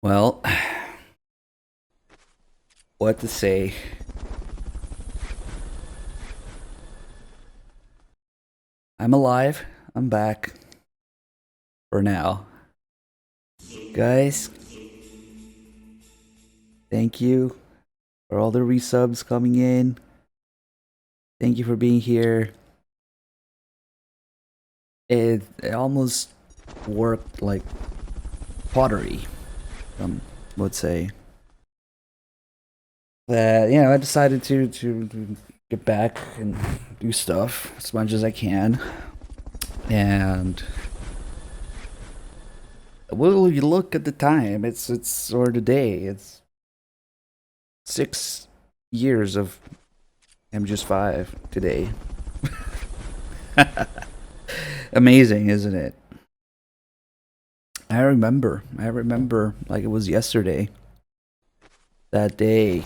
Well, what to say? I'm alive. I'm back. For now. Guys, thank you for all the resubs coming in. Thank you for being here. It almost worked like pottery, some would say. That, I decided to get back and do stuff as much as I can. And well, you look at the time, or the day, it's 6 years of MGS5 today. Amazing, isn't it? I remember like it was yesterday. That day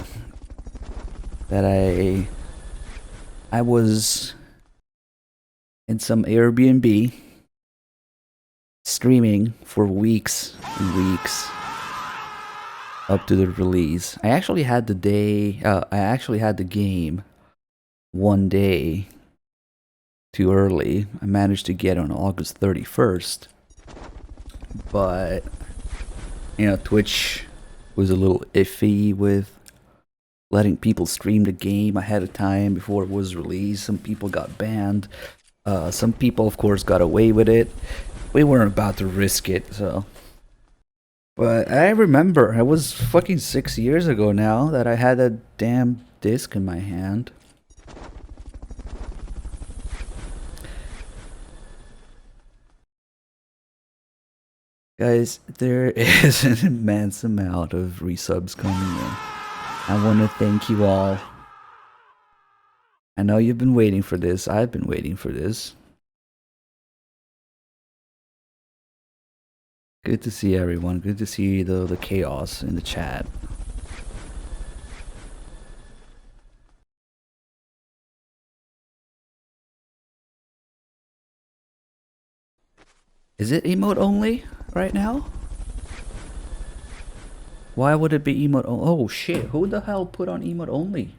that I was in some Airbnb streaming for weeks and weeks up to the release. I actually had the game one day too early. I managed to get on August 31st. But Twitch was a little iffy with letting people stream the game ahead of time before it was released. Some people got banned. Some people, of course, got away with it. We weren't about to risk it, so. But I remember, it was fucking 6 years ago now that I had that damn disc in my hand. Guys, there is an immense amount of resubs coming in. I want to thank you all. I know you've been waiting for this. I've been waiting for this. Good to see everyone. Good to see the chaos in the chat. Is it emote only right now? Why would it be emote only? Oh shit, who the hell put on emote only?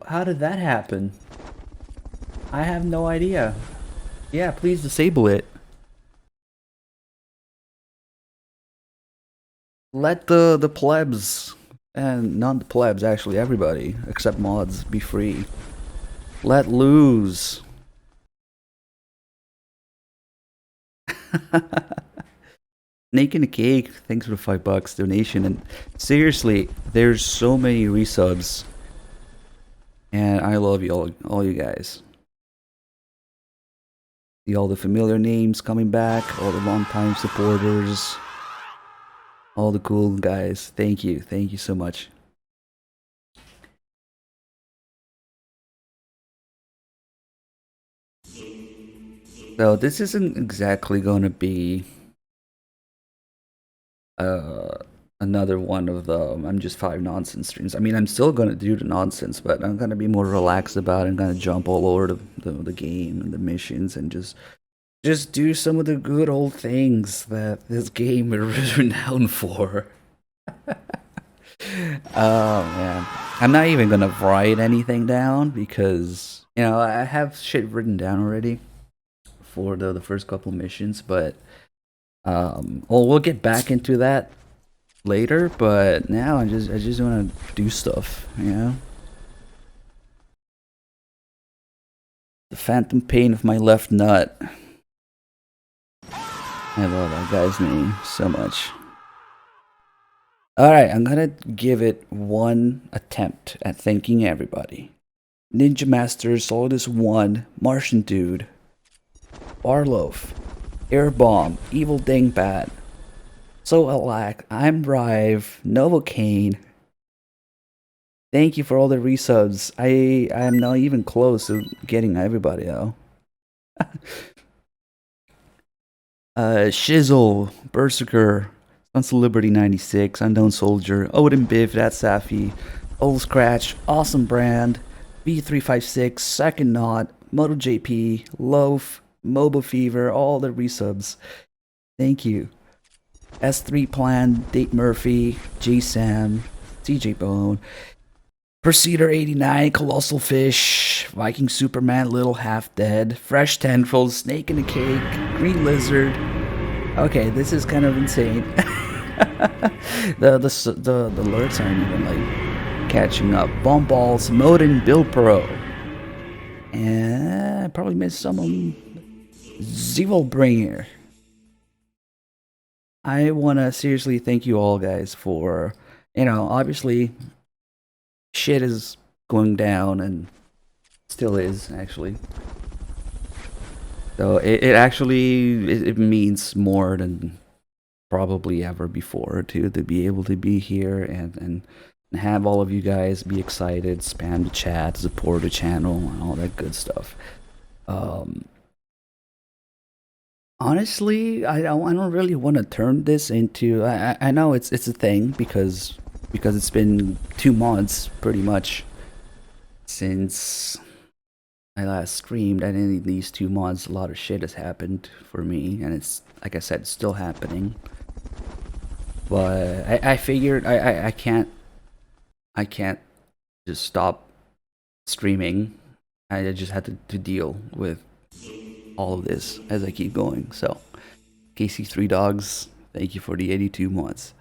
How did that happen? I have no idea. Yeah, please disable it. Let the plebs, and not the plebs, actually everybody, except mods, be free. Let loose. Naked a Cake, thanks for the $5 donation. And seriously, there's so many resubs. And I love you all you guys. See all the familiar names coming back, all the longtime supporters, all the cool guys. Thank you so much. So this isn't exactly gonna be another one of the I'm just 5 nonsense streams. I mean, I'm still gonna do the nonsense, but I'm gonna be more relaxed about it. I'm gonna jump all over the game and the missions and just do some of the good old things that this game is renowned for. Oh man, I'm not even gonna write anything down because I have shit written down already for the first couple missions, but well, we'll get back into that later. But now I just want to do stuff, The phantom pain of my left nut. I love that guy's name so much. Alright, I'm gonna give it one attempt at thanking everybody. Ninja Master, Solidus 1, Martian Dude, Barloaf, Air Bomb, Evil Dingbat, So Alack, I'm Rive, Novocaine. Thank you for all the resubs. I am not even close to getting everybody though. Shizzle, Berserker, Sons of Liberty 96, Unknown Soldier, Odin Biv, That's Safi, Old Scratch, Awesome Brand, B356, Second Knot, MotoJP, Loaf, Mobile Fever, all the resubs. Thank you. S3 Plan, Date Murphy, J Sam, CJ Bone, Proceeder 89, Colossal Fish, Viking Superman, Little Half Dead, Fresh Tendrils, Snake in a Cake, Green Lizard. Okay, this is kind of insane. the alerts aren't even like catching up. Bomb Balls, Modin, Bill Pro. And I probably missed someone. Bringer. I want to seriously thank you all guys for, obviously shit is going down and still is actually. So it actually it means more than probably ever before to be able to be here and have all of you guys be excited, spam the chat, support the channel, and all that good stuff. Honestly, I don't really want to turn this into. I know it's a thing because it's been 2 months pretty much since I last streamed, and in these 2 months a lot of shit has happened for me, and it's like I said, it's still happening. But I figured I can't just stop streaming. I just had to deal with all of this as I keep going. So KC3 Dogs, thank you for the 82 months.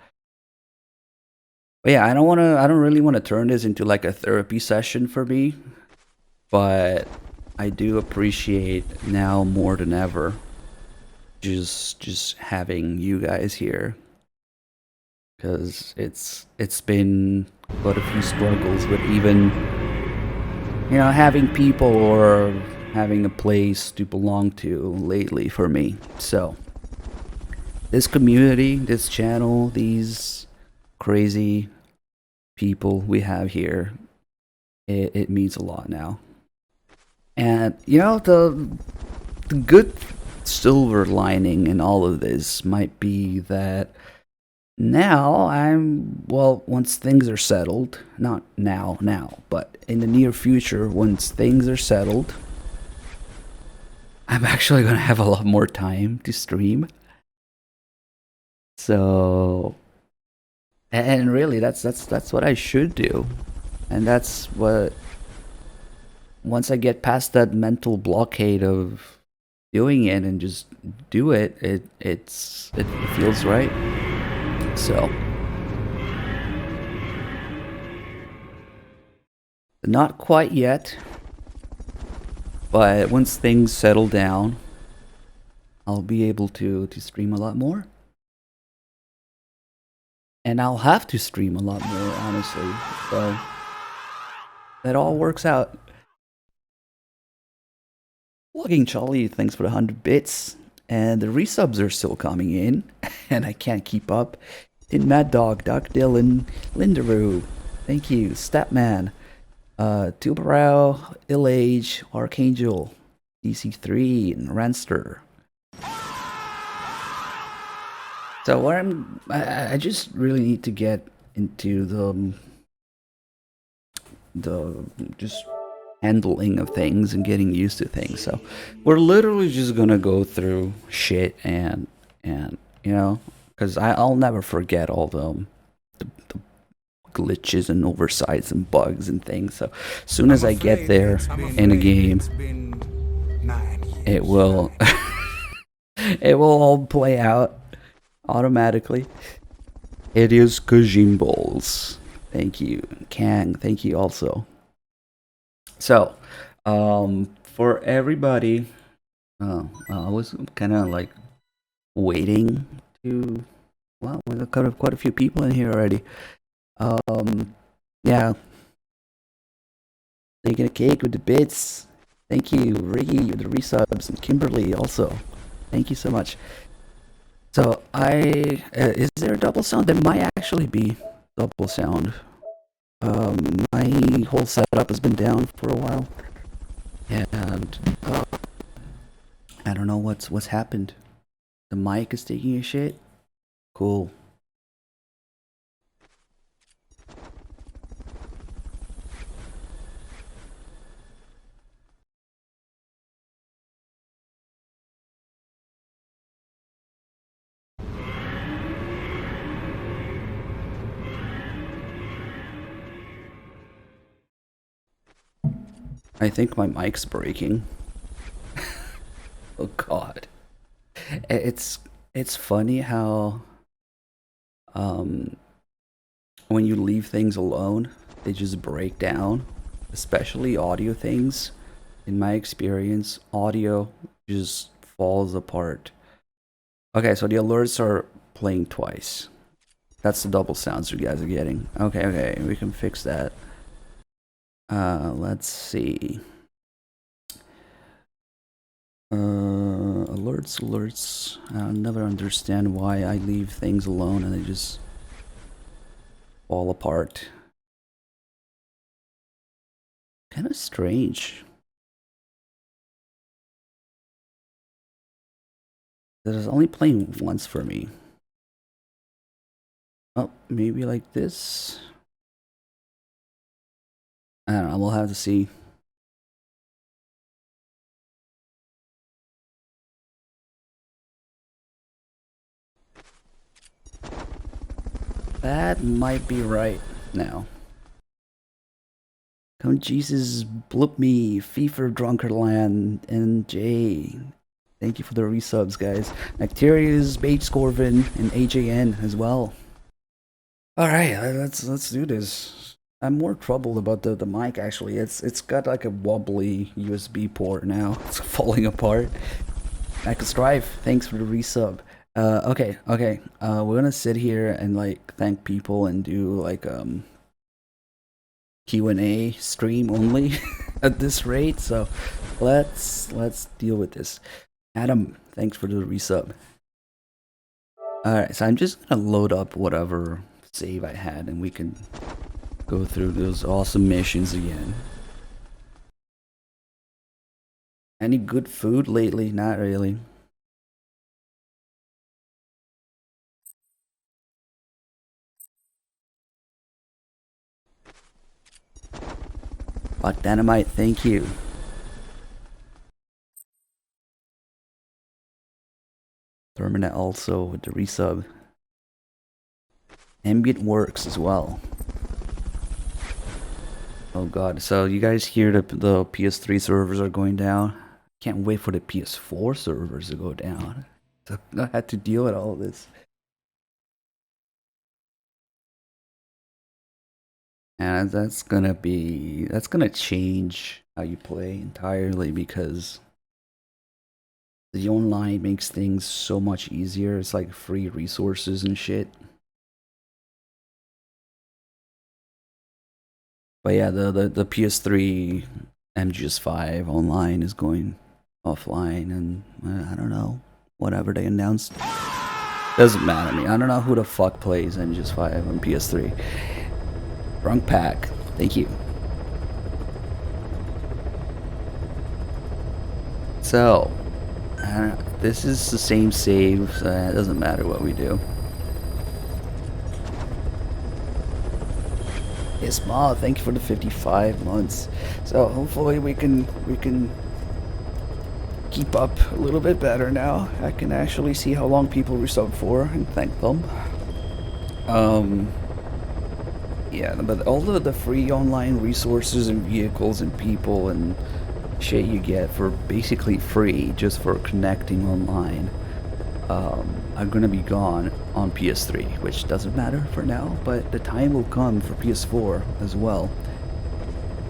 But yeah, I don't really want to turn this into like a therapy session for me, but I do appreciate now more than ever just having you guys here, because it's been quite a few struggles with even having people or having a place to belong to lately for me. So this community, this channel, these crazy people we have here, it means a lot now. And the good silver lining in all of this might be that now once things are settled, not now, but in the near future, once things are settled, I'm actually gonna have a lot more time to stream. So, and really, that's what I should do, and that's what. Once I get past that mental blockade of doing it and just do it, it feels right. So, not quite yet, but once things settle down, I'll be able to stream a lot more. And I'll have to stream a lot more, honestly. So, that all works out. Logging Charlie, thanks for the 100 bits. And the resubs are still coming in, and I can't keep up. In Mad Dog, Doc Dylan, Lindaroo, thank you, Statman, Tubarao, Ill Age, Archangel, DC3, and Ranster. So what I just really need to get into the just handling of things and getting used to things. So we're literally just gonna go through shit and because I'll never forget all the glitches and oversights and bugs and things. So as soon as I get there in a game, it will it will all play out automatically. It is Kajin Bowls. Thank you. Kang, thank you also. So, for everybody, I was kind of like waiting to. Well, we've got quite a few people in here already. Yeah. Making a cake with the bits. Thank you, Ricky, with the resubs, and Kimberly also. Thank you so much. So is there a double sound? There might actually be double sound. My whole setup has been down for a while, and I don't know what's happened. The mic is taking a shit. Cool. I think my mic's breaking. Oh god. It's funny how when you leave things alone, they just break down, especially audio things. In my experience, audio just falls apart. Okay, so the alerts are playing twice. That's the double sounds you guys are getting. Okay, we can fix that. Let's see. Alerts. I'll never understand why I leave things alone and they just fall apart. Kind of strange. That is only playing once for me. Oh, maybe like this? I don't know, we'll have to see. That might be right now. Come Jesus, bloop me, Fever Drunkerland, and Jay. Thank you for the resubs, guys. Bacterias, Bait Scorvin, and AJN as well. Alright, let's do this. I'm more troubled about the mic actually. It's got like a wobbly USB port now. It's falling apart. Max Strive, thanks for the resub. Okay. We're gonna sit here and like thank people and do like Q&A stream only at this rate. So let's deal with this. Adam, thanks for the resub. Alright, so I'm just gonna load up whatever save I had and we can go through those awesome missions again. Any good food lately? Not really. Fuck Dynamite, thank you. Terminate also with the resub. Ambient works as well. Oh god, so you guys hear the PS3 servers are going down? Can't wait for the PS4 servers to go down. So I had to deal with all of this. And that's gonna change how you play entirely because the online makes things so much easier. It's like free resources and shit. But yeah, the PS3 MGS5 online is going offline, and I don't know, whatever they announced doesn't matter to me. I don't know who the fuck plays MGS5 on PS3. Drunk Pack, thank you. So this is the same save, so it doesn't matter what we do. Hey Small, thank you for the 55 months. So hopefully we can keep up a little bit better now. I can actually see how long people resub for and thank them. Yeah, but all of the free online resources and vehicles and people and shit you get for basically free just for connecting online are gonna be gone on PS3, which doesn't matter for now, but the time will come for PS4 as well.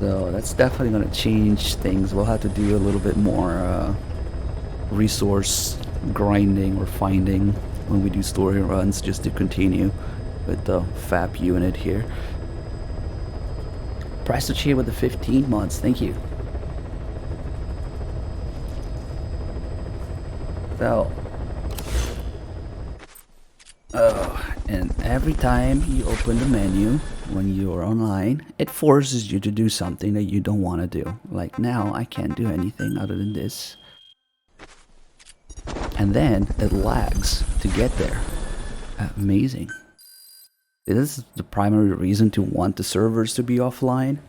So that's definitely gonna change things. We'll have to do a little bit more resource grinding or finding when we do story runs just to continue with the FAP unit here. Price to cheer with the 15 months, thank you. So, and every time you open the menu when you're online, it forces you to do something that you don't want to do. Like now, I can't do anything other than this. And then it lags to get there. Amazing. This is the primary reason to want the servers to be offline,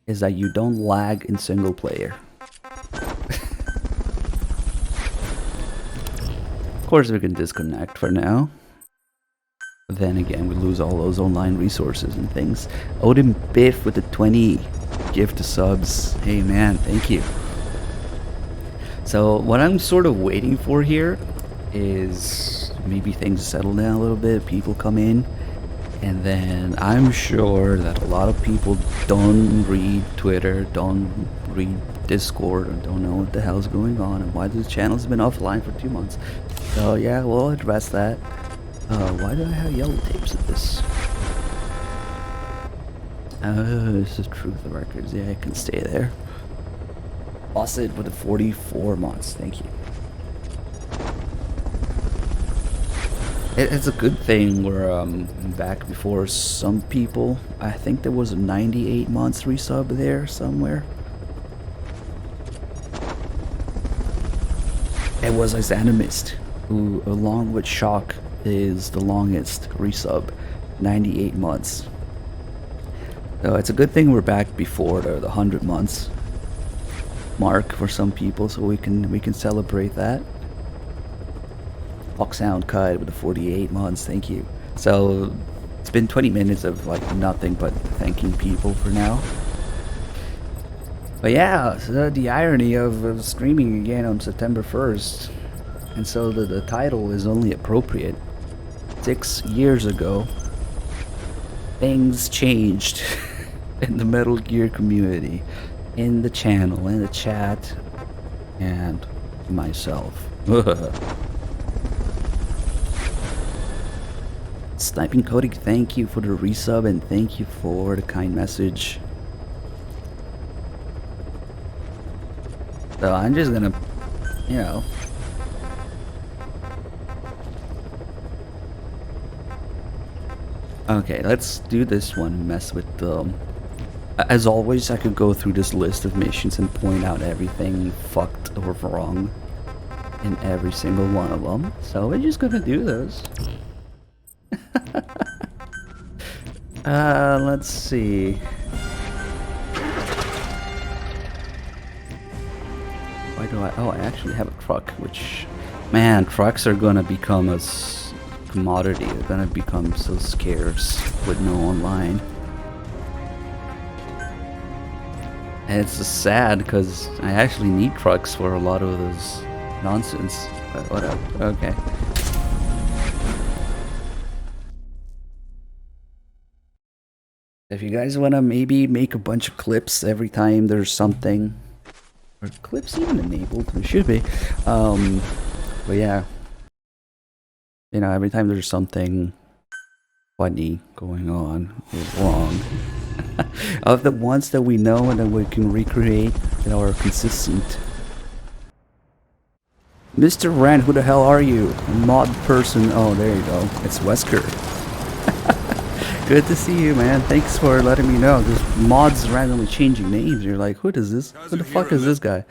is that you don't lag in single player. Of course we can disconnect for now. Then again, we lose all those online resources and things. Odin Biff with the 20. gift the subs. Hey man, thank you. So what I'm sort of waiting for here is maybe things settle down a little bit, people come in, and then I'm sure that a lot of people don't read Twitter, don't read Discord, or don't know what the hell's going on and why the channel's been offline for 2 months. So yeah, we'll address that. Why do I have yellow tapes at this? This is Truth of Records. Yeah, I can stay there. Faucet with the 44 months. Thank you. It's a good thing we're back before some people. I think there was a 98 months resub there somewhere. It was Xanamist, who along with Shock is the longest resub, 98 months. So it's a good thing we're back before the 100 months mark for some people, so we can celebrate that. Hawk Sound Cut with the 48 months, thank you. So it's been 20 minutes of like nothing but thanking people for now. But yeah, so the irony of streaming again on September 1st, and so the title is only appropriate. 6 years ago, things changed in the Metal Gear community, in the channel, in the chat, and myself. Sniping Cody, thank you for the resub and thank you for the kind message. So I'm just gonna, you know, okay, let's do this one, mess with the... As always, I could go through this list of missions and point out everything fucked or wrong in every single one of them. So we're just gonna do those. Let's see. Why do I... Oh, I actually have a truck, which... Man, trucks are gonna become a commodity. They're gonna become so scarce with no online. And it's just sad because I actually need trucks for a lot of those nonsense. But whatever. Okay. If you guys want to maybe make a bunch of clips every time there's something... Are clips even enabled? They should be. But yeah. You know, every time there's something funny going on or wrong. Of the ones that we know and that we can recreate that are consistent. Mr. Rand, who the hell are you? A mod person. Oh, there you go. It's Wesker. Good to see you, man. Thanks for letting me know. There's mods randomly changing names. You're like, who is this? Who the fuck is this guy?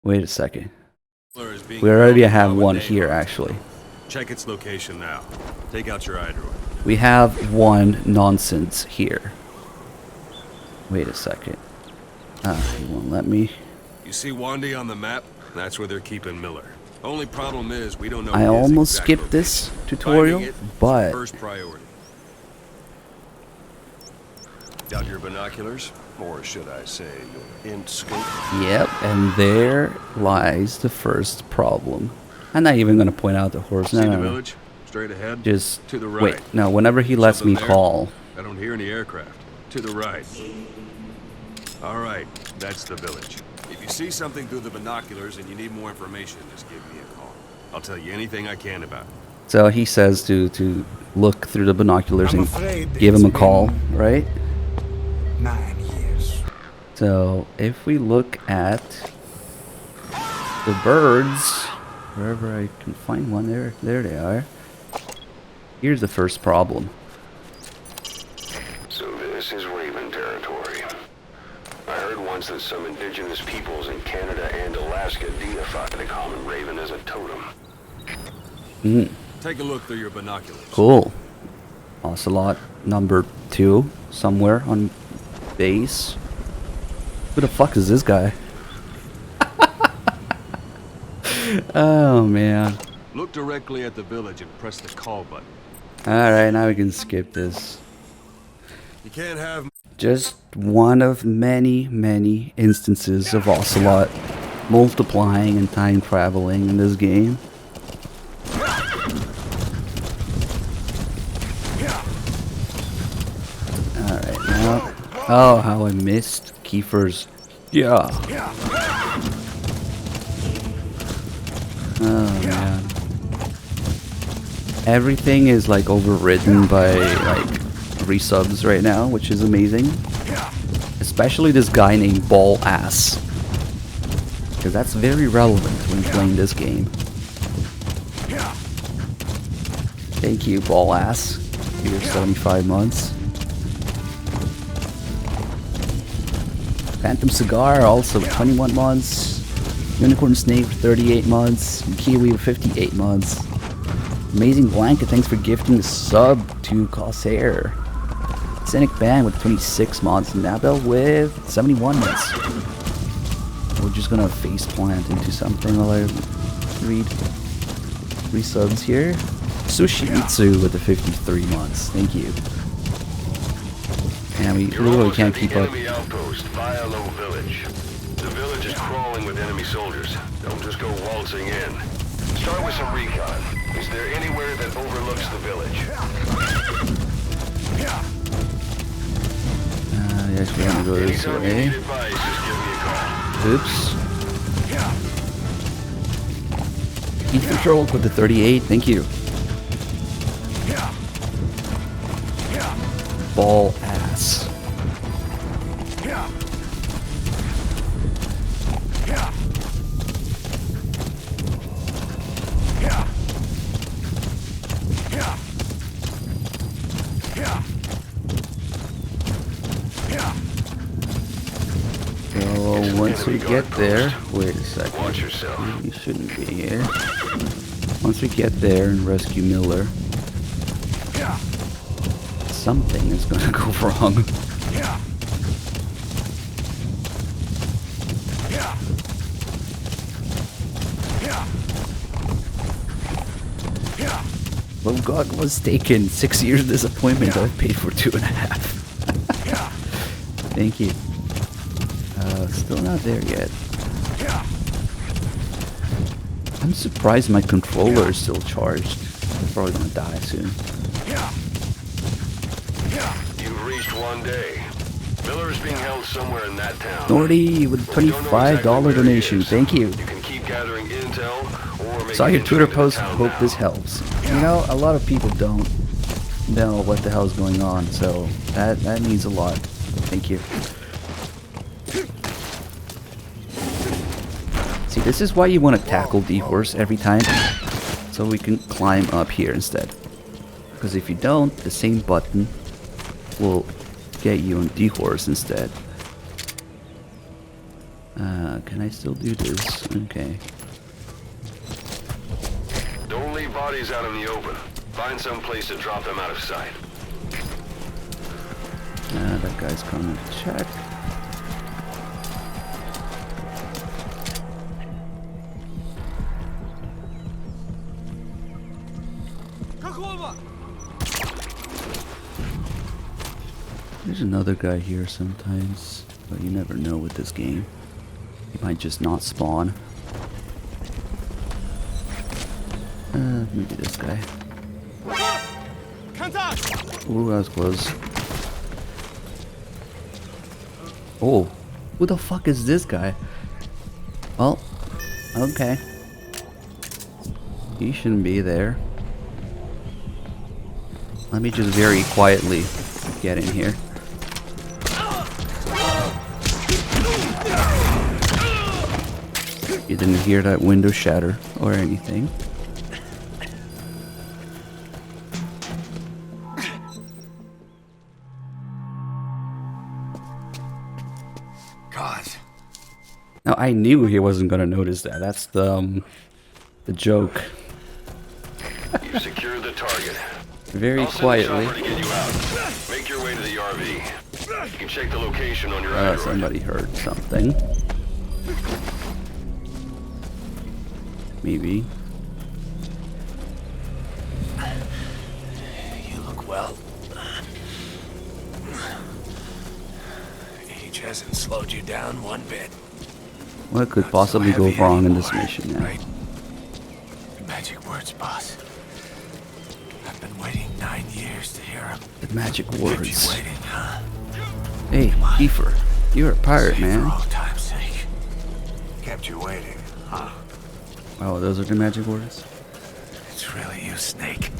Wait a second. We already have one here, actually. Check its location now. Take out your iDroid. We have one nonsense here. Wait a second. He won't let me. You see Wandy on the map? That's where they're keeping Miller. Only problem is we don't know. I almost skipped this tutorial, but first priority. Got your binoculars, or should I say your int-scope? Yep, and there lies the first problem. I'm not even gonna point out the horse. See No, the no, no. village? Straight ahead. Just to the right. wait. No, whenever he lets me Something there? call. I don't hear any aircraft. To the right. All right, that's the village. If you see something through the binoculars and you need more information, just give me a call. I'll tell you anything I can about it. So he says to look through the binoculars and give him a call, right? 9 years. So if we look at the birds, wherever I can find one, there they are. Here's the first problem. So this is Raven territory. I heard once that some indigenous peoples in Canada and Alaska deify the common raven as a totem. Take a look through your binoculars. Cool. Ocelot number 2 somewhere on base. Who the fuck is this guy? Oh man. Look directly at the village and press the call button. Alright, now we can skip this. You can't have... Just one of many, many instances of Ocelot multiplying and time traveling in this game. Alright, now. Oh, how I missed Kiefer's. Yeah. Oh, man. Everything is like overridden by like resubs right now, which is amazing. Especially this guy named Ball Ass. Because that's very relevant when playing this game. Thank you, Ball Ass. You're 75 months. Phantom Cigar also 21 months. Unicorn Snake for 38 months. And Kiwi for 58 months. Amazing Blanket, thanks for gifting the sub to Corsair. Cynic Band with 26 months. And Nabel with 71 months. We're just gonna face plant into something while I read resubs here. Sushi Itsu with the 53 months. Thank you. And we literally can't keep up. Enemy outpost, Vialo Village. The village is crawling with enemy soldiers. Don't just go waltzing in. Start with some recon. Is there anywhere that overlooks the village? Yes, we're gonna go this Anytime you way. need advice, just give me a call. Oops. Heat control with the 38, thank you. Ball ass. So once we get there, wait a second. Watch yourself. You shouldn't be here. Once we get there and rescue Miller, something is gonna go wrong. Well, God was taken. 6 years disappointment. I've paid for 2.5. Thank you. Still not there yet. I'm surprised my controller is still charged. I'm probably gonna die soon. You've reached one day. Miller is being held somewhere in that town. Nordy with a $25 donation. Thank you. You can keep gathering intel or make Saw your it Twitter into the post. town Hope now. this helps. You know, a lot of people don't know what the hell is going on, so that means a lot. Thank you. See, this is why you want to tackle D-Horse every time, so we can climb up here instead. Because if you don't, the same button will get you on D-Horse instead. Can I still do this? Okay. Don't leave bodies out in the open. Find some place to drop them out of sight. That guy's coming to check. There's another guy here sometimes, but you never know with this game. He might just not spawn. Maybe this guy. Ooh, that was close. Oh, who the fuck is this guy? Well, okay. He shouldn't be there. Let me just very quietly get in here. You didn't hear that window shatter or anything. God. Now I knew he wasn't gonna notice that. That's the joke. You secured the target. Very I'll send the quietly. chopper to get you out. Make your way to the RV. You can check the location on your Android. Somebody heard something. Maybe. You look well. village hasn't slowed you down one bit. What could Not possibly so go heavy wrong in this anymore, mission now? right? Magic words, boss. I've been waiting 9 years to hear them. The magic Kept you words. waiting, huh? Hey, Kiefer, you're a pirate, Say man. For all time's sake. Kept you waiting, huh? Oh, those are the magic words? It's really you, Snake.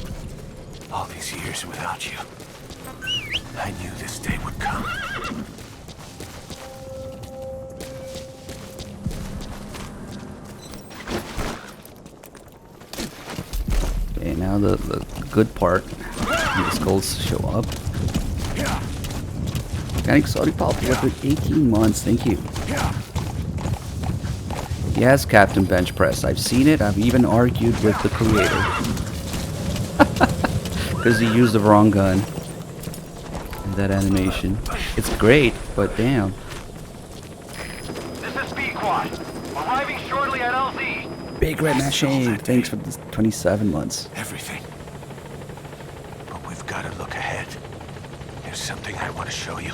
All these years without you. I knew this day would come. Okay, now the good part. The skulls show up. Mechanic Saudi Pop for 18 months, thank you. Yes, Captain Bench Press. I've seen it. I've even argued with the creator. Because he used the wrong gun in that animation. It's great, but damn. This is Speedquad. Arriving shortly at LZ. Big Red Machine, thanks for the 27 months. Everything. But we've got to look ahead. There's something I want to show you.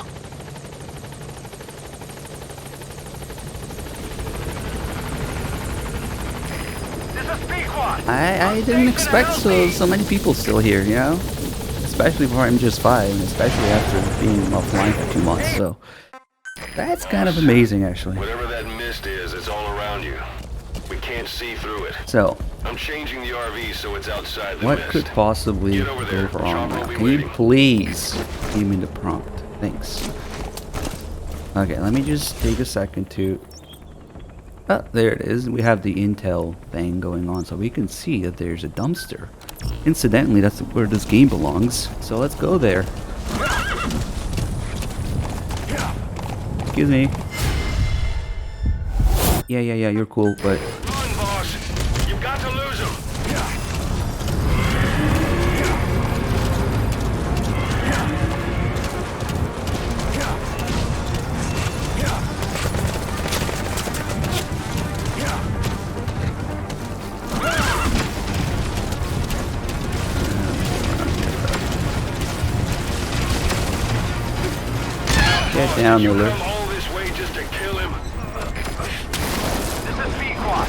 This is Speedquad. I didn't expect so many people still here, you know? Especially for MGS5, and especially after being offline for 2 months, so... That's kind of amazing, actually. Whatever that mist is, it's all around you. We can't see through it. So, I'm changing the RV so it's outside the what mist. could possibly Get over go there. wrong Chopper now? will be Can you waiting. please give me the prompt? Thanks. Okay, let me just take a second to... Oh, there it is. We have the intel thing going on, so we can see that there's a dumpster. Incidentally, that's where this game belongs. So let's go there. Excuse me. Yeah, you're cool, but... Run, boss. You've got to lose him. Get down, You Miller. come all this way just to kill him. This is Speedquad.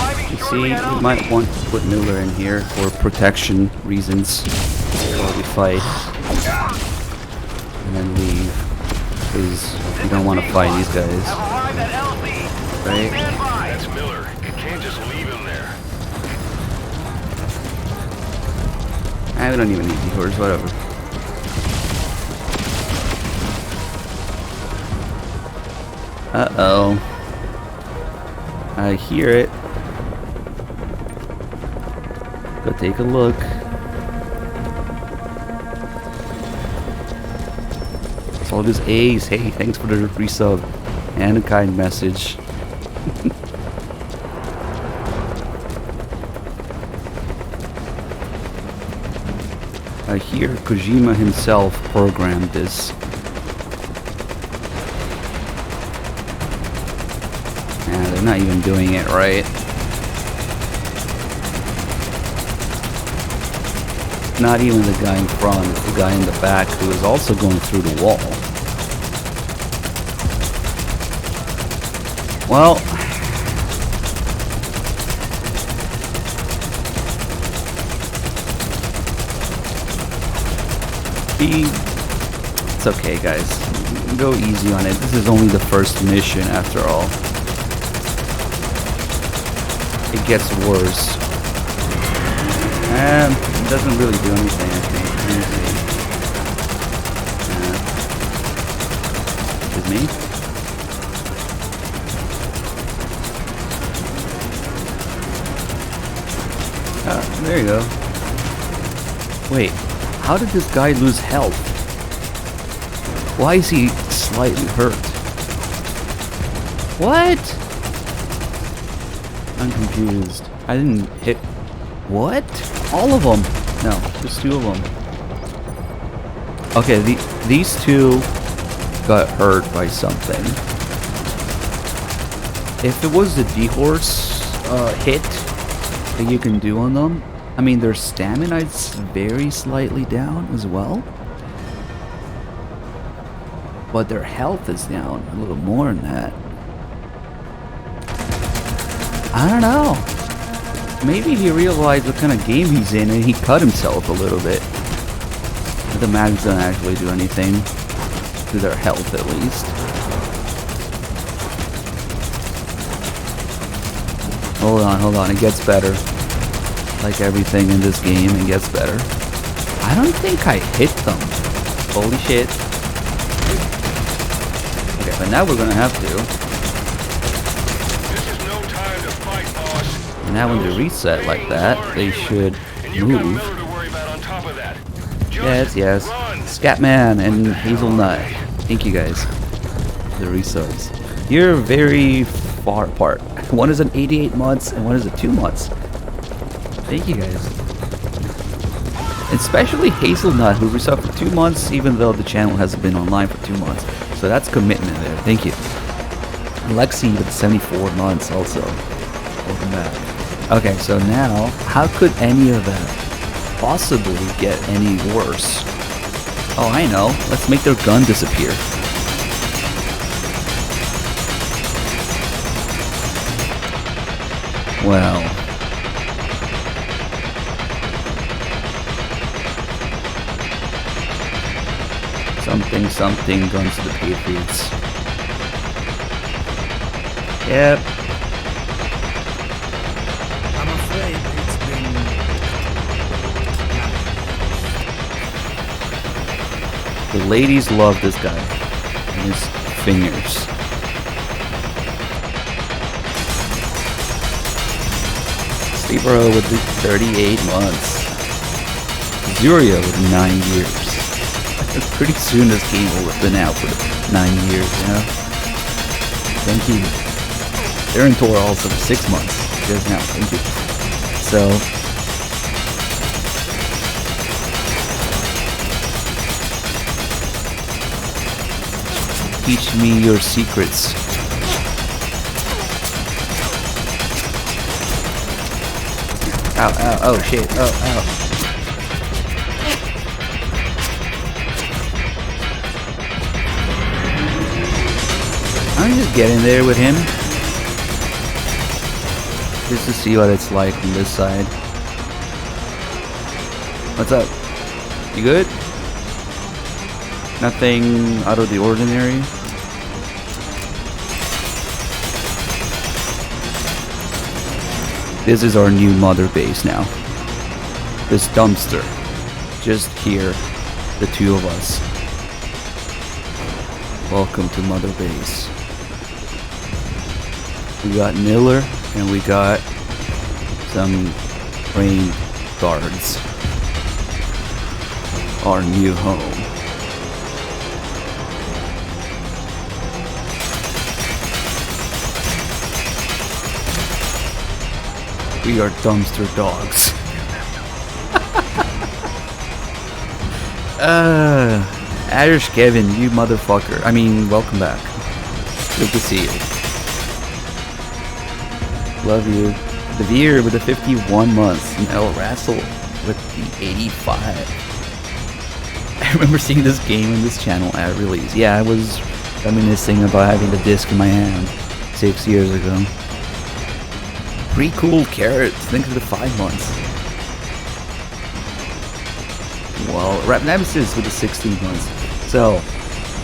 Arriving You see, shortly at we LZ. might want to put Miller in here for protection reasons while we fight. And then leave. Because we don't want to fight these Have guys. arrived at LZ. Right? Stand by. That's Miller. You can't just leave him there. We don't even need detours, whatever. Uh-oh. I hear it. Go take a look. It's all this A's. Hey, thanks for the resub and a kind message. I hear Kojima himself programmed this. Yeah, they're not even doing it right. Not even the guy in front, it's the guy in the back who is also going through the wall. Well, it's okay, guys. Go easy on it. This is only the first mission after all. It gets worse. And it doesn't really do anything, I think. Let me see. Excuse me? There you go. Wait, how did this guy lose health? Why is he slightly hurt? What? I'm confused. I didn't hit... What? All of them? No, just 2 of them. Okay, these 2 got hurt by something. If it was the D-Horse hit that you can do on them, I mean, their stamina is very slightly down as well. but their health is down a little more than that. I don't know. Maybe he realized what kind of game he's in and he cut himself a little bit. But the mags don't actually do anything to their health, at least. Hold on, it gets better. Like everything in this game, it gets better. I don't think I hit them. Holy shit. Okay, but now we're gonna have to. This is no time to fight, boss. And now when they reset like that, they should And you've got move. Miller to worry about on top of that. Yes, yes. Run. Scatman and Hazelnut. Thank you guys. The resubs. You're very far apart. One is at 88 months and one is at 2 months. Thank you guys. Especially Hazelnut, who resubbed for 2 months, even though the channel hasn't been online for 2 months. So that's commitment there. Thank you. Lexi with 74 months also. Welcome back. Okay, so now, how could any of that possibly get any worse? Oh, I know. Let's make their gun disappear. Well. Something guns to the Patriots. Yep. I'm afraid it's been... The ladies love this guy and his fingers. Sleeper with 38 months. Zuria with 9 years. Pretty soon this game will have been out for 9 years, you know? Thank you. Aaron Tor also 6 months. Just now, thank you. So, teach me your secrets. Ow, ow, oh shit, oh, ow. I'm just getting there with him. Just to see what it's like on this side. What's up? You good? Nothing out of the ordinary? This is our new mother base now. This dumpster. Just here, the two of us. Welcome to Mother Base. We got Miller and we got some rain guards. Our new home. We are dumpster dogs. Irish Kevin, you motherfucker. I mean, welcome back. Good to see you. Love you. The Veer with the 51 months. And El Rassel with the 85. I remember seeing this game on this channel at release. Yeah, I was reminiscing about having the disc in my hand 6 years ago. Pretty cool carrots. Think of the 5 months. Well, Rap Nemesis with the 16 months. So,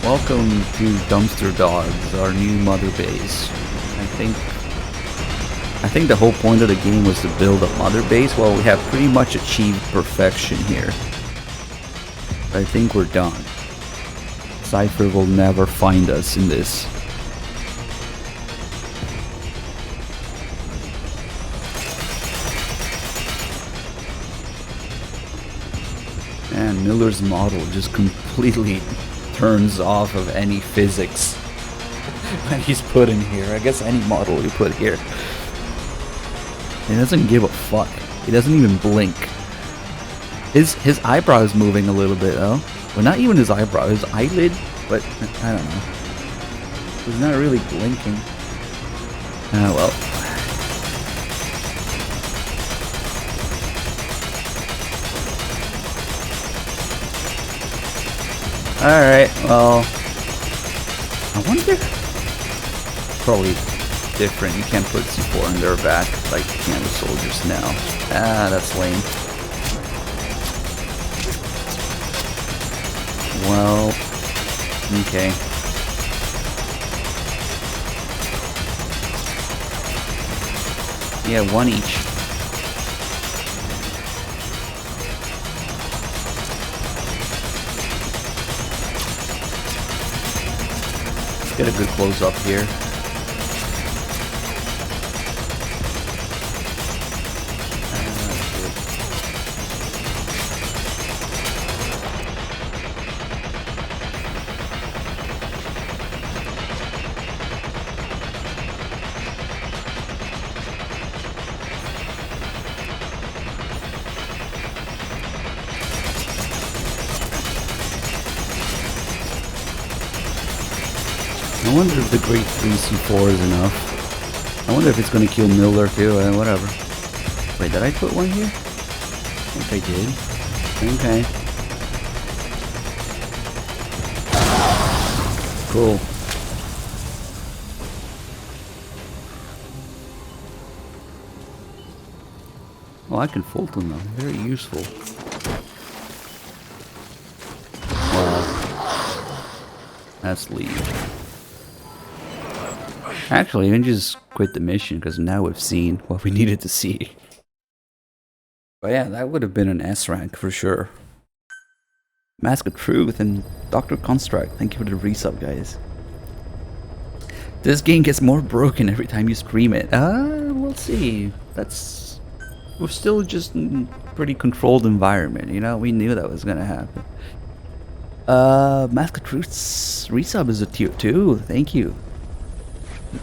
welcome to Dumpster Dogs, our new mother base. I think the whole point of the game was to build a mother base. Well, we have pretty much achieved perfection here. I think we're done. Cypher will never find us in this. And Miller's model just completely turns off of any physics when he's put in here. I guess any model you put here. He doesn't give a fuck. He doesn't even blink. His eyebrow is moving a little bit though. Well, not even his eyebrow, his eyelid, but I don't know. He's not really blinking. Ah, well. Alright, well, I wonder. Probably different. You can't put C4 on their back like you can with soldiers now. Ah, that's lame. Well, okay. Yeah, one each. Let's get a good close up here. I wonder if the Great 3C4 is enough. I wonder if it's gonna kill Miller too, and whatever. Wait, did I put one here? I think I did. Okay. Cool. Oh, I can fold them now. Very useful. Wow. That's leave. Actually, we can just quit the mission because now we've seen what we needed to see. But yeah, that would have been an S rank for sure. Mask of Truth and Dr. Construct. Thank you for the resub, guys. This game gets more broken every time you stream it. We'll see. We're still just in a pretty controlled environment, you know? We knew that was gonna happen. Mask of Truth's resub is a tier 2. Thank you.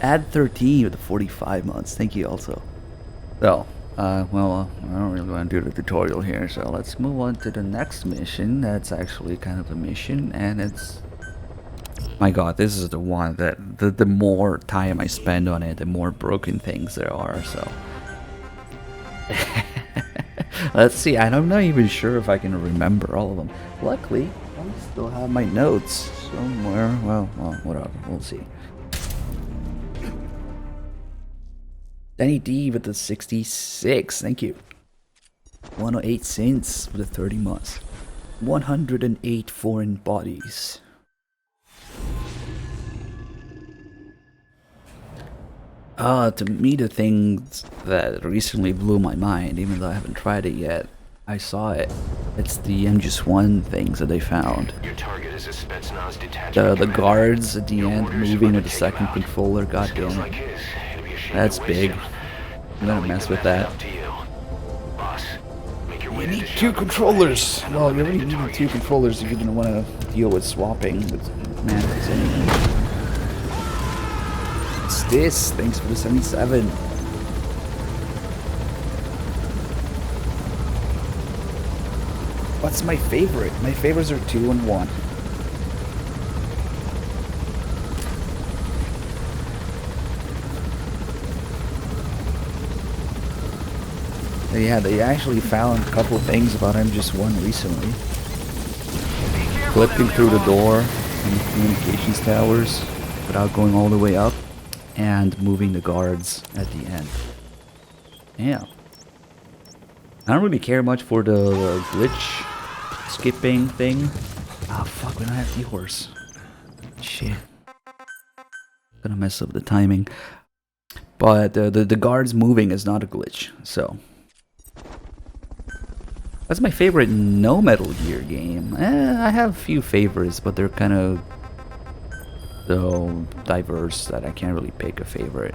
Add 13 with the 45 months. Thank you also. So, well, I don't really want to do the tutorial here, so let's move on to the next mission. That's actually kind of a mission, and it's... My god, this is the one that... The more time I spend on it, the more broken things there are, so... Let's see, I'm not even sure if I can remember all of them. Luckily, I still have my notes somewhere. Well, whatever, we'll see. Danny D with the 66, thank you. 108 cents with the 30 months. 108 foreign bodies. To me, the things that recently blew my mind, even though I haven't tried it yet, I saw it. It's the MGS1 things that they found. Your target is a Spetsnaz detachment. The guards at the end moving with the second controller, goddamn. That's big. I'm gonna mess with that. You need 2 controllers! Well, you already need 2 controllers if you didn't want to deal with swapping with Mantis anyway. What's this? Thanks for the 77. What's my favorite? My favorites are 2 and 1. Yeah, they actually found a couple things about MGS1 recently. Flipping through the door in the communications towers without going all the way up, and moving the guards at the end. Yeah. I don't really care much for the glitch skipping thing. Ah, fuck, we don't have D-Horse. Shit. Gonna mess up the timing. But the guards moving is not a glitch, so... That's my favorite no Metal Gear game. I have a few favorites, but they're kind of so diverse that I can't really pick a favorite.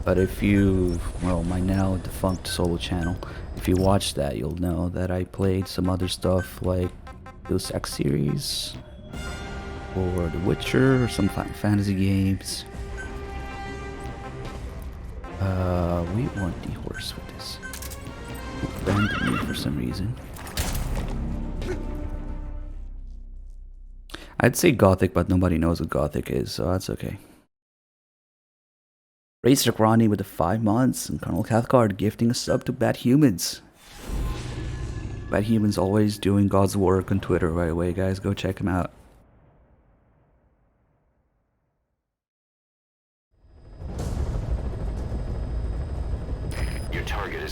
But if you, well, my now defunct solo channel, if you watch that, you'll know that I played some other stuff like Deus Ex series, or The Witcher, or some Final Fantasy games. We want the horse with this. Randomly for some reason. I'd say Gothic, but nobody knows what Gothic is, so that's okay. Racer Ronnie with the 5 months, and Colonel Cathcart gifting a sub to Bad Humans. Bad Humans always doing God's work on Twitter, by the way, guys. Go check him out.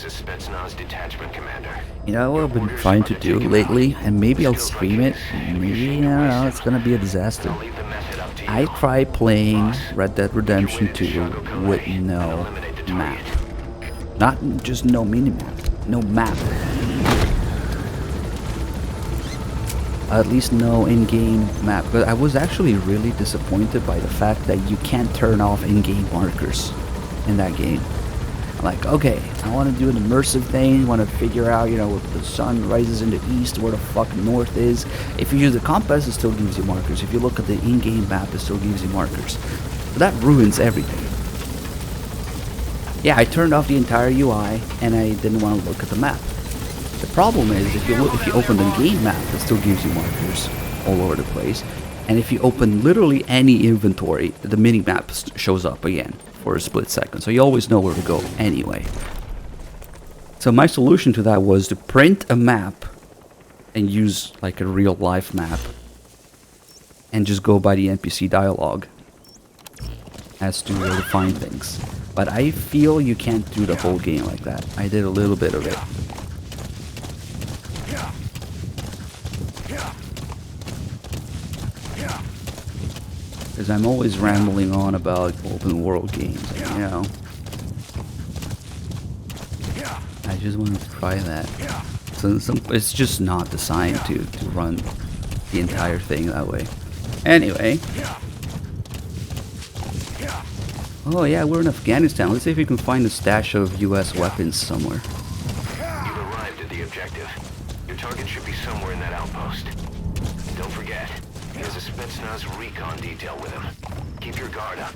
This is Spetsnaz Detachment Commander. You know what I've been trying to do lately, and maybe I'll stream it, maybe, I don't know, it's gonna be a disaster. I'll leave the method up to you. I tried playing Red Dead Redemption Get your way to 2 Sugar with Village no and eliminate the map. target. Not just no minimap, no map. At least no in-game map. But I was actually really disappointed by the fact that you can't turn off in-game markers in that game. Like, okay, I want to do an immersive thing, want to figure out, you know, where the sun rises in the east, where the fuck north is. If you use the compass, it still gives you markers. If you look at the in-game map, it still gives you markers. But that ruins everything. Yeah, I turned off the entire UI, and I didn't want to look at the map. The problem is, if you open the game map, it still gives you markers all over the place. And if you open literally any inventory, the mini-map shows up again for a split second. So you always know where to go anyway. So my solution to that was to print a map and use like a real life map and just go by the NPC dialogue as to where to find things. But I feel you can't do the whole game like that. I did a little bit of it. Because I'm always rambling on about open world games, and, you know. I just want to try that. So it's just not designed to run the entire thing that way. Anyway. Oh yeah, we're in Afghanistan. Let's see if we can find a stash of US weapons somewhere. You've arrived at the objective. Your target should be somewhere in that outpost. Don't forget, he has a Spetsnaz recon detail with him. Keep your guard up.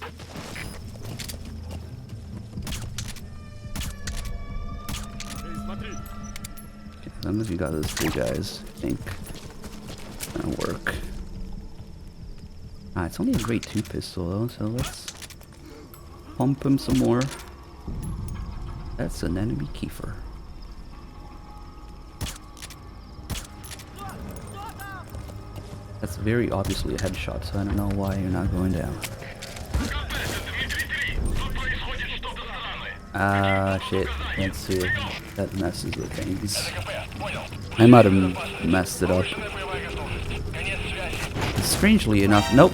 As long as you got those three guys, I think it's gonna work. Ah, it's only a grade 2 pistol though, so let's pump him some more. That's an enemy Kiefer. That's very obviously a headshot, so I don't know why you're not going down. Ah, shit. Let's see if that messes with things. I might have messed it up. Strangely enough, nope.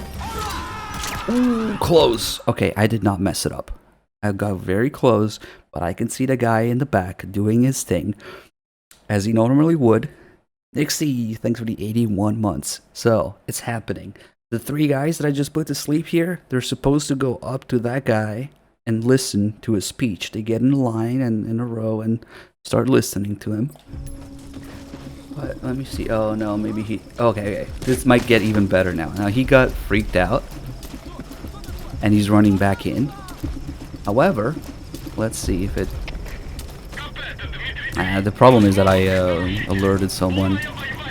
Ooh, close. Okay, I did not mess it up. I got very close, but I can see the guy in the back doing his thing, as he normally would. Nixie, thanks for the 81 months. So, it's happening. The three guys that I just put to sleep here, they're supposed to go up to that guy and listen to his speech. They get in a line and in a row and start listening to him. But let me see. Oh no, maybe he... Okay. This might get even better now. Now he got freaked out and he's running back in. However, let's see if it... the problem is that I alerted someone.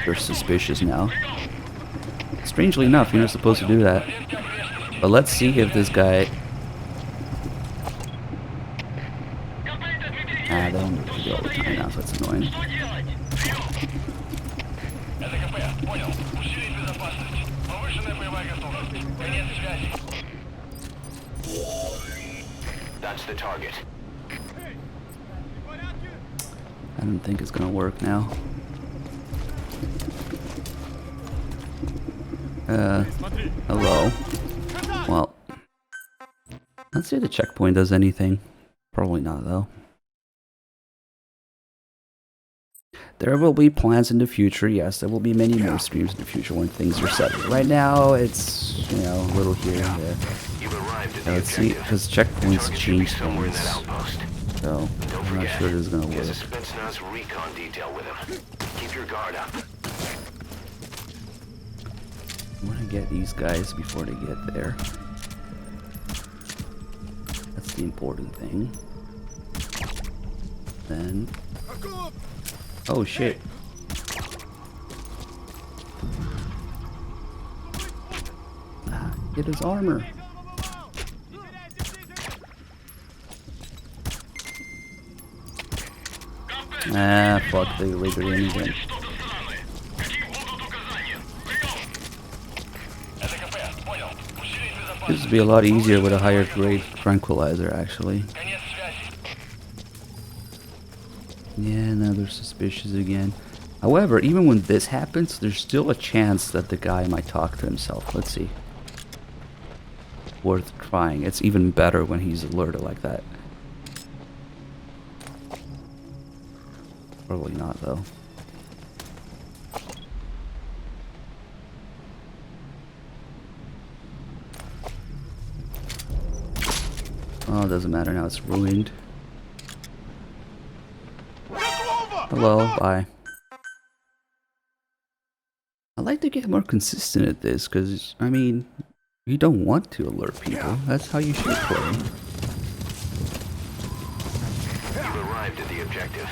They're suspicious now. Strangely enough, you're not supposed to do that. But let's see if this guy... they don't do it all the time now, so that's annoying. That's the target. I don't think it's gonna work now. Hello. Well, let's see if the checkpoint does anything. Probably not, though. There will be plans in the future, yes. There will be many more streams in the future when things are settled. Right now, it's, you know, a little here and there. Let's see, because checkpoints change things. So, I'm not sure this is going to work. Spetsnaz recon detail with him. Keep your guard up. I want to get these guys before they get there. That's the important thing. Then... Oh shit. Get his armor. Ah, fuck, they later in again. This would be a lot easier with a higher grade tranquilizer, actually. Yeah, now they're suspicious again. However, even when this happens, there's still a chance that the guy might talk to himself. Let's see. Worth trying. It's even better when he's alerted like that. Probably not, though. Oh, it doesn't matter now, it's ruined. Hello, bye. I'd like to get more consistent at this, because, I mean, you don't want to alert people. That's how you should play. You've arrived at the objective.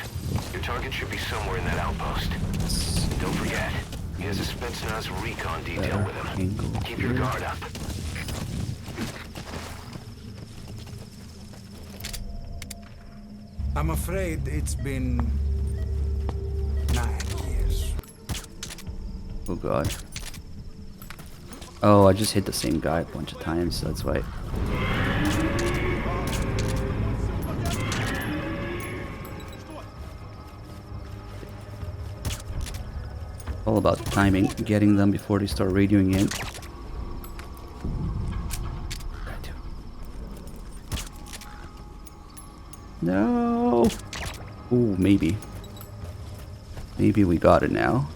Your target should be somewhere in that outpost. Don't forget, he has a Spetsnaz recon detail with him. Keep your guard up. I'm afraid it's been 9 years. Oh god. Oh, I just hit the same guy a bunch of times, that's why. All about timing, getting them before they start radioing in. No! Ooh, maybe. Maybe we got it now.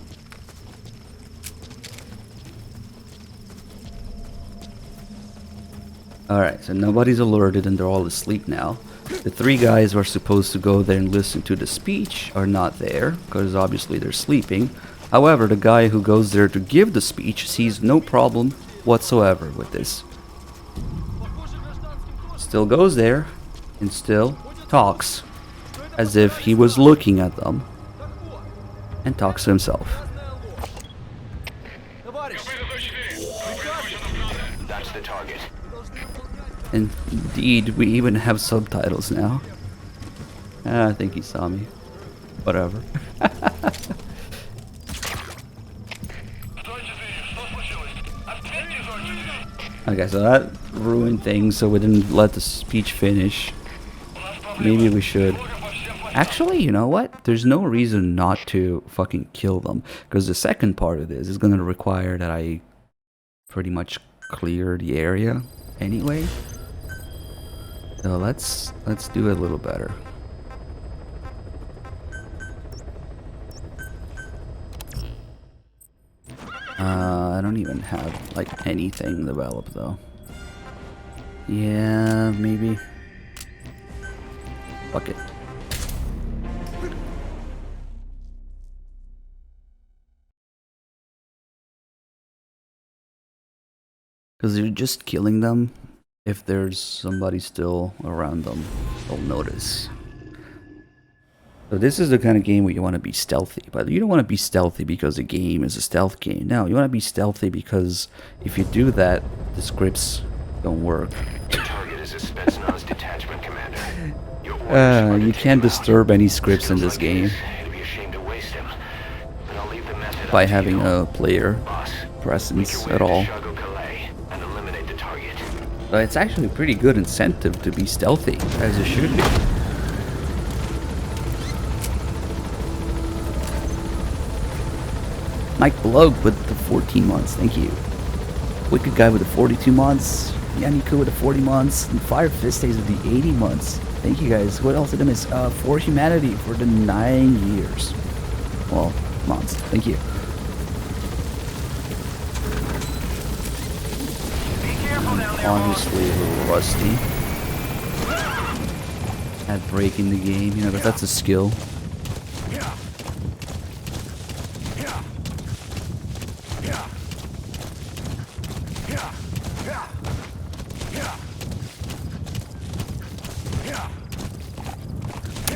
Alright, so nobody's alerted and they're all asleep now. The 3 guys who are supposed to go there and listen to the speech are not there, because obviously they're sleeping. However, the guy who goes there to give the speech sees no problem whatsoever with this. Still goes there and still talks as if he was looking at them and talks to himself. That's the target. Indeed, we even have subtitles now. I think he saw me. Whatever. Okay, so that ruined things, so we didn't let the speech finish. Maybe we should. Actually, you know what? There's no reason not to fucking kill them, because the second part of this is going to require that I pretty much clear the area anyway. So let's do it a little better. I don't even have like anything developed though. Yeah, maybe. Fuck it. Because you're just killing them. If there's somebody still around them, they'll notice. So this is the kind of game where you want to be stealthy, but you don't want to be stealthy because the game is a stealth game. No, you want to be stealthy because if you do that, the scripts don't work. Your target is a Spetsnaz detachment commander. You can't disturb any scripts in this game by having a player presence at all. But it's actually a pretty good incentive to be stealthy, as it should be. Mike Blog with the 14 months, thank you. Wicked Guy with the 42 months. Yanniku with the 40 months. And Fire Fist Days with the 80 months. Thank you guys. What else did I miss? For Humanity for the 9 years. Well, months. Thank you. Honestly, a little rusty at breaking the game, you know, but that's a skill.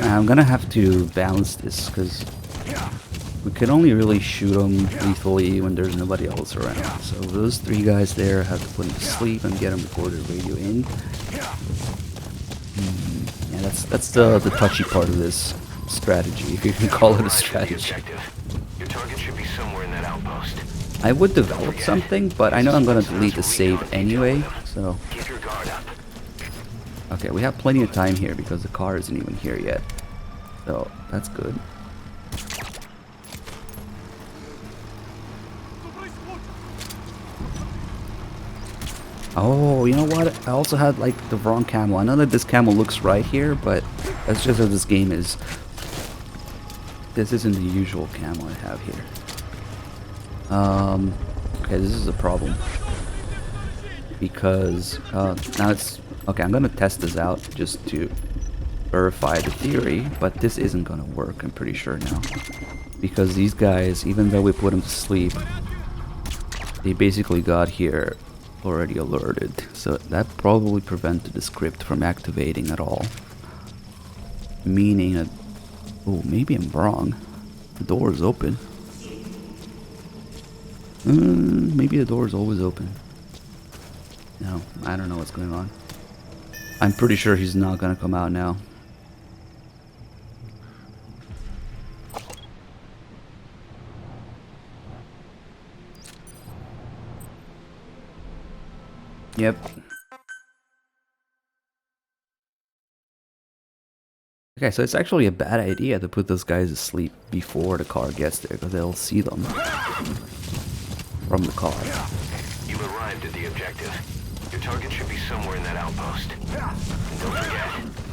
I'm gonna have to balance this because we can only really shoot them lethally when there's nobody else around. So those 3 guys there have to put them to sleep and get them before they radio in. Yeah, that's the touchy part of this strategy, if you can call it a strategy. Your target should be somewhere in that outpost. I would develop something, but I know I'm gonna delete the save anyway, so. Keep your guard up. Okay, we have plenty of time here because the car isn't even here yet. So that's good. Oh, you know what? I also had like the wrong camo. I know that this camo looks right here, but that's just how this game is. This isn't the usual camo I have here. Okay, this is a problem. Because, now it's... Okay, I'm gonna test this out just to verify the theory, but this isn't gonna work, I'm pretty sure now. Because these guys, even though we put them to sleep, they basically got here already alerted. So that probably prevented the script from activating at all. Meaning that... Oh, maybe I'm wrong. The door is open. Maybe the door is always open. No, I don't know what's going on. I'm pretty sure he's not gonna come out now. Yep. Okay, so it's actually a bad idea to put those guys asleep before the car gets there, because they'll see them from the car. You've arrived at the objective. Your target should be somewhere in that outpost. And don't forget,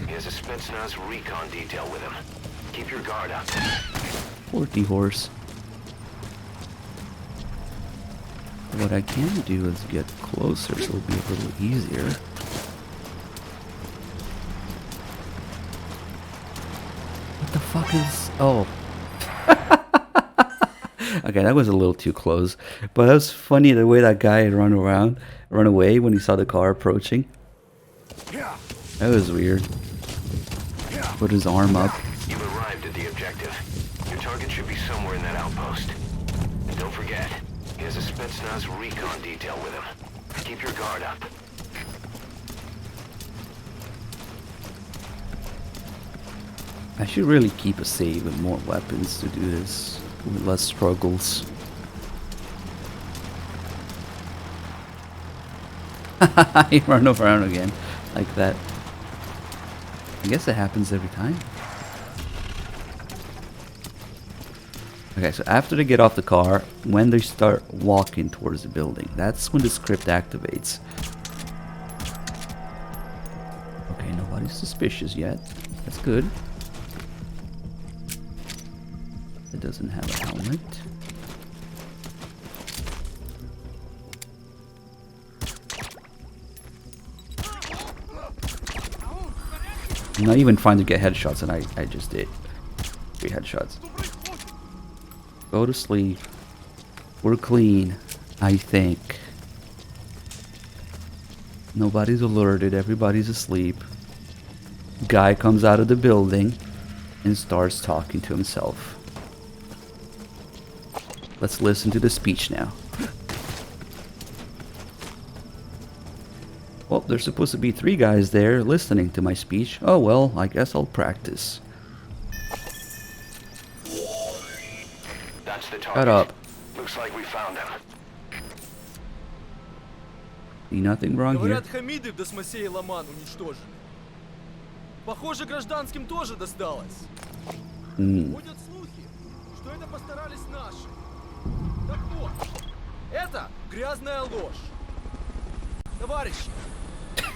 he has a Spetsnaz recon detail with him. Keep your guard up. Poor D-Horse. What I can do is get closer, so it'll be a little easier. What the fuck is... Oh. Okay, that was a little too close. But that was funny the way that guy had run away when he saw the car approaching. That was weird. Put his arm up. You've arrived at the objective. Your target should be somewhere in that outpost. And don't forget, he has a Spetsnaz recon detail with him. Keep your guard up. I should really keep a save with more weapons to do this, with less struggles. He ran around again, like that. I guess it happens every time. Okay, so after they get off the car, when they start walking towards the building, that's when the script activates. Okay, nobody's suspicious yet. That's good. It doesn't have a helmet. I'm not even trying to get headshots, and I just did 3 headshots. Go to sleep. We're clean, I think. Nobody's alerted, everybody's asleep. Guy comes out of the building and starts talking to himself. Let's listen to the speech now. Well, there's supposed to be 3 guys there listening to my speech. Oh well, I guess I'll practice. That's the target. Shut up. Looks like we found him. See nothing wrong here. Говорят, Хамиды в Досмосее Ломан уничтожили. Похоже, гражданским тоже досталось. Ходят слухи, что это постарались наши. Так вот, это грязная ложь. Товарищи,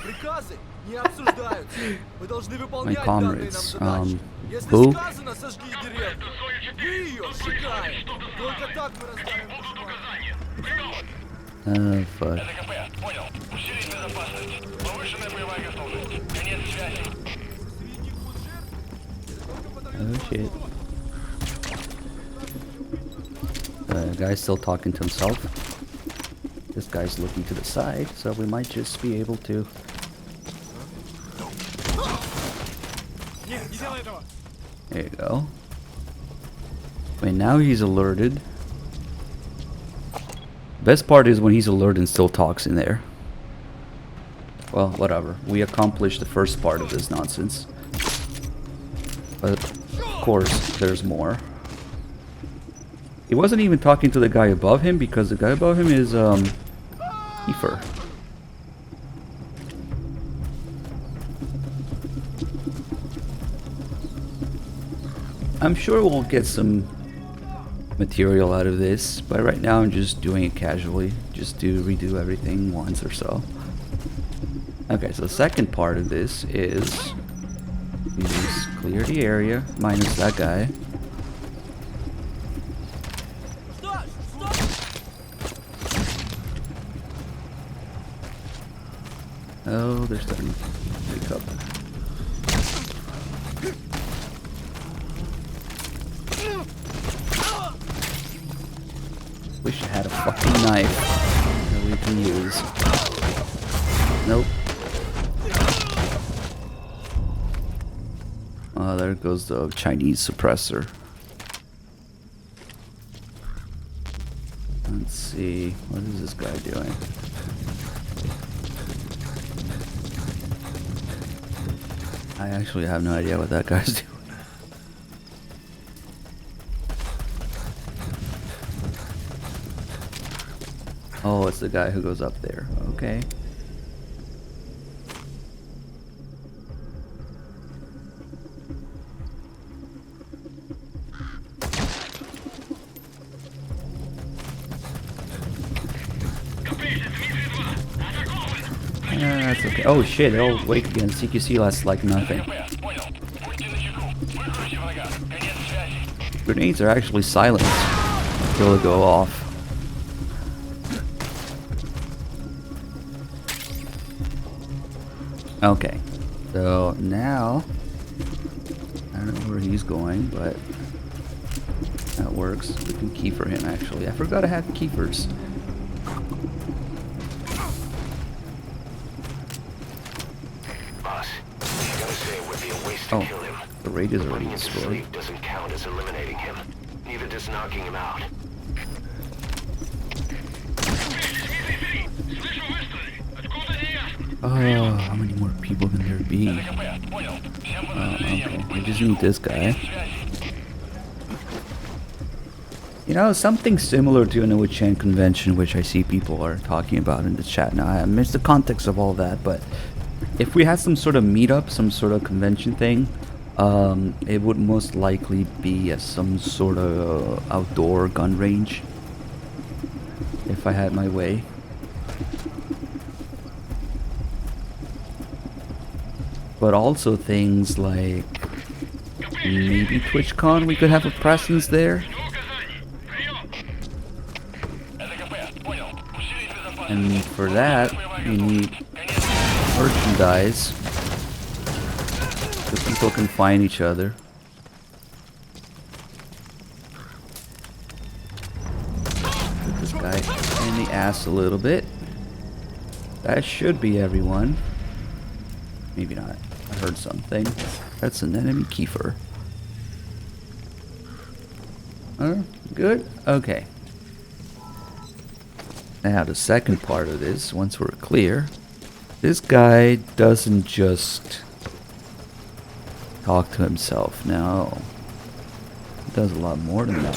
приказы не обсуждаются. Вы должны выполнять данные нам задачи. Если сказано, сожги деревню, мы ее сжигаем. Только так мы раздаем указания. Fuck. Понял. Усилить безопасность. Повышенная боевая готовность. Конец связи. Oh shit. The guy's still talking to himself. This guy's looking to the side, so we might just be able to... There you go. Wait, now he's alerted. Best part is when he's alerted and still talks in there. Well, whatever. We accomplished the first part of this nonsense. But, of course, there's more. He wasn't even talking to the guy above him because the guy above him is, Kiefer. I'm sure we'll get some material out of this, but right now I'm just doing it casually, just to redo everything once or so. Okay, so the second part of this is we just clear the area, minus that guy. Oh, they're starting to pick up. Wish I had a fucking knife that we can use. Nope. Oh, there goes the Chinese suppressor. Let's see. What is this guy doing? I actually have no idea what that guy's doing. Oh, it's the guy who goes up there. Okay. That's okay. Oh shit, they're all awake again. CQC lasts like nothing. Grenades are actually silent until they go off. Okay, so now I don't know where he's going, but that works. We can keyfer him actually. I forgot I had keepers. Boss, I gotta say it would be a waste to kill him. The raid is already Putting him to destroyed. sleep doesn't count as eliminating him. Neither does knocking him out. Oh, how many more people can there be? Okay, I just need this guy. You know, something similar to an Wu-Chan convention, which I see people are talking about in the chat now. I missed the context of all that, but if we had some sort of meetup, some sort of convention thing, it would most likely be at some sort of outdoor gun range, if I had my way. But also things like maybe TwitchCon, we could have a presence there. And for that, you need merchandise so people can find each other. Put this guy in the ass a little bit. That should be everyone. Maybe not. I heard something. That's an enemy keyfer. Good? Okay. Now the second part of this, once we're clear, this guy doesn't just talk to himself. No. He does a lot more than that.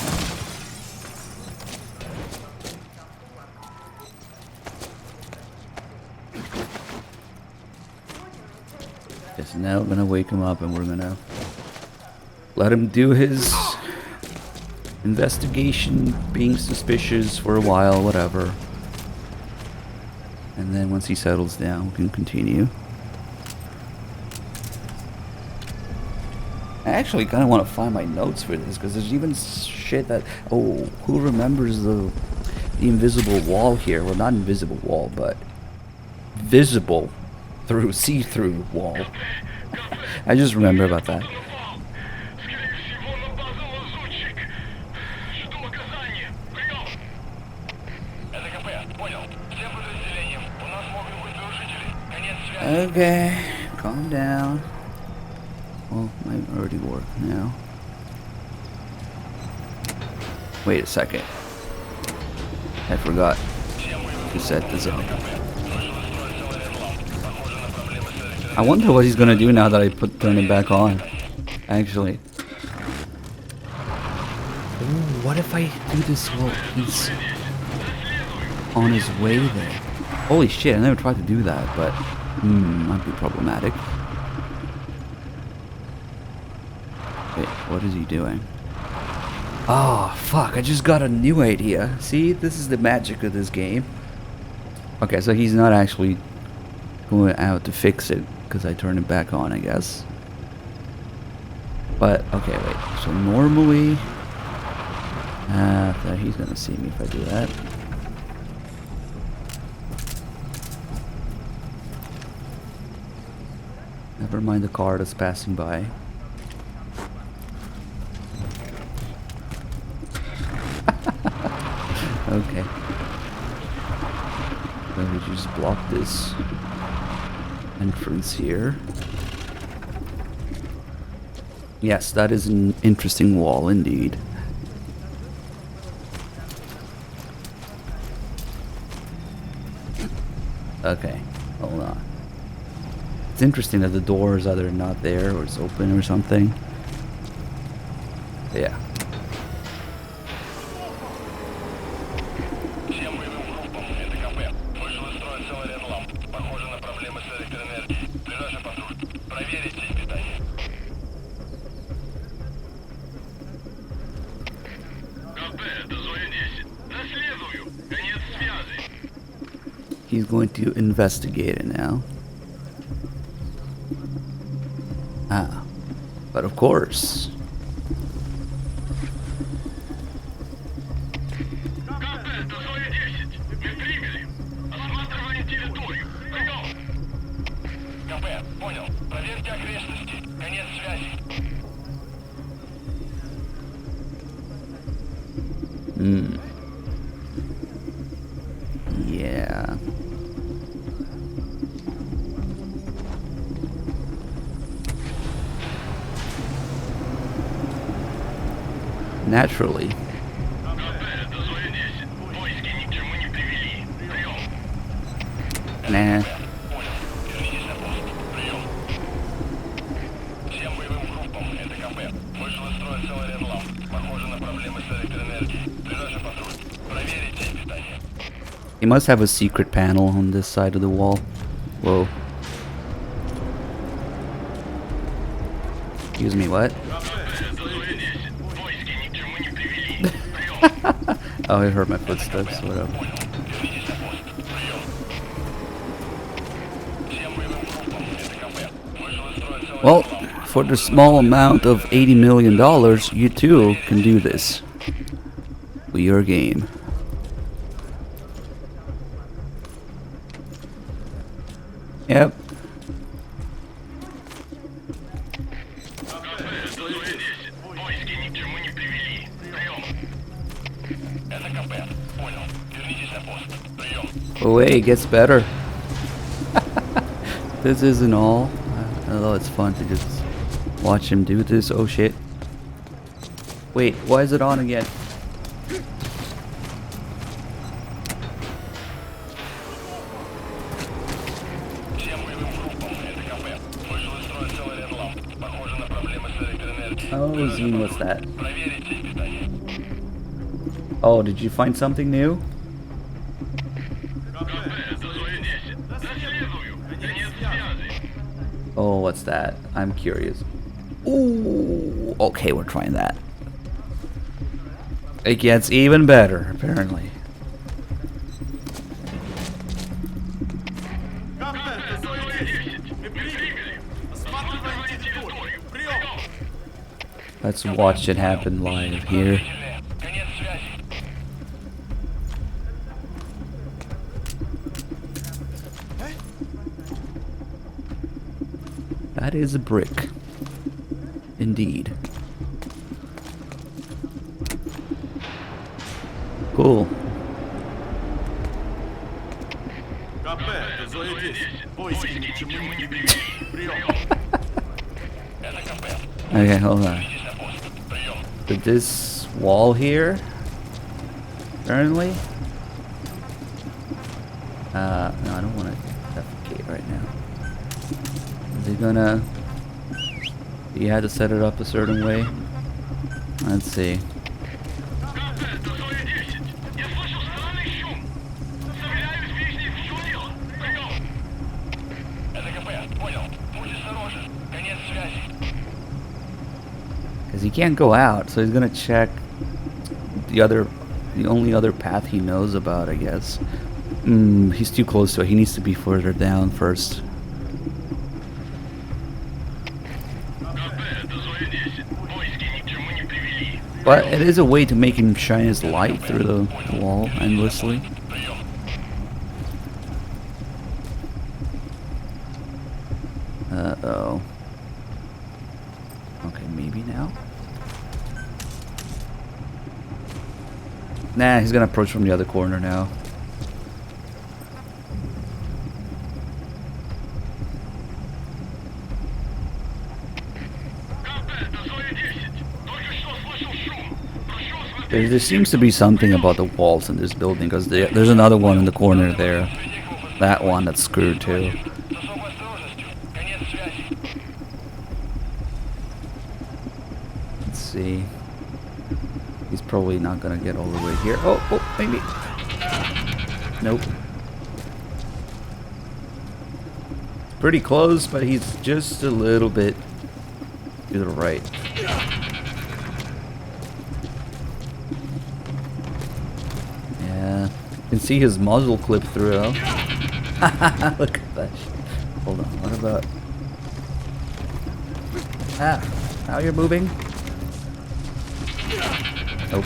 So now we're gonna wake him up and we're gonna let him do his investigation, being suspicious for a while, whatever. And then once he settles down, we can continue. I actually kind of want to find my notes for this, because there's even shit that... Oh, who remembers the invisible wall here? Well, not invisible wall, but visible through, see-through wall. I just remember about that. Okay, calm down. Well, might already work now. Wait a second. I forgot to set the zone. I wonder what he's gonna do now that I turn it back on. Actually. Ooh, what if I do this while he's on his way there? Holy shit, I never tried to do that, but might be problematic. Wait, what is he doing? Oh, fuck, I just got a new idea. See, this is the magic of this game. Okay, so he's not actually going out to fix it, because I turned it back on, I guess. But, okay, wait. So normally... he's gonna see me if I do that. Never mind the car that's passing by. Okay. Let me just block this entrance here. Yes, that is an interesting wall indeed. Okay, hold on. It's interesting that the door is either not there or it's open or something. But yeah. He's going to investigate it now. Ah, but of course. Yeah. Naturally. Nah. He must have a secret panel on this side of the wall. Whoa. Excuse me, what? Oh, I heard my footsteps. What up? Well, for the small amount of $80 million, you too can do this. For your game. Yep. Oh wait, it gets better. This isn't all. Although it's fun to just watch him do this. Oh shit. Wait, why is it on again? Oh, Zine, what's that? Oh, did you find something new? Oh, what's that? I'm curious. Ooh, okay, we're trying that. It gets even better, apparently. Let's watch it happen live here. That is a brick. Indeed. Cool. Okay, hold on. But this wall here, apparently. No, I don't want to defecate right now. Is it gonna? You had to set it up a certain way. Let's see. he can't go out, so he's gonna check the only other path he knows about, I guess. He's too close to it. He needs to be further down first. But it is a way to make him shine his light through the wall endlessly. Uh-oh. Okay, maybe now? Nah, he's gonna approach from the other corner now. There seems to be something about the walls in this building, because there's another one in the corner there. That one that's screwed too. Let's see. He's probably not gonna get all the way here. Oh, maybe. Nope. Pretty close, but he's just a little bit to the right. Yeah, you can see his muzzle clip through. Look at that shit. Hold on, what about... now you're moving? Nope.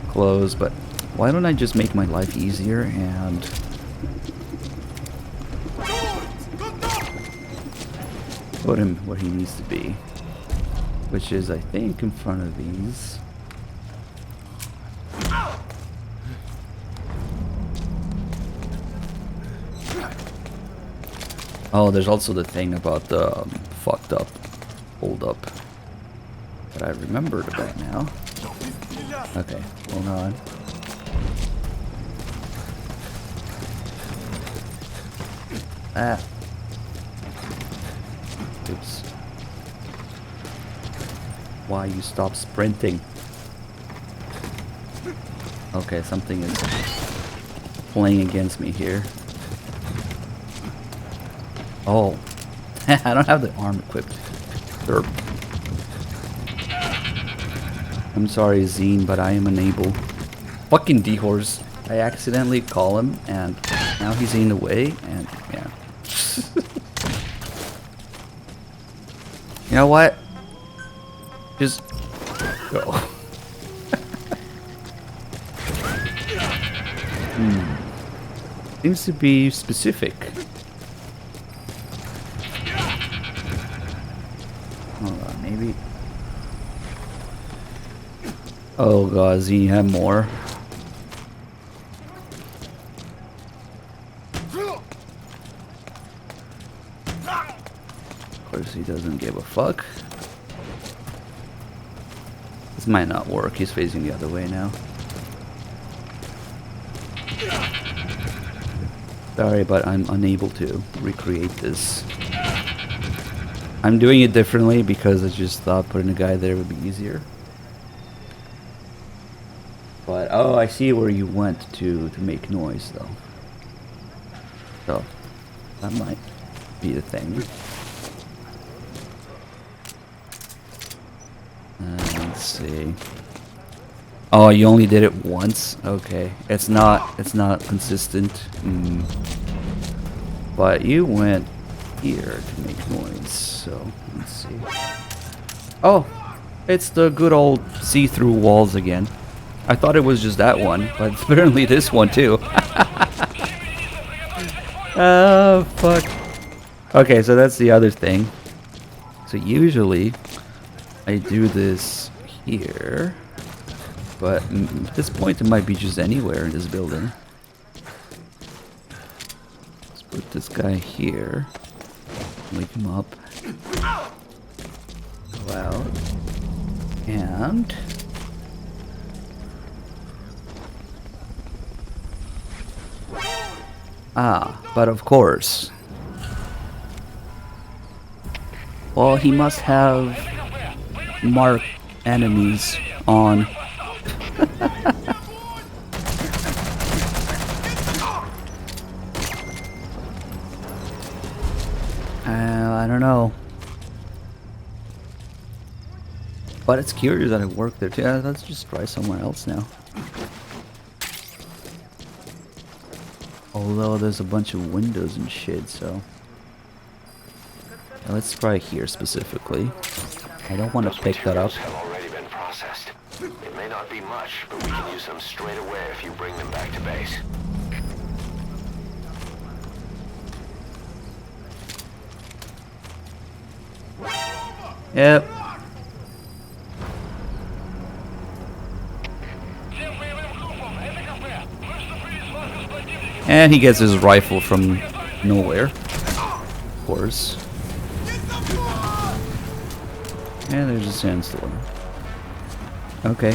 Close, but why don't I just make my life easier and... put him where he needs to be. Which is, I think, in front of these. Oh, there's also the thing about the fucked up hold up that I remembered about now. Okay, hold on. Oops. Why you stop sprinting? Okay, something is playing against me here. Oh, I don't have the arm equipped. Derp. I'm sorry, Zine, but I am unable. Fucking D-Horse. I accidentally call him, and now he's in the way, and yeah. You know what? Just go. Seems to be specific. Hold on, maybe. Oh god, Z, you have more. Of course, he doesn't give a fuck. This might not work. He's facing the other way now. Sorry, but I'm unable to recreate this. I'm doing it differently because I just thought putting a guy there would be easier. But, oh, I see where you went to make noise, though. So, that might be the thing. Let's see. Oh, you only did it once? Okay. It's not consistent. But you went here to make noise, so let's see. Oh, it's the good old see-through walls again. I thought it was just that one, but apparently this one too. Oh, fuck. Okay, so that's the other thing. So usually I do this here. But at this point, it might be just anywhere in this building. Let's put this guy here. Wake him up. Go out. And... but of course. Well, he must have marked enemies on... I don't know. But it's curious that it worked there too. Yeah, let's just try somewhere else now. Although there's a bunch of windows and shit, so... Let's try here specifically. I don't want to pick that up. Have already been processed. It may not be much, but we can use them straight away if you bring them back to base. Yep. And he gets his rifle from nowhere. Of course. And there's a sandstorm. Okay.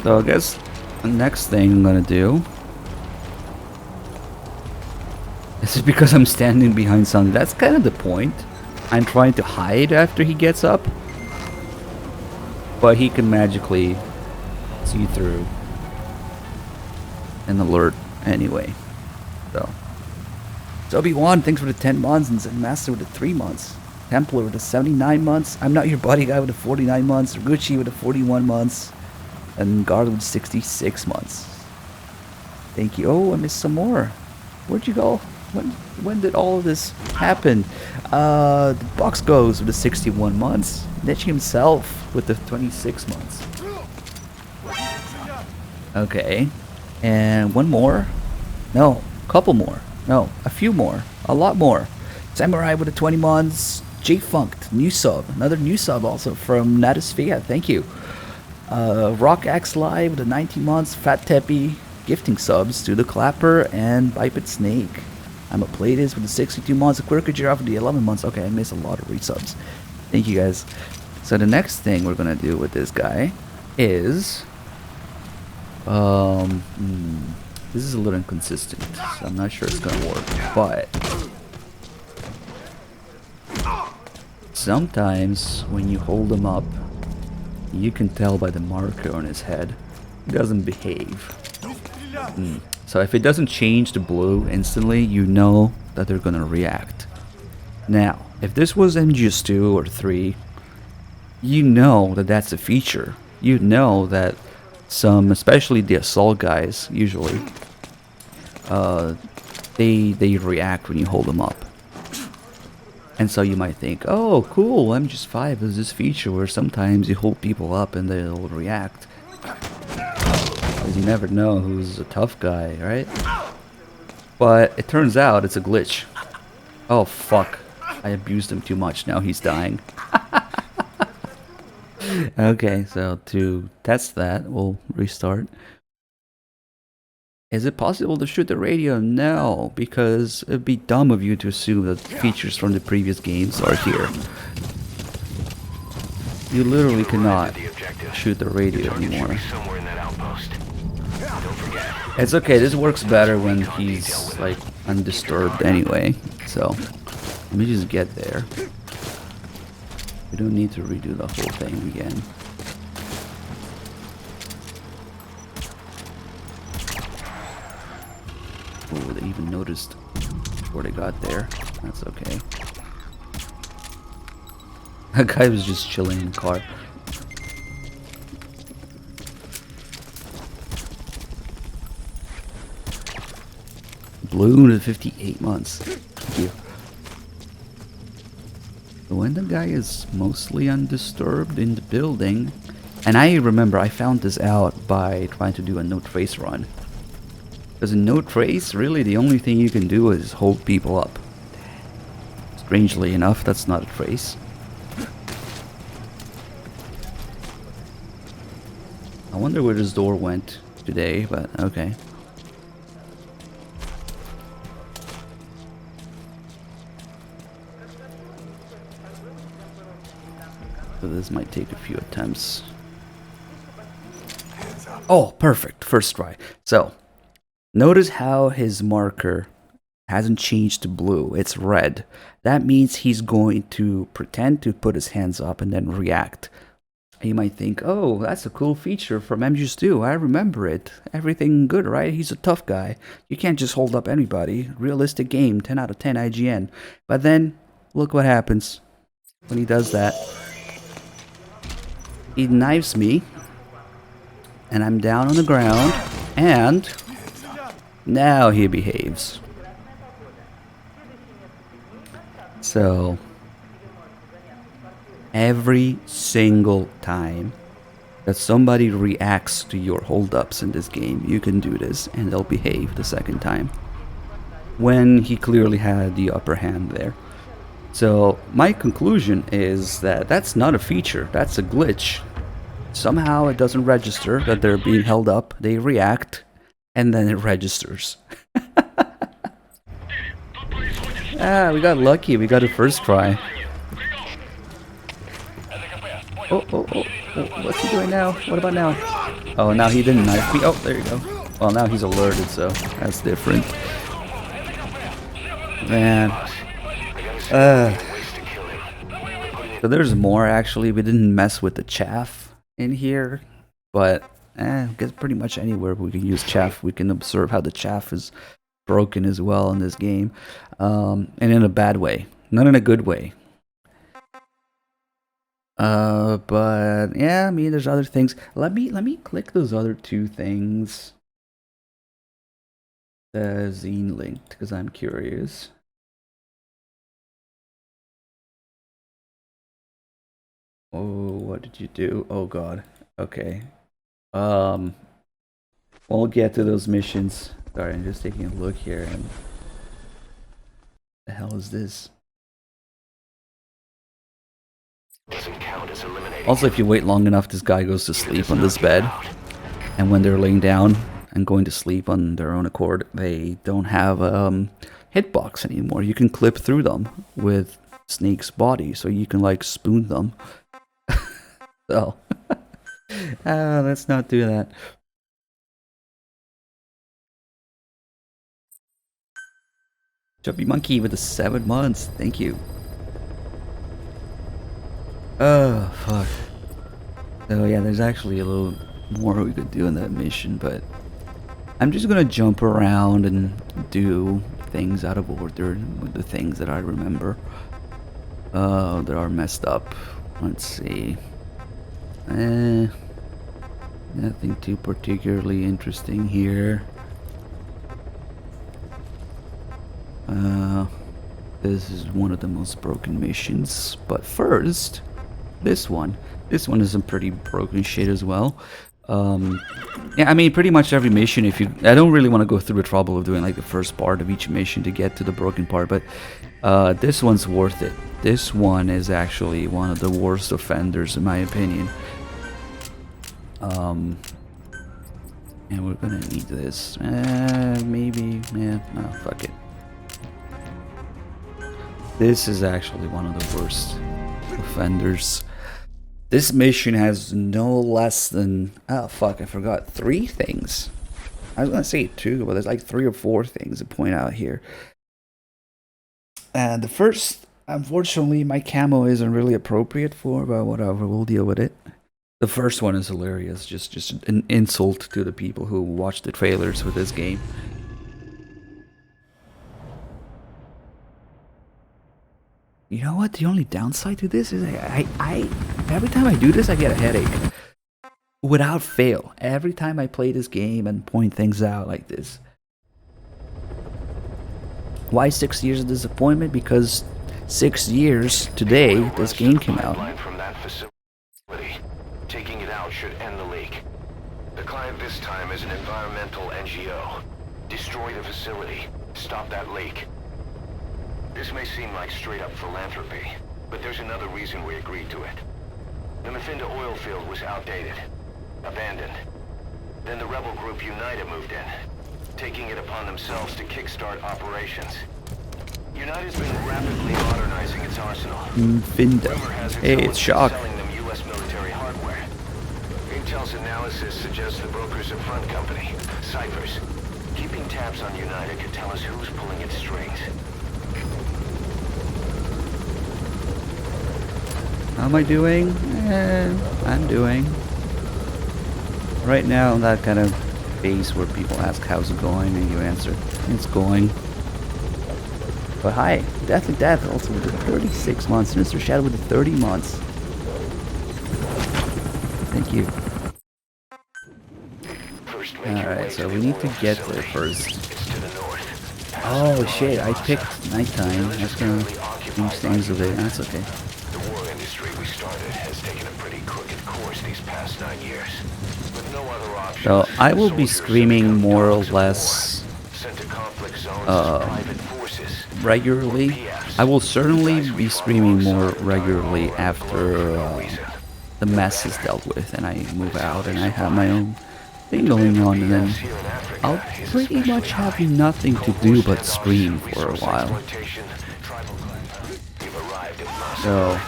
So I guess the next thing I'm gonna do... This is because I'm standing behind something. That's kind of the point. I'm trying to hide after he gets up. But he can magically see through an alert anyway. So Obi-Wan, thanks for the 10 months, and Zen Master with the 3 months. Templar with the 79 months. I'm Not Your Buddy Guy with the 49 months. Gucci with the 41 months. And Guard with 66 months. Thank you. Oh, I missed some more. Where'd you go? When did all of this happen? The Box Goes with the 61 months. Nichi himself with the 26 months. Okay. And one more. No, couple more. No, a few more. A lot more. Samurai with the 20 months. J-Funked, new sub. Another new sub also from Natusfia. Thank you. Rock Axe Live with the 19 months. Fat Teppy gifting subs to the Clapper and Biped Snake. I'm a Platis with the 62 months. A Quirker Giraffe with the 11 months. Okay, I missed a lot of resubs. Thank you guys. So the next thing we're gonna do with this guy is this is a little inconsistent, so I'm not sure it's gonna work, but sometimes when you hold him up, you can tell by the marker on his head he doesn't behave. So if it doesn't change to blue instantly, you know that they're gonna react. Now, if this was MGS2 or 3, you know that that's a feature. You know that some, especially the assault guys, usually, they react when you hold them up. And so you might think, oh, cool, MGS5 is this feature where sometimes you hold people up and they'll react. Because you never know who's a tough guy, right? But it turns out it's a glitch. Oh, fuck. I abused him too much. Now he's dying. Okay, so to test that, we'll restart. Is it possible to shoot the radio? No, because it'd be dumb of you to assume that features from the previous games are here. You literally cannot shoot the radio anymore. It's okay, this works better when he's like undisturbed anyway, so let me just get there. We don't need to redo the whole thing again. Oh, they even noticed before they got there. That's okay. That guy was just chilling in the car. Blue to 58 months. Thank you. When the guy is mostly undisturbed in the building, and I remember I found this out by trying to do a no trace run. Because in no trace, really the only thing you can do is hold people up. Strangely enough, that's not a trace. I wonder where this door went today, but okay. So this might take a few attempts. Oh, perfect. First try. So, notice how his marker hasn't changed to blue. It's red. That means he's going to pretend to put his hands up and then react. You might think, oh, that's a cool feature from MGS2. I remember it. Everything good, right? He's a tough guy. You can't just hold up anybody. Realistic game, 10 out of 10 IGN. But then, look what happens when he does that. He knives me, and I'm down on the ground, and now he behaves. So every single time that somebody reacts to your holdups in this game, you can do this and they'll behave the second time, when he clearly had the upper hand there. So my conclusion is that that's not a feature, that's a glitch. Somehow it doesn't register that they're being held up, they react, and then it registers. Ah, we got lucky, we got it first try. Oh, what's he doing now? What about now? Oh, now he didn't knife me. Oh, there you go. Well, now he's alerted, so that's different. Man. So there's more, actually. We didn't mess with the chaff in here, but I guess pretty much anywhere we can use chaff, we can observe how the chaff is broken as well in this game. And in a bad way, not in a good way. But yeah, I mean, there's other things. Let me click those other two things. The zine linked, because I'm curious. Oh, what did you do? Oh god. Okay. We'll get to those missions. Sorry, I'm just taking a look here, and the hell is this? Also, if you wait long enough, this guy goes to sleep on this bed, and when they're laying down and going to sleep on their own accord, they don't have a hitbox anymore. You can clip through them with Snake's body, so you can like spoon them. So, let's not do that. Chubby Monkey with the 7 months, thank you. Oh, fuck. So yeah, there's actually a little more we could do in that mission, but I'm just gonna jump around and do things out of order with the things that I remember that are messed up. Let's see. Nothing too particularly interesting here. This is one of the most broken missions, but first, this one is some pretty broken shit as well. Yeah, I mean, pretty much every mission, I don't really want to go through the trouble of doing like the first part of each mission to get to the broken part, but this one's worth it. This one is actually one of the worst offenders in my opinion. And we're gonna need this. Maybe, yeah, no, fuck it. This is actually one of the worst offenders. This mission has no less than, oh fuck, I forgot, 3 things. I was gonna say 2, but there's like 3 or 4 things to point out here. And the first, unfortunately, my camo isn't really appropriate for, but whatever, we'll deal with it. The first one is hilarious, just an insult to the people who watch the trailers for this game. You know what? The only downside to this is I every time I do this, I get a headache. Without fail. Every time I play this game and point things out like this. Why 6 years of disappointment? Because 6 years today, this game came out. Taking it out should end the leak. The client this time is an environmental NGO. Destroy the facility. Stop that leak. This may seem like straight-up philanthropy, but there's another reason we agreed to it. The Mafinda oil field was outdated, abandoned. Then the rebel group United moved in, taking it upon themselves to kickstart operations. United's been rapidly modernizing its arsenal. Mafinda. Hey, it's Shock. Selling them U.S. military hardware. Intel's analysis suggests the broker's a front company, Cyphers. Keeping tabs on United could tell us who's pulling its strings. How am I doing? I'm doing. Right now, that kind of phase where people ask how's it going and you answer, it's going. But hi, Deathly Death also with the 36 months, Mr. Shadow with the 30 months. Thank you. Alright, so we need to get there first. Oh shit, I picked nighttime. That's gonna change things a bit. That's okay. The war industry we started has taken a pretty crooked course these past 9 years. With no other options, So I will be streaming more or less regularly. I will certainly be streaming more regularly after the mess is dealt with and I move out and I have my own thing going on, and then I'll pretty much have nothing to do but stream for a while. So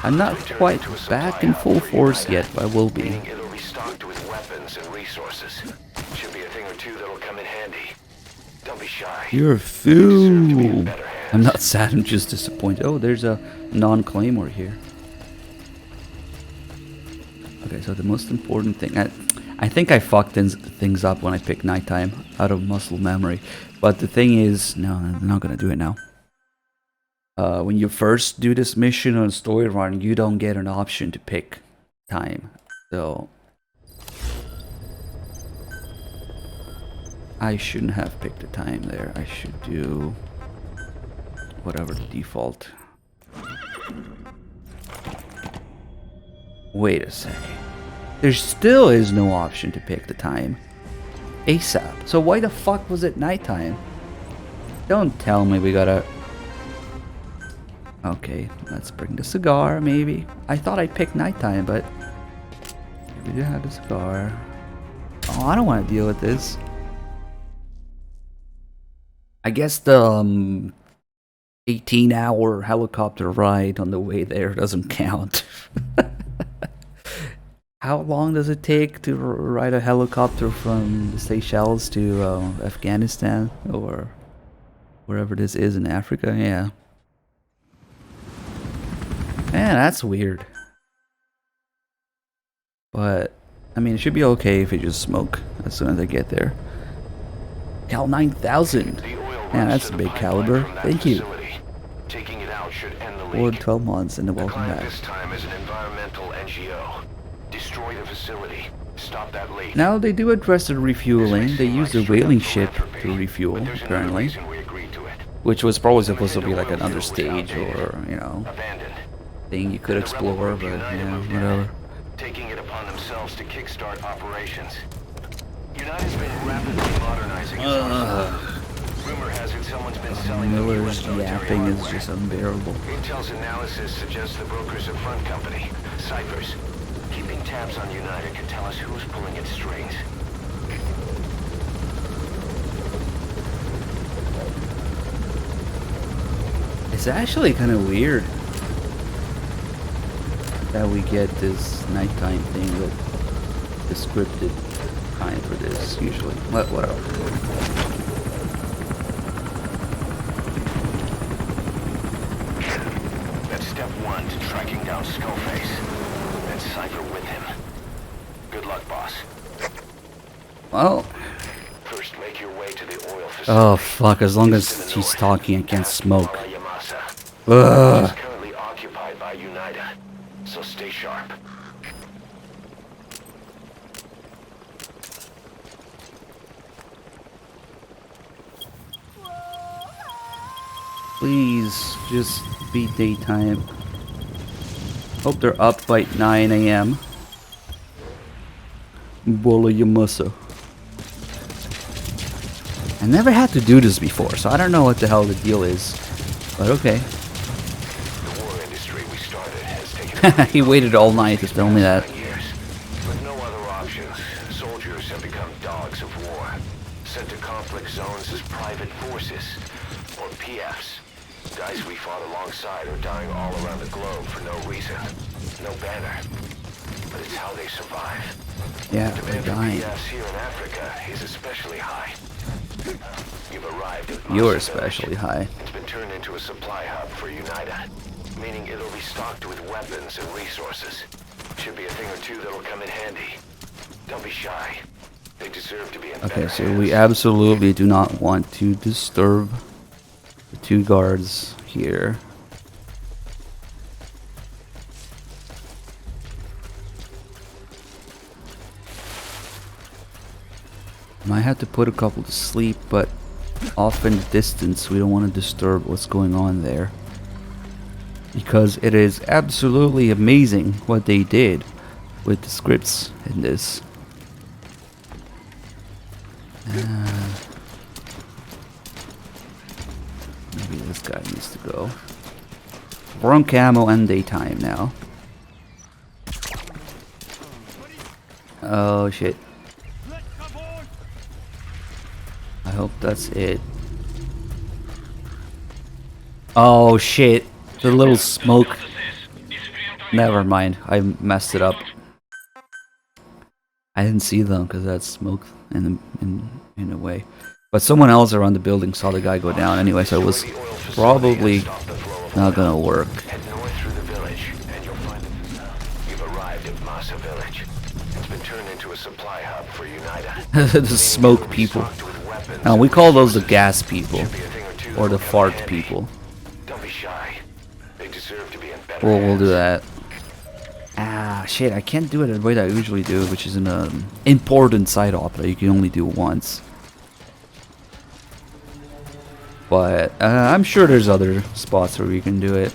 I'm not quite back in full force yet, but I will be. You're a fool. I'm not sad, I'm just disappointed. Oh, there's a non-claymore here. Okay, so the most important thing, I think I fucked things up when I picked nighttime out of muscle memory. But the thing is, no, I'm not gonna do it now. When you first do this mission on story run, you don't get an option to pick time. So I shouldn't have picked a time there. I should do whatever the default. Wait a second. There still is no option to pick the time ASAP. So why the fuck was it nighttime? Don't tell me we gotta... Okay, let's bring the cigar, maybe. I thought I picked nighttime, but... we do have the cigar. Oh, I don't want to deal with this. I guess the 18-hour helicopter ride on the way there doesn't count. How long does it take to ride a helicopter from the Seychelles to Afghanistan or wherever this is in Africa? Yeah. Man, that's weird. But, I mean, it should be okay if you just smoke as soon as I get there. Cal 9000. Man, that's a big caliber. Thank you. For 12 months and welcome back. This time is an environmental NGO. Destroy the facility. Stop that leak. Now they do address the refueling. They use the whaling ship to refuel, apparently. Which was probably supposed to be like another stage or, you know, thing you could explore, but yeah, whatever. Taking it upon themselves to kickstart operations. United's been rapidly modernizing its arsenal. Rumor has it someone's been selling Miller's yapping is just unbearable. Intel's analysis suggests the broker's a front company, Cyphers. Keeping tabs on United can tell us who's pulling its strings. It's actually kind of weird that we get this nighttime thing with the scripted time for this usually. Whatever. That's step one to tracking down Skullface. And Cypher with him. Good luck, boss. Well. First, make your way to the oil facility. Oh fuck! As long as she's talking, I can't smoke. Ugh. It's currently occupied by United, so stay sharp. Please, just be daytime. Hope they're up by 9 a.m. Bola Yamusa. I never had to do this before, so I don't know what the hell the deal is. But okay. The war industry we started has taken he waited all night to tell me that. With no other options, soldiers have become dogs of war, sent to conflict zones as private forces, or PFs. Guys we fought alongside are dying all around the globe for no reason. No banner. But it's how they survive. Yeah, they're dying. PFs here in Africa is especially high. You've arrived at You're especially high. It's been turned into a supply hub for United, meaning it'll be stocked with weapons and resources. Should be a thing or two that'll come in handy. Don't be shy. They deserve to be in Okay, better so hands. we absolutely do not want to disturb the 2 guards here. Might have to put a couple to sleep, but off in the distance, we don't want to disturb what's going on there. Because it is absolutely amazing what they did with the scripts in this. Maybe this guy needs to go. We're on camo and daytime now. Oh shit. I hope that's it. Oh shit. The little smoke. Never mind. I messed it up. I didn't see them because that's smoke in a way. But someone else around the building saw the guy go down anyway, so it was probably not gonna work. Head north through the village, and you'll find it. You've arrived at Massa Village. It's been turned into a supply hub for UNITA. The smoke people. Now we call those the gas people, or the fart people. Don't be shy. They deserve to be in better We'll do hands. that. Ah, shit, I can't do it the way that I usually do, which is an important side op that you can only do once. But I'm sure there's other spots where we can do it.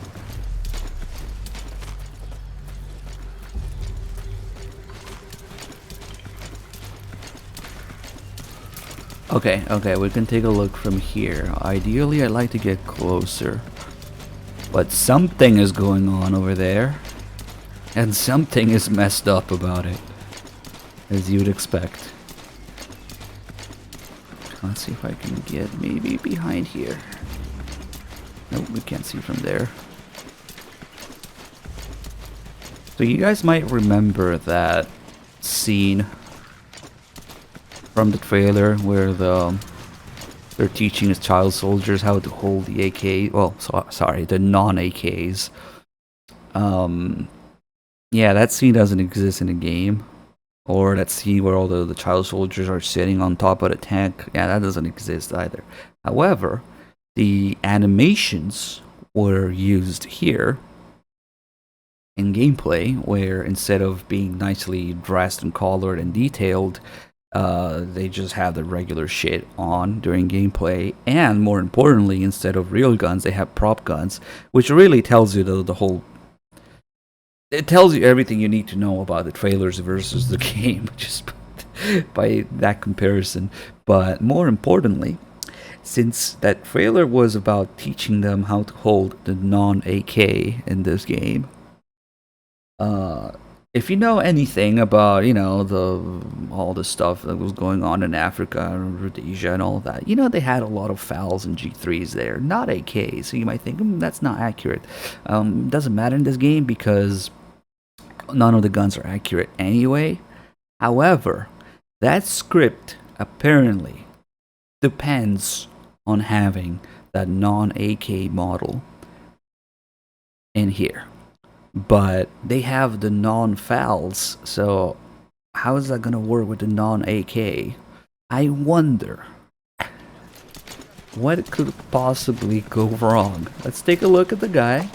Okay, we can take a look from here. Ideally, I'd like to get closer. But something is going on over there. And something is messed up about it. As you'd expect. Let's see if I can get maybe behind here. Nope, we can't see from there. So you guys might remember that scene from the trailer where they're teaching the child soldiers how to hold the AK. Well, sorry, the non-AKs. Yeah, that scene doesn't exist in the game. Or that scene where all the child soldiers are sitting on top of the tank. Yeah, that doesn't exist either. However, the animations were used here in gameplay, where instead of being nicely dressed and colored and detailed, they just have the regular shit on during gameplay. And more importantly, instead of real guns, they have prop guns, which really tells you the whole... It tells you everything you need to know about the trailers versus the game, just by that comparison. But more importantly, since that trailer was about teaching them how to hold the non-AK in this game, if you know anything about, you know, all the stuff that was going on in Africa and Rhodesia and all that, you know, they had a lot of FALs and G3s there, not AKs. So you might think, that's not accurate. Doesn't matter in this game because none of the guns are accurate anyway. However, that script apparently depends on having that non-AK model in here. But they have the non-FALs, so how is that gonna work with the non-AK? I wonder what could possibly go wrong. Let's take a look at the guy.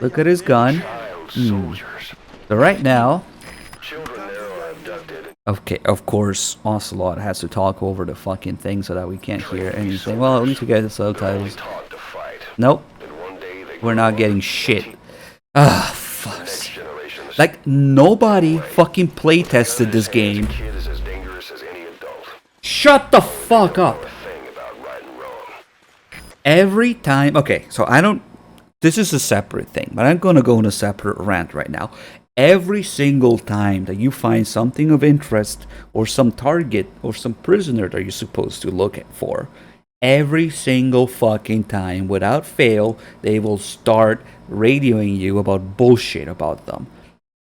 Look at his gun. So right now, Children there are abducted. okay, of course, Ocelot has to talk over the fucking thing so that we can't hear anything. Well, at least we get the subtitles. Taught to fight. Nope, And one day they we're grow not up getting and shit. teach Ah, fuck. next generations. Like, nobody fucking playtested this game. Kid is as dangerous as any adult. Shut the fuck up. A thing about right and wrong. Every time, okay, so I don't, this is a separate thing, but I'm gonna go on a separate rant right now. Every single time that you find something of interest, or some target, or some prisoner that you're supposed to look at for, every single fucking time, without fail, they will start radioing you about bullshit about them.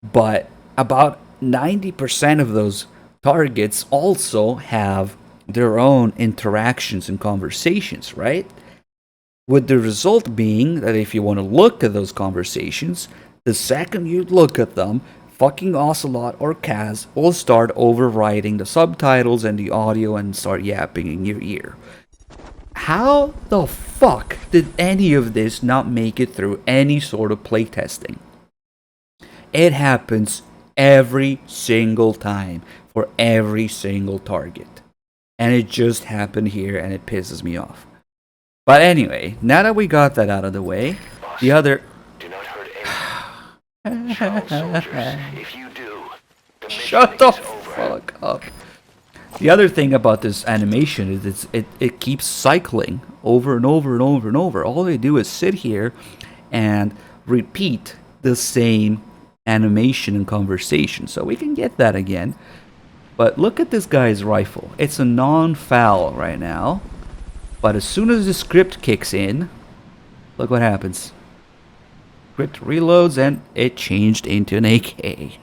But about 90% of those targets also have their own interactions and conversations, right? With the result being that if you want to look at those conversations, the second you look at them, fucking Ocelot or Kaz will start overriding the subtitles and the audio and start yapping in your ear. How the fuck did any of this not make it through any sort of playtesting? It happens every single time for every single target. And it just happened here and it pisses me off. But anyway, now that we got that out of the way, the other... Do not hurt anyone. Child soldiers, if you do, the mission Shut the is over. fuck up. The other thing about this animation is it keeps cycling over and over and over and over. All they do is sit here and repeat the same animation and conversation. So we can get that again. But look at this guy's rifle. It's a non-foul right now. But as soon as the script kicks in, look what happens. Script reloads and it changed into an AK.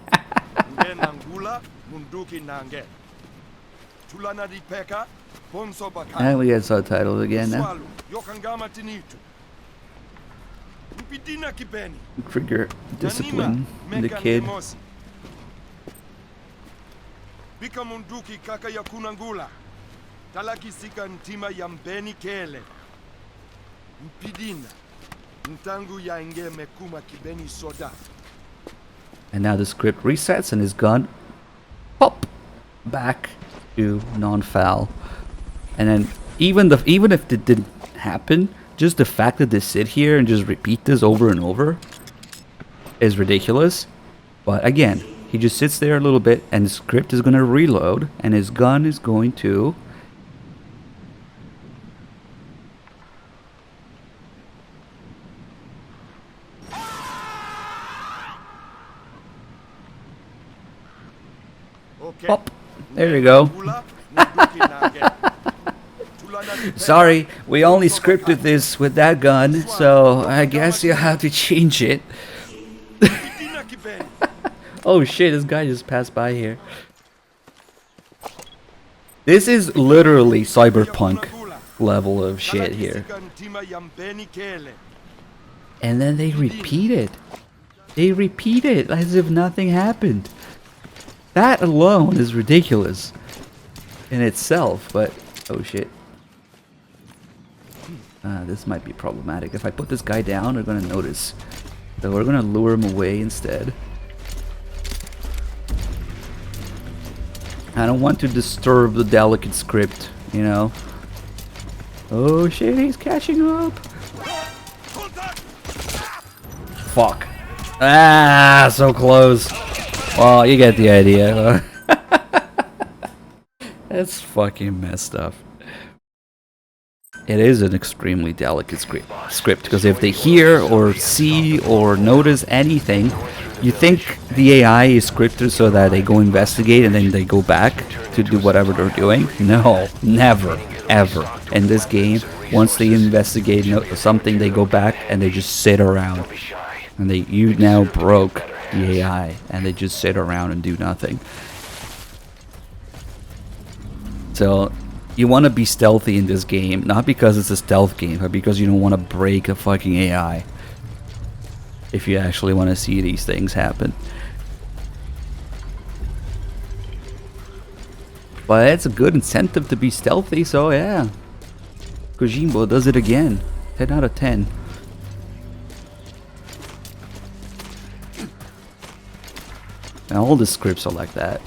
And we get subtitles again now. Trigger discipline in the kid. Bikamunduki kaka ya kunangula. Talaki sika ntima ya mbeni kele. Mpidina. Ntangu ya ngeme kuma kibeni soda. And now the script resets and his gun pop back to non-foul. And then even if it didn't happen, just the fact that they sit here and just repeat this over and over is ridiculous. But again, he just sits there a little bit and the script is going to reload and his gun is going to pop. There you go. Sorry, we only scripted this with that gun, so I guess you'll have to change it. Oh shit, this guy just passed by here. This is literally cyberpunk level of shit here. And then they repeat it. They repeat it as if nothing happened. That alone is ridiculous in itself, but oh shit. This might be problematic. If I put this guy down, they're gonna notice. So we're gonna lure him away instead. I don't want to disturb the delicate script, you know. Oh shit, he's catching up. Fuck. Ah, so close. Well, you get the idea. That's fucking messed up. It is an extremely delicate script because if they hear or see or notice anything, you think the AI is scripted so that they go investigate and then they go back to do whatever they're doing? No, never, ever. In this game, once they investigate something, they go back and they just sit around. And you now broke the AI and they just sit around and do nothing. So you want to be stealthy in this game, not because it's a stealth game, but because you don't want to break a fucking AI. If you actually want to see these things happen. But it's a good incentive to be stealthy, so yeah. Kojimbo does it again. 10 out of 10. And all the scripts are like that.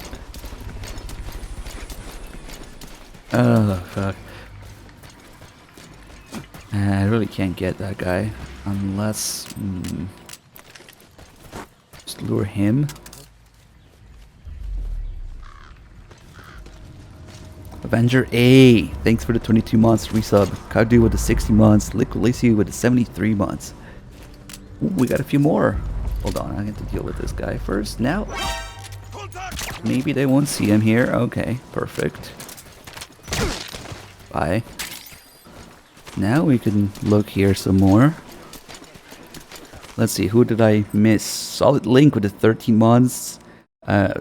Oh, fuck. I really can't get that guy. Unless... just lure him. Avenger A! Thanks for the 22 months resub. Kadu with the 60 months. Liquid Lacy with the 73 months. Ooh, we got a few more. Hold on, I have to deal with this guy first. Now, maybe they won't see him here. Okay, perfect. Bye. Now we can look here some more. Let's see, who did I miss? Solid Link with the 13 months.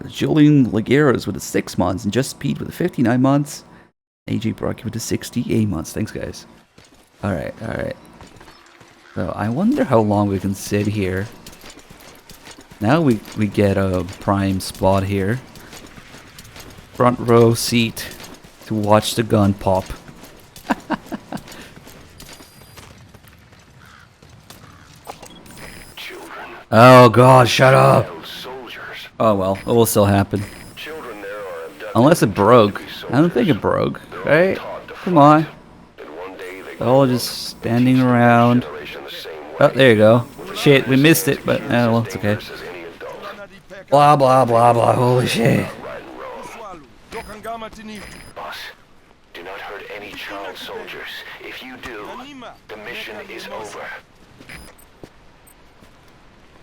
Julian Lagueros with the 6 months. And Just Speed with the 59 months. AJ Brocky with the 68 months. Thanks, guys. Alright, alright. So I wonder how long we can sit here. Now we get a prime spot here. Front row seat to watch the gun pop. Children, Oh god, shut up! held soldiers. Oh well, it will still happen. Children there are abducted Unless it and broke. trained to be I don't think it soldiers. broke, They're all right? taught to Come on. fight. And one day they They're all grow just up, standing teach the next around. generation the same way. Oh, there you go. Shit, we missed it, but well, it's okay. Blah blah blah blah, holy shit. Boss, do not hurt any child soldiers. If you do, the mission is over.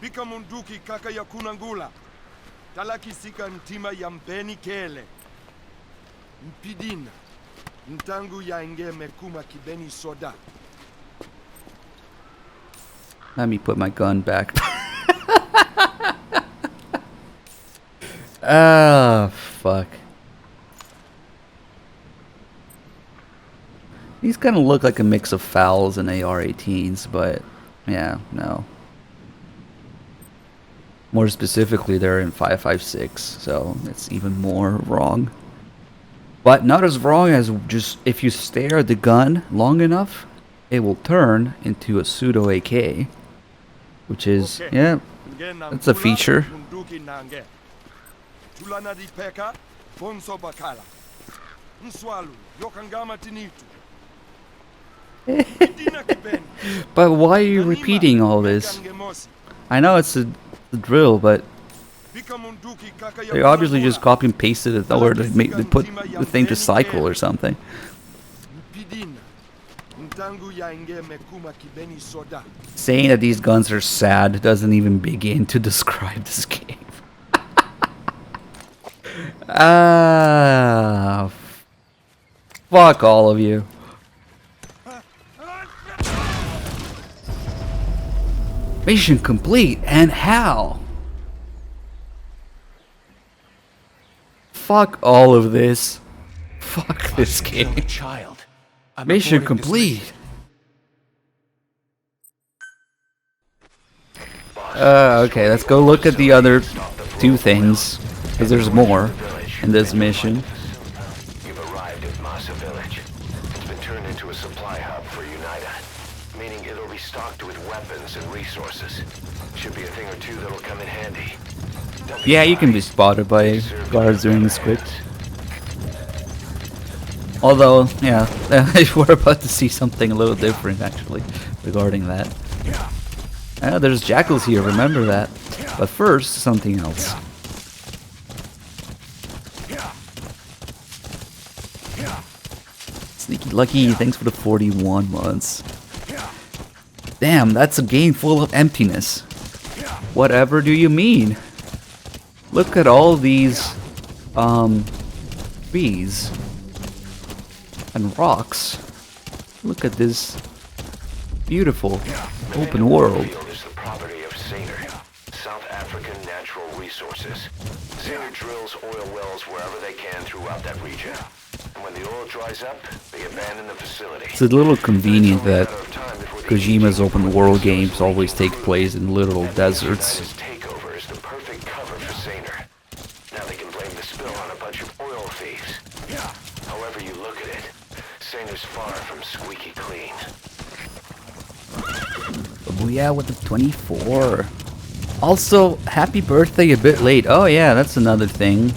Bika munduki kaka ya kunangula. Talaki sika ntima ya mbeni kele. Mpidina. Ntangu ya ngeme kuma kibeni soda. Let me put my gun back. Ah, fuck. These kind of look like a mix of FALs and AR-18s, but yeah, no. More specifically, they're in 5.56, so it's even more wrong. But not as wrong as just if you stare at the gun long enough, it will turn into a pseudo AK, which is, yeah, that's a feature. Tulana di peka, bonso bakala. Nswalu, yokangama tinitu. Mpidina kibeni. But why are you repeating all this? I know it's a drill, but Bika munduki kaka ya they obviously kunangula. just copy and pasted it or to make they put the thing to cycle or something. Mpidina. Ntangu ya ngeme kuma kibeni soda. Saying that these guns are sad doesn't even begin to describe this game. Ah, fuck all of you. Mission complete, and how? Fuck all of this. Fuck this You killed a game. child. I'm Mission aborting this complete. Okay, let's go look at the other two things, because there's more in this mission. You've arrived at Masa Village. It's been turned into a supply hub for Unida, meaning it'll be stocked with weapons and resources. Should be a thing or two that'll come in handy. Don't be Yeah, you can be surprised. spotted by guards during the script. Although, yeah, we're about to see something a little different actually regarding that. There's jackals here, remember that. But first, something else. Sneaky Lucky, thanks for the 41 months. Damn, that's a game full of emptiness. Whatever do you mean? Look at all these, trees and rocks. Look at this beautiful open world. Field is the property of Saner, South African Natural Resources. Saner drills oil wells wherever they can throughout that region. And when the oil dries up, they abandon the facility. It's a little convenient that Matter of time before the Kojima's open world games always take place in literal deserts. Unida's takeover is the perfect cover for Saner. Now they can blame the spill on a bunch of oil thieves. However you look at it, Saner's far from squeaky clean. Booyah with the 24. Also, happy birthday a bit late. Oh yeah, that's another thing.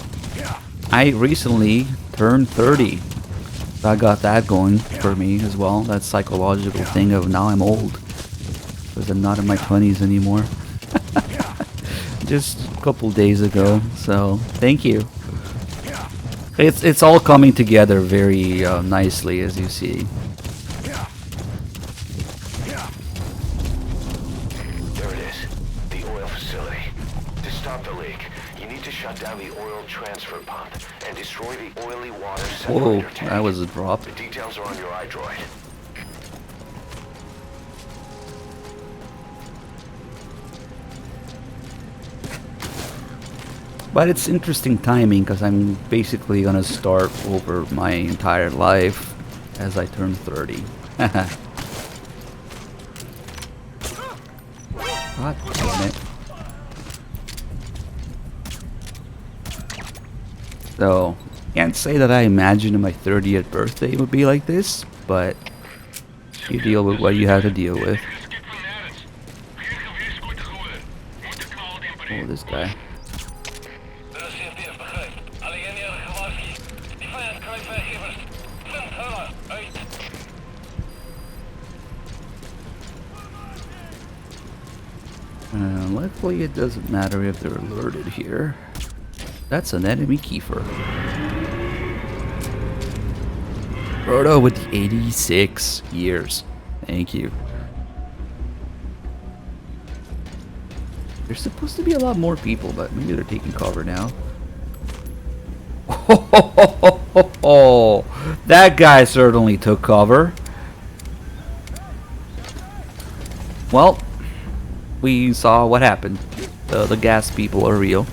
I recently turned 30. So I got that going for me as well. That psychological thing of now I'm old. Because I'm not in my 20s anymore. Just a couple days ago. So, thank you. It's all coming together very nicely, as you see. There it is, the oil facility. To stop the leak, you need to shut down the oil transfer pump and destroy the oily water Whoa, separator tank. that was a drop. The details are on your iDroid. But it's interesting timing because I'm basically gonna start over my entire life as I turn 30. So, can't say that I imagined my 30th birthday would be like this, but you deal with what you have to deal with. Oh, this guy. Luckily it doesn't matter if they're alerted here. That's an enemy Kiefer. Proto with the 86 years. Thank you. There's supposed to be a lot more people, but maybe they're taking cover now. Oh, that guy certainly took cover. Well, we saw what happened. The gas people are real.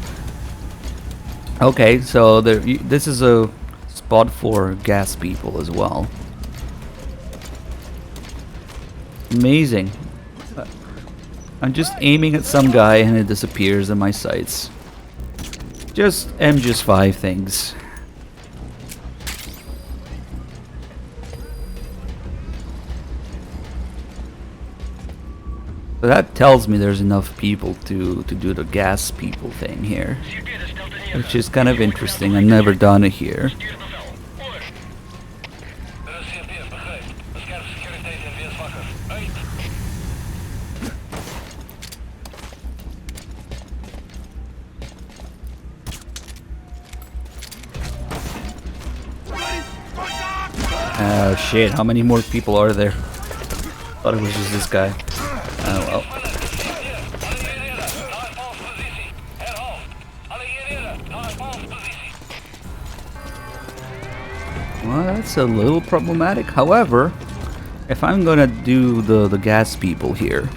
Okay, so this is a spot for gas people as well. Amazing. I'm just aiming at some guy and it disappears in my sights. Just MGSV things. So that tells me there's enough people to do the gas people thing here. Which is kind of interesting. I've never done it here. Oh shit, how many more people are there? Thought it was just this guy. Oh well. Well, that's a little problematic. However, if I'm gonna do the gas people here,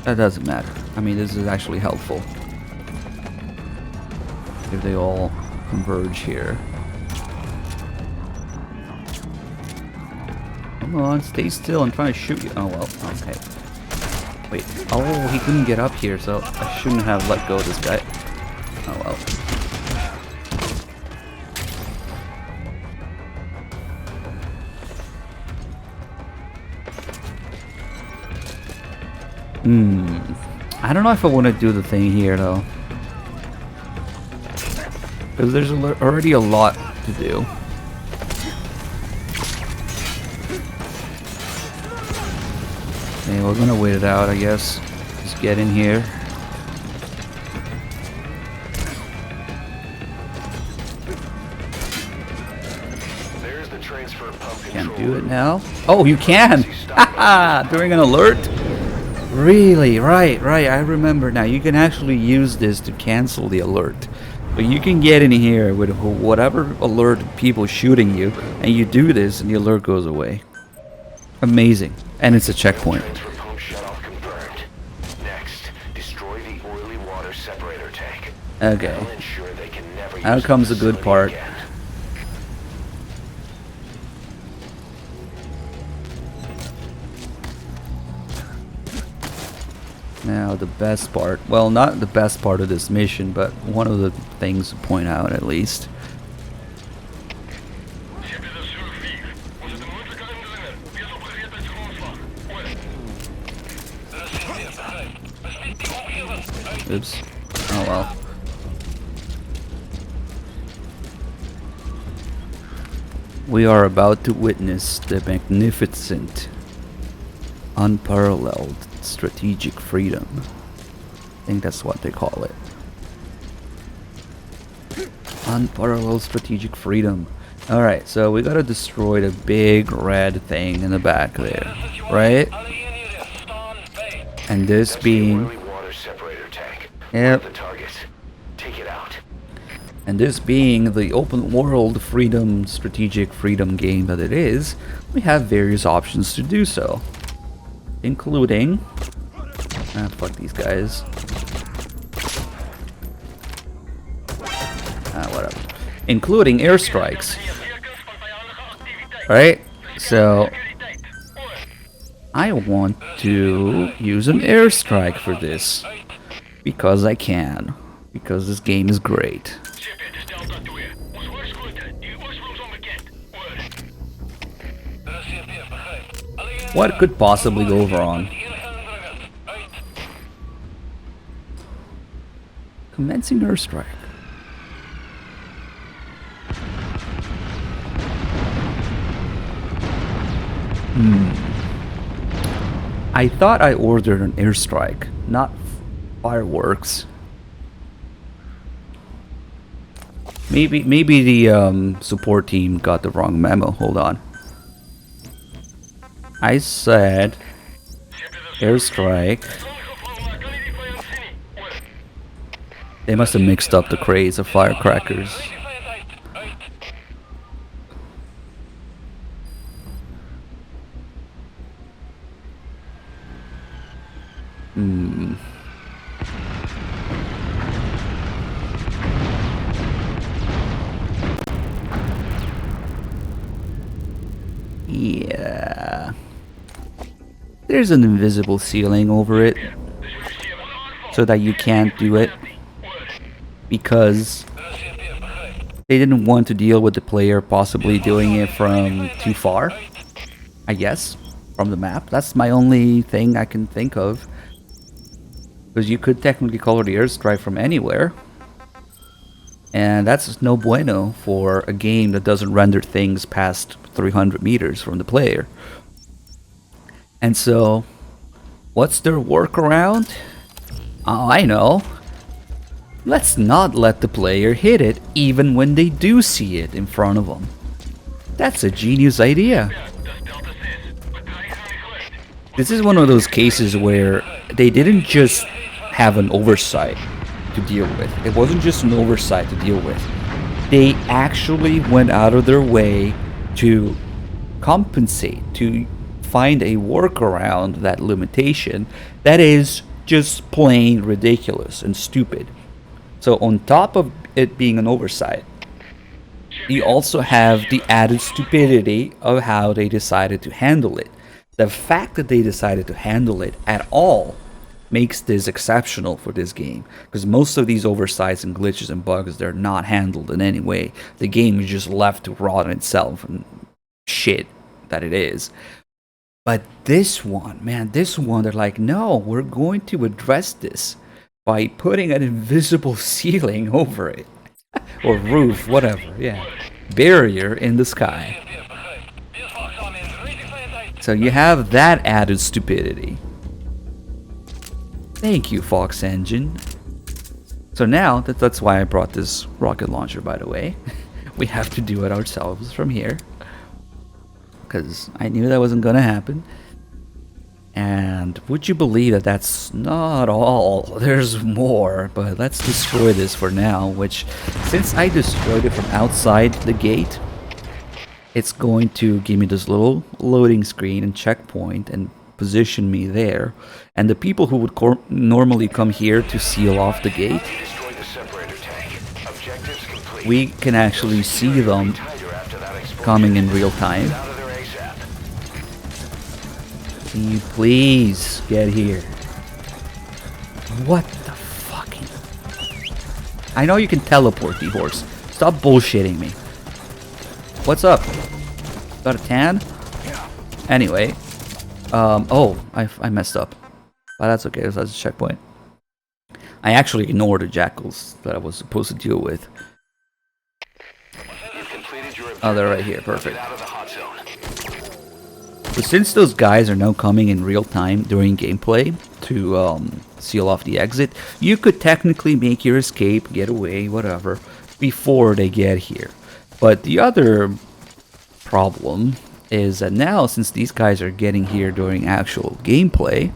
that doesn't matter. I mean, this is actually helpful. If they all converge here. Come on, stay still. I'm trying to shoot you. Oh well, okay. Wait, oh, he couldn't get up here, so I shouldn't have let go of this guy. Oh well. I don't know if I want to do the thing here though, because there's already a lot to do. Okay, we're gonna wait it out, I guess. Just get in here. There's the transfer pump Can't do it now. Oh, you can! Haha! During an alert? Really? Right. I remember now. You can actually use this to cancel the alert. But you can get in here with whatever alert people shooting you, and you do this, and the alert goes away. Amazing. And it's a checkpoint. Transfer pump shutoff confirmed. Next, destroy the oily water separator tank. Okay. That'll ensure they can never Now use comes the the good facility part. again. Now the best part, well, not the best part of this mission, but one of the things to point out at least. Oops. Oh well. We are about to witness the magnificent, unparalleled strategic freedom. I think that's what they call it. Unparalleled strategic freedom. Alright, so we gotta destroy the big red thing in the back there, right? And this being... Oily water separator tank. Yep. The target. Take it out. And this being the open world freedom, strategic freedom game that it is, we have various options to do so. Including... ah, fuck these guys. Ah, whatever. Including airstrikes. Right? So... I want to use an airstrike for this. Because I can. Because this game is great. What could possibly go wrong? Commencing airstrike. I thought I ordered an airstrike, not fireworks. Maybe the support team got the wrong memo. Hold on. I said airstrike. They must have mixed up the craze of firecrackers. Yeah. There's an invisible ceiling over it so that you can't do it because they didn't want to deal with the player possibly doing it from too far, I guess, from the map. That's my only thing I can think of. Because you could technically color the airstrike from anywhere. And that's no bueno for a game that doesn't render things past 300 meters from the player. And so, what's their workaround? Oh, I know. Let's not let the player hit it even when they do see it in front of them. That's a genius idea. This is one of those cases where they didn't just have an oversight to deal with. It wasn't just an oversight to deal with. They actually went out of their way to compensate, to find a workaround that limitation that is just plain ridiculous and stupid. So on top of it being an oversight, you also have the added stupidity of how they decided to handle it. The fact that they decided to handle it at all makes this exceptional for this game, because most of these oversights and glitches and bugs, they're not handled in any way. The game is just left to rot on itself and shit that it is. But this one, man, this one, they're like, no, we're going to address this by putting an invisible ceiling over it. Or roof, whatever, yeah. Barrier in the sky. So you have that added stupidity. Thank you, Fox Engine. So now, that's why I brought this rocket launcher, by the way. We have to do it ourselves from here. Because I knew that wasn't going to happen. And would you believe that that's not all? There's more, but let's destroy this for now, which, since I destroyed it from outside the gate, it's going to give me this little loading screen and checkpoint and position me there. And the people who would normally come here to seal off the gate, we can actually see them coming in real time. Can you please get here? What the fucking... I know you can teleport, D-Horse. Stop bullshitting me. What's up? Got a tan? Anyway. Oh, I messed up. But that's okay, that's a checkpoint. I actually ignored the jackals that I was supposed to deal with. Oh, they're right here, perfect. So since those guys are now coming in real time during gameplay to seal off the exit, you could technically make your escape, get away, whatever, before they get here. But the other problem is that now, since these guys are getting here during actual gameplay,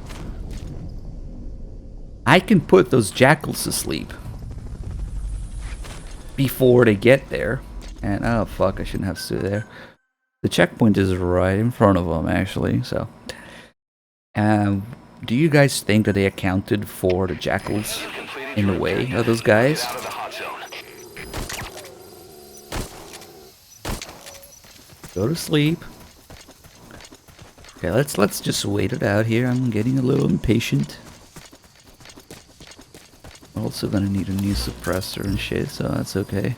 I can put those jackals to sleep before they get there. And oh fuck, I shouldn't have stood there. The checkpoint is right in front of them, actually, so. Do you guys think that they accounted for the jackals in the way of those guys? Go to sleep. Okay, let's just wait it out here. I'm getting a little impatient. Also gonna need a new suppressor and shit, so that's okay.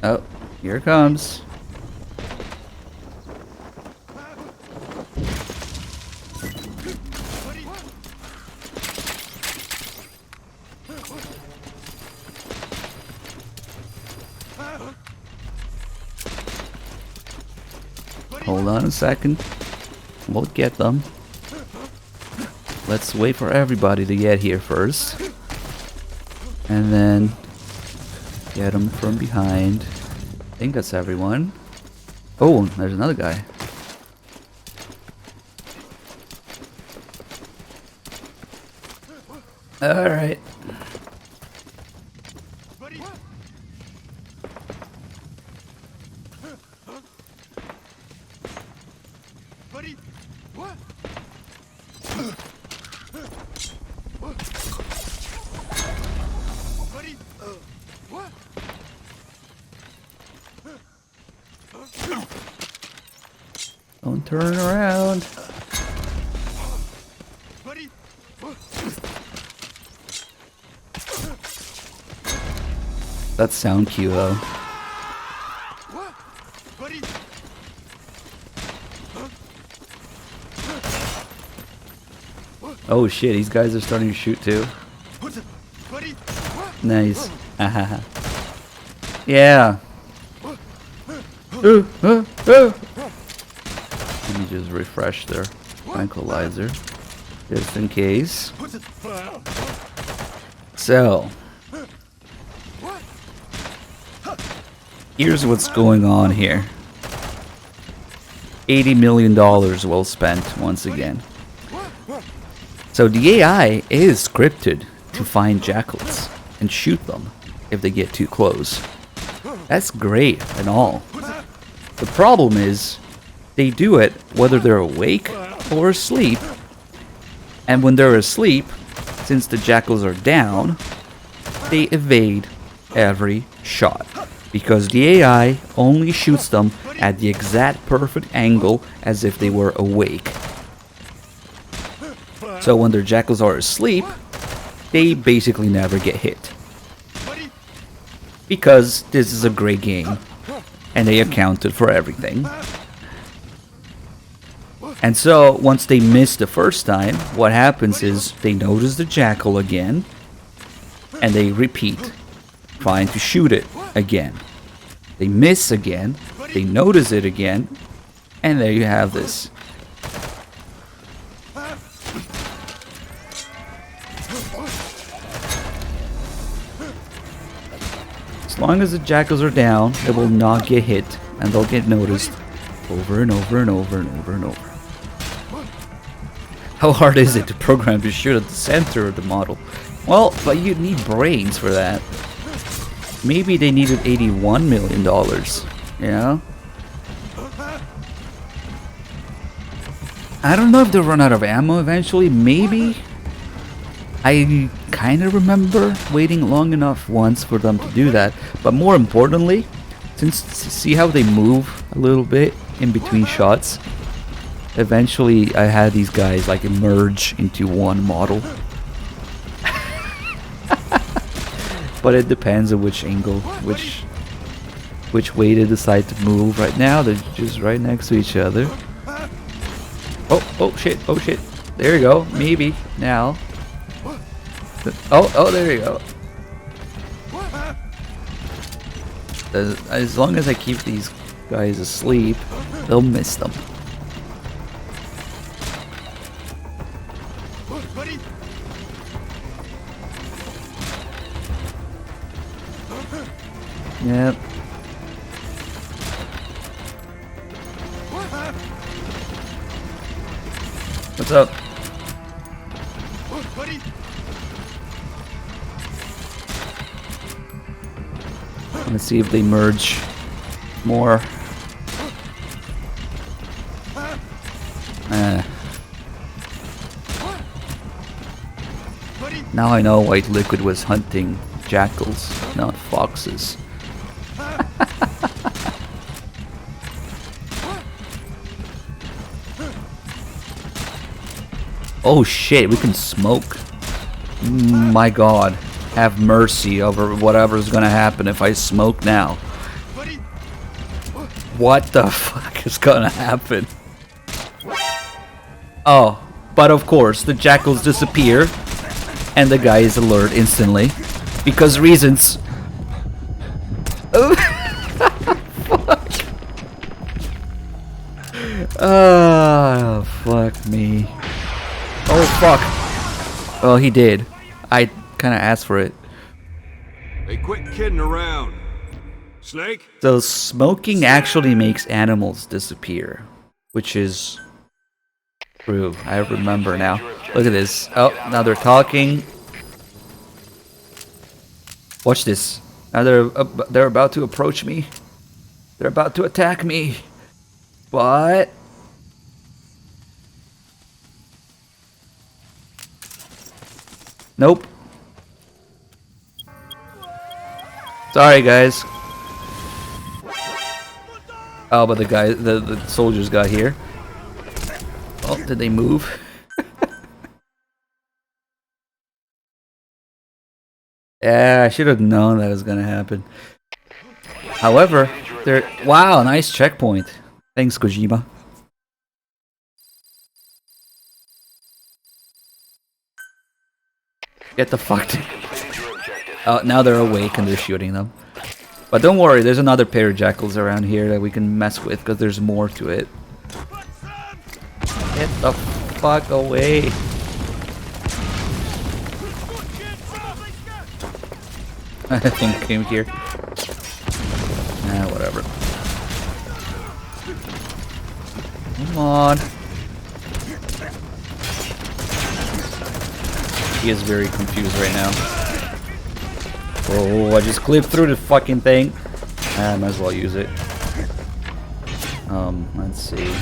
Oh, here it comes. Hold on a second. We'll get them. Let's wait for everybody to get here first. And then get them from behind. I think that's everyone. Oh, there's another guy. Alright. Don't turn around. That sound cue though. Oh shit, these guys are starting to shoot too. Nice. Yeah. Let me just refresh their tranquilizer, just in case. So, here's what's going on here. $80 million well spent once again. So the AI is scripted to find jackals and shoot them if they get too close. That's great and all. The problem is, they do it whether they're awake or asleep. And when they're asleep, since the jackals are down, they evade every shot. Because the AI only shoots them at the exact perfect angle as if they were awake. So when their jackals are asleep, they basically never get hit. Because this is a great game, and they accounted for everything. And so, once they miss the first time, what happens is they notice the jackal again, and they repeat, trying to shoot it again. They miss again, they notice it again, and there you have this. As long as the jackals are down, they will not get hit, and they'll get noticed over and over and over and over and over. How hard is it to program to shoot at the center of the model? Well, but you need brains for that. Maybe they needed $81 million, you know? I don't know if they'll run out of ammo eventually, maybe? I kind of remember waiting long enough once for them to do that, but more importantly, since see how they move a little bit in between shots, eventually I had these guys like emerge into one model. But it depends on which angle, which way they decide to move. Right now they're just right next to each other. Oh shit, oh shit. There you go, maybe now. Oh, there you go. As long as I keep these guys asleep, they'll miss them. Yep. What's up? Let's see if they merge more. Now I know White Liquid was hunting jackals, not foxes. Oh shit, we can smoke. My god. Have mercy over whatever's gonna happen if I smoke now. what the fuck is gonna happen? Oh, but of course the jackals disappear and the guy is alert instantly because reasons. Oh, fuck. Oh, fuck me. Oh, fuck. Well, he did. I kind of asked for it. Hey, quit kidding around. Snake? So smoking actually makes animals disappear, which is true. I remember now. Look at this. Oh, now they're talking. Watch this. Now they're about to approach me. They're about to attack me. But nope. Sorry, guys. Oh, but the soldiers got here. Oh, did they move? Yeah, I should have known that was gonna happen. However, wow, nice checkpoint. Thanks, Kojima. Get the fuck. Oh, now they're awake and they're shooting them. But don't worry, there's another pair of jackals around here that we can mess with because there's more to it. Get the fuck away. I think came here. Nah, whatever. Come on. He is very confused right now. Oh, I just clipped through the fucking thing. I might as well use it. Let's see.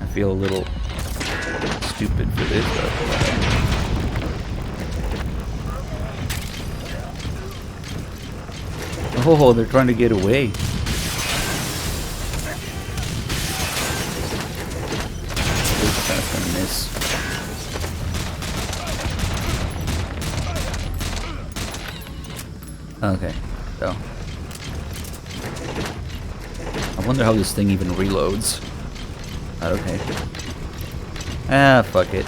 I feel a little stupid for this, but oh, they're trying to get away. That's gonna miss. Okay, so I wonder how this thing even reloads. Okay. Ah, fuck it.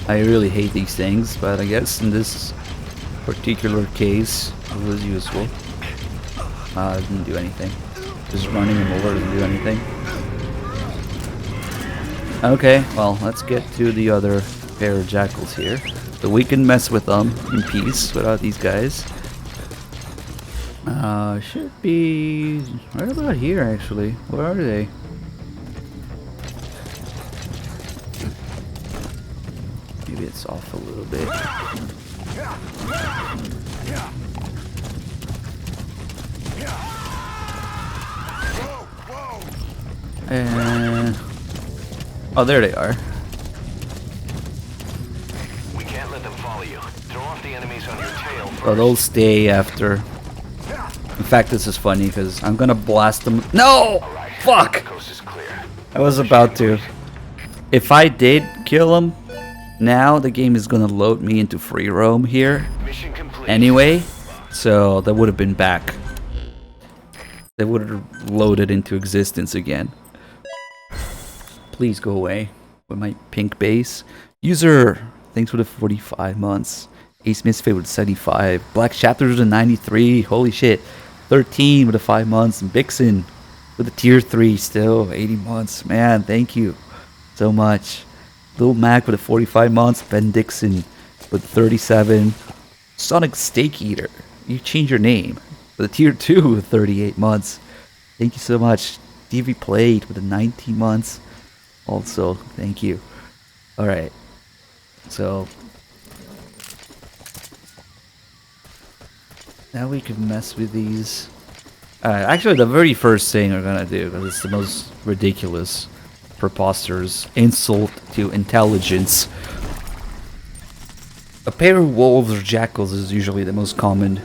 I really hate these things, but I guess in this particular case it was useful. It didn't do anything. Just running them over doesn't do anything. Okay, well, let's get to the other pair of jackals here. So we can mess with them in peace without these guys. Should be right about here actually. Where are they? Maybe it's off a little bit. And oh, there they are. We can't let them follow you. Throw off the enemies on your tail first. Oh, they'll stay after. In fact, this is funny because I'm gonna blast them. No! Fuck! The coast is clear. I was about to. If I did kill him, now the game is gonna load me into free roam here. Mission complete. Anyway, so that would have been back. They would have loaded into existence again. Please go away with my pink base. User, thanks for the 45 months. Ace Misfit with 75. Black Chapters with a 93. Holy shit. 13 with the 5 months. And Bixen with a tier 3 still. 80 months. Man, thank you so much. Lil Mac with a 45 months. Ben Dixon with 37. Sonic Steak Eater. You changed your name. With a tier 2 with 38 months. Thank you so much. DV Played with a 19 months. Also, thank you. Alright. So now we can mess with these. Actually, the very first thing we're gonna do, because it's the most ridiculous, preposterous insult to intelligence. A pair of wolves or jackals is usually the most common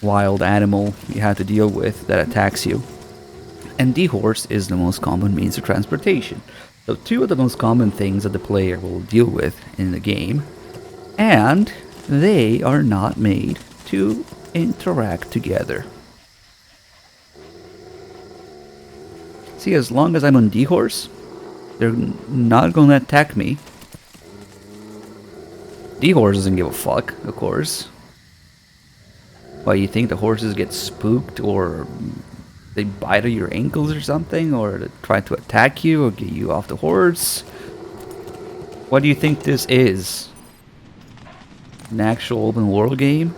wild animal you have to deal with that attacks you. And the horse is the most common means of transportation. So two of the most common things that the player will deal with in the game. And they are not made to interact together. See, as long as I'm on D-Horse, they're not gonna attack me. D-Horse doesn't give a fuck, of course. Why, you think the horses get spooked, or they bite at your ankles or something, or they try to attack you or get you off the horse? What do you think this is? An actual open world game?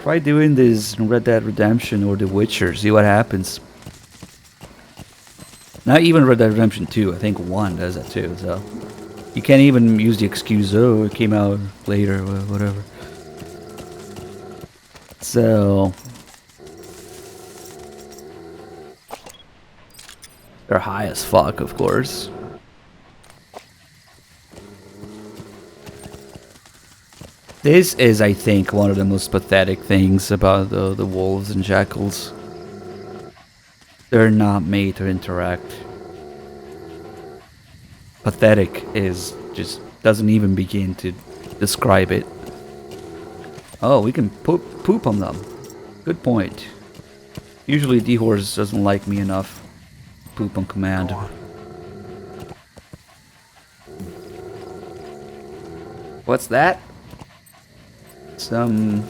Try doing this in Red Dead Redemption or The Witcher, see what happens. Not even Red Dead Redemption 2, I think 1 does that too, so... You can't even use the excuse, oh, it came out later, or whatever. So... They're high as fuck, of course. This is, I think, one of the most pathetic things about the wolves and jackals. They're not made to interact. Pathetic is just doesn't even begin to describe it. Oh, we can poop on them. Good point. Usually D-Horse doesn't like me enough. Poop on command. What's that? Some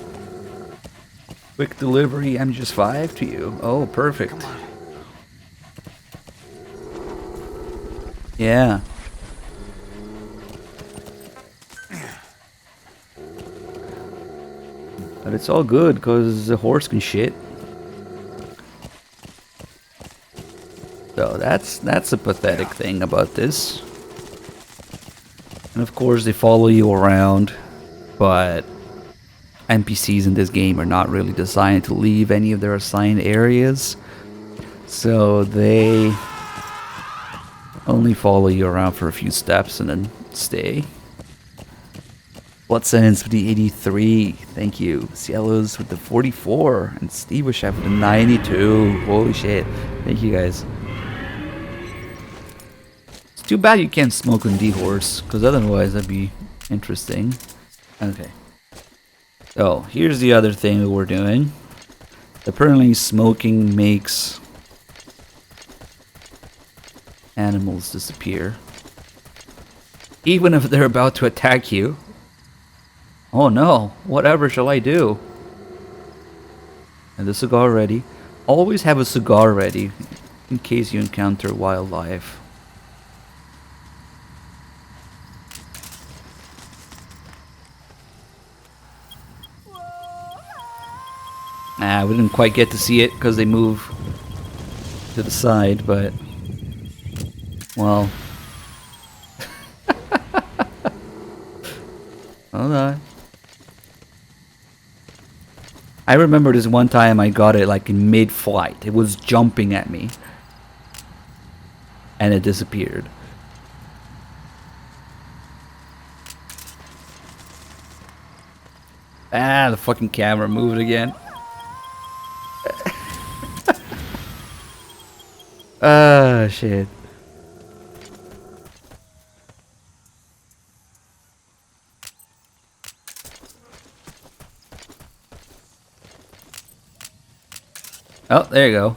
quick delivery MGS5 to you. Oh, perfect. Yeah. But it's all good because the horse can shit. So that's a pathetic thing about this. And of course they follow you around, but NPCs in this game are not really designed to leave any of their assigned areas. So they only follow you around for a few steps and then stay. Blood Sentence with the 83, thank you. Cielos with the 44, and Steve with the 92. Holy shit, thank you guys. It's too bad you can't smoke on D-Horse, because otherwise that'd be interesting. Okay. So, here's the other thing that we're doing. Apparently smoking makes animals disappear. Even if they're about to attack you. Oh no, whatever shall I do? And the cigar ready. Always have a cigar ready in case you encounter wildlife. Ah, we didn't quite get to see it because they move to the side, but... Well... Hold on. I remember this one time I got it like in mid-flight. It was jumping at me. And it disappeared. Ah, the fucking camera moved again. Ah, shit. Oh, there you go.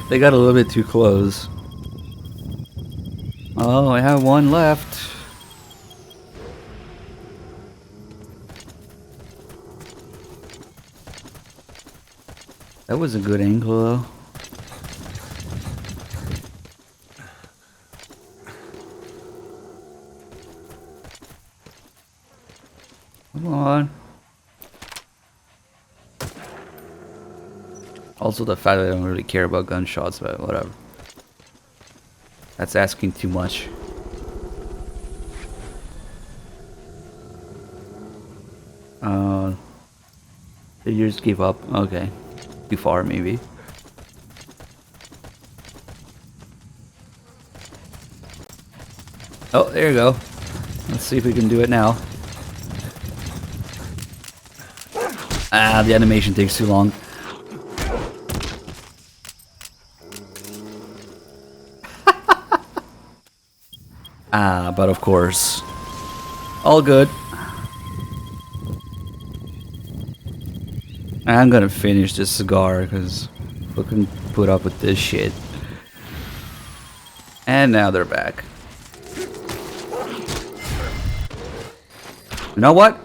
They got a little bit too close. Oh, I have one left. That was a good angle, though. Come on. Also the fact that I don't really care about gunshots, but whatever. That's asking too much. They just gave up. Okay. Too far, maybe. Oh, there you go. Let's see if we can do it now. Ah, the animation takes too long. But of course, all good. I'm gonna finish this cigar because we can put up with this shit. And now they're back. You know what?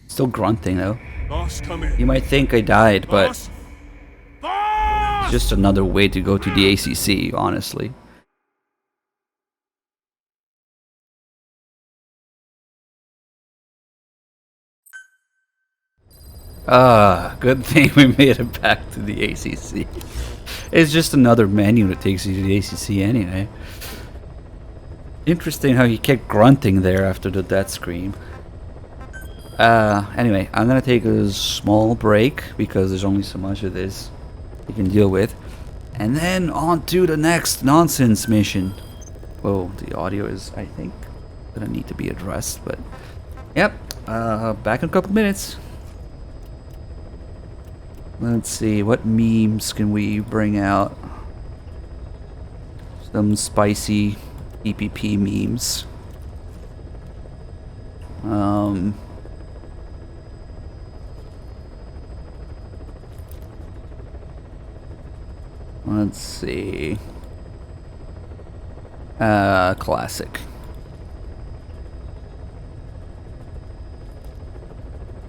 Still grunting though. Boss, come in. You might think I died, but Boss! Boss! it's just another way to go to the ACC, honestly. Good thing we made it back to the ACC. It's just another menu that takes you to the ACC anyway. Interesting how he kept grunting there after the death scream. Anyway, I'm gonna take a small break because there's only so much of this you can deal with. And then on to the next nonsense mission. Whoa, the audio is, I think, gonna need to be addressed, but... Yep, back in a couple minutes. Let's see, what memes can we bring out? Some spicy EPP memes. Let's see. Classic.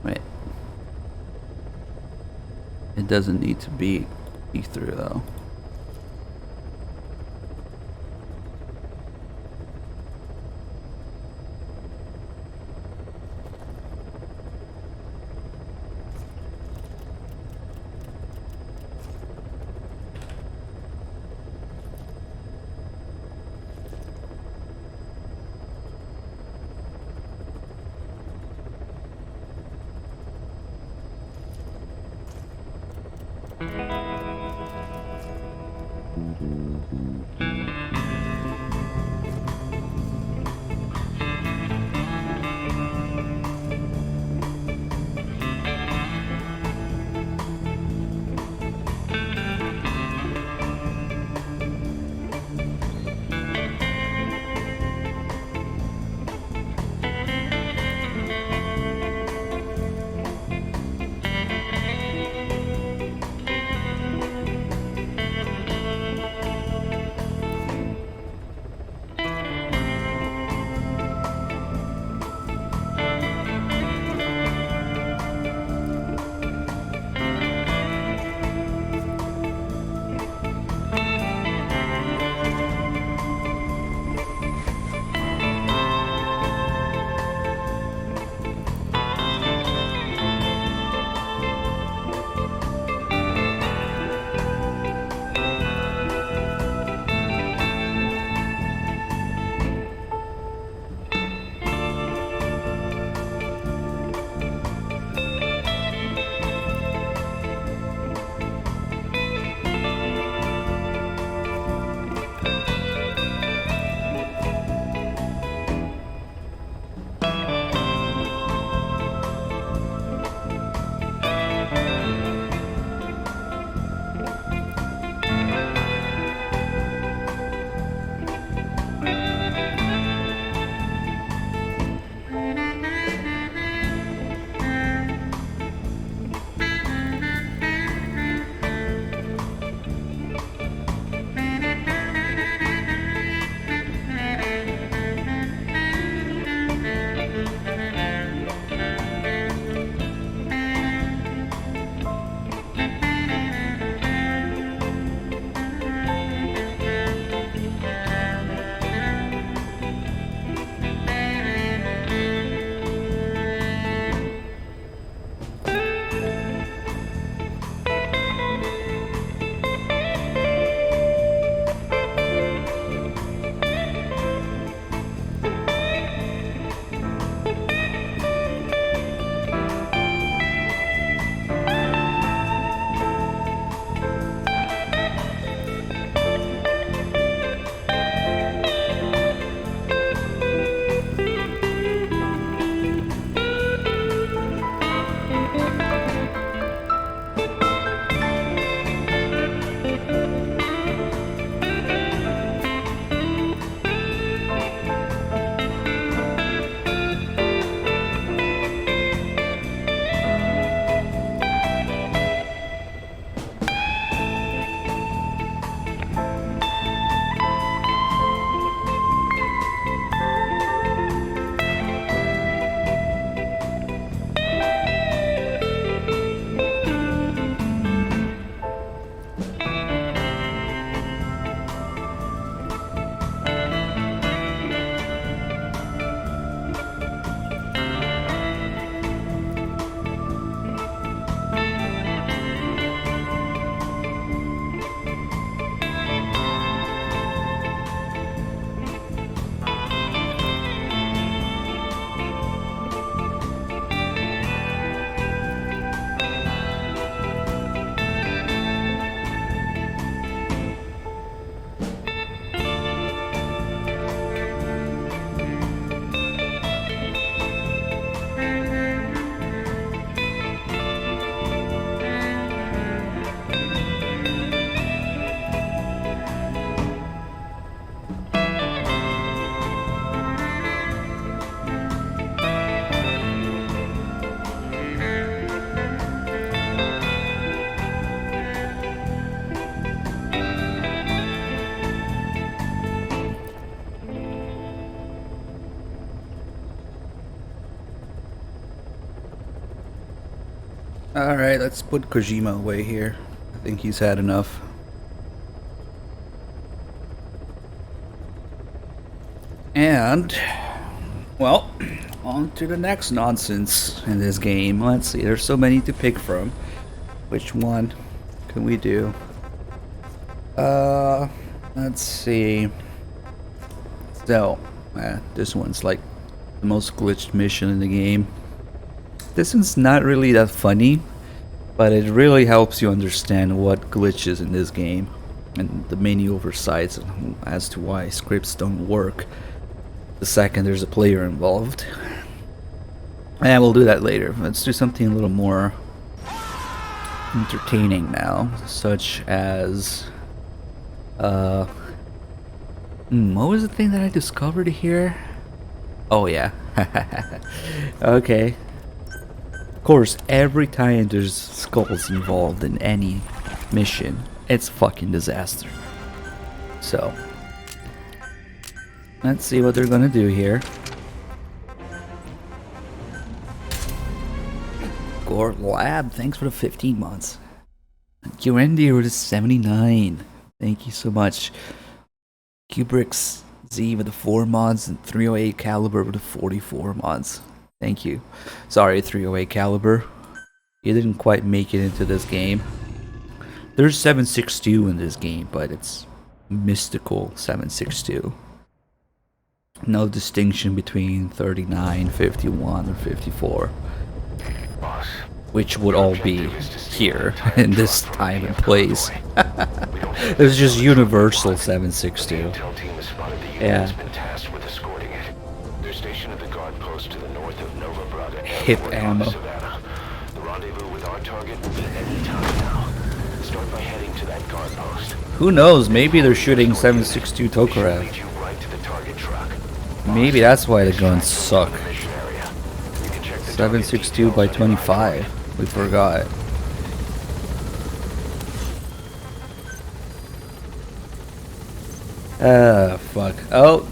Wait. It doesn't need to be through though. Alright, let's put Kojima away here. I think he's had enough. And, well, on to the next nonsense in this game. Let's see, there's so many to pick from. Which one can we do? Let's see. So, this one's like the most glitched mission in the game. This one's not really that funny, but it really helps you understand what glitches in this game and the many oversights as to why scripts don't work the second there's a player involved. And we'll do that later. Let's do something a little more entertaining now, such as what was the thing that I discovered here? Oh yeah. Okay. Of course, every time there's skulls involved in any mission, it's a fucking disaster. So, let's see what they're gonna do here. Gort Lab, thanks for the 15 months. Urendi with the 79. Thank you so much. Kubrick's Z with the 4 months and 308 Caliber with the 44 months. Thank you. Sorry, 308 Caliber. You didn't quite make it into this game. There's 762 in this game, but it's mystical 762. No distinction between 39, 51, or 54. Which would all be here in this time and place. There's just universal 762. Yeah. Hip ammo. Who knows? Maybe they're shooting 762 Tokarev. Maybe that's why the guns suck. 762 by 25. We forgot. Fuck. Oh,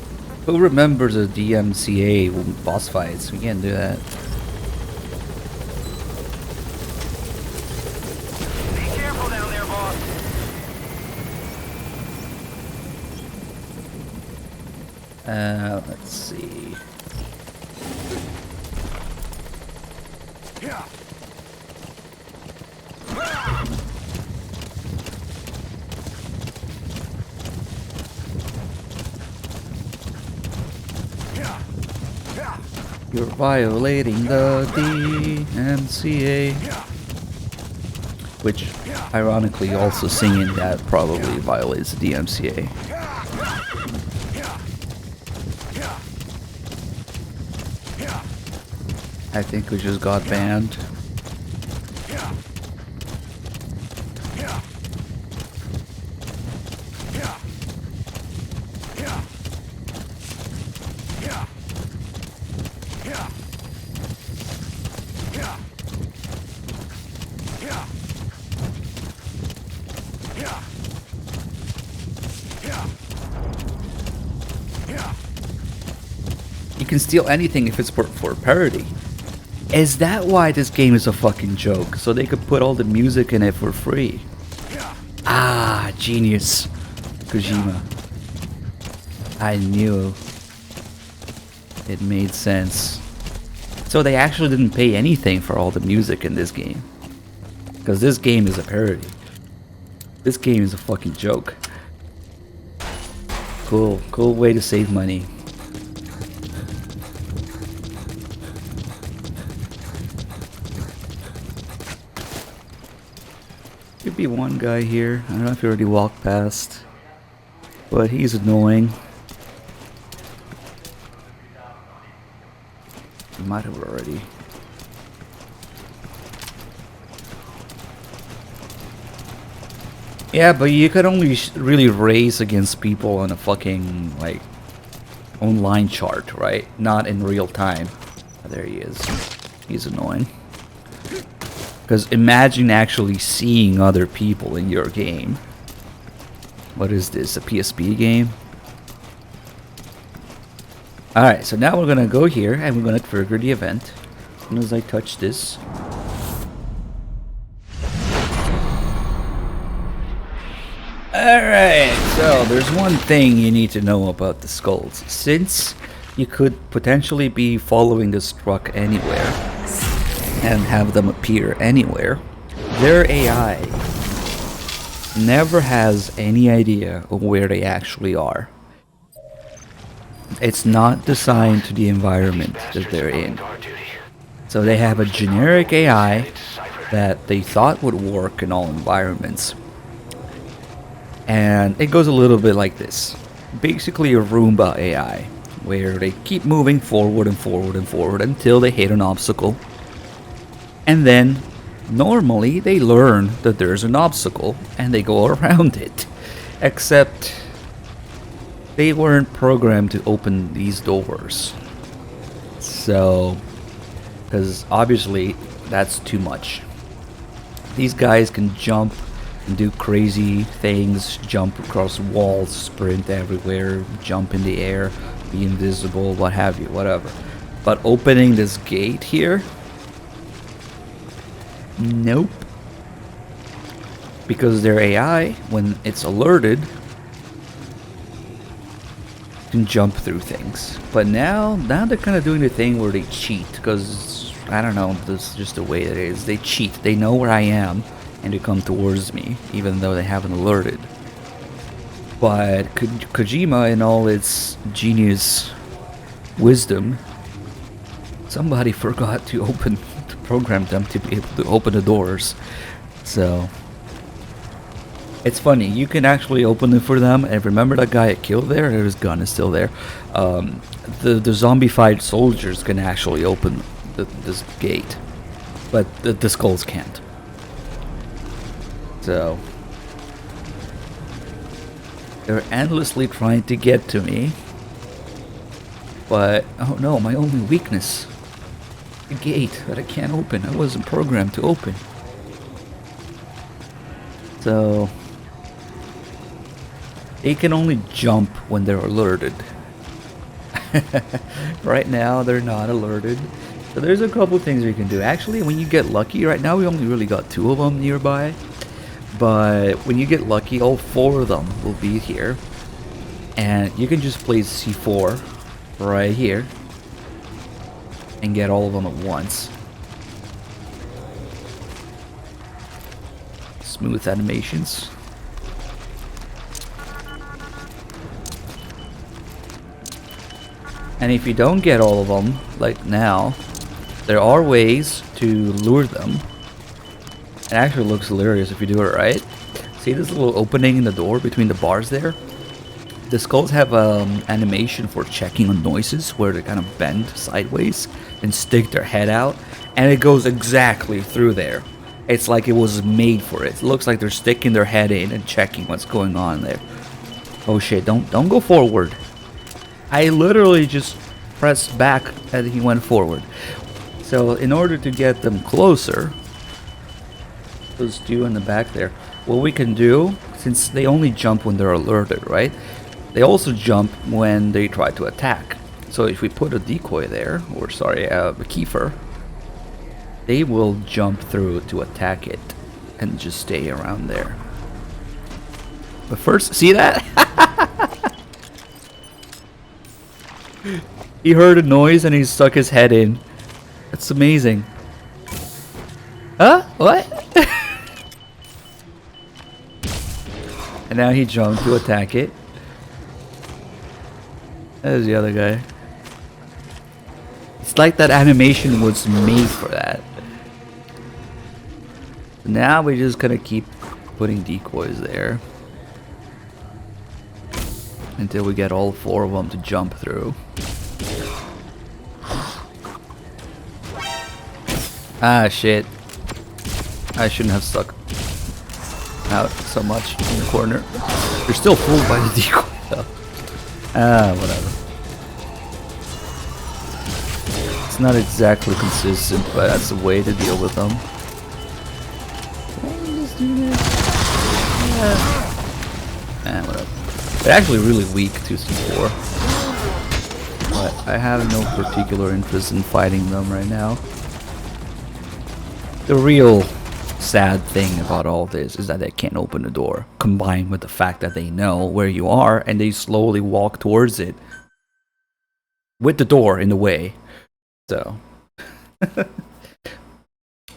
who remembers the DMCA boss fights? We can't do that. Be careful down there, boss. Let's see. Yeah. You're violating the DMCA. Which, ironically, also singing that probably violates the DMCA. I think we just got banned. You can steal anything if it's for parody. Is that why this game is a fucking joke? So they could put all the music in it for free. Ah, genius. Kojima. I knew. It made sense. So they actually didn't pay anything for all the music in this game. Because this game is a parody. This game is a fucking joke. Cool way to save money. Could be one guy here. I don't know if he already walked past. But he's annoying. He might have already. Yeah, but you could only really race against people on a fucking, like, online chart, right? Not in real time. There he is. He's annoying. Because imagine actually seeing other people in your game. What is this, a PSP game? Alright, so now we're gonna go here and we're gonna trigger the event. As soon as I touch this. Alright, so there's one thing you need to know about the skulls. Since you could potentially be following this truck anywhere and have them appear anywhere, their AI never has any idea of where they actually are. It's not designed to the environment that they're in. So they have a generic AI that they thought would work in all environments. And it goes a little bit like this. Basically a Roomba AI, where they keep moving forward and forward and forward until they hit an obstacle. And then, normally, they learn that there's an obstacle and they go around it. Except, they weren't programmed to open these doors. So, because obviously, that's too much. These guys can jump and do crazy things, jump across walls, sprint everywhere, jump in the air, be invisible, what have you, whatever. But opening this gate here, nope. Because their AI, when it's alerted, can jump through things. But now they're kind of doing the thing where they cheat, because I don't know, this is just the way it is. They cheat. They know where I am and they come towards me, even though they haven't alerted. But Kojima, in all its genius wisdom, somebody forgot to program them to be able to open the doors. So it's funny, you can actually open it for them. And remember that guy I killed there? His gun is still there. The zombified soldiers can actually open this gate, but the skulls can't. So they're endlessly trying to get to me. But oh no, my only weakness, the gate that I can't open. I wasn't programmed to open. So they can only jump when they're alerted. Right now they're not alerted. So there's a couple things we can do. Actually, when you get lucky, right now we only really got 2 of them nearby. But when you get lucky, all 4 of them will be here. And you can just place C4 right here and get all of them at once. Smooth animations. And if you don't get all of them, like now, there are ways to lure them. It actually looks hilarious if you do it right. See this little opening in the door between the bars there? The skulls have animation for checking on noises where they kind of bend sideways and stick their head out. And it goes exactly through there. It's like it was made for it. It looks like they're sticking their head in and checking what's going on there. Oh shit, don't go forward. I literally just pressed back and he went forward. So in order to get them closer, those 2 in the back there, what we can do, since they only jump when they're alerted, right? They also jump when they try to attack. So if we put a decoy there, or sorry, a keyfer, they will jump through to attack it and just stay around there. But first, see that? He heard a noise and he stuck his head in. That's amazing. Huh? What? And now he jumped to attack it. There's the other guy. It's like that animation was made for that. Now we're just gonna keep putting decoys there until we get all 4 of them to jump through. Ah shit. I shouldn't have stuck out so much in the corner. You're still fooled by the decoy though. Ah, whatever. It's not exactly consistent, but that's a way to deal with them. Whatever. They're actually really weak to C4. But I have no particular interest in fighting them right now. The real sad thing about all this is that they can't open the door, combined with the fact that they know where you are and they slowly walk towards it with the door in the way. So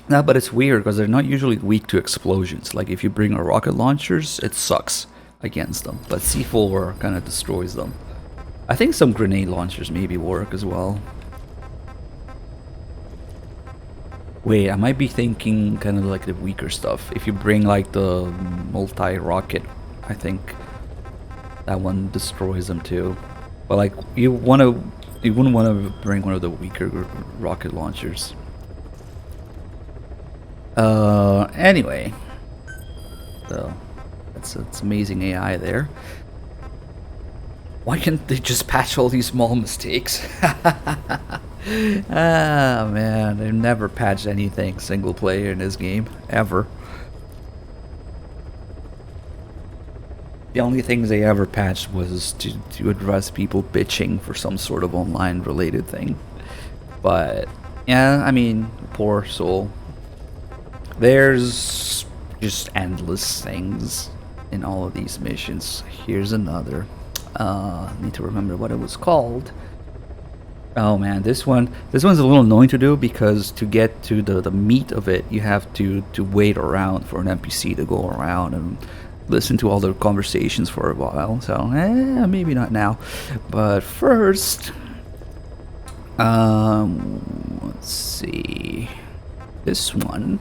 no, but it's weird because they're not usually weak to explosions. Like if you bring a rocket launchers, it sucks against them, but C4 kind of destroys them. I think some grenade launchers maybe work as well. Wait, I might be thinking kind of like the weaker stuff. If you bring like the multi-rocket, I think that one destroys them too. But like you wouldn't want to bring one of the weaker rocket launchers. Anyway, so that's amazing AI there. Why can't they just patch all these small mistakes? Ah man, they've never patched anything single player in this game ever. The only things they ever patched was to address people bitching for some sort of online related thing. But yeah, I mean, poor soul. There's just endless things in all of these missions. Here's another. Need to remember what it was called. Oh man, this one's a little annoying to do because to get to the meat of it, you have to wait around for an NPC to go around and listen to all their conversations for a while. So maybe not now. But first, let's see, this one.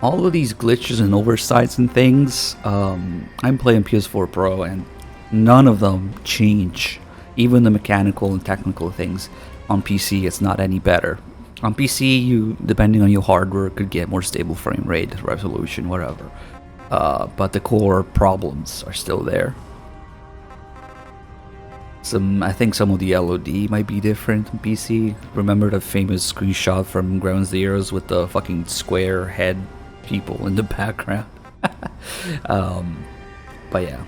All of these glitches and oversights and things, I'm playing PS4 Pro and none of them change. Even the mechanical and technical things on PC, it's not any better. On PC, you, depending on your hardware, could get more stable frame rate, resolution, whatever. But the core problems are still there. I think some of the LOD might be different on PC. Remember the famous screenshot from Ground Zeroes with the fucking square head people in the background? But yeah.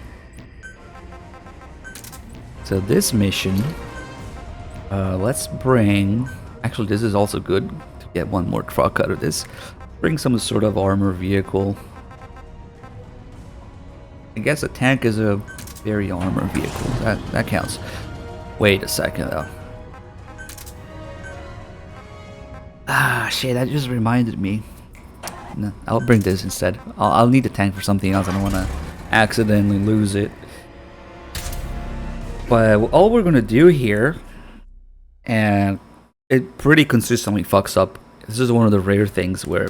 So this mission, let's bring... Actually, this is also good to get one more truck out of this. Bring some sort of armor vehicle. I guess a tank is a very armor vehicle. That counts. Wait a second though. Ah, shit, that just reminded me. No, I'll bring this instead. I'll need the tank for something else. I don't want to accidentally lose it. But all we're going to do here, and it pretty consistently fucks up. This is one of the rare things where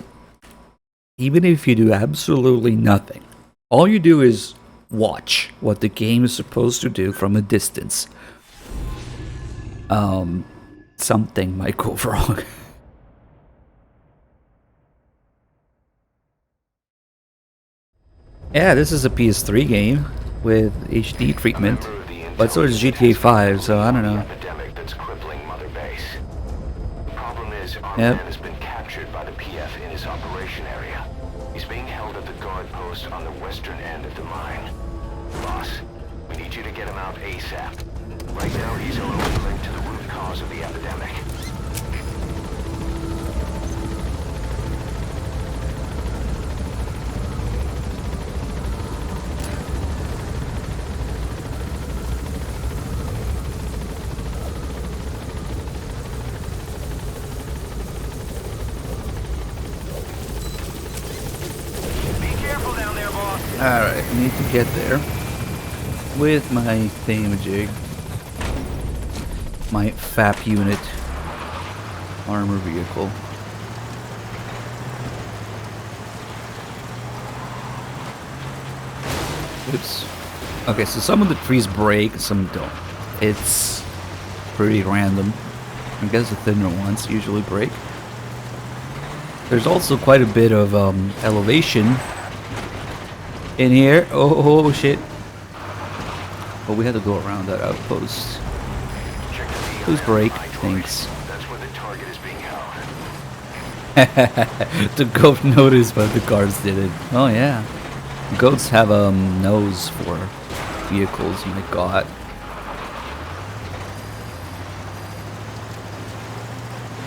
even if you do absolutely nothing, all you do is watch what the game is supposed to do from a distance. Something might go wrong. Yeah, this is a PS3 game with HD treatment, but so is GTA 5, so I don't know. Yep. Has been captured by the PF in his operation area. He's being held at the guard post on the western end of the mine. Boss, we need you to get him out ASAP. Right now, he's only linked to the root cause of the epidemic. Alright, I need to get there with my thingamajig, my FAP unit armor vehicle. Oops. Okay, so some of the trees break, some don't. It's pretty random. I guess the thinner ones usually break. There's also quite a bit of elevation in here. Oh shit. But we had to go around that outpost. Who's break? Thanks. That's where the target is being held. The goat noticed, but the guards didn't. Oh yeah. Goats have a nose for vehicles, my god.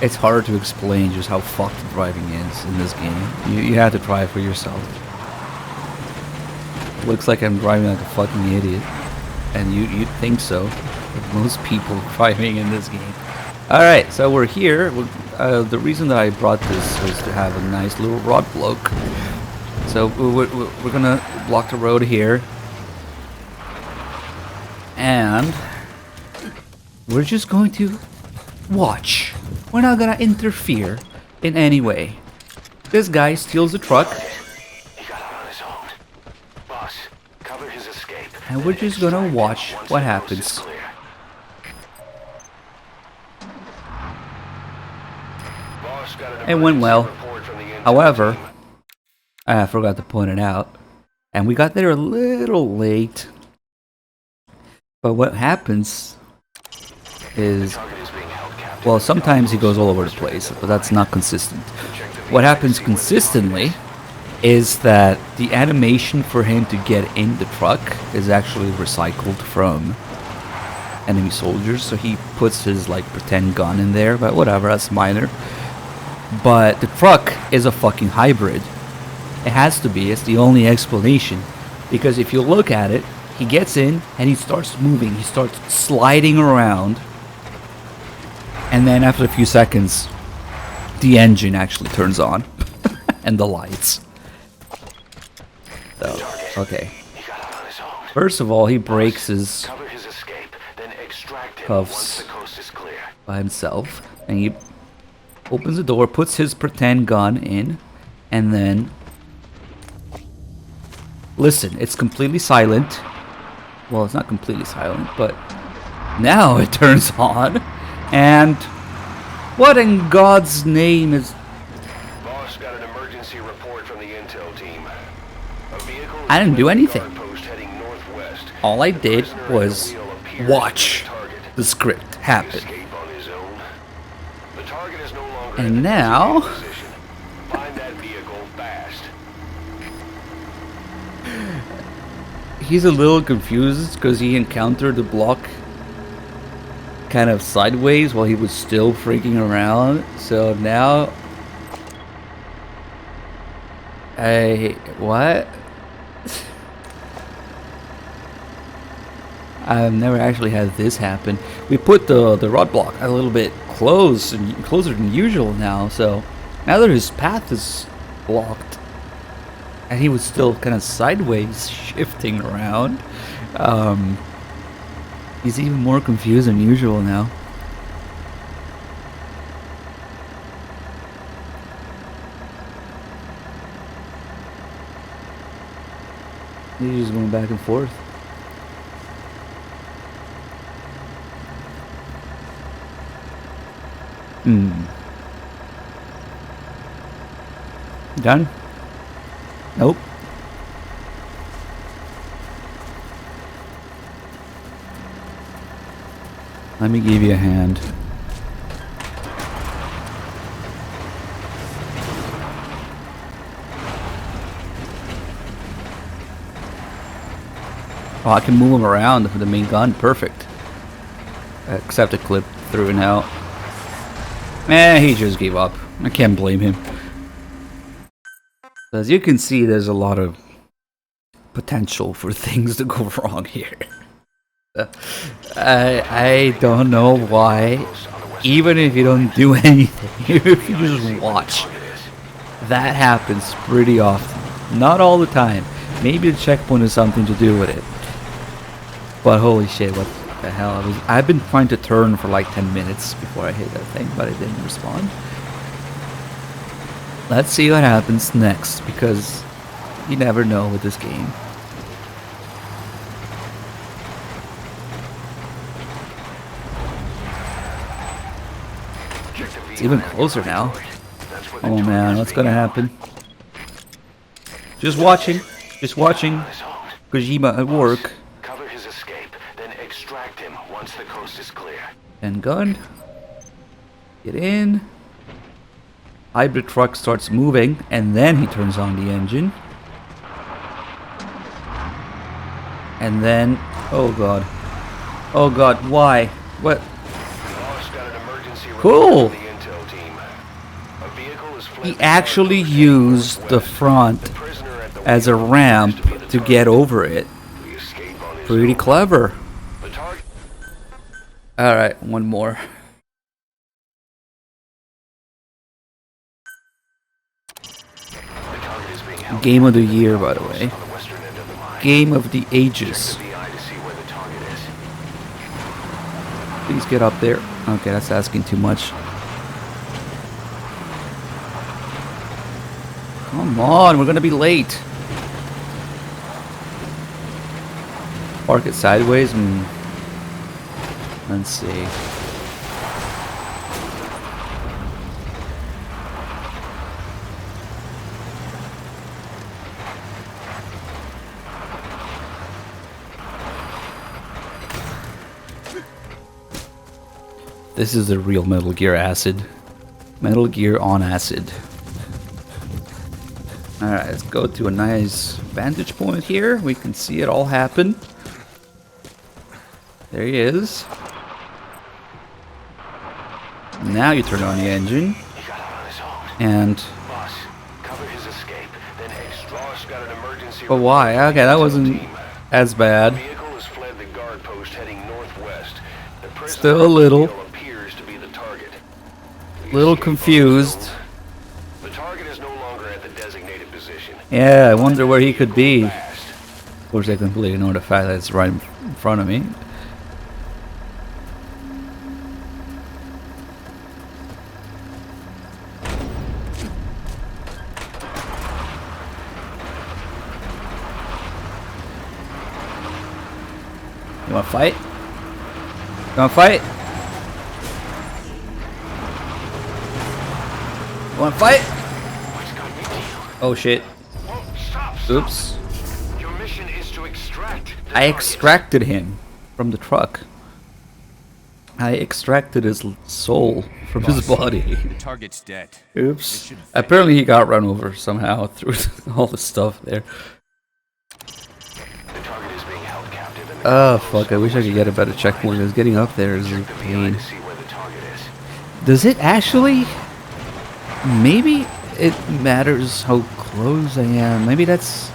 It's hard to explain just how fucked driving is in this game. You have to try it for yourself. Looks like I'm driving like a fucking idiot. And you'd think so. With most people driving in this game. Alright, so we're here. The reason that I brought this was to have a nice little rod block. So we're gonna block the road here. And we're just going to watch. We're not gonna interfere in any way. This guy steals the truck. He got out on his own. Boss, cover his escape. And we're just gonna watch what happens. It went well. However, I forgot to point it out. And we got there a little late. But what happens is, well, sometimes he goes all over the place, but that's not consistent. What happens consistently is that the animation for him to get in the truck is actually recycled from enemy soldiers. So he puts his like pretend gun in there, but whatever, that's minor. But the truck is a fucking hybrid. It has to be. It's the only explanation. Because if you look at it, he gets in and he starts moving. He starts sliding around. And then after a few seconds, the engine actually turns on. And the lights. So, okay. First of all, he breaks his cuffs by himself. And he opens the door, puts his pretend gun in, and then... Listen, it's completely silent. Well, it's not completely silent, but now it turns on. And what in God's name is... Boss got an emergency report from the intel team. A vehicle I didn't do anything. heading northwest. All I did was watch the script happen. Escape on his own. The target is no longer And in the now... position. Find that vehicle fast. He's a little confused because he encountered the block kind of sideways while he was still freaking around. So now... What? I've never actually had this happen. We put the rod block a little bit closer than usual now, so now that his path is blocked and he was still kind of sideways shifting around, he's even more confused than usual now. He's just going back and forth. Done? Nope. Let me give you a hand. Oh, I can move him around with the main gun. Perfect. Except a clip through and out. He just gave up. I can't blame him. As you can see, there's a lot of potential for things to go wrong here. I don't know why. Even if you don't do anything, if you just watch, that happens pretty often. Not all the time. Maybe the checkpoint has something to do with it. But holy shit, what the hell? I've been trying to turn for like 10 minutes before I hit that thing, but it didn't respond. Let's see what happens next, because you never know with this game. It's even closer now. Oh man, what's gonna happen? Just watching. Just watching. Kojima at work. Cover his escape, then extract him once the coast is clear. And gun. Get in. Hybrid truck starts moving, and then he turns on the engine. And then, oh god. Oh god, why? What? Boss got an emergency report Cool. from the intel team. He actually used the front as a ramp to get over it. Pretty clever. Alright, one more. Game of the year, by the way. Game of the ages. Please get up there. Okay, that's asking too much. Come on, we're gonna be late. Park it sideways and let's see. This is the real Metal Gear Acid. Metal Gear on acid. Alright, let's go to a nice vantage point here. We can see it all happen. There he is. Now you turn on the engine. And... but why? Okay, that wasn't as bad. Still a little confused. Yeah, I wonder where he could be. Of course, I completely ignore the fact that it's right in front of me. You wanna fight? You wanna fight? You wanna fight? Oh shit. Oops. Your mission is to extract I extracted him from the truck. I extracted his soul from his body. The target's dead. Oops. Apparently he got run over somehow through all the stuff there. the target is being held captive in the Oh fuck, I wish I could get a better checkpoint. Because getting up there is a pain. to see where the target is. Does it actually? Maybe it matters how close I am. Maybe that's...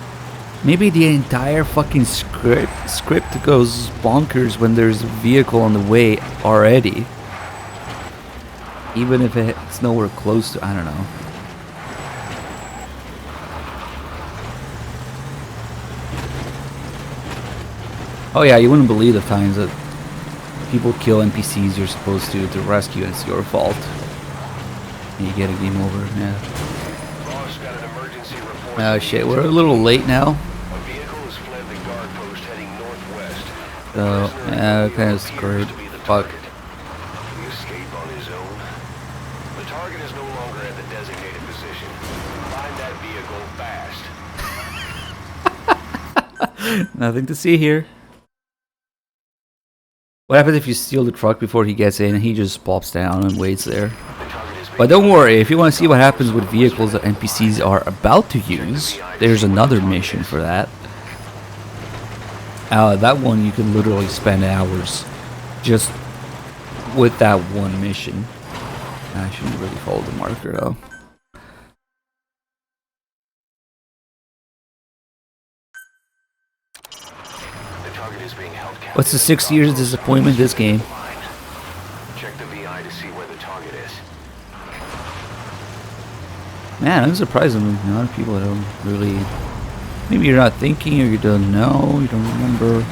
maybe the entire fucking script goes bonkers when there's a vehicle on the way already. Even if it's nowhere close to... I don't know. Oh yeah, you wouldn't believe the times that people kill NPCs you're supposed to rescue and it's your fault. And you get a game over, yeah. Boss got an emergency report. Oh shit, we're a little late now. A vehicle has fled the guard post heading northwest. So, yeah, kind of screwed. Fuck. He escaped on his own. The target is no longer at the designated position. Find that vehicle fast. Nothing to see here. What happens if you steal the truck before he gets in and he just pops down and waits there? But don't worry, if you want to see what happens with vehicles that NPCs are about to use, there's another mission for that. That one you can literally spend hours just with that one mission. I shouldn't really follow the marker though. The target is being held captive. What's the 6 years disappointment this game? Check the VI to see where the target is. Man, I'm surprised. I mean, a lot of people don't really... maybe you're not thinking or you don't know, you don't remember.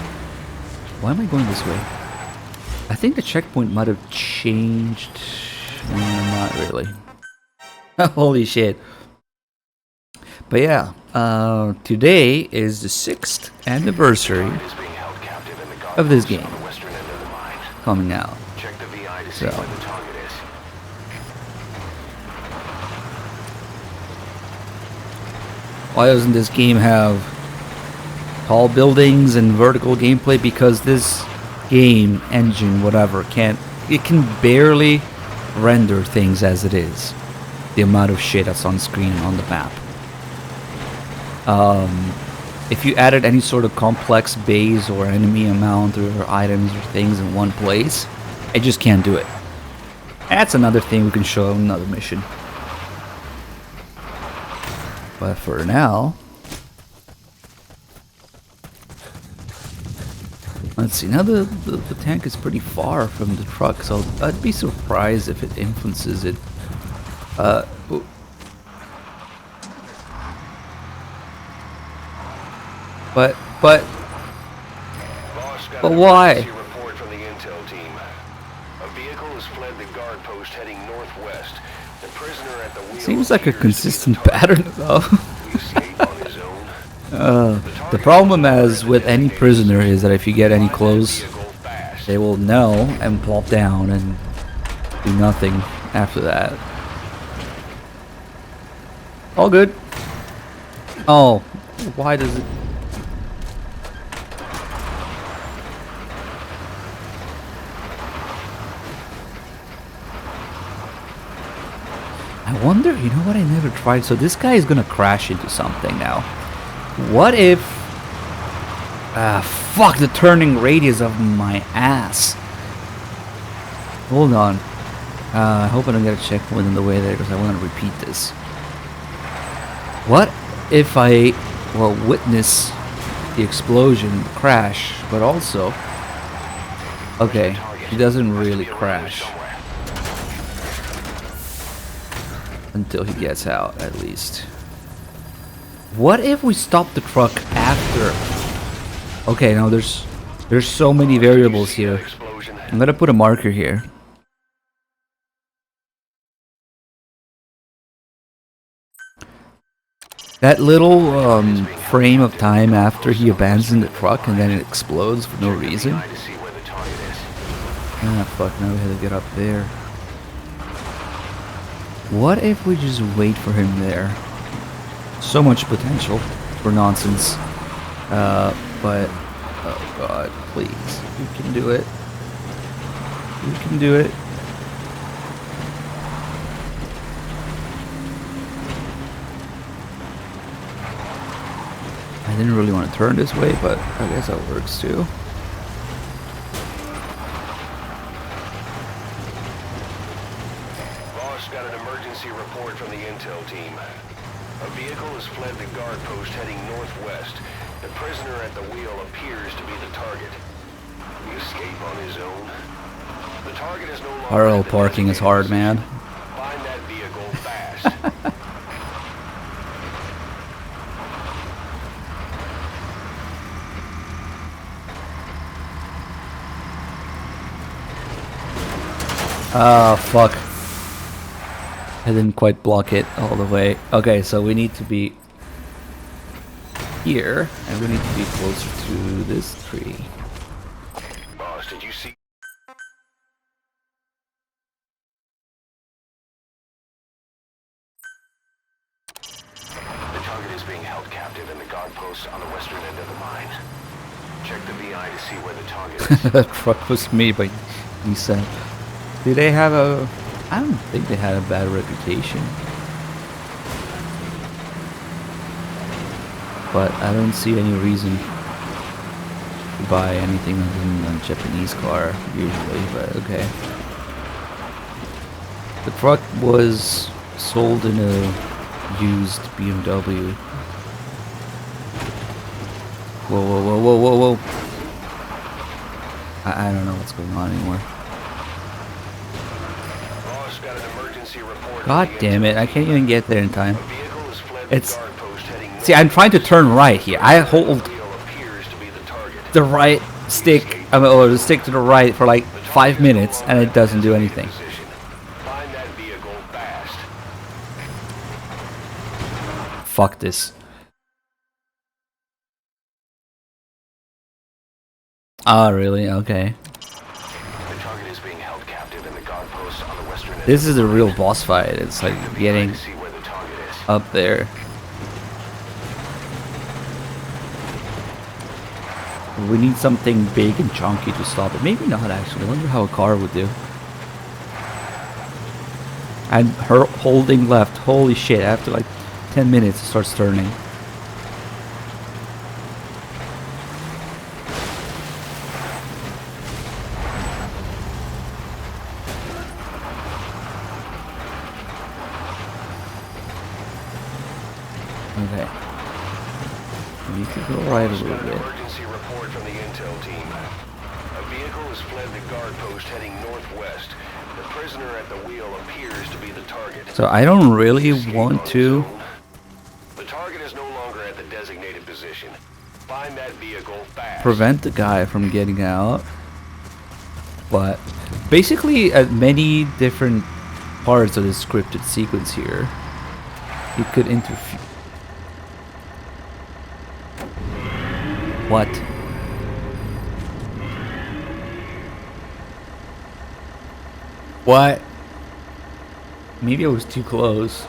Why am I going this way? I think the checkpoint might have changed. Not really. Holy shit. But yeah, today is the 6th anniversary Is being held captive in the guard of this post game on the western end of the mine. coming out. Check the VI to see So. where the target is. Why doesn't this game have tall buildings and vertical gameplay? Because this game engine, whatever, can barely render things as it is. The amount of shit that's on screen and on the map. If you added any sort of complex base or enemy amount or items or things in one place, I just can't do it. That's another thing we can show in another mission. But for now, let's see. Now the tank is pretty far from the truck, so I'd be surprised if it influences it. Ooh. But Boss got an why? emergency report from the intel team. A vehicle has fled the guard post heading northwest. The prisoner at the wheel Seems like a appears to be consistent the target. pattern, though. He escaped on his own. The problem as with any prisoner is that if you get any close, they will know and plop down and do nothing after that. All good. Oh, why does it... I wonder, you know what I never tried? So this guy is gonna crash into something now. What if... fuck the turning radius of my ass. Hold on. I hope I don't get a checkpoint on the way there because I want to repeat this. What if I, well, witness the explosion, the crash, but also... Okay, he doesn't really crash. Until he gets out, at least. What if we stop the truck after? Okay, now there's so many variables here. I'm gonna put a marker here. That little frame of time after he abandoned the truck and then it explodes for no reason. Ah, fuck, now we have to get up there. What if we just wait for him there? So much potential for nonsense. But, oh god, please. You can do it. You can do it. I didn't really want to turn this way, but I guess that works too. Boss got an emergency report from the intel team. A vehicle has fled the guard post heading northwest. The prisoner at the wheel appears to be the target. He escaped on his own. The target is no longer... Parallel parking is hard, man. Find that vehicle fast. Ah, fuck. I didn't quite block it all the way. Okay, so we need to be here, and we need to be closer to this tree. Boss, did you see... The target is being held captive in the guard post on the western end of the mine. Check the VI to see where the target is. That truck was made by Nissan. Do they have a... I don't think they had a bad reputation. But I don't see any reason to buy anything other than a Japanese car, usually, but okay. The truck was sold in a used BMW. Whoa, whoa, whoa, whoa, whoa, whoa. I don't know what's going on anymore. Boss got an emergency report. God damn it, I can't even get there in time. A vehicle has fled the It's... guard post heading See, I'm trying to turn right here. I hold wheel appears to be the target. the right stick, or the stick to the right for like 5 minutes, and it doesn't do anything. Find that vehicle fast. Fuck this. Ah, really? Okay. The target is being held captive in the guard post on the western end. This is a real boss fight. It's like getting See where the target is. up there. We need something big and chunky to stop it. Maybe not, actually. I wonder how a car would do. And her holding left. Holy shit. After like 10 minutes, it starts turning. Okay. We need to go right a Boss little got an bit. emergency report from the intel team. A vehicle has fled the guard post heading northwest. The prisoner at the wheel appears to be the target. So I don't really Escape on want his to own. The target is no longer at the designated position. Find that vehicle fast. prevent the guy from getting out. But basically at many different parts of this scripted sequence here, you could interfere. What? What? Maybe I was too close.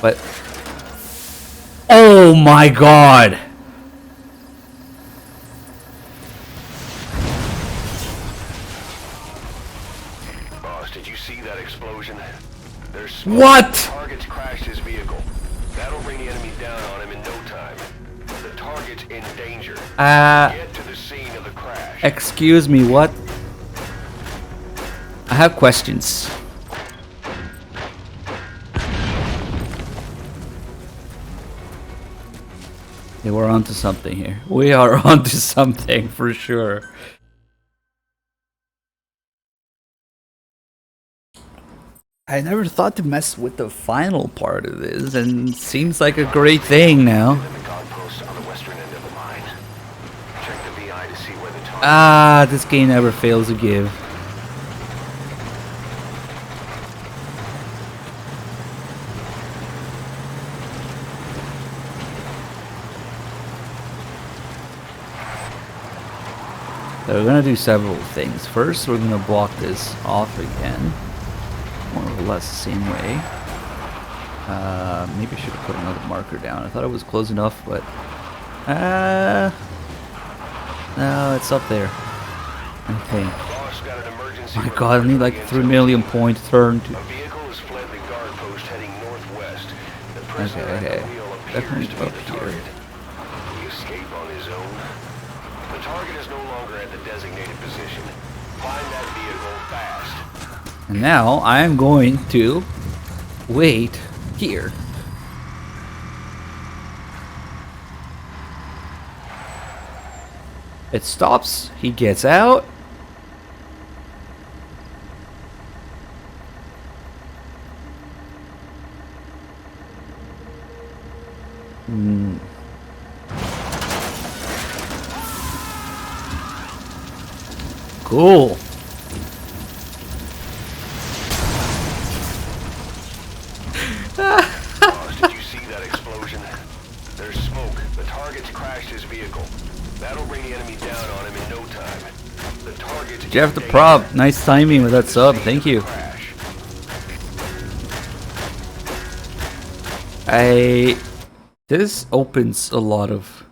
But oh my god! Boss, did you see that explosion? There's smoke. What? The target's crashed his vehicle. That'll bring the enemy down on him in no time. The target's in danger. Get to the scene of the crash. Excuse me, what? I have questions. Okay, we're onto something here. We are onto something for sure. I never thought to mess with the final part of this, and it seems like a great thing now. In the guard post on the western end of the mine. Check the VI to see where the target Ah, this game never fails to give. So we're gonna do several things. First, we're gonna block this off again, more or less the same way. Maybe I should have put another marker down. I thought it was close enough, but no, it's up there. I think. Boss got an emergency My God, I need like 3 million point turn to. A vehicle has fled the guard post heading northwest. The prisoner Okay, at the wheel definitely appears to be up the here. target. He escaped on his own. The target is no longer at the designated position. Find that vehicle fast. And now I am going to wait here. It stops, he gets out. Cool. Boss, did you see that explosion? There's smoke. The target's crashed his vehicle. That'll bring the enemy down on him in no time. The target's Jeff in the danger. prop, nice timing with that sub, thank you. Crash. This opens a lot of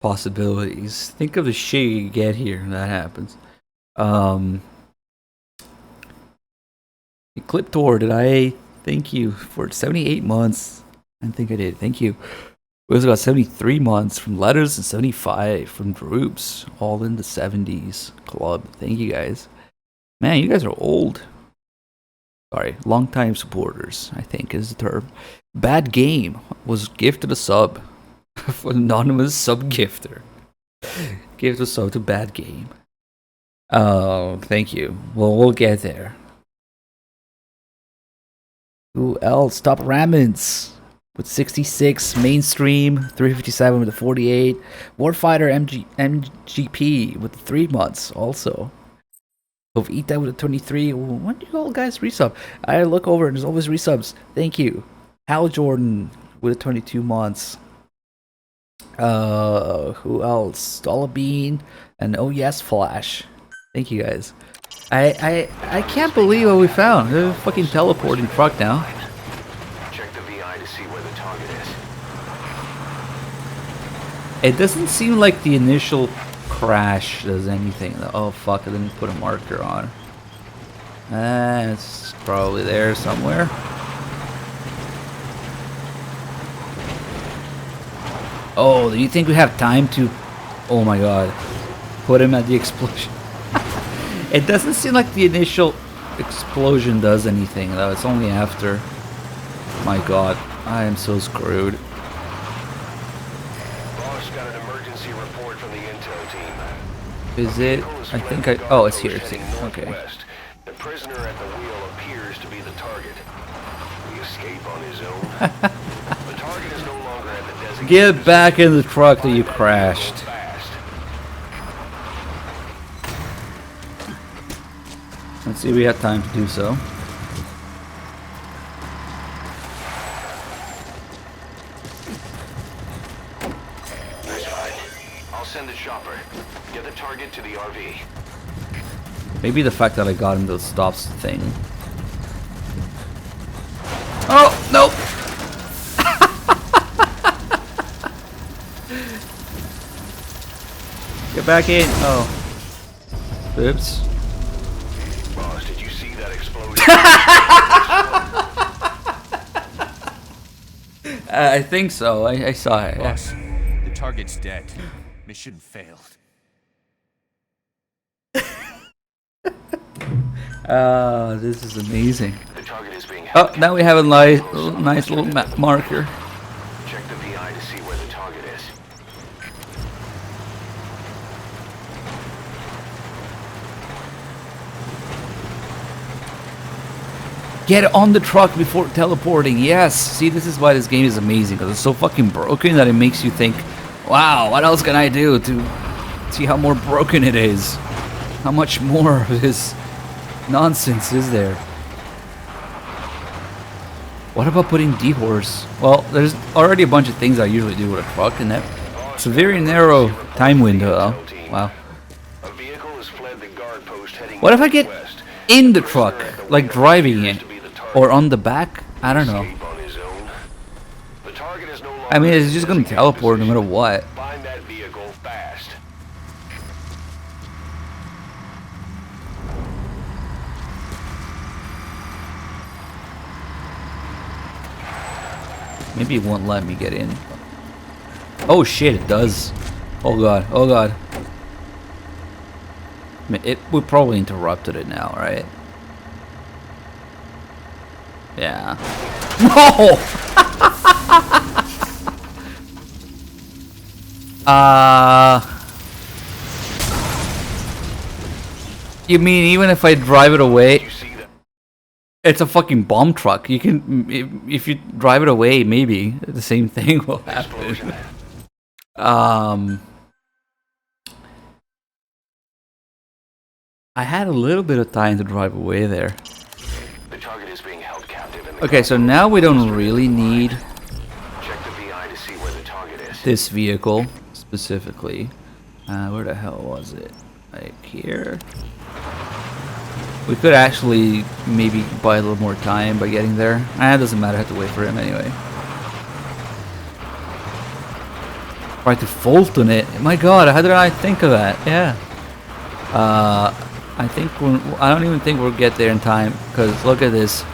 possibilities. Think of the shit you get here when that happens. Clip Tour, did I thank you for 78 months? I think I did. Thank you. We also got 73 months from letters and 75 from groups, all in the 70s club. Thank you guys. Man, you guys are old. Sorry, long-time supporters, I think is the term. Bad Game was gifted a sub. Anonymous sub-gifter. Gifted a sub to Bad Game. Oh, thank you. Well, we'll get there. Who else? Top Ramens with 66. Mainstream, 357 with the 48. Warfighter MGP with the 3 months also. Ovita with a 23. When do you all guys resub? I look over and there's always resubs. Thank you. Hal Jordan with a 22 months. Who else? Dollarbean and oh yes, Flash. Thank you guys. I can't believe what we found. They're a fucking teleporting truck now. Check the VI to see where the target is. It doesn't seem like the initial crash does anything. Oh fuck, I didn't put a marker on. It's probably there somewhere. Oh, do you think we have time to... Oh my god. Put him at the explosion. It doesn't seem like the initial explosion does anything though. It's only after. My god, I am so screwed. Boss got an emergency report from the intel team. Is it? I think I... Oh, it's here. It's here. Okay. The prisoner at the wheel appears to be the target. Will he escape on his own? The target is no longer at the designated... Get back in the truck that you crashed. Let's see if we have time to do so. That's fine. I'll send a chopper. Get the target to the RV. Maybe the fact that I got him the stops thing. Oh, no! Get back in! Oh. Oops. Boss, did you see that explosion? I think so. I saw it. Yeah. Boss, the target's dead. Mission failed. This is amazing. The target is being Oh, held. now we have a nice little map marker. Check the VI to see where the target is. Get on the truck before teleporting. Yes. See, this is why this game is amazing, because it's so fucking broken that it makes you think, wow, what else can I do to see how more broken it is? How much more of this nonsense is there? What about putting dehors? Well, there's already a bunch of things I usually do with a truck, and that it's a very narrow time window, though. Wow. A vehicle has fled the guard post heading What if I get west. in the truck, like driving it, or on the back? I don't know. Escape on his own. The target is no longer I mean, it's just in gonna the teleport no matter position. what. Find that vehicle fast. Maybe it won't let me get in. Oh shit, it does. Oh god, oh god. I mean, we probably interrupted it now, right? Yeah. No! You mean even if I drive it away? You see that? It's a fucking bomb truck. You can, if you drive it away, maybe the same thing will happen. I had a little bit of time to drive away there. The target is being held captive in the Okay, so now we don't really need check the VI to see where the target is. this vehicle specifically. Where the hell was it? Like here? We could actually maybe buy a little more time by getting there. It doesn't matter, I have to wait for him anyway. Try to Fulton it. My god, how did I think of that? Yeah. I think I don't even think we'll get there in time, because look at this.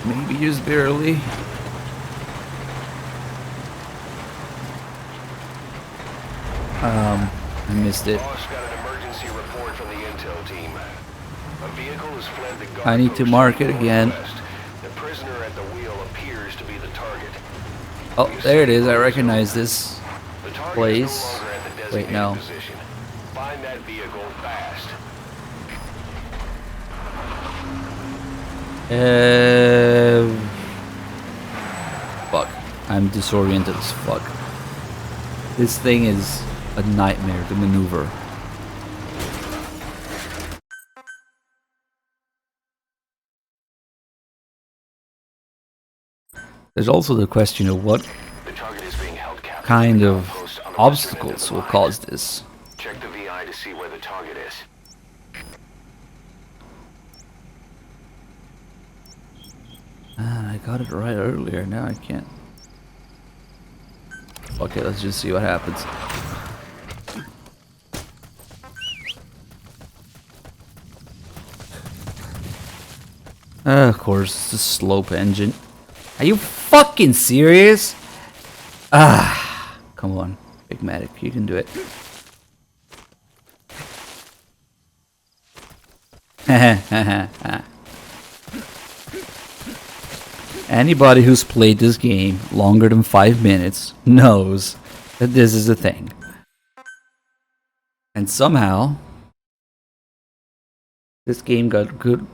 Maybe just barely. I missed it. Boss got an emergency report from the intel team. A vehicle has fled the guard I need to post mark it to the again. northwest. The prisoner at the wheel appears to be the target. Oh, there it is. I recognize this The target place. is no longer at the Wait, designated no. position. Find that vehicle fast. Fuck. I'm disoriented as fuck. This thing is a nightmare to maneuver. There's also the question of what The target is being held captive. kind in the of outpost on the western end of obstacles the will line. cause this. Check the VI to see where the target is. I got it right earlier. Now I can't. Okay, let's just see what happens. Of course, it's a slope engine. Are you fucking serious? Come on, Big Medic, you can do it. Anybody who's played this game longer than 5 minutes knows that this is a thing. And somehow, this game got good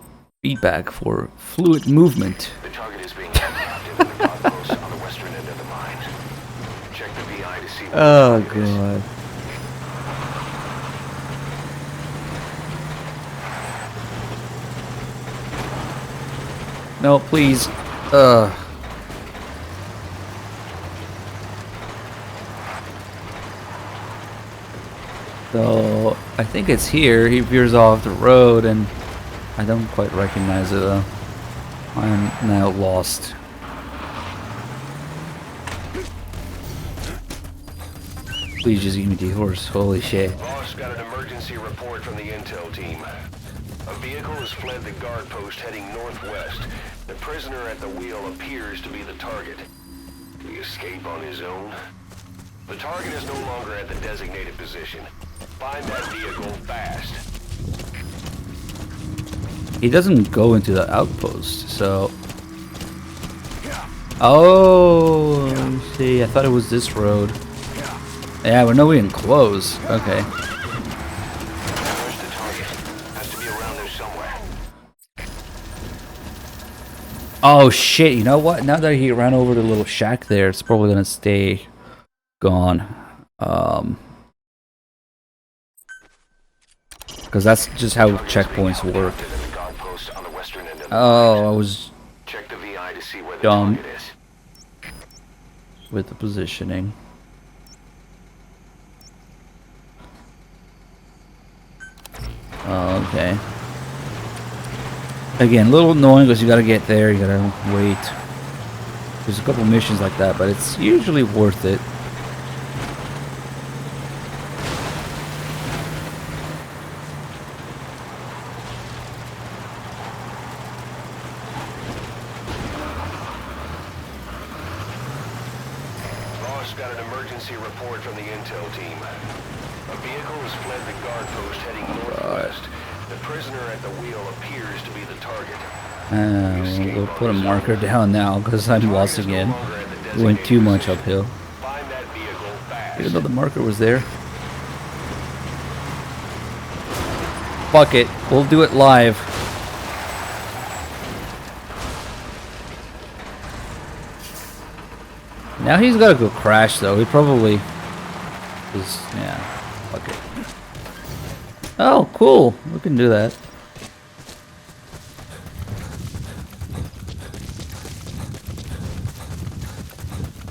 feedback for fluid movement. The target is being held captive in the guardpost on the western end of the mine. Check the VI to see what Oh the target is. god. No, please. So, I think it's here. He veers off the road and I don't quite recognize it though. I'm now lost. Please just give me the horse. Holy shit. Boss got an emergency report from the intel team. A vehicle has fled the guard post heading northwest. The prisoner at the wheel appears to be the target. Did he escape on his own? The target is no longer at the designated position. Find that vehicle fast. He doesn't go into the outpost, so... Oh, see, I thought it was this road. Yeah, we're nowhere even close. Okay. Where's the target? Has to be around there somewhere. Oh shit, you know what? Now that he ran over the little shack there, it's probably gonna stay gone. Because that's just how checkpoints work. Oh, I was Check the VI to see where the dumb target is. with the positioning. Oh, okay. Again, a little annoying because you gotta get there, you gotta wait. There's a couple missions like that, but it's usually worth it. Boss got an emergency report from the intel team. A vehicle has fled the guard post heading northwest. The prisoner at the wheel appears to be the target. We'll put a marker down now because I'm lost again. We went too much uphill. Find that vehicle fast. Even though the marker was there. Fuck it, we'll do it live. Now he's gotta go crash though. He probably is. Yeah, fuck it. Oh, cool. We can do that.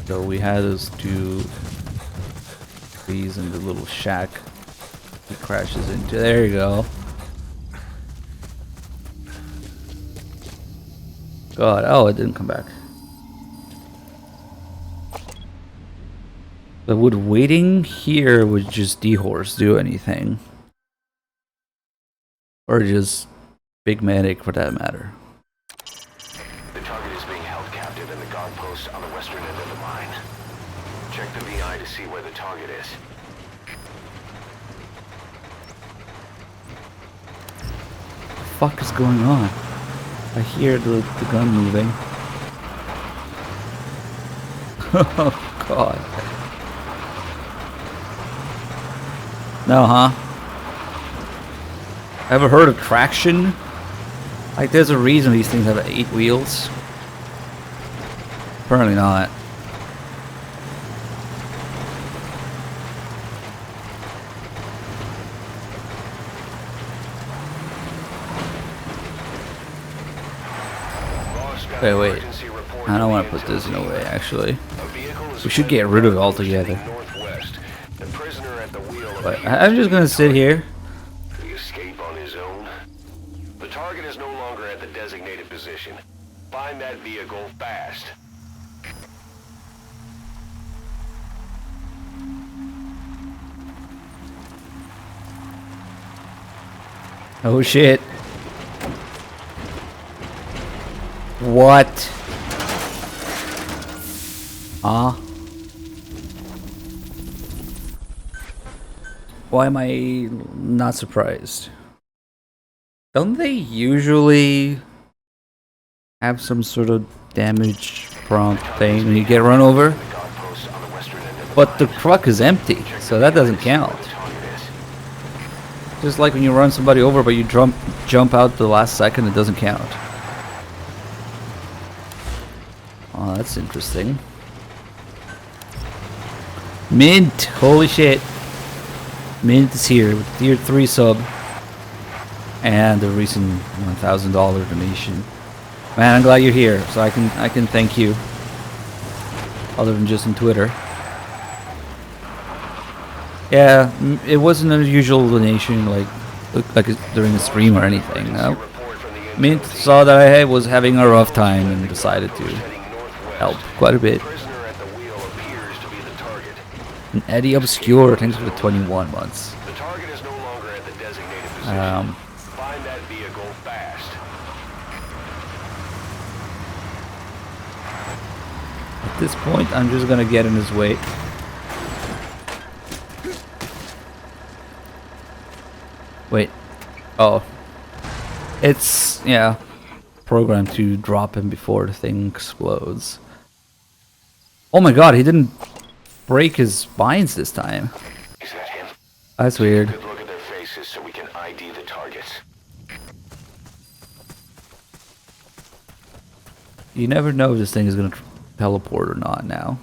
So we had us do these in the little shack he crashes into. There you go. God, oh, it didn't come back. But would waiting here would just dehorse do anything? Or just Big Medic for that matter? The target is being held captive in the guard post on the western end of the mine. Check the VI to see where the target is. What the fuck is going on? I hear the gun moving. Oh god. No, huh? Ever heard of traction? Like, there's a reason these things have 8 wheels. Apparently not. Wait. I don't want to put this in a way, actually. We should get rid of it altogether. But I'm just gonna sit here. Did he escape on his own? The target is no longer at the designated position. Find that vehicle fast. Oh shit. What? Huh? Why am I not surprised? Don't they usually have some sort of damage prompt thing when you get run over. But the truck is empty, so that doesn't count. Just like when you run somebody over but you jump out the last second, it doesn't count. Oh, that's interesting. Mint! Holy shit. Mint is here with tier 3 sub. And a recent $1,000 donation. Man, I'm glad you're here, so I can thank you. Other than just on Twitter. Yeah, it wasn't an unusual donation, like during a stream or anything. Mint saw that I was having a rough time and decided to help quite a bit. And Eddie Obscure, thanks for the 21 months. Find that vehicle fast. At this point, I'm just gonna get in his way. Wait. Oh. It's, yeah, programmed to drop him before the thing explodes. Oh my god, he didn't break his spines this time. Is that him? That's weird. Good look at their faces so we can ID the targets. You never know if this thing is gonna teleport or not now.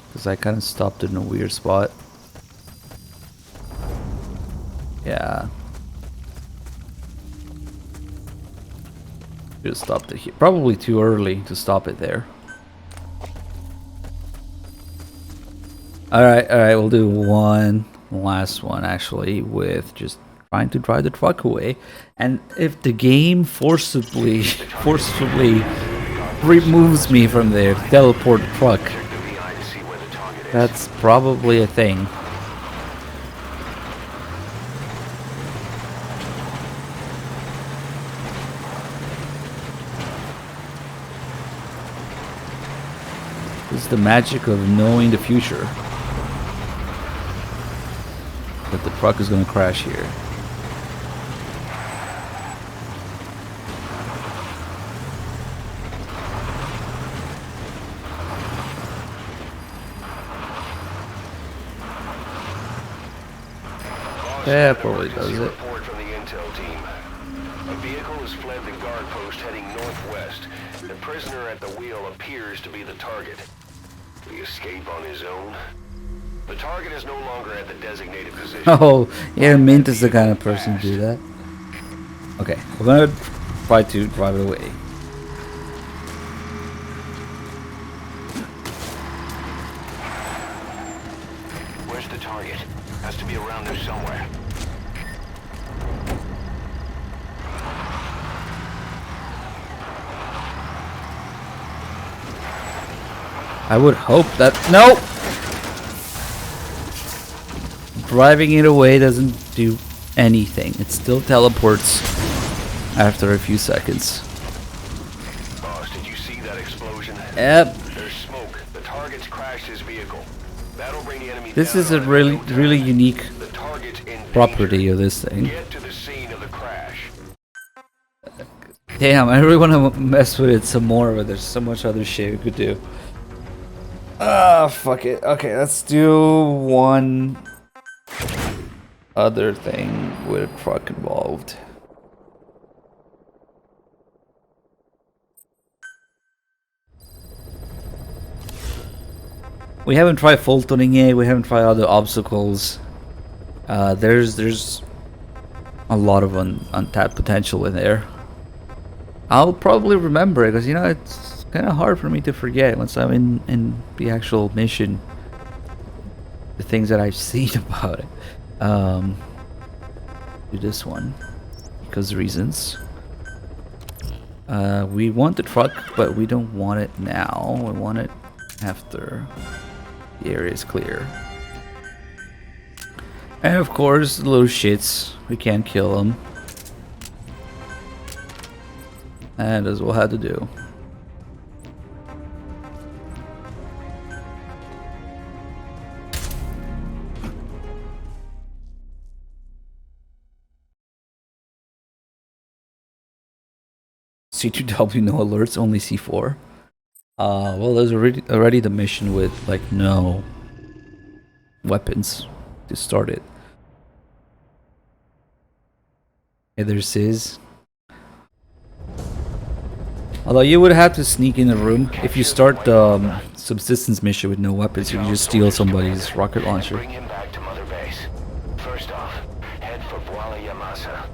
Because I kind of stopped it in a weird spot. Yeah. Just stopped it here. Probably too early to stop it there. Alright, we'll do one last one actually with just trying to drive the truck away. And if the game forcibly removes me from there, teleport truck, that's probably a thing. This is the magic of knowing the future. That the truck is going to crash here. Yeah, probably does it. Report from the intel team. A vehicle has fled the guard post heading northwest. The prisoner at the wheel appears to be the target. Will he escape on his own? The target is no longer at the designated position. Oh, yeah, Mint is the kind of person to do that. Okay, we're gonna try to drive it away. Where's the target? Has to be around there somewhere. I would hope that... No! Driving it away doesn't do anything. It still teleports after a few seconds. Boss, did you see that explosion? Yep. There's smoke. The target's crashed his vehicle. That'll bring the enemy This down is a on really unique the target's in property danger. of this thing. Get to the scene of the crash. Damn, I really want to mess with it some more, but there's so much other shit we could do. Ah, fuck it. Okay, let's do one other thing with a truck involved. We haven't tried Fultoning yet, we haven't tried other obstacles. There's a lot of untapped potential in there. I'll probably remember it, because you know, it's kind of hard for me to forget once I'm in the actual mission. The things that I've seen about it. Do this one because reasons. We want the truck, but we don't want it now. We want it after the area is clear. And of course, the little shits, we can't kill them. And that's what we'll have to do. C2W, no alerts, only C4. Well, there's already the mission with like no weapons to start it. Yeah, there's Sizz. Although you would have to sneak in the room. If you start the subsistence mission with no weapons, you can just steal somebody's rocket launcher. Bring him back to Mother Base. First off, head for Voila Yamasa.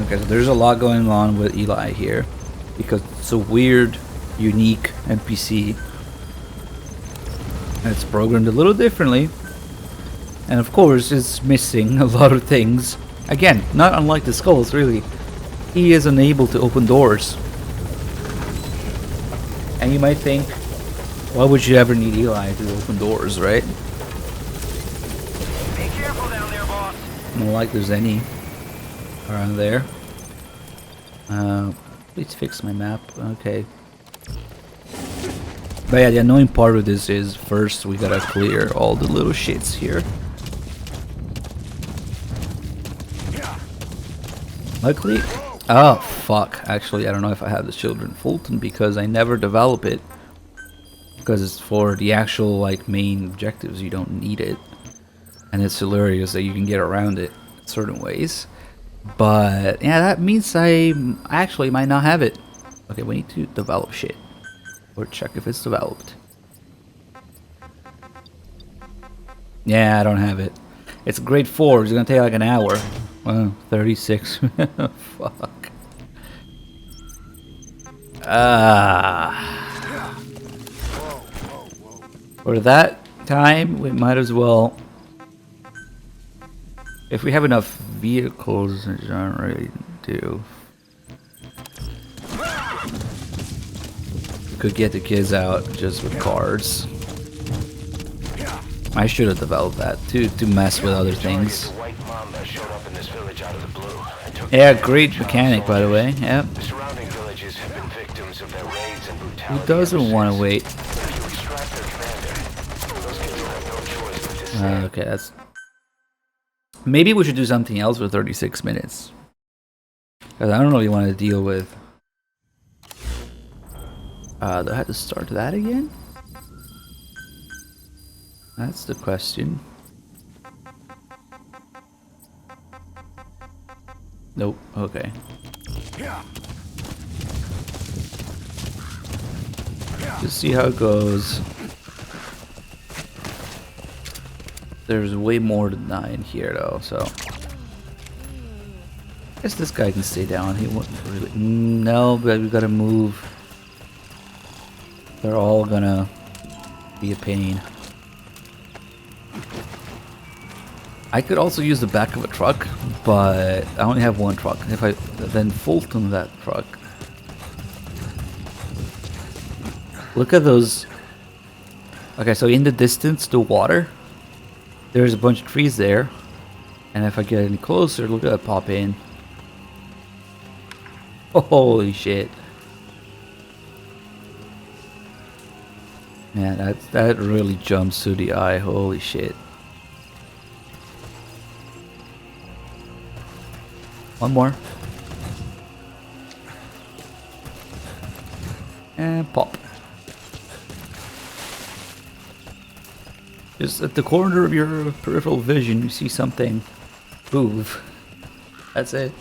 Okay, so there's a lot going on with Eli here, because it's a weird, unique NPC. And it's programmed a little differently. And of course, it's missing a lot of things. Again, not unlike the skulls, really. He is unable to open doors. And you might think, why would you ever need Eli to open doors, right? Be careful down there, boss. Not like there's any around there. Please fix my map. Okay. But yeah, the annoying part of this is first we gotta clear all the little shits here. Luckily, oh fuck, actually I don't know if I have the children Fulton because I never develop it. Because it's for the actual like main objectives, you don't need it. And it's hilarious that you can get around it in certain ways. But yeah, that means I actually might not have it. Okay, we need to develop shit. Or check if it's developed. Yeah, I don't have it. It's grade 4, it's gonna take like an hour. Well, 36. Fuck. For that time, we might as well. If we have enough vehicles, which I don't really do. We could get the kids out just with cars. I should have developed that to mess with other things. Yeah, great mechanic by the way. Yep. Who doesn't want to wait? Okay, that's. Maybe we should do something else for 36 minutes. Because I don't really want to deal with. Do I have to start that again? That's the question. Nope, okay. Just see how it goes. There's way more than 9 here though, so. I guess this guy can stay down. He won't really. No, but we gotta move. They're all gonna be a pain. I could also use the back of a truck, but I only have one truck. If I then Fulton that truck. Look at those. Okay, so in the distance, the water. There's a bunch of trees there. And if I get any closer, look at that pop in. Holy shit. Man, that really jumps to the eye. Holy shit. One more. And pop. Just at the corner of your peripheral vision, you see something move. That's it.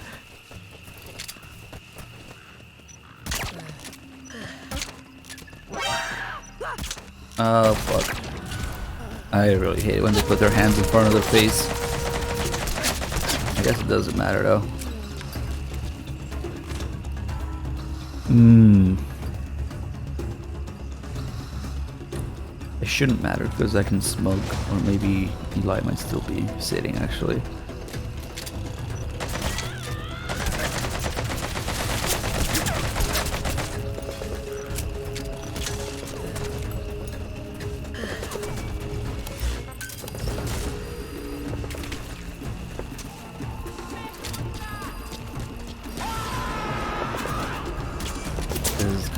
Oh, fuck. I really hate it when they put their hands in front of their face. I guess it doesn't matter though. It shouldn't matter because I can smoke, or maybe Eli might still be sitting actually.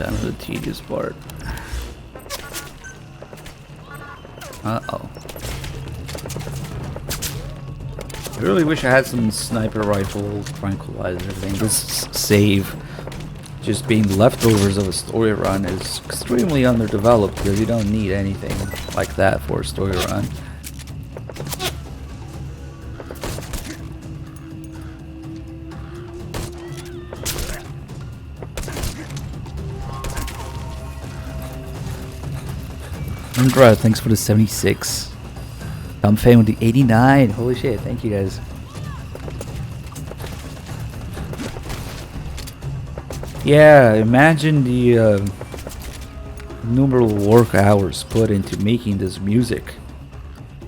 kind of the tedious part. Uh-oh. I really wish I had some sniper rifle, tranquilizer, everything. This save, just being leftovers of a story run, is extremely underdeveloped because you don't need anything like that for a story run. Andra, thanks for the 76. I'm fan with the 89. Holy shit, thank you guys. Yeah, imagine the numerous work hours put into making this music.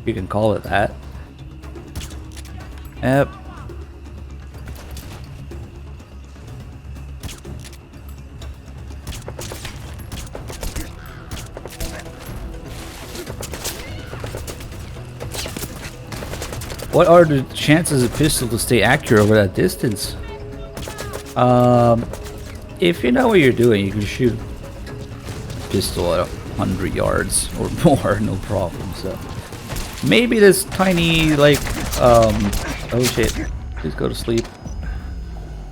You can call it that. Yep. What are the chances of a pistol to stay accurate over that distance? If you know what you're doing, you can shoot a pistol at 100 yards or more, no problem. So maybe this tiny, like, oh shit, please go to sleep.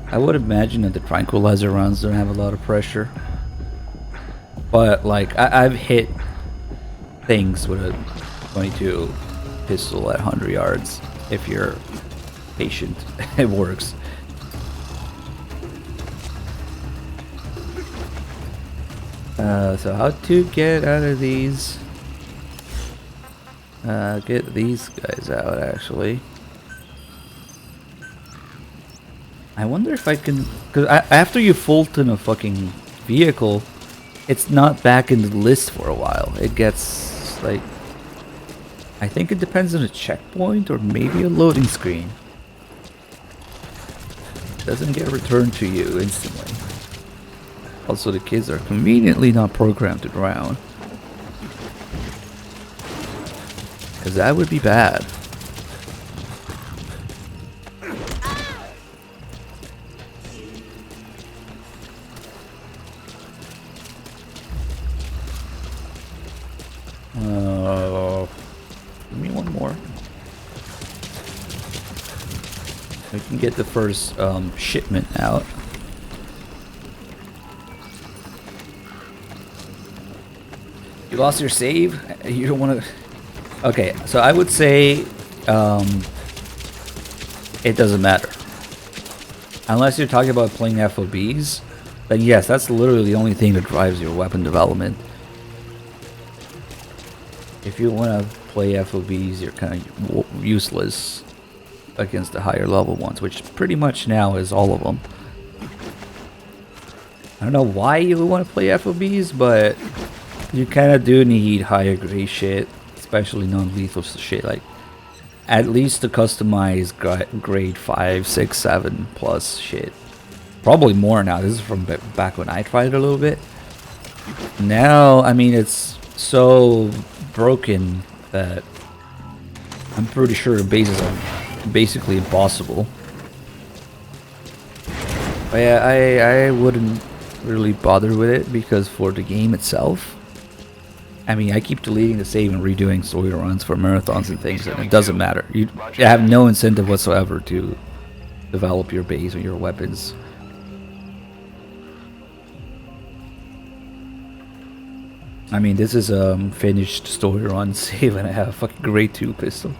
I would imagine that the tranquilizer rounds don't have a lot of pressure, but like I've hit things with a 22 pistol at 100 yards. If you're patient, it works. So how to get out of these? Get these guys out, actually. I wonder if I can, because after you Fulton a fucking vehicle, it's not back in the list for a while. It gets like, I think it depends on a checkpoint or maybe a loading screen. It doesn't get returned to you instantly. Also, the kids are conveniently not programmed to drown, because that would be bad. Give me one more. We can get the first shipment out. You lost your save? You don't want to... Okay, so I would say it doesn't matter. Unless you're talking about playing FOBs, then yes, that's literally the only thing that drives your weapon development. If you want to play FOBs, you're kind of useless against the higher level ones, which pretty much now is all of them. I don't know why you would want to play FOBs, but you kind of do need higher grade shit, especially non-lethal shit, like at least the customized grade 5, 6, 7 plus shit. Probably more now. This is from back when I tried it a little bit. Now, I mean, it's so broken that I'm pretty sure the bases are basically impossible. But yeah, I wouldn't really bother with it, because for the game itself, I mean, I keep deleting the save and redoing story runs for marathons and things, and it doesn't matter. You have no incentive whatsoever to develop your base or your weapons. I mean, this is a finished story run save, and I have a fucking grade 2 pistol.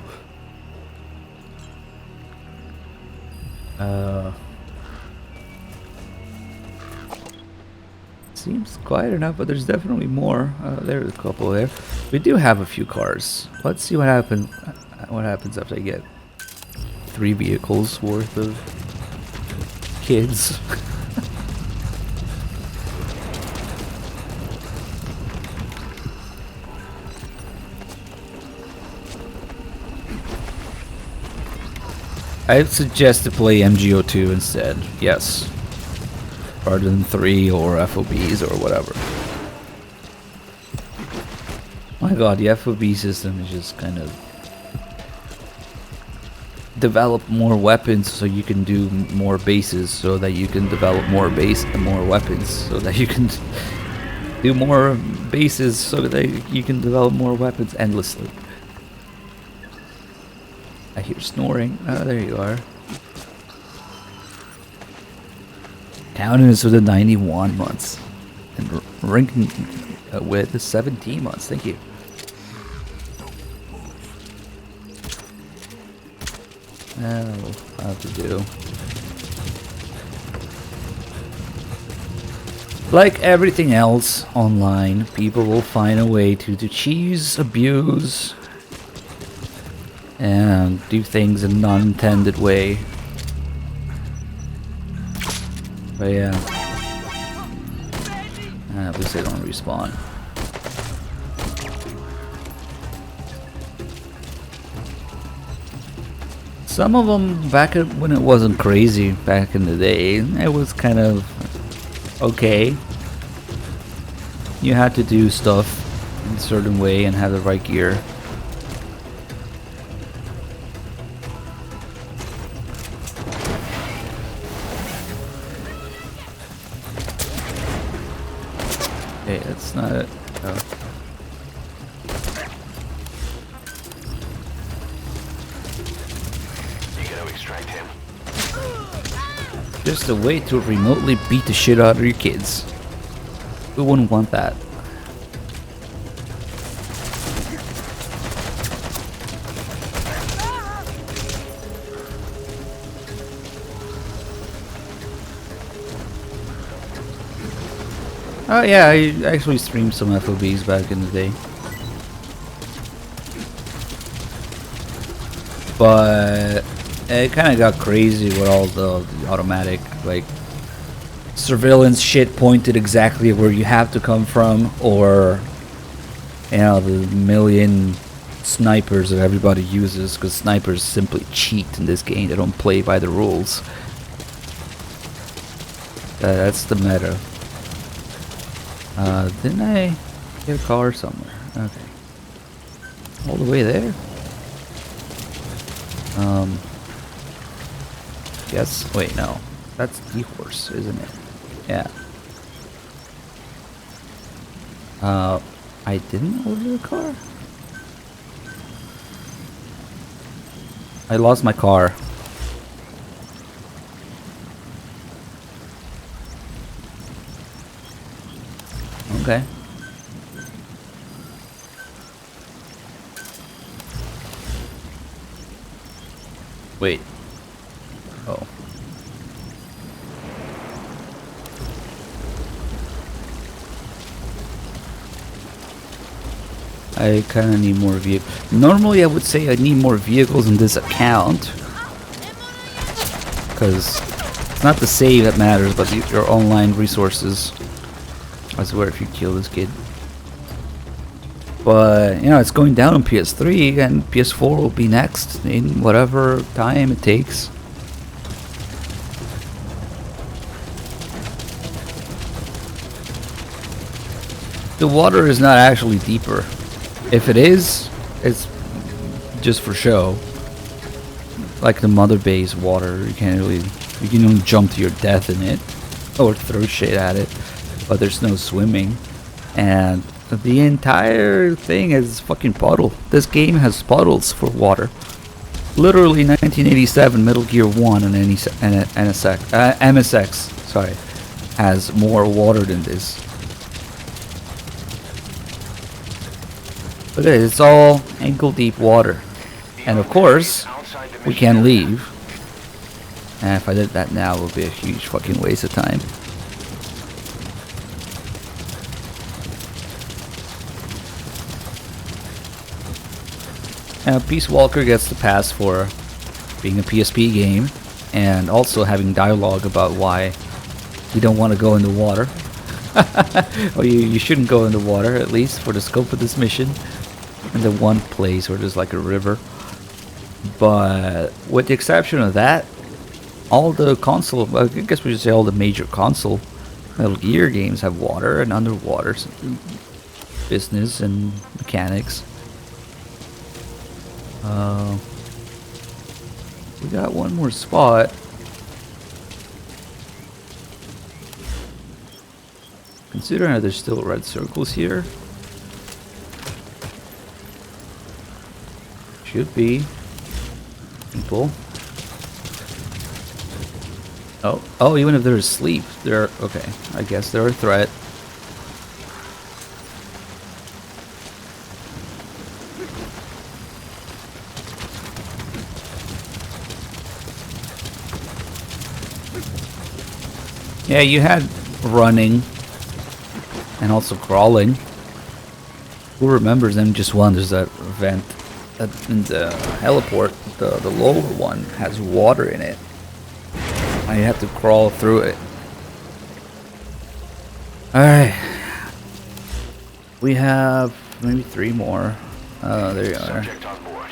Seems quiet enough, but there's definitely more. There's a couple there. We do have a few cars. Let's see what happens. What happens after I get 3 vehicles worth of kids. I'd suggest to play MGO2 instead. Yes. Rather than 3 or FOBs or whatever. My god, the FOB system is just kind of develop more weapons so you can do more bases, so that you can develop more base and more weapons, so that you can do more bases so that you can develop more weapons endlessly. I hear snoring. Oh, there you are. Town is with the 91 months. And ranking with the 17 months. Thank you. I'll have to do. Like everything else online, people will find a way to cheese, abuse, and do things in an unintended way. But yeah. At least they don't respawn. Some of them, back when it wasn't crazy, back in the day, it was kind of okay. You had to do stuff in a certain way and have the right gear. Okay, that's not it. Oh. Just a way to remotely beat the shit out of your kids. Who wouldn't want that? Oh yeah, I actually streamed some FOBs back in the day. But it kind of got crazy with all the automatic, like, surveillance shit pointed exactly where you have to come from, or, you know, the million snipers that everybody uses, because snipers simply cheat in this game. They don't play by the rules. That's the meta. Didn't I get a car somewhere? Okay. All the way there? Yes. Wait, no. That's the horse, isn't it? Yeah. I didn't order a car? I lost my car. Okay. Wait. Oh. I kind of need more vehicles. Normally I would say I need more vehicles in this account, because it's not the save that matters, but your online resources. I swear if you kill this kid. But, you know, it's going down on PS3, and PS4 will be next in whatever time it takes. The water is not actually deeper. If it is, it's just for show. Like the mother base water, you can't really, you can only jump to your death in it, or throw shit at it, but there's no swimming. And the entire thing is fucking puddle. This game has puddles for water. Literally 1987 Metal Gear 1 and MSX, sorry, has more water than this. Look at it, it's all ankle deep water. And of course, we can't leave. And if I did that now, it would be a huge fucking waste of time. Peace Walker gets the pass for being a PSP game, and also having dialogue about why you don't want to go in the water. Or you shouldn't go in the water, at least for the scope of this mission. In the one place where there's like a river. But with the exception of that, all the console, I guess we should say all the major console Metal Gear games have water and underwater business and mechanics. We got one more spot. Considering that there's still red circles here. Should be people. Oh, even if they're asleep, they're okay. I guess they're a threat. Yeah, you had running and also crawling. Who remembers MGS1? There's that vent in the heliport. The lower one has water in it. I have to crawl through it. Alright. We have maybe 3 more. There you are. Subject on board.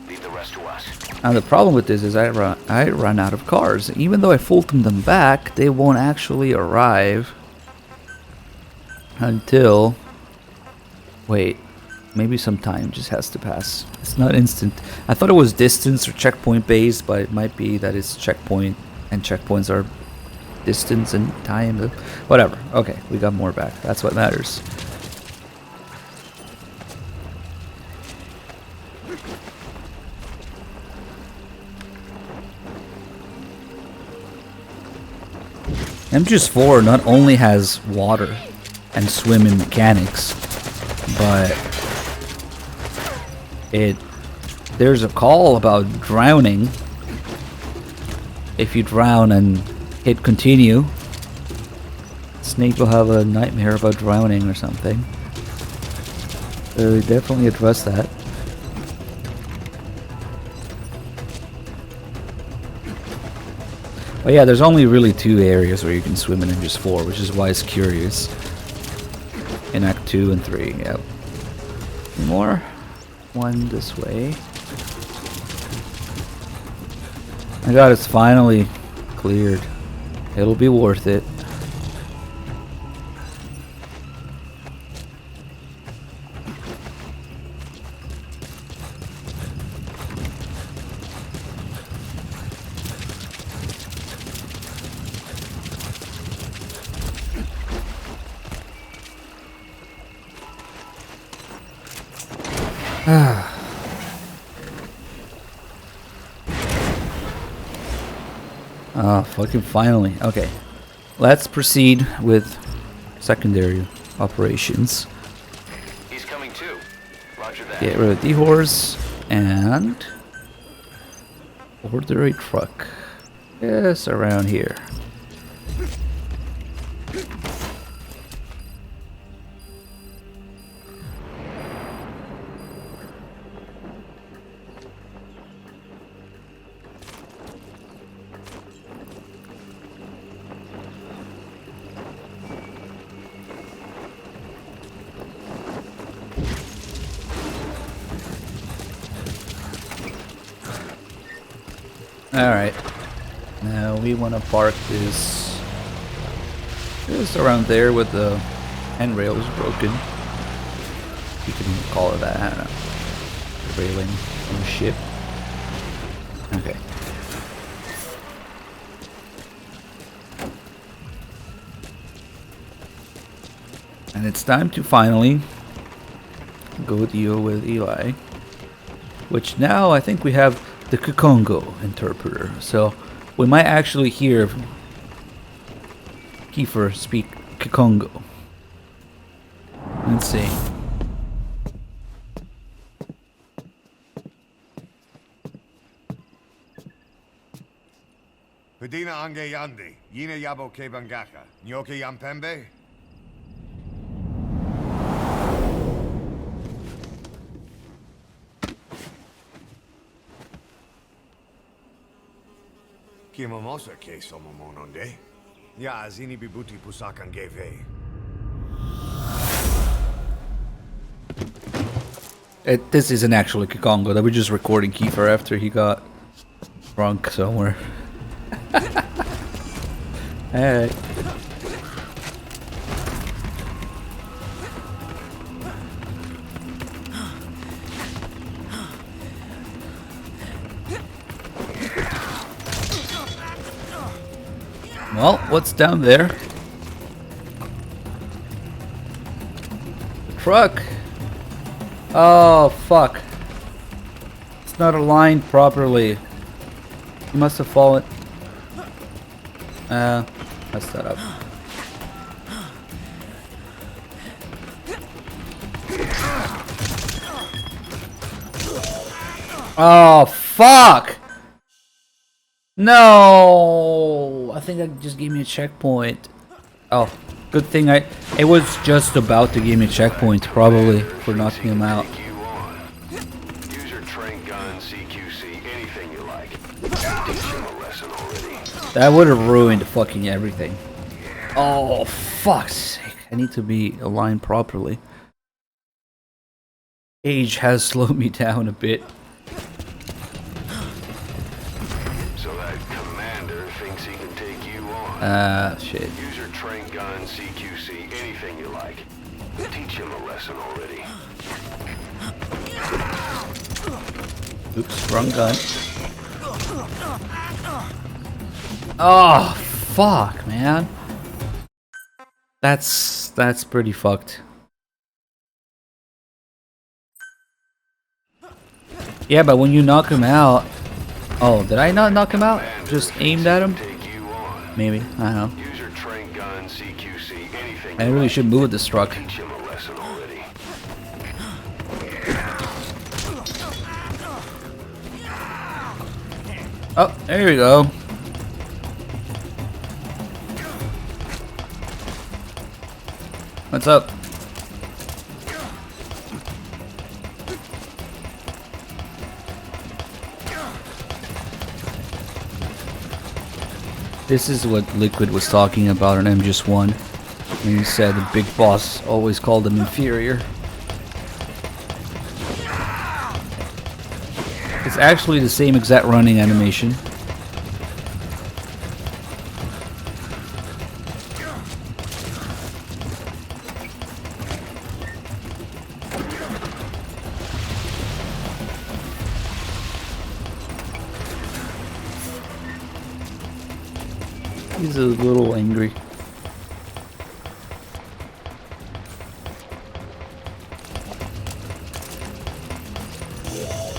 Leave the rest to us. Now the problem with this is I run out of cars. Even though I fulton them back, they won't actually arrive until... Wait, maybe some time just has to pass. It's not instant. I thought it was distance or checkpoint based, but it might be that it's checkpoint, and checkpoints are distance and time. Whatever. Okay, we got more back. That's what matters. MGS4 not only has water and swimming mechanics, but there's a call about drowning. If you drown and hit continue, Snake will have a nightmare about drowning or something. So definitely address that. But yeah, there's only really 2 areas where you can swim in MGS4, which is why it's curious. In Act 2 and 3, yep. More. One this way. My god, it's finally cleared. It'll be worth it. Fucking finally. Okay. Let's proceed with secondary operations. He's coming too. Roger that. Get rid of the horse and order a truck. Yes, around here. Alright, now we want to park this just around there with the handrail is broken. You can call it that, I don't know. The railing on the ship. Okay. And it's time to finally go deal with Eli. Which now I think we have the Kikongo interpreter, so we might actually hear Kiefer speak Kikongo. Let's see. Pedina ange yande, yine yabo ke bangaka, nyoke yampembe? Kimomosa ke somomononde. Ya zini bibuti pusakan geve. This isn't actually Kikongo. That we're just recording Kiefer after he got drunk somewhere. Alright. Well, what's down there? truck. Oh, fuck. It's not aligned properly. He must have fallen. Messed that up. Oh, fuck! No! I think that just gave me a checkpoint. Oh, good thing it was just about to give me a checkpoint, probably, for knocking him out. Use your train gun, CQC, anything you like. Teach him a lesson already. That would have ruined fucking everything. Oh, fuck's sake. I need to be aligned properly. Age has slowed me down a bit. So that commander thinks he can take you on. Shit. Use your train gun, CQC, anything you like. Teach him a lesson already. Oops, wrong gun. Oh, fuck, man. That's pretty fucked. Yeah, but when you knock him out... Oh, did I not knock him out? Just aimed at him? Maybe, I don't know. Use your train gun, CQC, anything I really should move with this truck. Teach him a lesson already. Oh, there we go. What's up? This is what Liquid was talking about on MGS1. When he said the big boss always called him inferior. It's actually the same exact running animation. He's a little angry.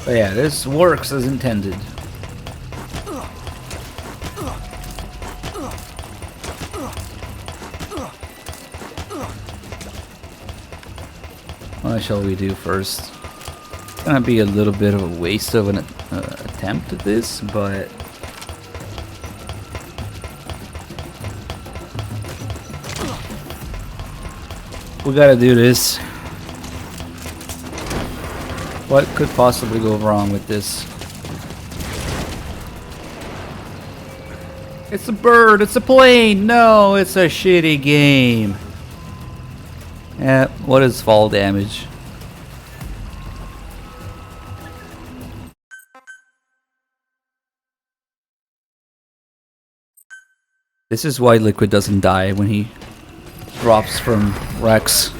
But yeah, this works as intended. What shall we do first? It's gonna be a little bit of a waste of an attempt at this, but we gotta do this. What could possibly go wrong with this? It's a bird, it's a plane! No, it's a shitty game. Yeah, what is fall damage? This is why Liquid doesn't die when he drops from Rex.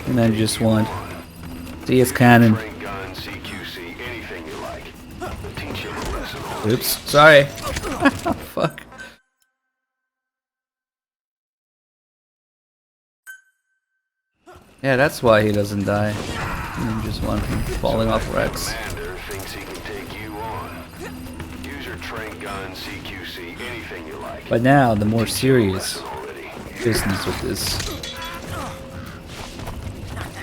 And then just one. See, it's cannon. Oops, sorry. Fuck. Yeah, that's why he doesn't die. And then just one from falling off Rex. But now, the more serious business with this.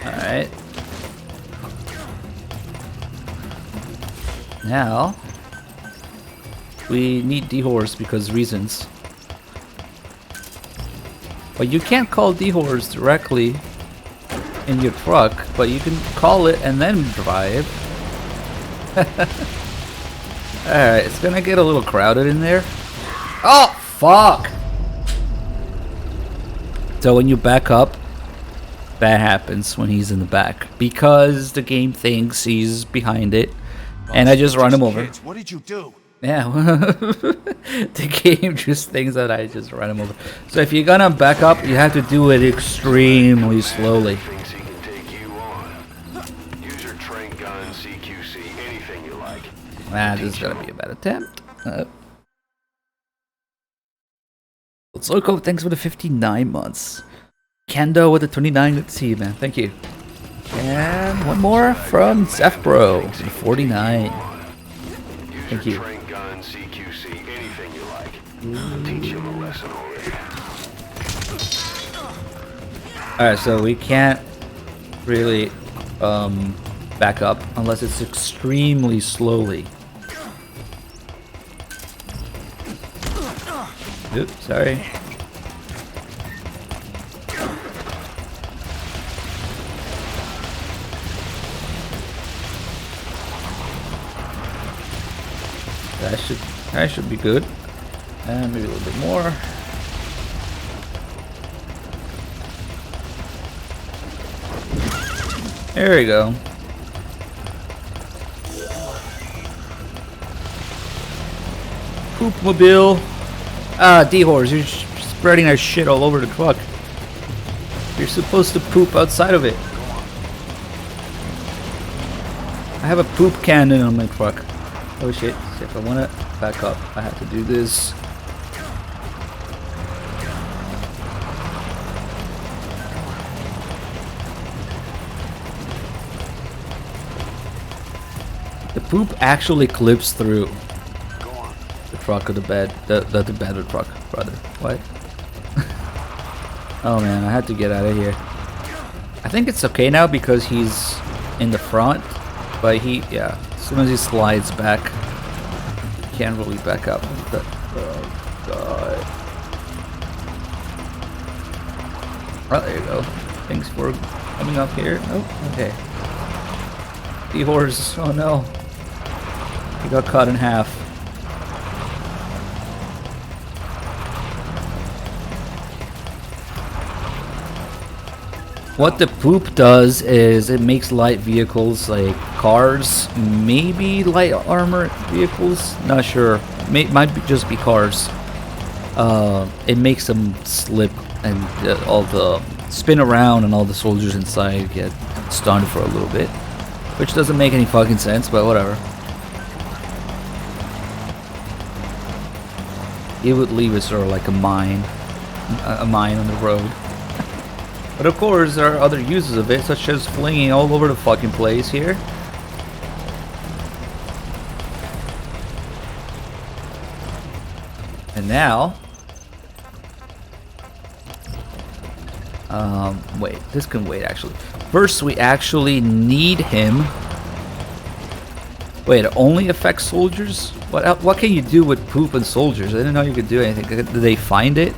Alright. Now, we need D-Horse because reasons. But you can't call D-Horse directly in your truck, but you can call it and then drive. Alright, it's gonna get a little crowded in there. Oh, fuck! So when you back up, that happens when he's in the back. Because the game thinks he's behind it. And I just run him over. What did you do? Yeah, the game just thinks that I just run him over. So if you're gonna back up, you have to do it extremely slowly. Ah, this is gonna be a bad attempt. Let's look up. Thanks for the 59 months. Kendo with the 29. Good to see you, man. Thank you. And one more from Zeph Bro, 49. Thank you. Train gun, CQC, anything you like. I'll teach him a lesson already. Alright, so we can't really back up unless it's extremely slowly. Oops, sorry. That should be good. And maybe a little bit more. There we go. Poopmobile. Ah, D-Horse, you're spreading our shit all over the truck. You're supposed to poop outside of it. I have a poop cannon on my truck. Oh shit, if I want to back up, I have to do this. The poop actually clips through the truck or the bed, the bed or truck, rather. What? Oh man, I had to get out of here. I think it's okay now because he's in the front, but yeah, as soon as he slides back, he can't really back up. Oh god. Oh, there you go. Thanks for coming up here. Oh, okay. D-Horse, oh no. He got cut in half. What the poop does is it makes light vehicles like cars, maybe light armor vehicles, not sure. Might just be cars. It makes them slip and all the spin around and all the soldiers inside get stunned for a little bit. Which doesn't make any fucking sense, but whatever. It would leave us sort of like a mine on the road. But of course, there are other uses of it, such as flinging all over the fucking place here. And now... wait, this can wait actually. First, we actually need him. Wait, it only affects soldiers? What can you do with poop and soldiers? I didn't know you could do anything. Did they find it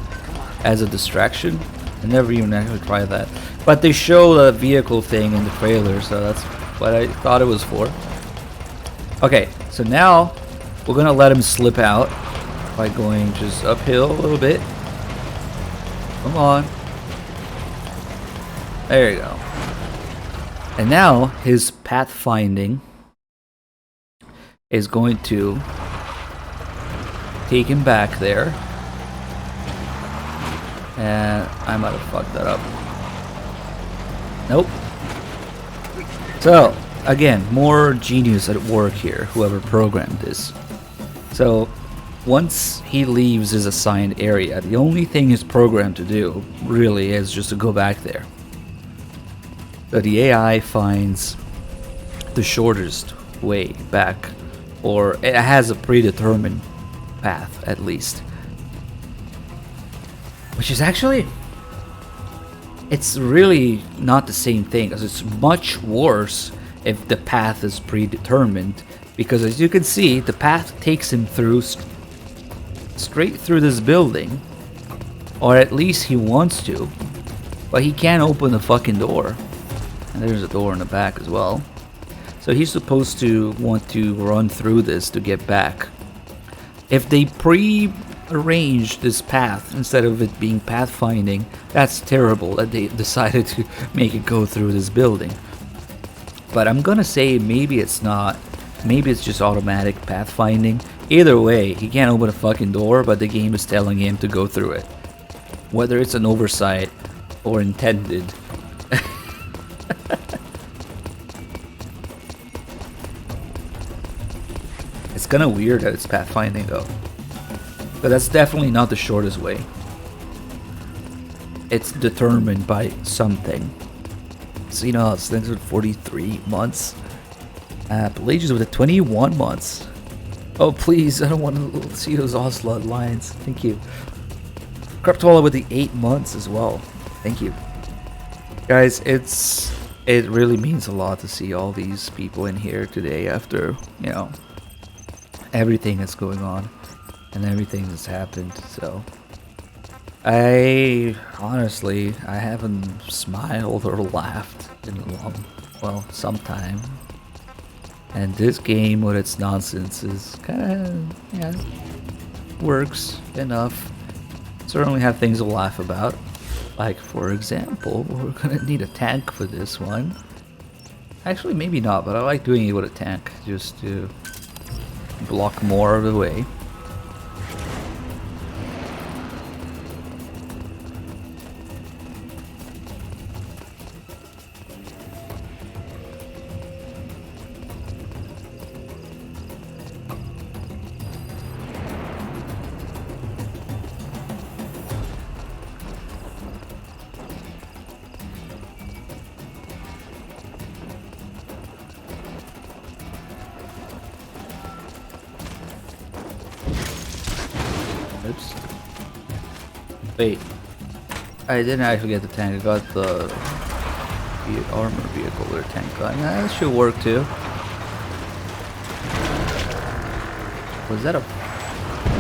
as a distraction? I never even actually tried that. But they show the vehicle thing in the trailer, so that's what I thought it was for. Okay, so now we're gonna let him slip out by going just uphill a little bit. Come on. There you go. And now his pathfinding is going to take him back there. And I might have fucked that up. Nope. So, again, more genius at work here, whoever programmed this. So, once he leaves his assigned area, the only thing he's programmed to do, really, is just to go back there. So the AI finds the shortest way back, or it has a predetermined path, at least. Which is actually, it's really not the same thing, because it's much worse if the path is predetermined, because as you can see, the path takes him through straight through this building, or at least he wants to, but he can't open the fucking door. And there's a door in the back as well. So he's supposed to want to run through this to get back. If they pre-arranged this path instead of it being pathfinding, that's terrible that they decided to make it go through this building. But I'm gonna say maybe it's not. Maybe it's just automatic pathfinding. Either way, he can't open a fucking door, but the game is telling him to go through it. Whether it's an oversight or intended. It's kind of weird that it's pathfinding though. But that's definitely not the shortest way. it's determined by something. So, you know, things with 43 months. Pelagius with 21 months. Oh, please, I don't want to see those Ocelot lines. Thank you. Kreptwala with the 8 months as well. Thank you. Guys, it really means a lot to see all these people in here today after, you know, everything that's going on and everything that's happened. So I honestly haven't smiled or laughed in a long, well, some time. And this game with its nonsense is kind of, yeah, works enough. Certainly have things to laugh about. Like, for example, we're gonna need a tank for this one. Actually, maybe not, but I like doing it with a tank just to block more of the way. Oops. Wait. I didn't actually get the tank. I got the armor vehicle with a tank gun. That should work too. Was that a...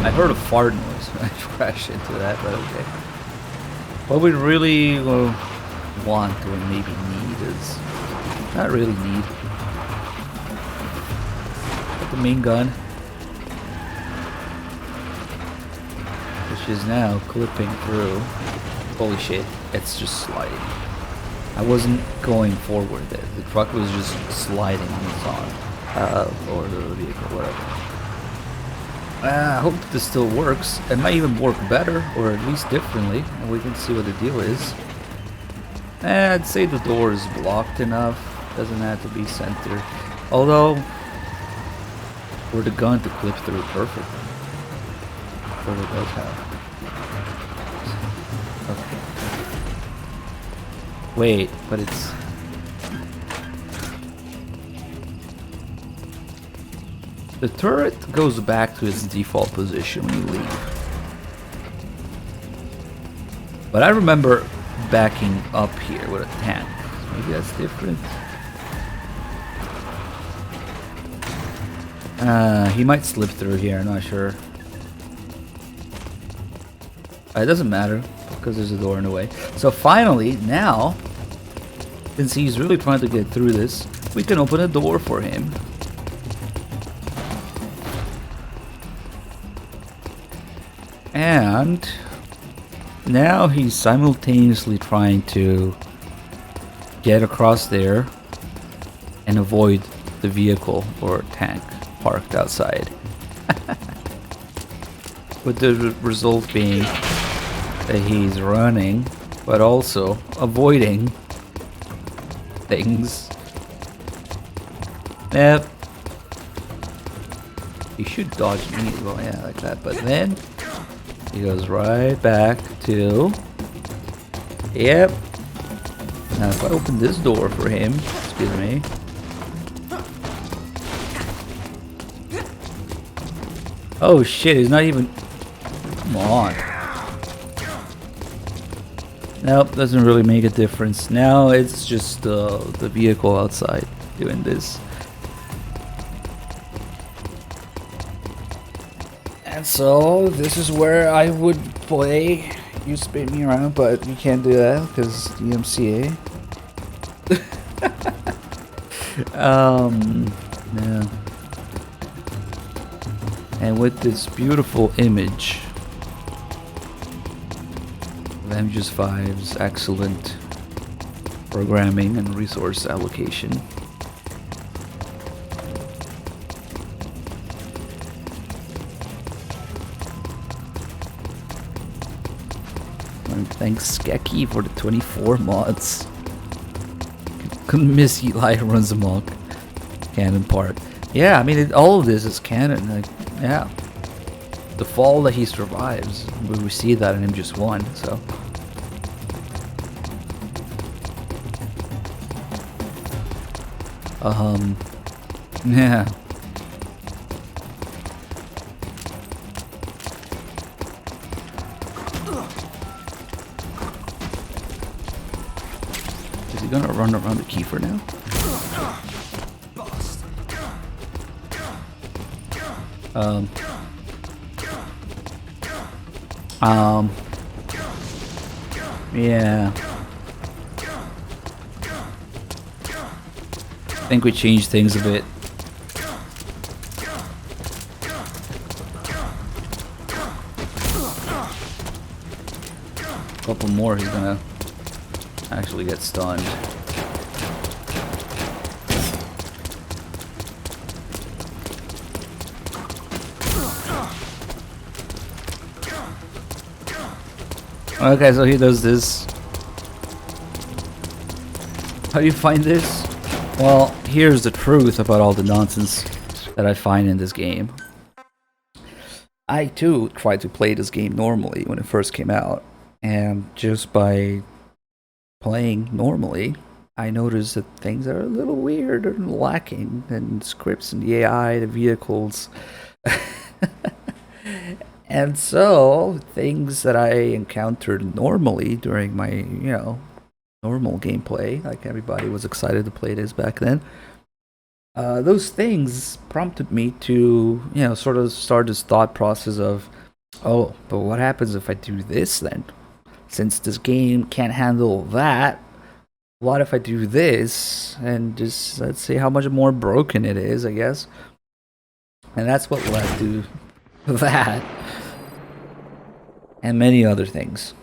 I heard a fart noise. I crashed into that, but okay. What we really want or maybe need is... Not really need. Got the main gun. Which is now clipping through. Holy shit, it's just sliding. I wasn't going forward there. The truck was just sliding on its arm. Or the vehicle, whatever. I hope this still works. It might even work better, or at least differently, and we can see what the deal is. I'd say the door is blocked enough. Doesn't have to be centered. Although, for the gun to clip through perfectly. What it does have. Okay. Wait, but it's... The turret goes back to its default position when you leave. But I remember backing up here with a tank. Maybe that's different. He might slip through here, I'm not sure. It doesn't matter, because there's a door in the way. So finally, now, since he's really trying to get through this, we can open a door for him. And now he's simultaneously trying to get across there and avoid the vehicle or tank parked outside. With the result being that he's running, but also avoiding things. Yep. He should dodge me as well, yeah, like that. But then he goes right back to... Yep. Now if I open this door for him, excuse me. Oh shit, he's not even... Come on. Nope, doesn't really make a difference. Now it's just the vehicle outside doing this. And so this is where I would play. You spin me around, but you can't do that because DMCA. Yeah. And with this beautiful image of MGS5's excellent programming and resource allocation, and thanks Skeki for the 24 mods. Couldn't miss Eli runs amok. Canon part. Yeah, I mean, all of this is canon. Like, yeah. The fall that he survives, we see that in MGS1, so. Yeah. Is he gonna run around the key for now? Yeah. I think we changed things a bit. A couple more, he's gonna actually get stunned. Okay, so he does this. How do you find this? Well, here's the truth about all the nonsense that I find in this game. I too tried to play this game normally when it first came out, and just by playing normally, I noticed that things are a little weird and lacking, and scripts and the AI, the vehicles. And so, things that I encountered normally during my, normal gameplay, like everybody was excited to play this back then, those things prompted me to, sort of start this thought process of, oh, but what happens if I do this then? Since this game can't handle that, what if I do this? And just, let's see how much more broken it is, I guess. And that's what led to that. And many other things.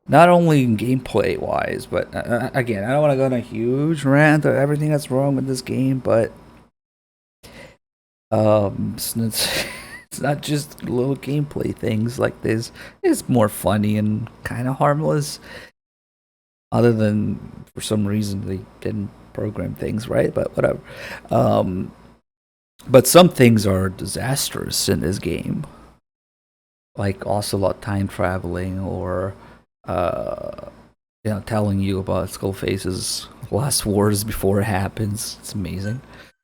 Not only gameplay wise, but again, I don't want to go on a huge rant of everything that's wrong with this game, but it's not just little gameplay things like this. It's more funny and kind of harmless. Other than for some reason they didn't program things right, but whatever. But some things are disastrous in this game. Like Ocelot time traveling, or telling you about Skullface's last words before it happens. It's amazing.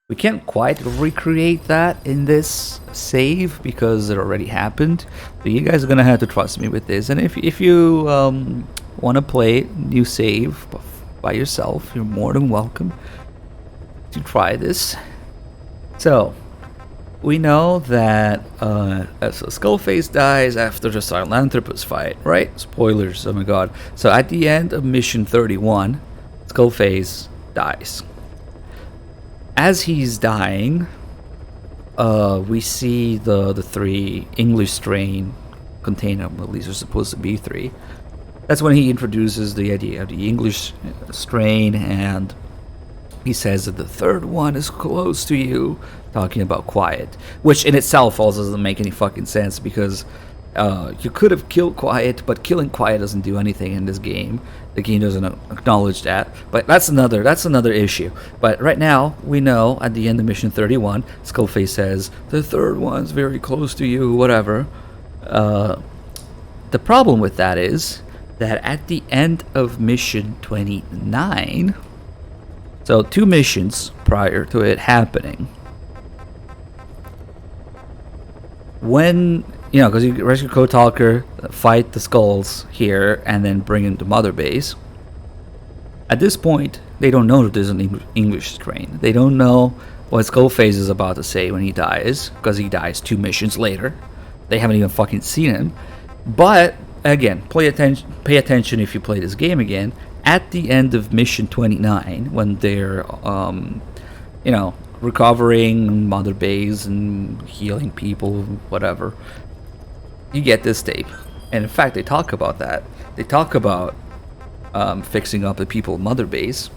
We can't quite recreate that in this save because it already happened. But you guys are gonna have to trust me with this. And if you want to play new save by yourself, you're more than welcome to try this. So, we know that Skullface dies after the Sahelanthropus fight, right? Spoilers, oh my god. So at the end of Mission 31, Skullface dies. As he's dying, we see the 3 English strain container, well, at least there's supposed to be 3. That's when he introduces the idea of the English strain, and he says that the 3rd one is close to you, talking about Quiet, which in itself also doesn't make any fucking sense, because you could have killed Quiet, but killing Quiet doesn't do anything in this game. The game doesn't acknowledge that, but that's another issue. But right now, we know at the end of Mission 31, Skullface says, the 3rd one's very close to you, whatever. The problem with that is that at the end of Mission 29, so 2 missions prior to it happening, when, because you rescue Code Talker, fight the skulls here, and then bring him to Mother Base. At this point, they don't know that there's an English strain. They don't know what Skullface is about to say when he dies, because he dies 2 missions later. They haven't even fucking seen him. But, again, pay attention if you play this game again. At the end of Mission 29, when they're, recovering Mother Base and healing people, whatever, you get this tape. And in fact, they talk about that. They talk about fixing up the people of Mother Base.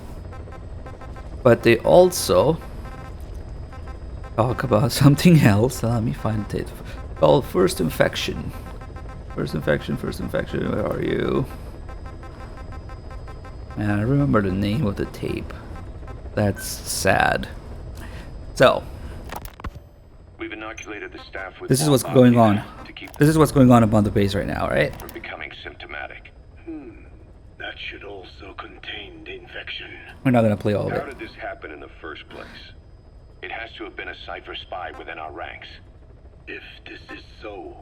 But they also talk about something else. Let me find it. Called First Infection. First Infection, where are you? Man, I remember the name of the tape. That's sad. So, we've inoculated the staff with this is what's going on. This is what's going on upon the base right now, right? From becoming symptomatic. That That should also contain the infection. We're not gonna play all of How it. did this happen in the first place? It has to have been a Cypher spy within our ranks. If this is so,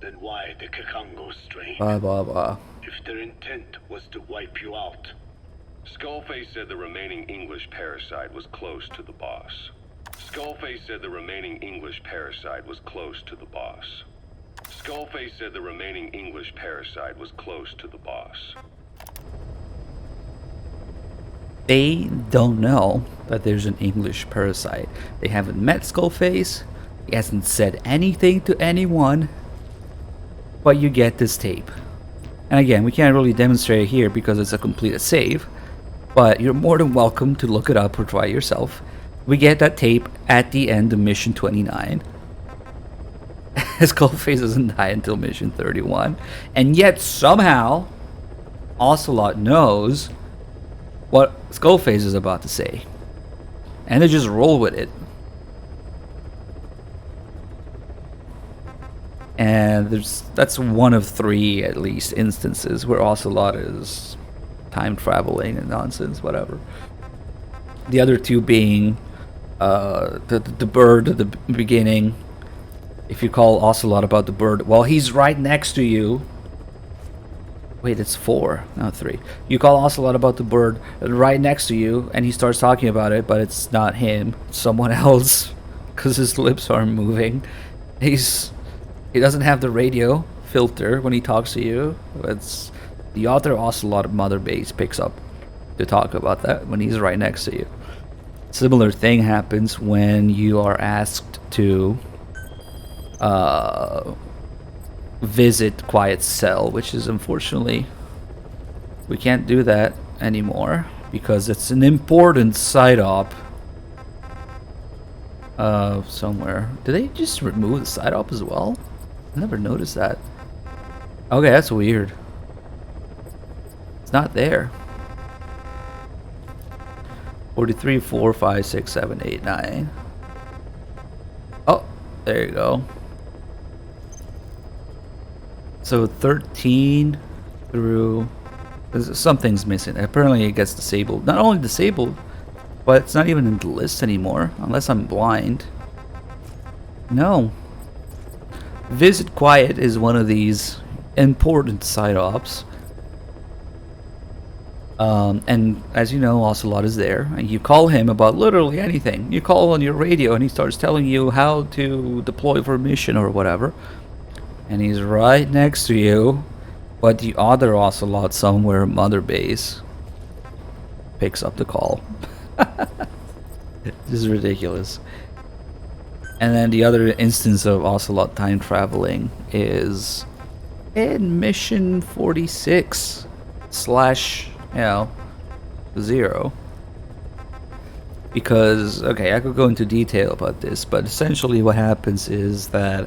then why the Kakongo strain? Blah blah blah. If their intent was to wipe you out. Skullface said the remaining English parasite was close to the boss. Skullface said the remaining English parasite was close to the boss. Skullface said the remaining English parasite was close to the boss. They don't know that there's an English parasite. They haven't met Skullface. He hasn't said anything to anyone. But you get this tape. And again, we can't really demonstrate it here because it's a completed save. But you're more than welcome to look it up or try yourself. We get that tape at the end of mission 29. Skullface doesn't die until mission 31. And yet somehow Ocelot knows what Skullface is about to say. And they just roll with it. And that's one of 3 at least instances where Ocelot is time traveling and nonsense, whatever. The other 2 being the bird at the beginning. If you call Ocelot about the bird, well, he's right next to you. Wait, it's 4, not 3. You call Ocelot about the bird right next to you, and he starts talking about it, but it's not him, it's someone else, because his lips aren't moving. He doesn't have the radio filter when he talks to you. It's the other Ocelot Mother Base picks up to talk about that when he's right next to you. Similar thing happens when you are asked to visit Quiet's cell, which is unfortunately we can't do that anymore because it's an important side op somewhere. Did they just remove the side op as well? I never noticed that. Okay, that's weird. It's not there. 43, 4, 5, 6, 7, 8, 9. Oh, there you go. So 13 through... something's missing. Apparently it gets disabled. Not only disabled, but it's not even in the list anymore. Unless I'm blind. No. Visit Quiet is one of these important side ops. And as you know, Ocelot is there, and you call him about literally anything. You call on your radio and he starts telling you how to deploy for a mission or whatever. And he's right next to you, but the other Ocelot somewhere, Mother Base, picks up the call. This is ridiculous. And then the other instance of Ocelot time traveling is in mission 46 slash, 0. Because, okay, I could go into detail about this, but essentially what happens is that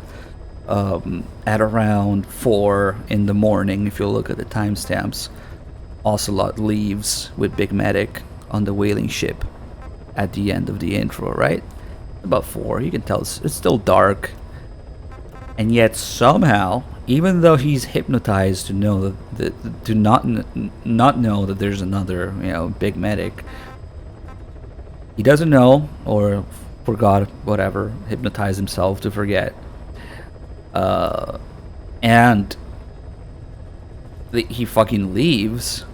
at around 4 in the morning, if you look at the timestamps, Ocelot leaves with Big Medic on the whaling ship at the end of the intro, right? About 4, you can tell it's still dark. And yet somehow, even though he's hypnotized to know that to not know that there's another, Big Medic, he doesn't know, or forgot, whatever, hypnotized himself to forget. And he fucking leaves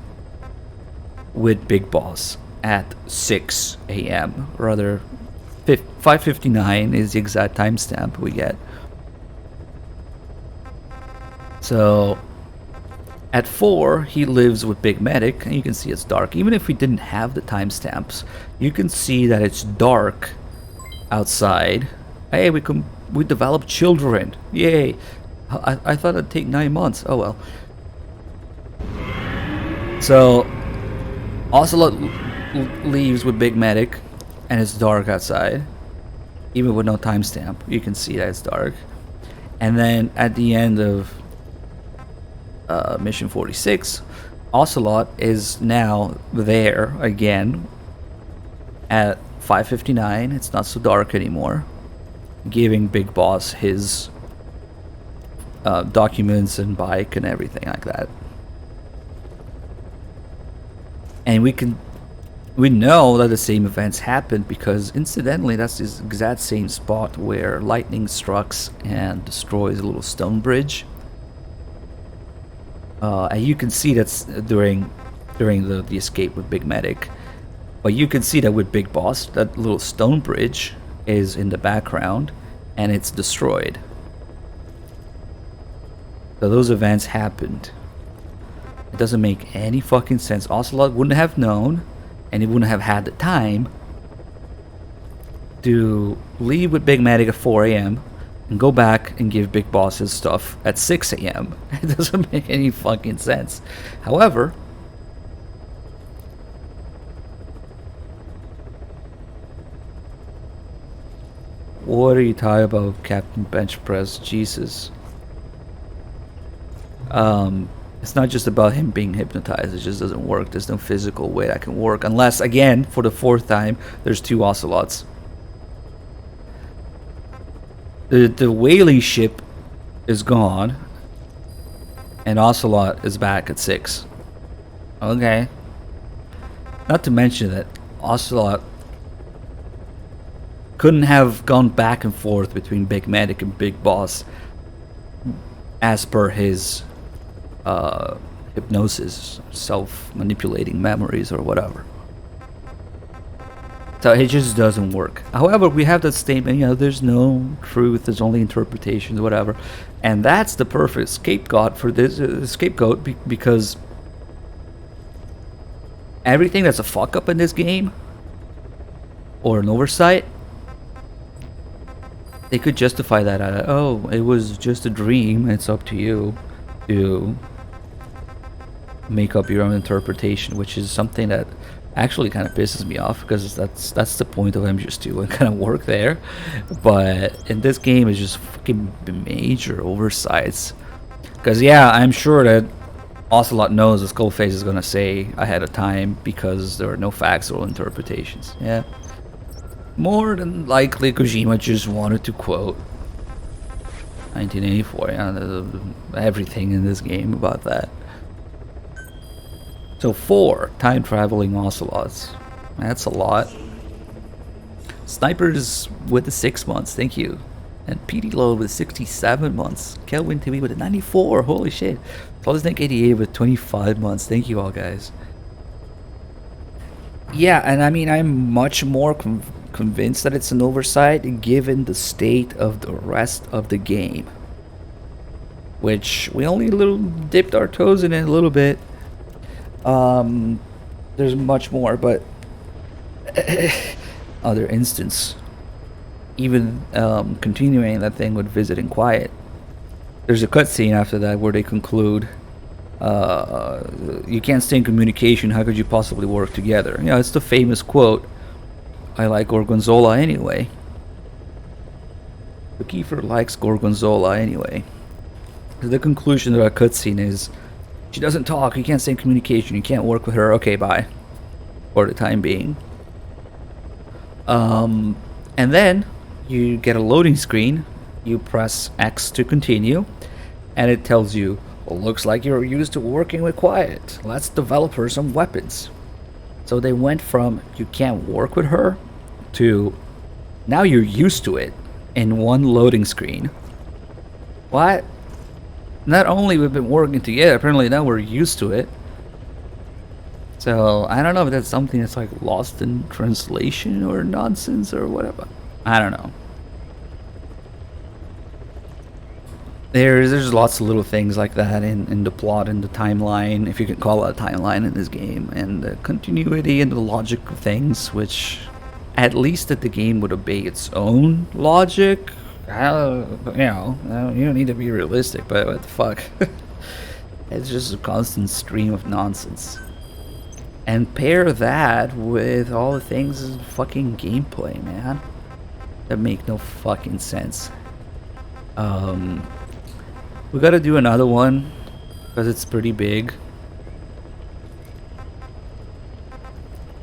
with Big Boss at 6 a.m. Rather, 5:59 is the exact timestamp we get. So at 4, he lives with Big Medic, and you can see it's dark. Even if we didn't have the timestamps, you can see that it's dark outside. Hey, we developed children. Yay! I thought it'd take 9 months. Oh well. So Ocelot leaves with Big Medic, and it's dark outside. Even with no timestamp, you can see that it's dark. And then at the end of mission 46, Ocelot is now there again at 5:59. It's not so dark anymore, giving Big Boss his documents and bike and everything like that. And we know that the same events happened because incidentally that's the exact same spot where lightning strikes and destroys a little stone bridge. And you can see that's during the escape with Big Medic. But you can see that with Big Boss, that little stone bridge is in the background and it's destroyed. So those events happened. It doesn't make any fucking sense. Ocelot wouldn't have known, and he wouldn't have had the time to leave with Big Medic at 4 AM and go back and give Big Boss his stuff at 6 AM. It doesn't make any fucking sense. However, what are you talking about, Captain Bench Press? Jesus. It's not just about him being hypnotized. It just doesn't work. There's no physical way that can work. Unless, again, for the 4th time, there's 2 Ocelots. The whaling ship is gone. And Ocelot is back at 6. Okay. Not to mention that Ocelot couldn't have gone back and forth between Big Medic and Big Boss as per his hypnosis, self-manipulating memories or whatever. So it just doesn't work. However, we have that statement, you know, there's no truth, there's only interpretations, whatever. And that's the perfect scapegoat for this because everything that's a fuck up in this game or an oversight, they could justify that at, oh, it was just a dream. It's up to you to make up your own interpretation, which is something that actually kind of pisses me off because that's the point of MGS2 and kind of work there. But in this game, it's just fucking major oversights. Because yeah, I'm sure that Ocelot knows what Skullface is gonna say ahead of time because there are no facts or interpretations. Yeah. More than likely, Kojima just wanted to quote 1984, yeah, everything in this game about that. So 4 time-traveling Ocelots. That's a lot. Snipers with the 6 months, thank you. And PD Load with 67 months. Kelvin TV with 94, holy shit. Solid 88 with 25 months, thank you all guys. Yeah, and I mean, I'm much more convinced that it's an oversight given the state of the rest of the game, which we only dipped our toes in it a little bit. There's much more, but other instance, even continuing that thing with Visiting Quiet, there's a cutscene after that where they conclude you can't stay in communication, how could you possibly work together? You know, it's the famous quote, I like Gorgonzola anyway. The Kiefer likes Gorgonzola anyway. The conclusion of that cutscene is, she doesn't talk, you can't stay in communication, you can't work with her, okay, bye. For the time being. And then, you get a loading screen, you press X to continue, and it tells you, well, looks like you're used to working with Quiet. Let's develop her some weapons. So they went from, you can't work with her, to, now you're used to it, in one loading screen. What? Not only we've been working together, apparently now we're used to it. So, I don't know if that's something that's like lost in translation or nonsense or whatever. I don't know. There's lots of little things like that in the plot and the timeline, if you can call it a timeline in this game, and the continuity and the logic of things, which at least that the game would obey its own logic. You don't need to be realistic, but what the fuck? It's just a constant stream of nonsense. And pair that with all the things in fucking gameplay, man, that make no fucking sense. We gotta do another one because it's pretty big.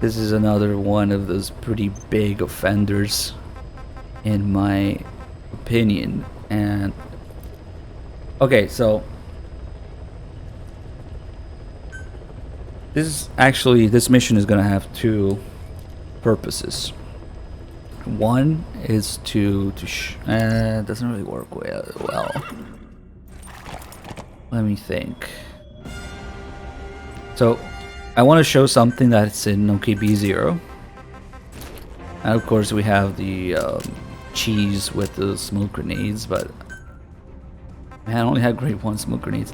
This is another one of those pretty big offenders, in my opinion. And okay, so This mission is gonna have two purposes. One is to it doesn't really work well. Let me think. So, I want to show something that's in OKB0. And of course we have the cheese with the smoke grenades, but man, I only have grade 1 smoke grenades.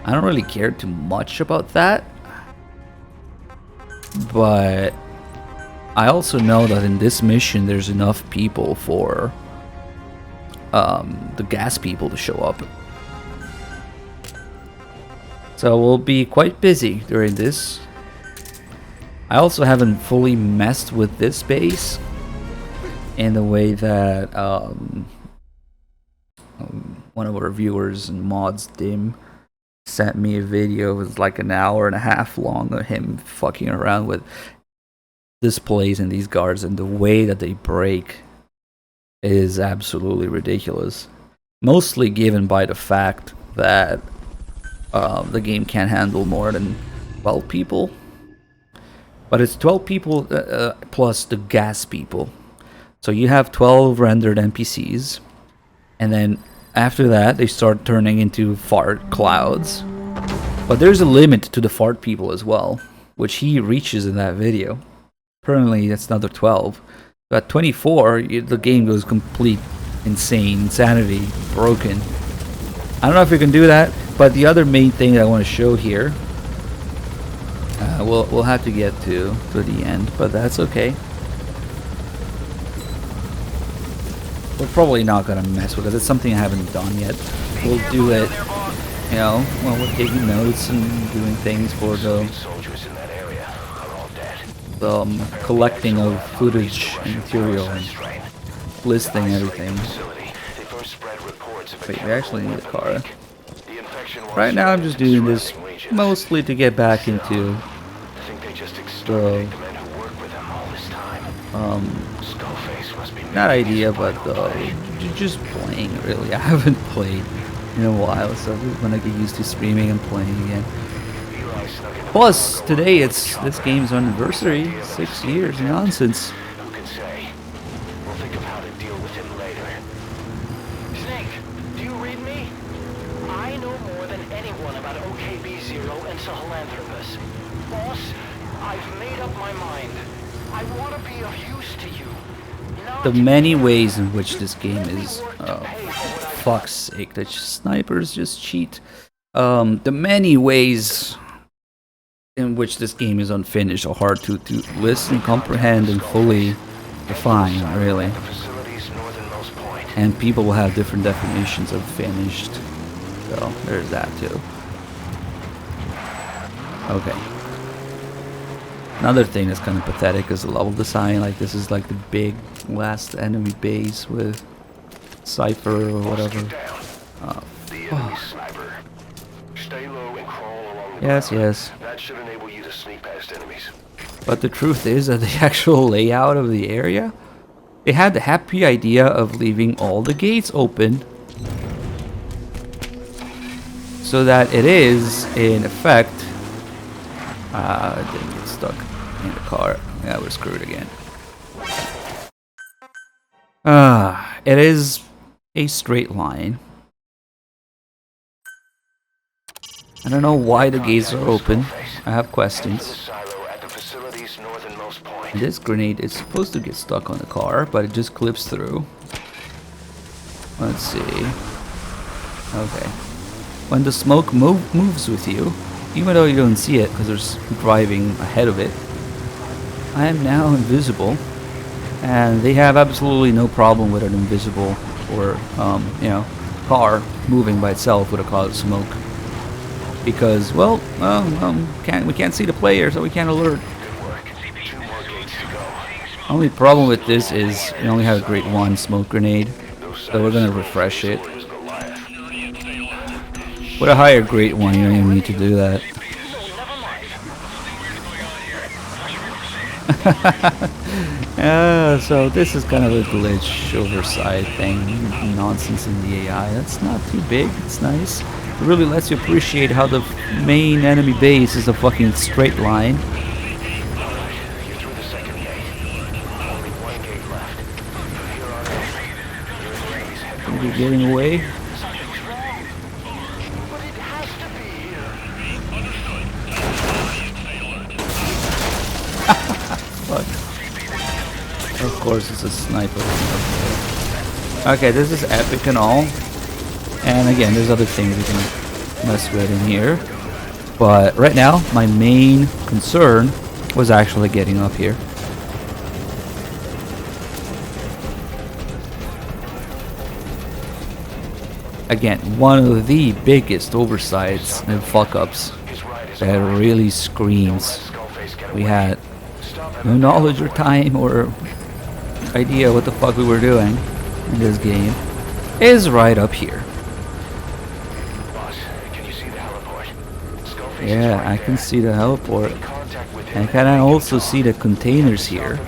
I don't really care too much about that. But I also know that in this mission there's enough people for the gas people to show up. So we'll be quite busy during this. I also haven't fully messed with this base in the way that one of our viewers and mods, Dim, sent me a video. It was like an hour and a half long of him fucking around with displays and these guards, and the way that they break is absolutely ridiculous. Mostly given by the fact that the game can't handle more than 12 people. But it's 12 people plus the gas people. So you have 12 rendered NPCs. And then after that, they start turning into fart clouds. But there's a limit to the fart people as well, which he reaches in that video. Apparently, that's another 12. But at 24, the game goes complete insanity, broken. I don't know if we can do that, but the other main thing that I want to show here, we'll have to get to the end, but that's okay. We're probably not gonna mess with it. It's something I haven't done yet. We'll do it, you know, when we're taking notes and doing things for the collecting of footage and material and listing everything. Wait, we actually need a car. Right now I'm just doing this mostly to get back into the not idea, but just playing really. I haven't played in a while, so I'm gonna get used to streaming and playing again. Plus, today this game's anniversary, 6 years, nonsense. Who can say? We'll think of how to deal with him later. Snake, do you read me? I know more than anyone about OKB0 and Sahelanthropus. Boss, I've made up my mind. I want to be of use to you. The many ways in which this game is, fuck's sake, that snipers just cheat. The many ways in which this game is unfinished are hard to listen, comprehend, and fully define, really. And people will have different definitions of finished. So, there's that too. Okay. Another thing that's kind of pathetic is the level design. Like, this is like the big last enemy base with Cypher or whatever. Yes, yes. That should enable you to sneak past enemies. But the truth is that the actual layout of the area, they had the happy idea of leaving all the gates open so that it is, in effect, didn't get stuck in the car. Yeah, we're screwed again. It is a straight line. I don't know why the gates are open. I have questions. And this grenade is supposed to get stuck on the car, but it just clips through. Let's see. Okay. When the smoke moves with you, even though you don't see it because there's driving ahead of it, I am now invisible, and they have absolutely no problem with an invisible or you know, car moving by itself with a cloud of smoke. Because, well, we can't see the player, so we can't alert. Only problem with this is we only have a grade 1 smoke grenade, so we're gonna refresh it. With a higher grade 1, you don't even need to do that. So this is kind of a glitch oversight thing, nonsense in the AI. That's not too big, it's nice. really lets you appreciate how the main enemy base is a fucking straight line. You're through the second gate. Only one gate left. From here on in, you're in Ray's headquarters. You're getting away. Something's wrong. But it has to be here. Fuck. Of course it's a sniper. Okay, this is epic and all. And again, there's other things we can mess with in here. But right now, my main concern was actually getting up here. Again, one of the biggest oversights and fuck-ups that really screams we had no knowledge or time or idea what the fuck we were doing in this game is right up here. Yeah, I can see the heliport. And can I also see the containers here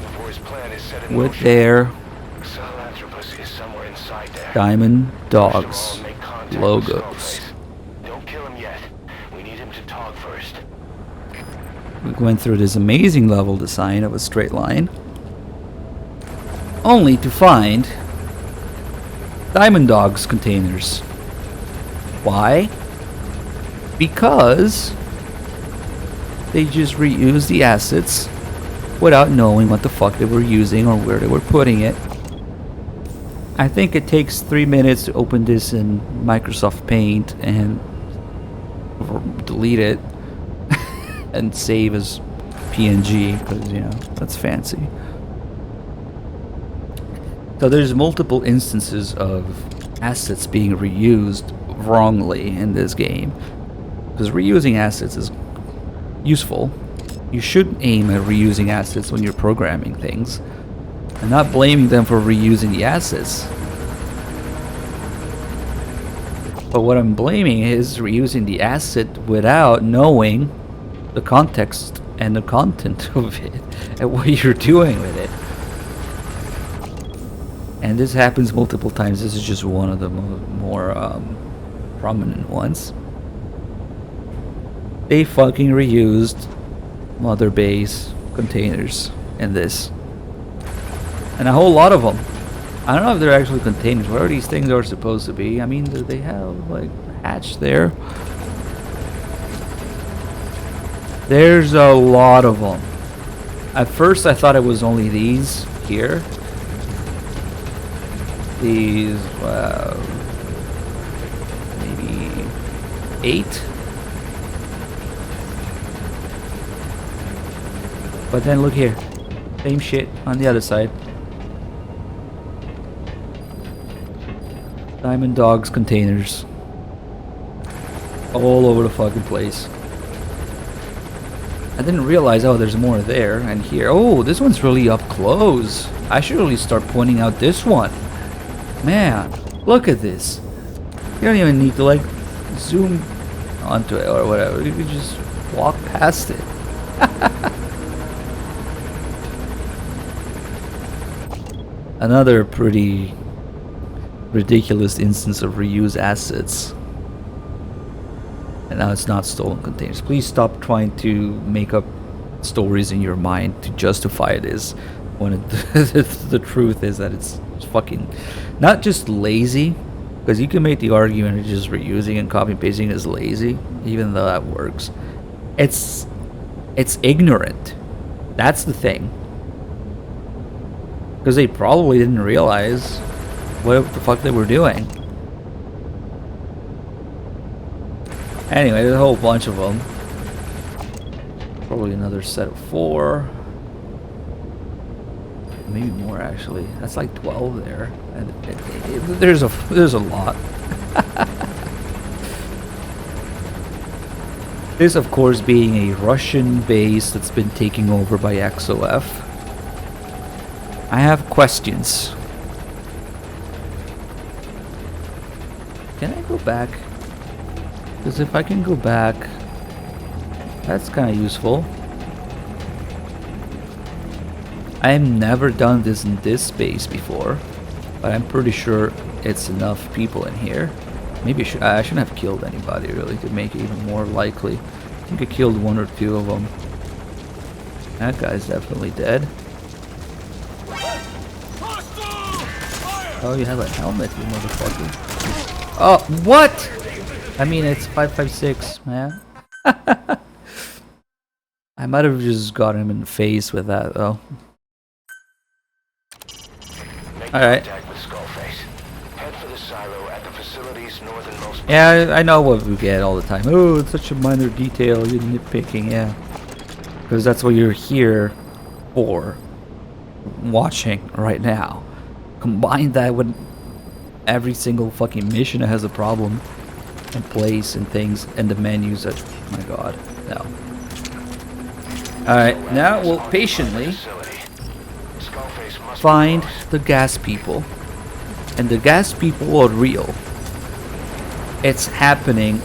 with their Diamond Dogs logos. Don't kill him yet. We need him to talk first. We went through this amazing level design of a straight line, only to find Diamond Dogs containers. Why? Because they just reused the assets without knowing what the fuck they were using or where they were putting it. I think it takes 3 minutes to open this in Microsoft Paint and delete it and save as PNG, because, you know, that's fancy. So there's multiple instances of assets being reused wrongly in this game, because reusing assets is useful. You should aim at reusing assets when you're programming things and not blaming them for reusing the assets. But what I'm blaming is reusing the asset without knowing the context and the content of it and what you're doing with it. And this happens multiple times. This is just one of the more prominent ones. They fucking reused mother base containers in this. And a whole lot of them. I don't know if they're actually containers. Where these things are supposed to be. I mean, do they have like hatch there? There's a lot of them. At first I thought it was only these here. These, maybe 8. But then look here, same shit on the other side. Diamond Dogs containers all over the fucking place. I didn't realize, oh, there's more there and here. Oh, this one's really up close. I should really start pointing out this one. Man, look at this. You don't even need to like zoom onto it or whatever. You can just walk past it. Another pretty ridiculous instance of reuse assets. And now it's not stolen containers. Please stop trying to make up stories in your mind to justify this, when the truth is that it's fucking not just lazy, because you can make the argument that just reusing and copy and pasting is lazy, even though that works. It's ignorant. That's the thing. Because they probably didn't realize what the fuck they were doing. Anyway, there's a whole bunch of them. Probably another set of 4. Maybe more actually. That's like 12 there. And there's a lot. This, of course, being a Russian base that's been taken over by XOF. I have questions. Can I go back? Because if I can go back, that's kind of useful. I have never done this in this space before, but I'm pretty sure it's enough people in here. Maybe I shouldn't have killed anybody really to make it even more likely. I think I killed one or two of them. That guy's definitely dead. Oh, you have a helmet, you motherfucker. Oh, what? I mean, it's 5.56, man. I might have just got him in the face with that, though. Alright. Yeah, I know what we get all the time. Oh, it's such a minor detail, you're nitpicking, yeah. Because that's what you're here for. Watching right now. Combine that with every single fucking mission that has a problem. And place and things and the menus that, oh my god, no. Alright, now we'll patiently find the gas people. And the gas people are real. It's happening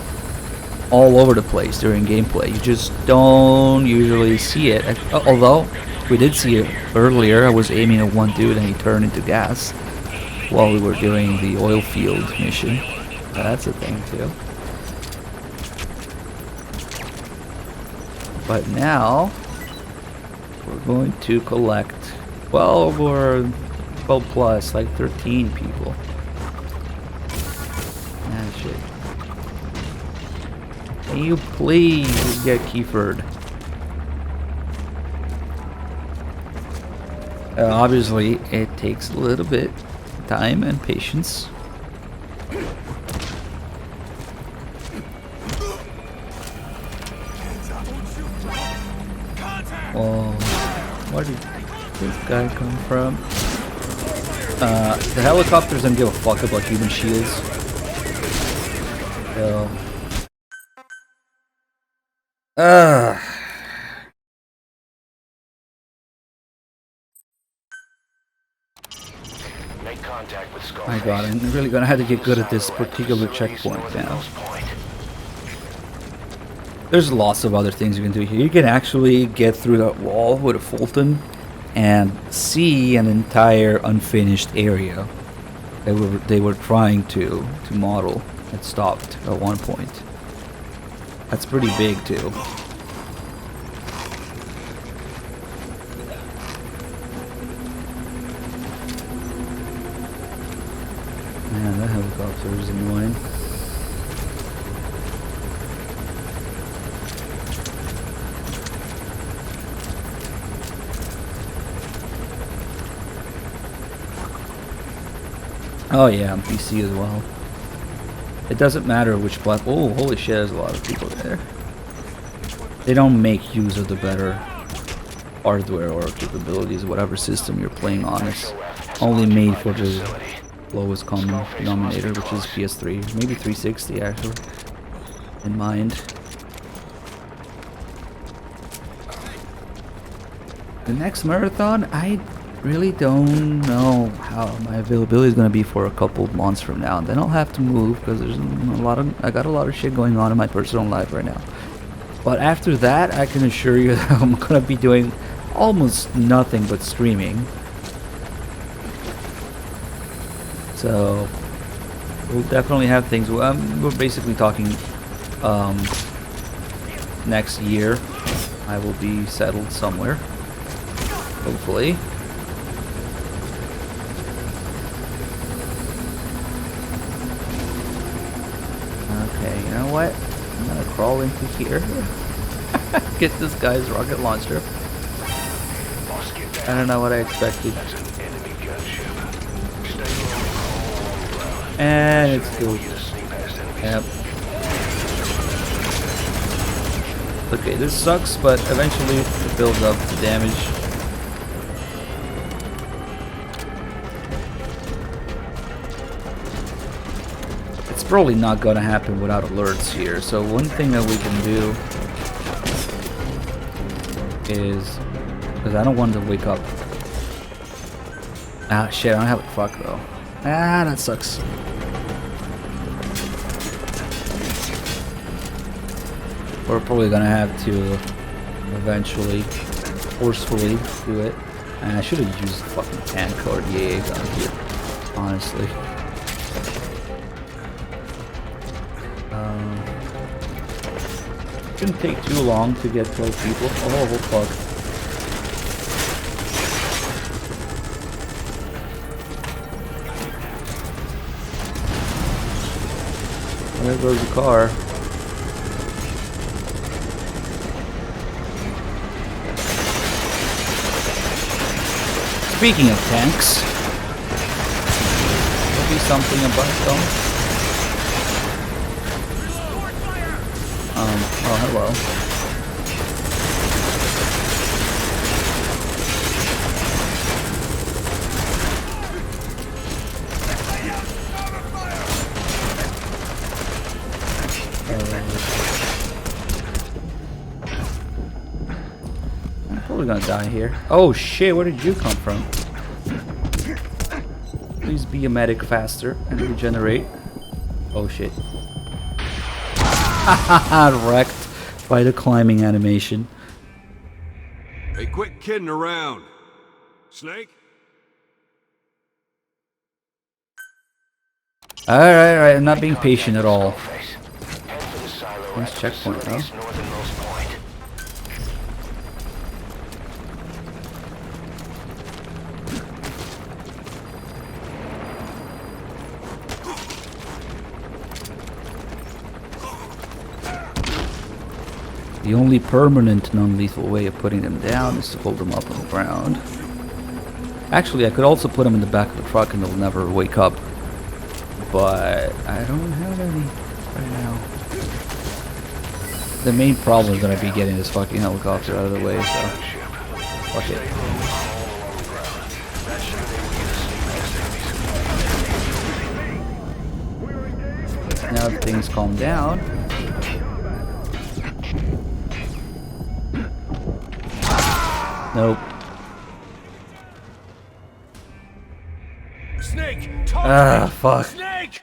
all over the place during gameplay. You just don't usually see it. Although, we did see it earlier. I was aiming at one dude and he turned into gas while we were doing the oil field mission. That's a thing too. But now we're going to collect 12 or 12 plus, like 13 people. Ah, shit. Can you please get Kiefered? Obviously, it takes a little bit of time and patience. Well, where did this guy come from? The helicopters don't give a fuck about human shields. So... My god, I'm really gonna have to get good at this particular checkpoint now. There's lots of other things you can do here. You can actually get through that wall with a Fulton and see an entire unfinished area that they were trying to model. It stopped at one point. That's pretty big too. Man, that helicopter is annoying. Oh yeah, on PC as well. It doesn't matter which platform. Oh, holy shit, there's a lot of people there. They don't make use of the better hardware or capabilities, whatever system you're playing on. It's only made for the lowest common denominator, which is PS3, maybe 360 actually, in mind. The next marathon, I really don't know how my availability is going to be for a couple of months from now, and then I'll have to move because there's I got a lot of shit going on in my personal life right now. But after that, I can assure you that I'm going to be doing almost nothing but streaming. So we'll definitely have things. We're basically talking next year. I will be settled somewhere, hopefully. Okay, you know what? I'm gonna crawl into here. Get this guy's rocket launcher. I don't know what I expected. And it's good. Yep. Okay, this sucks, but eventually it builds up the damage. It's probably not gonna happen without alerts here, so one thing that we can do is, because I don't want to wake up. Ah shit, I don't have a fuck though. Ah, that sucks. We're probably gonna have to eventually forcefully do it. And I should have used the fucking tank or the AA gun here, honestly. Shouldn't take too long to get 12 people. Oh, fuck. There goes the car. Speaking of tanks, there'll be something about them. Oh, hello. I'm probably gonna die here. Oh shit, where did you come from? Please be a medic faster and regenerate. Oh shit. Wrecked by the climbing animation. Hey, quit kidding around. Snake? Alright, I'm not being patient at all. Nice checkpoint, though. The only permanent non-lethal way of putting them down is to hold them up on the ground. Actually, I could also put them in the back of the truck and they'll never wake up. But I don't have any right now. The main problem is going to be getting this fucking helicopter out of the way, so... Fuck it. Now that things calm down... Nope. Snake! Ah, fuck. Snake!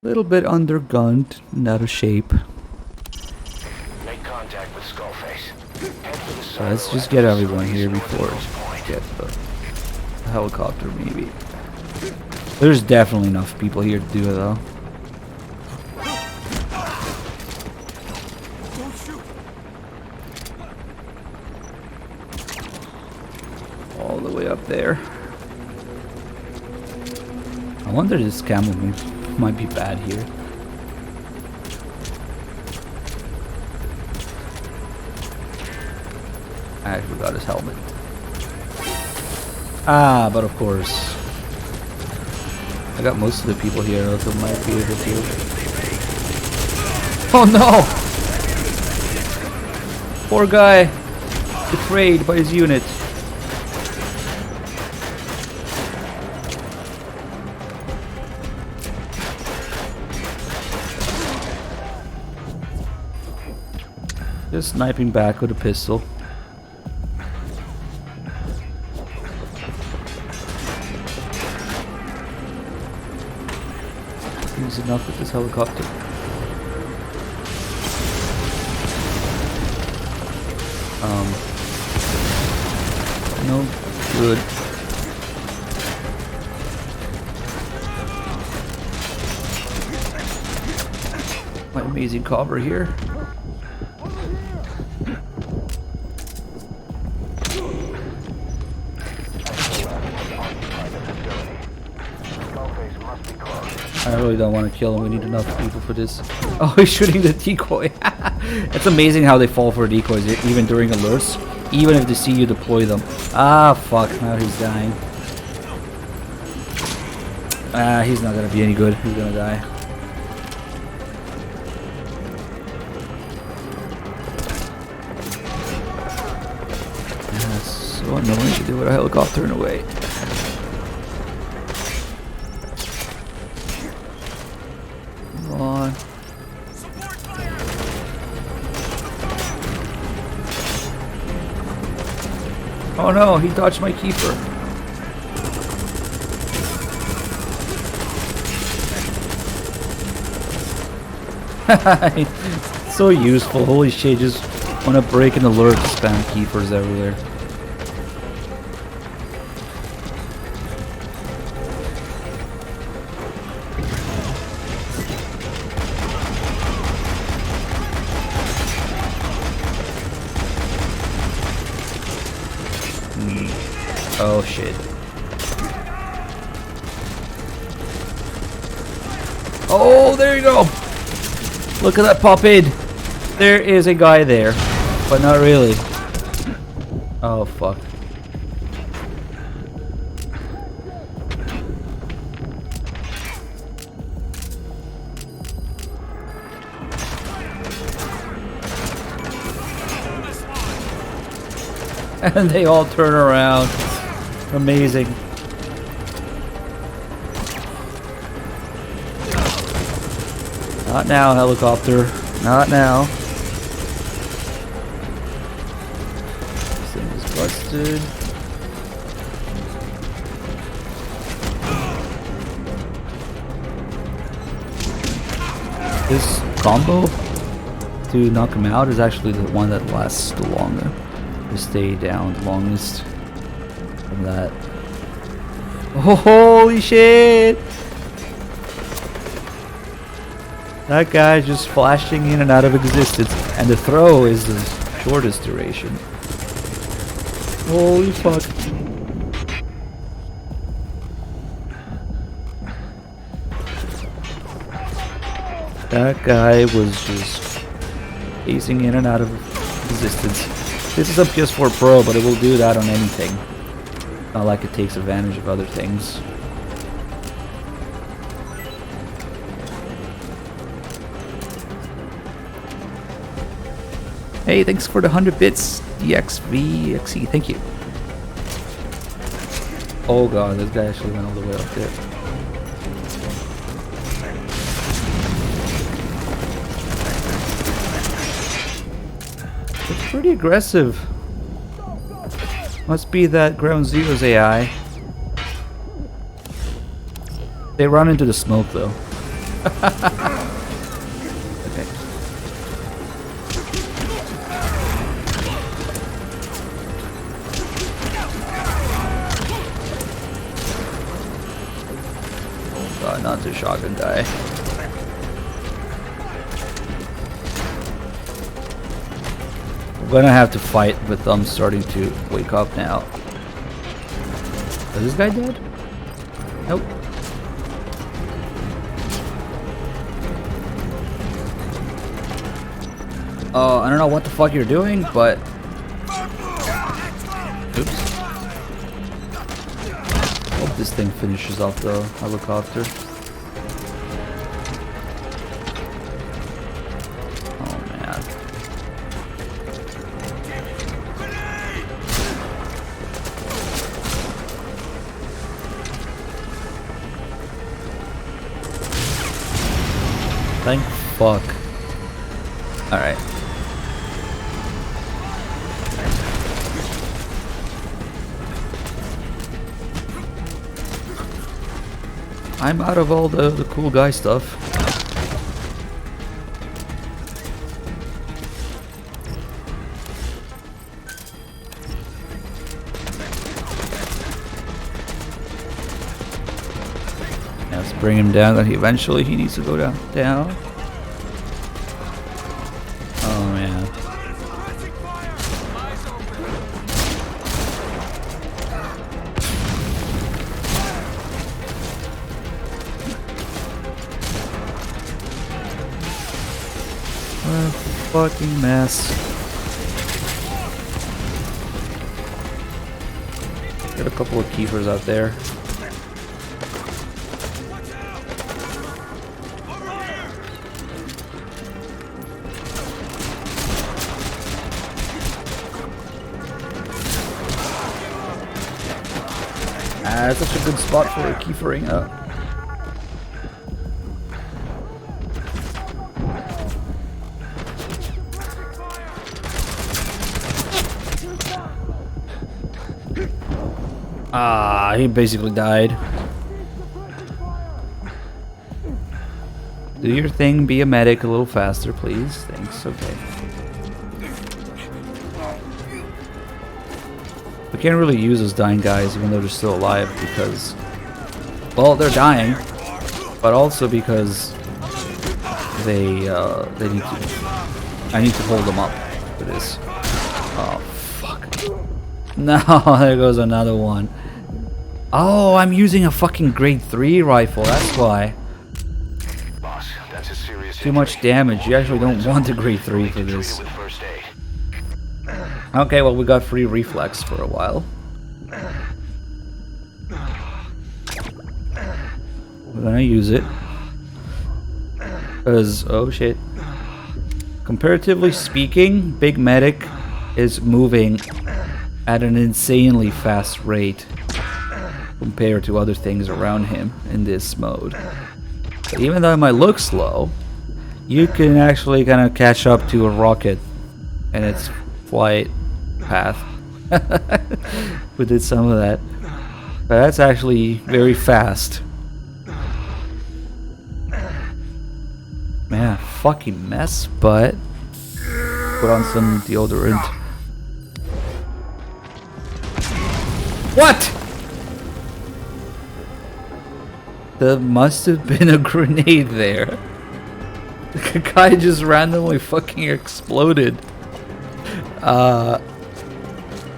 Little bit undergunned and out of shape. Make contact with Skullface. Head for the So let's just get everyone here before we get the helicopter, maybe. There's definitely enough people here to do it, though. All the way up there. I wonder if this camel might be bad here. I forgot his helmet. Ah, but of course. I got most of the people here that might be able to. Oh no! Poor guy. Betrayed by his unit. Just sniping back with a pistol. He's enough with this helicopter. No good. My amazing cover here. I really don't want to kill him. We need enough people for this. Oh, he's shooting the decoy. It's amazing how they fall for decoys, even during alerts. Even if they see you deploy them. Ah, fuck. Now he's dying. Ah, he's not going to be any good. He's going to die. That's so annoying to do with a helicopter in a way. On. Oh no, he dodged my keeper. So useful, holy shit, just want to break an alert, spam keepers everywhere. Oh shit. Oh, there you go. Look at that pop in. There is a guy there, but not really. Oh fuck. And they all turn around. Amazing. Not now, helicopter. Not now. This thing is busted. This combo to knock him out is actually the one that lasts the longer. To stay down the longest from that. Oh, holy shit! That guy's just flashing in and out of existence, and the throw is the shortest duration. Holy fuck. That guy was just phasing in and out of existence. This is a PS4 Pro, but it will do that on anything. Not like it takes advantage of other things. Hey, thanks for the 100 bits, DXVXE, thank you. Oh god, this guy actually went all the way up there. It's pretty aggressive. Must be that Ground Zero's AI. They run into the smoke though. Okay. Oh god, not the shotgun guy. I'm gonna have to fight with them starting to wake up now. Is this guy dead? Nope. I don't know what the fuck you're doing, but... Oops. Hope this thing finishes off the helicopter. Thank fuck. Alright. I'm out of all the cool guy stuff. Let's bring him down, and eventually he needs to go down. Oh man. What a fucking mess. Got a couple of keepers out there. That's such a good spot for a keefering up. Ah, he basically died. Do your thing, be a medic a little faster, please. Thanks, okay. We can't really use those dying guys even though they're still alive because, well, they're dying, but also because they need to, I need to hold them up for this. Oh, fuck. No, there goes another one. Oh, I'm using a fucking grade 3 rifle, that's why. Boss, that's a serious Too much damage. You actually don't want a grade 3 for this. with first aid. Okay, well, we got free reflex for a while. We're gonna use it. Because, oh shit. Comparatively speaking, Big Medic is moving at an insanely fast rate compared to other things around him in this mode. But even though it might look slow, you can actually kind of catch up to a rocket and its flight path. We did some of that. But that's actually very fast. Man, fucking mess, but put on some deodorant. What? There must have been a grenade there. The guy just randomly fucking exploded.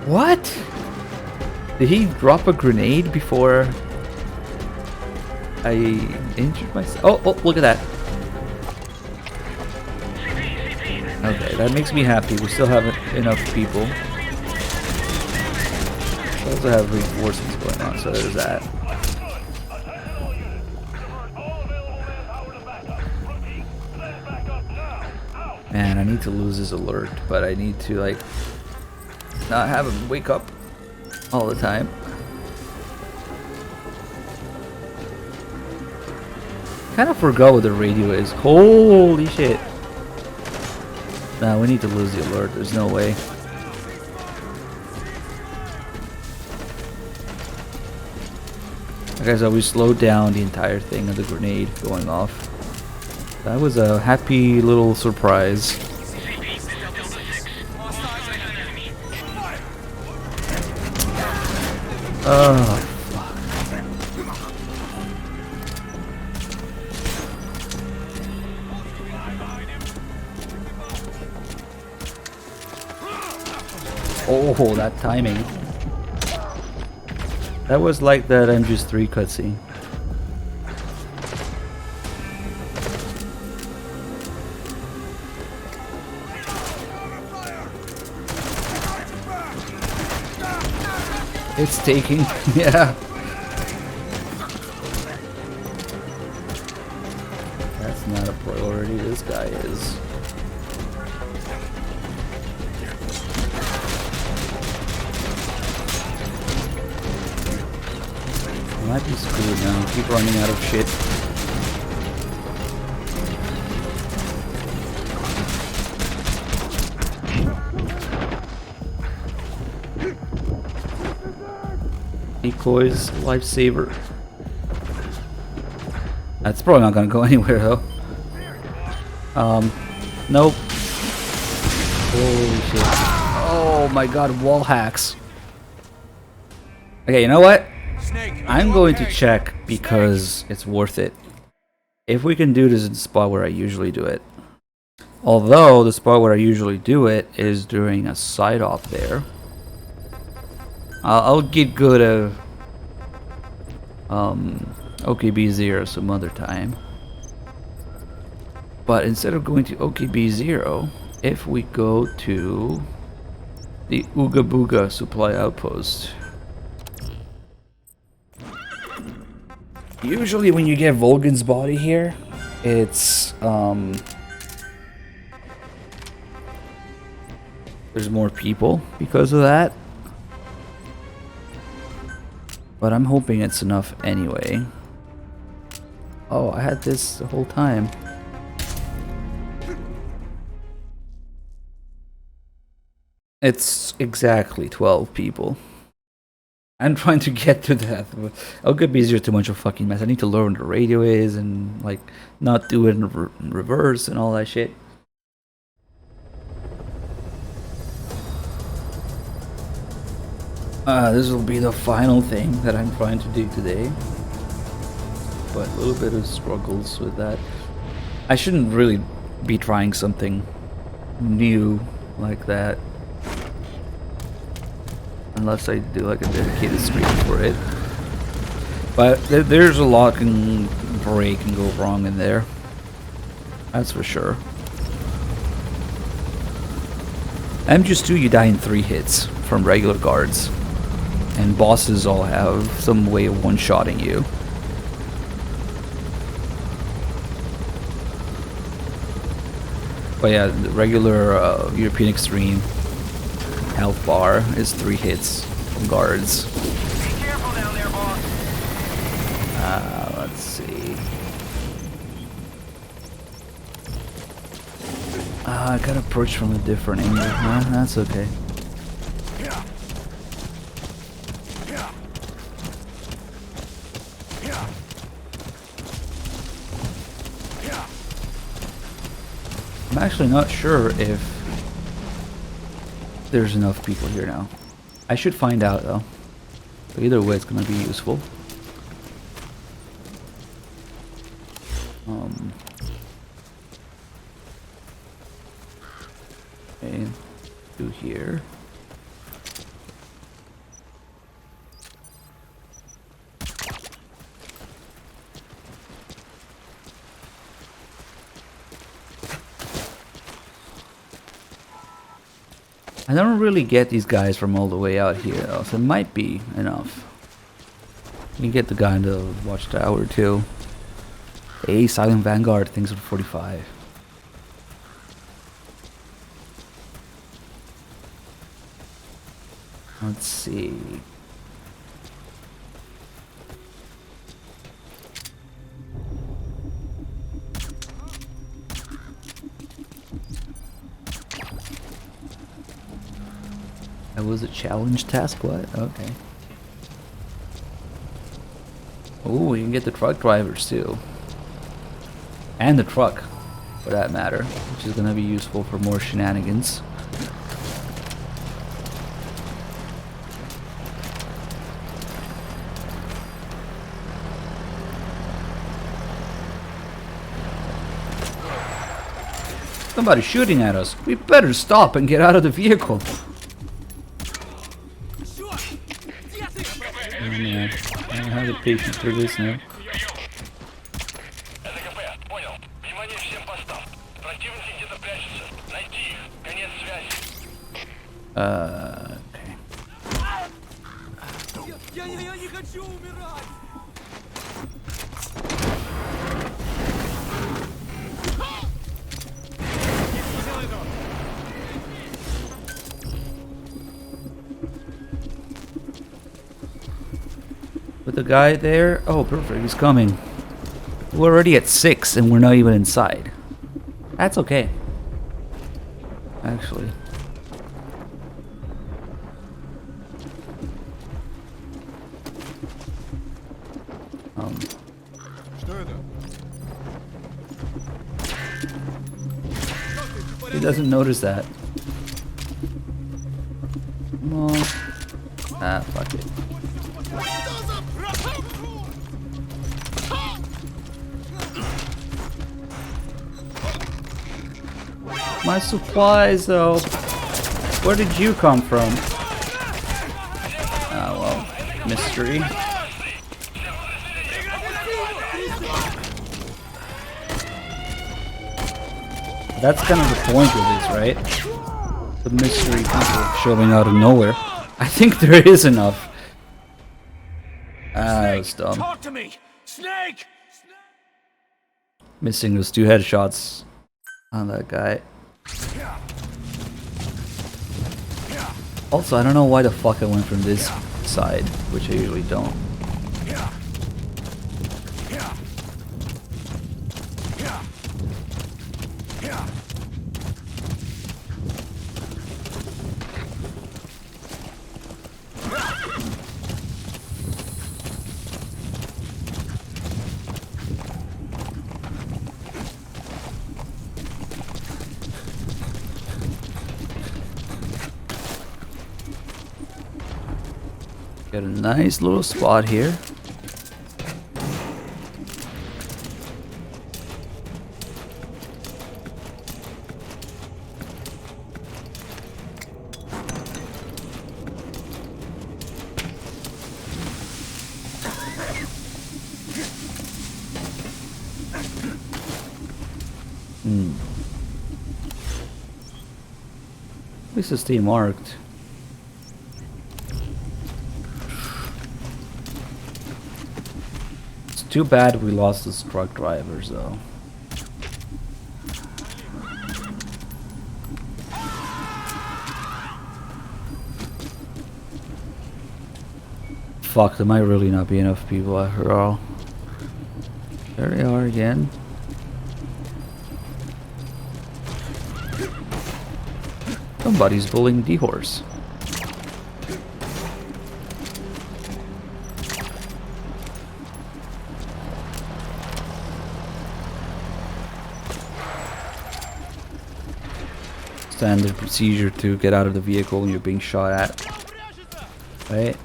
What? Did he drop a grenade before I injured myself? Oh, look at that. Okay, that makes me happy. We still have enough people. We also have reinforcements going on, so there's that. Man, I need to lose this alert, but I need to, like, not have him wake up all the time. Kind of forgot what the radio is. Holy shit. Nah, we need to lose the alert. There's no way. Okay, so we slowed down the entire thing of the grenade going off. That was a happy little surprise. Oh, fuck. Oh, that timing. That was like that MGS3 cutscene. It's taking, yeah. That's not a priority, this guy is. I might be screwed now, keep running out of shit. Decoys, lifesaver. That's probably not gonna go anywhere though. Nope. Holy shit. Oh my god, wall hacks. Okay, you know what? I'm going to check because it's worth it. If we can do this in the spot where I usually do it. Although the spot where I usually do it is during a side op there. I'll get good at OKB0 some other time. But instead of going to OKB0, if we go to the Ooga Booga supply outpost. Usually when you get Volgan's body here, it's there's more people because of that. But I'm hoping it's enough anyway. Oh, I had this the whole time. It's exactly 12 people. I'm trying to get to that. OKB0 is too much of a fucking mess. I need to learn what the radio is and like not do it in reverse and all that shit. This will be the final thing that I'm trying to do today. But a little bit of struggles with that. I shouldn't really be trying something new like that. Unless I do like a dedicated stream for it. But there's a lot can break and go wrong in there. That's for sure. MGS2 you die in 3 hits from regular guards. And bosses all have some way of one-shotting you. But yeah, the regular European Extreme health bar is 3 hits from guards. Be careful down there, boss. Let's see. I got approached from a different angle. That's okay. I'm actually not sure if there's enough people here now. I should find out though. But either way, it's gonna be useful. Okay, do here. I don't really get these guys from all the way out here though, so it might be enough. We can get the guy in the watchtower too. Hey, Silent Vanguard, things are 45. Let's see. That was a challenge task, what? Okay. Oh, we can get the truck drivers too. And the truck, for that matter, which is gonna be useful for more shenanigans. Somebody's shooting at us. We better stop and get out of the vehicle. Oh man, I don't have the patience for this now. Okay. Я не хочу умирать! With the guy there? Oh, perfect, he's coming. We're already at 6 and we're not even inside. That's okay. Actually. He doesn't notice that. Come on. Ah, fuck it. My supplies, though. Where did you come from? Oh, well. Mystery. That's kind of the point of this, right? The mystery people showing out of nowhere. I think there is enough. That was dumb. Talk to me, Snake. Missing those 2 headshots on that guy. Also, I don't know why the fuck I went from this side, which I usually don't. Got a nice little spot here. This is stay marked. It's too bad we lost the truck drivers though. Fuck, there might really not be enough people after all. There they are again. Somebody's bullying the horse. Standard procedure to get out of the vehicle when you're being shot at. Right?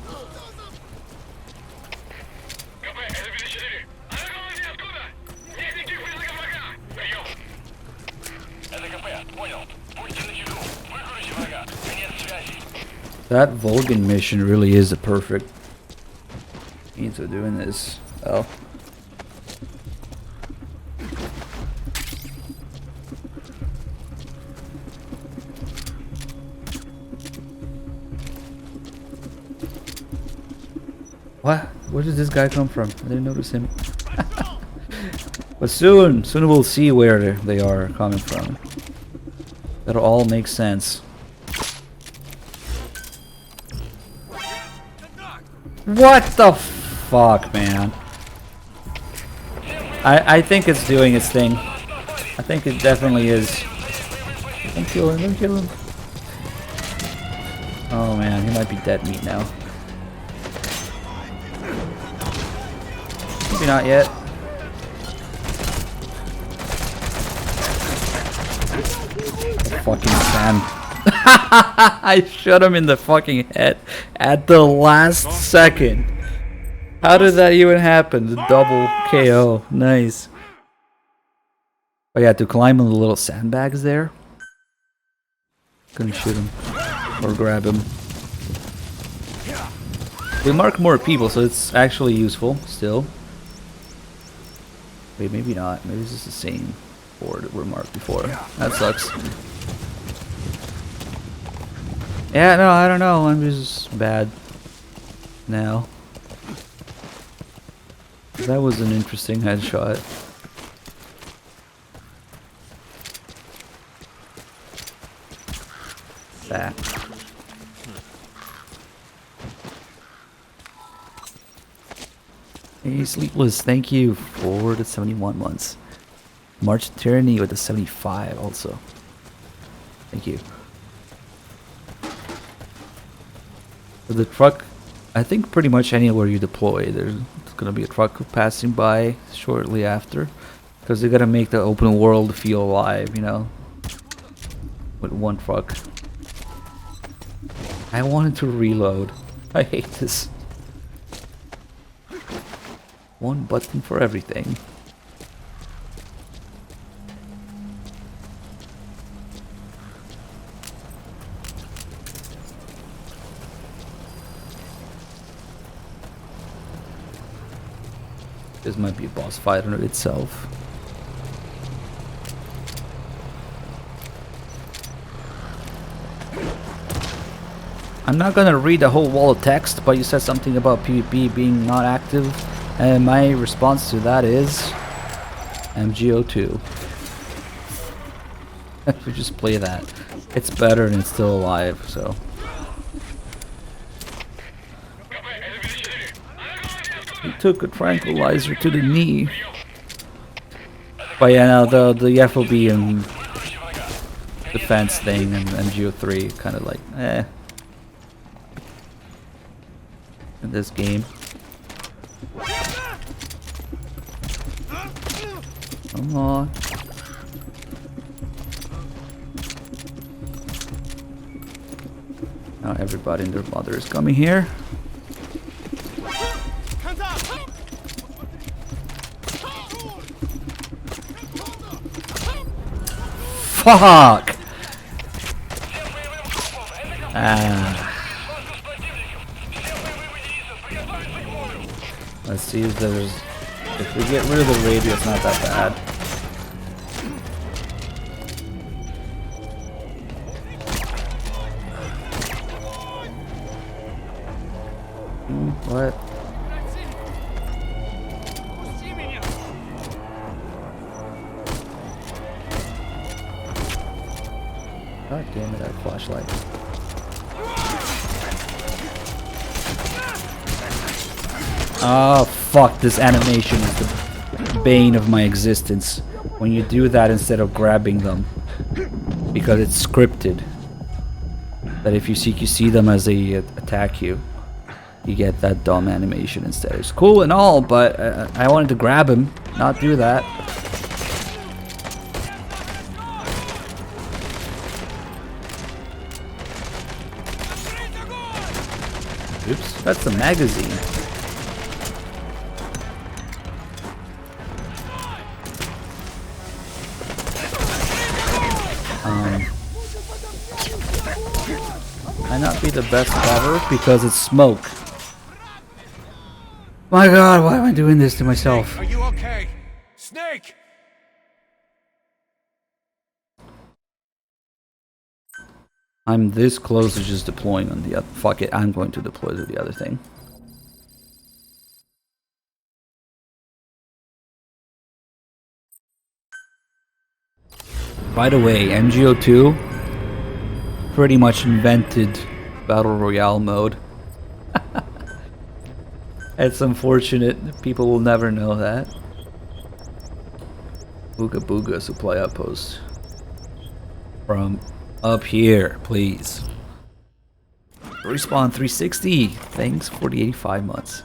That Vulcan mission really is the perfect means of doing this. Oh. What? Where did this guy come from? I didn't notice him. But soon we'll see where they are coming from. That'll all make sense. What the fuck, man? I think it's doing its thing. I think it definitely is. Don't kill him, don't kill him. Oh man, he might be dead meat now. Maybe not yet. Fucking sand. I shot him in the fucking head at the last second. How did that even happen? The double KO. Nice. Oh yeah, to climb on the little sandbags there. Couldn't shoot him. Or grab him. We mark more people, so it's actually useful still. Wait, maybe not. Maybe this is the same board that were marked before. That sucks. Yeah, no, I don't know. I'm just bad now. That was an interesting headshot. That. Hey, Sleepless, thank you for the 71 months. March Tyranny with the 75 also. Thank you. The truck, I think pretty much anywhere you deploy, there's gonna be a truck passing by shortly after. Because they gotta make the open world feel alive, you know? With one truck. I wanted to reload. I hate this. One button for everything. This might be a boss fight in itself. I'm not gonna read the whole wall of text, but you said something about PvP being not active, and my response to that is MGO2. We just play that. It's better and it's still alive, so. He took a tranquilizer to the knee. But yeah, now the FOB and defense thing and MGO3 kind of like, eh. In this game. Come on. Now everybody and their mother is coming here. Fuck! Ah. Let's see if there's... If we get rid of the radio, it's not that bad. What? God damn it, that flashlight. Oh fuck, this animation is the bane of my existence. When you do that instead of grabbing them. Because it's scripted. That if you see them as they attack you, you get that dumb animation instead. It's cool and all, but I wanted to grab him, not do that. Oops, that's a magazine. Might not be the best cover because it's smoke. My god, why am I doing this to myself? Are you okay? Snake! I'm this close to just deploying on the other. Fuck it, I'm going to deploy to the other thing. By the way, MGO2 pretty much invented Battle Royale mode. It's unfortunate, people will never know that. Booga Booga supply outpost. From up here, please. Respawn 360, thanks for the 85 months.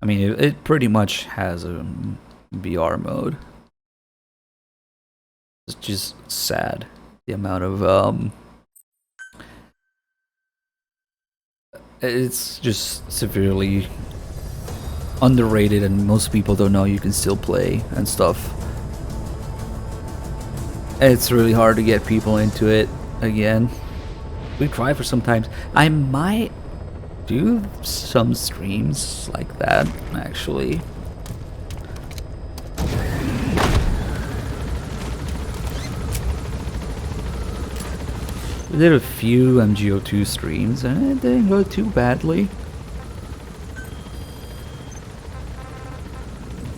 I mean, it pretty much has a VR mode. It's just sad, the amount of, it's just severely underrated and most people don't know you can still play and stuff. It's really hard to get people into it again. We try for sometimes. I might do some streams like that, actually. We did a few MGO2 streams and it didn't go too badly.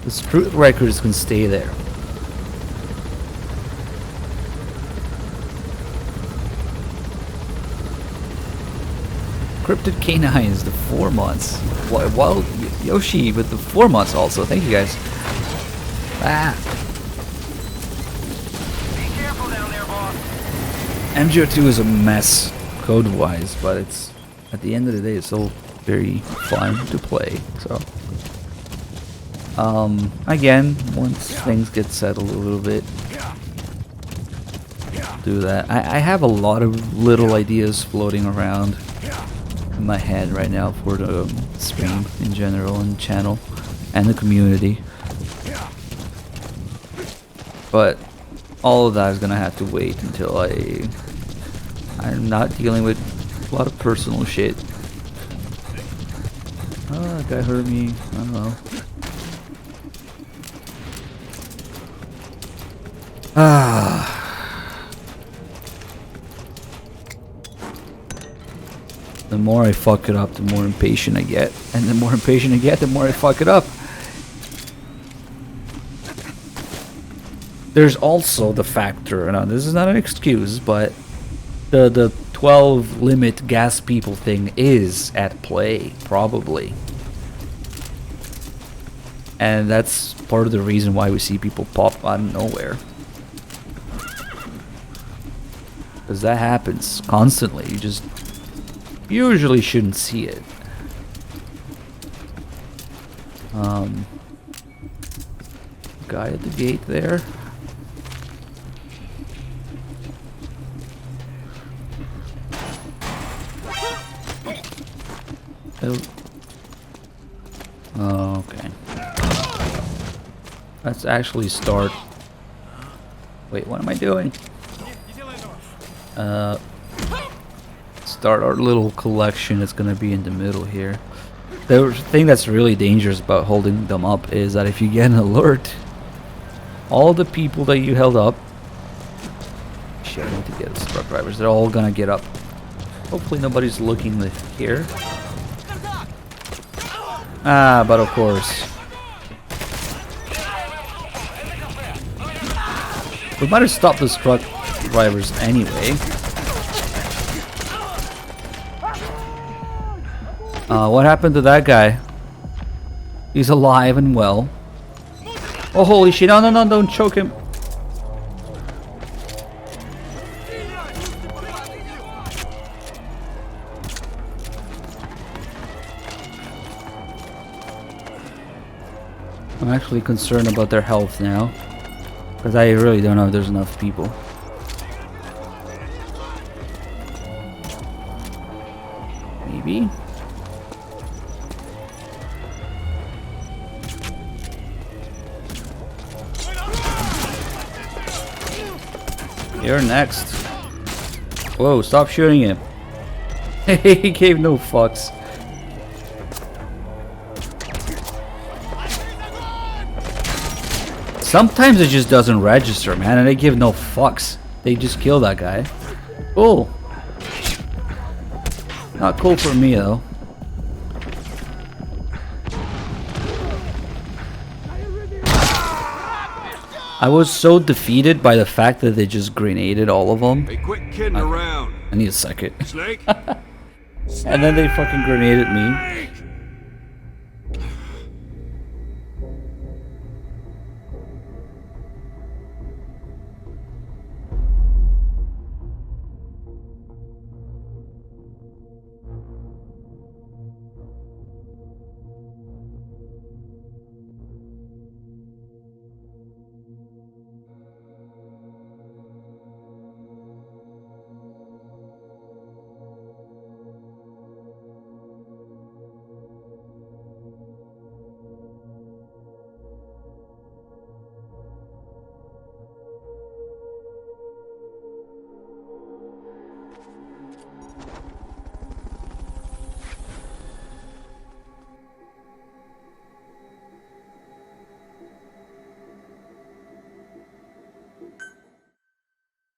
The street records can stay there. Cryptid K9 is the 4 months. Well, Yoshi with the 4 months also. Thank you guys. Ah. MGO2 is a mess code-wise, but it's at the end of the day it's still very fun to play. So, again, once things get settled a little bit, do that. I have a lot of little ideas floating around in my head right now for the stream in general and channel and the community, but all of that is gonna have to wait until I'm not dealing with a lot of personal shit. Oh, that guy hurt me. I don't know. The more I fuck it up, the more impatient I get. And the more impatient I get, the more I fuck it up. There's also the factor, now this is not an excuse, but the 12 limit gas people thing is at play, probably. And that's part of the reason why we see people pop out of nowhere. Because that happens constantly, you just usually shouldn't see it. Guy at the gate there. Oh, okay. Let's actually start. Wait, what am I doing? Start our little collection. It's gonna be in the middle here. The thing that's really dangerous about holding them up is that if you get an alert, all the people that you held up, shit, I need to get struck drivers. They're all gonna get up. Hopefully nobody's looking here. Ah, but of course. We might have stopped those truck drivers anyway. What happened to that guy? He's alive and well. Oh, holy shit. No, no, no, don't choke him. I'm actually concerned about their health now. Because I really don't know if there's enough people. Maybe? You're next. Whoa, stop shooting him. He gave no fucks. Sometimes it just doesn't register, man, and they give no fucks. They just kill that guy. Cool. Not cool for me, though. I was so defeated by the fact that they just grenaded all of them. Hey, quit kidding around. I need a second. Snake? And then they fucking grenaded me.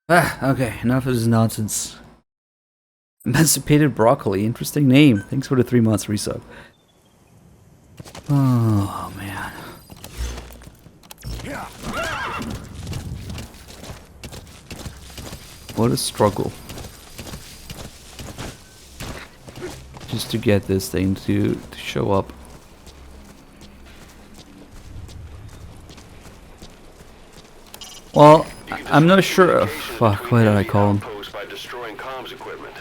Ah, okay, enough of this nonsense. Emancipated Broccoli, interesting name. Thanks for the 3 months resub. Oh, man. What a struggle. Just to get this thing to show up. Well, I'm not sure. Fuck, what did I call him? By destroying comms equipment.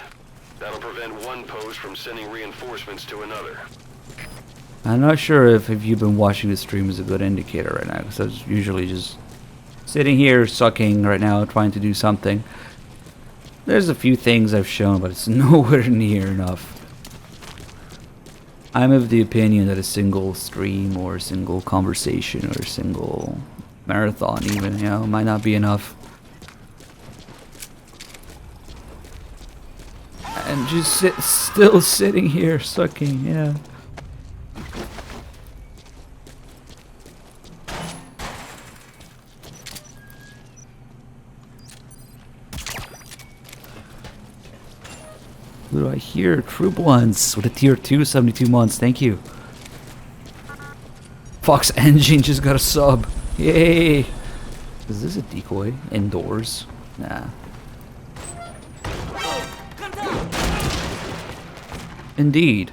That'll prevent one post from sending reinforcements to another. I'm not sure if you've been watching the stream is a good indicator right now, because I was usually just sitting here sucking right now, trying to do something. There's a few things I've shown, but it's nowhere near enough. I'm of the opinion that a single stream or a single conversation or a single marathon even, you know, might not be enough. And just still sitting here sucking, yeah. Who do I hear? Troop Ones with a tier 2, 72 months. Thank you. Fox Engine just got a sub. Yay! Is this a decoy? Indoors? Nah. Indeed.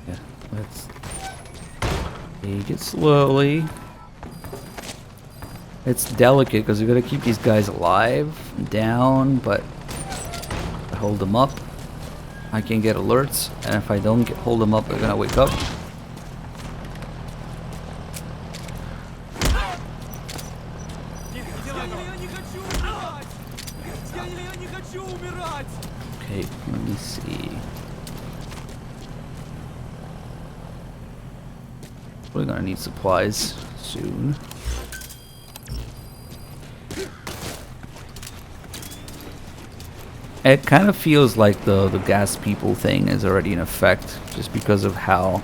Yeah, let's take it slowly. It's delicate because we gotta keep these guys alive, down, but if I hold them up, I can get alerts, and if I don't hold them up, they're gonna wake up. Okay, let me see. We're gonna need supplies soon. It kind of feels like the gas people thing is already in effect, just because of how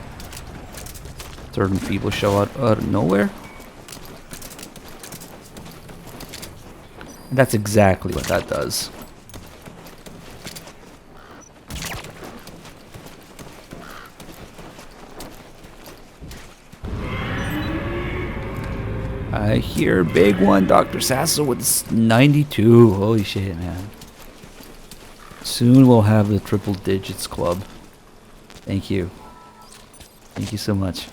Certain people show out of nowhere. And that's exactly what that does. I hear big one, Dr. Sasso with 92. Holy shit, man. Soon we'll have the triple digits club. Thank you. Thank you so much.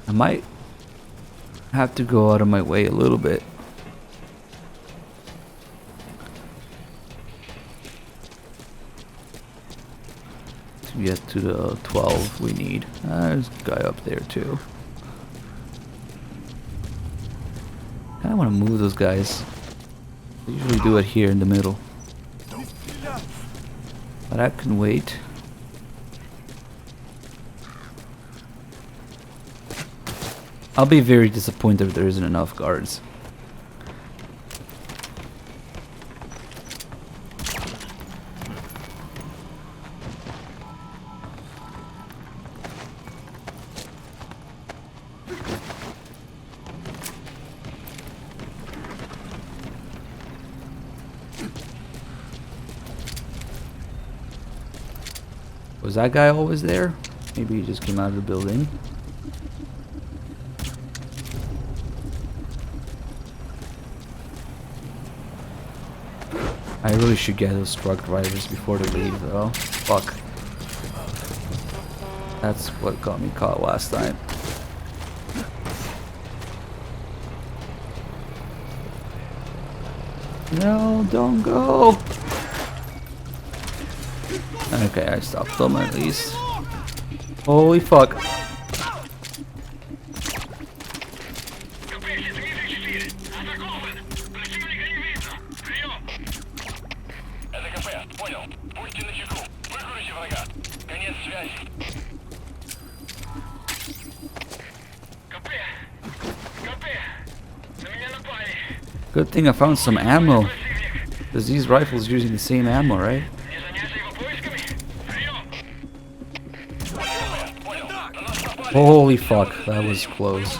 I might have to go out of my way a little bit. To get to the 12 we need. There's a guy up there too. I want to move those guys. I usually do it here in the middle. But that can wait. I'll be very disappointed if there isn't enough guards. Was that guy always there? Maybe he just came out of the building. I really should get those truck drivers before they leave though. Fuck. That's what got me caught last time. No, don't go! Okay, I stopped them at least. Holy fuck. Good thing I found some ammo. Because these rifles using the same ammo, right? Holy fuck, that was close.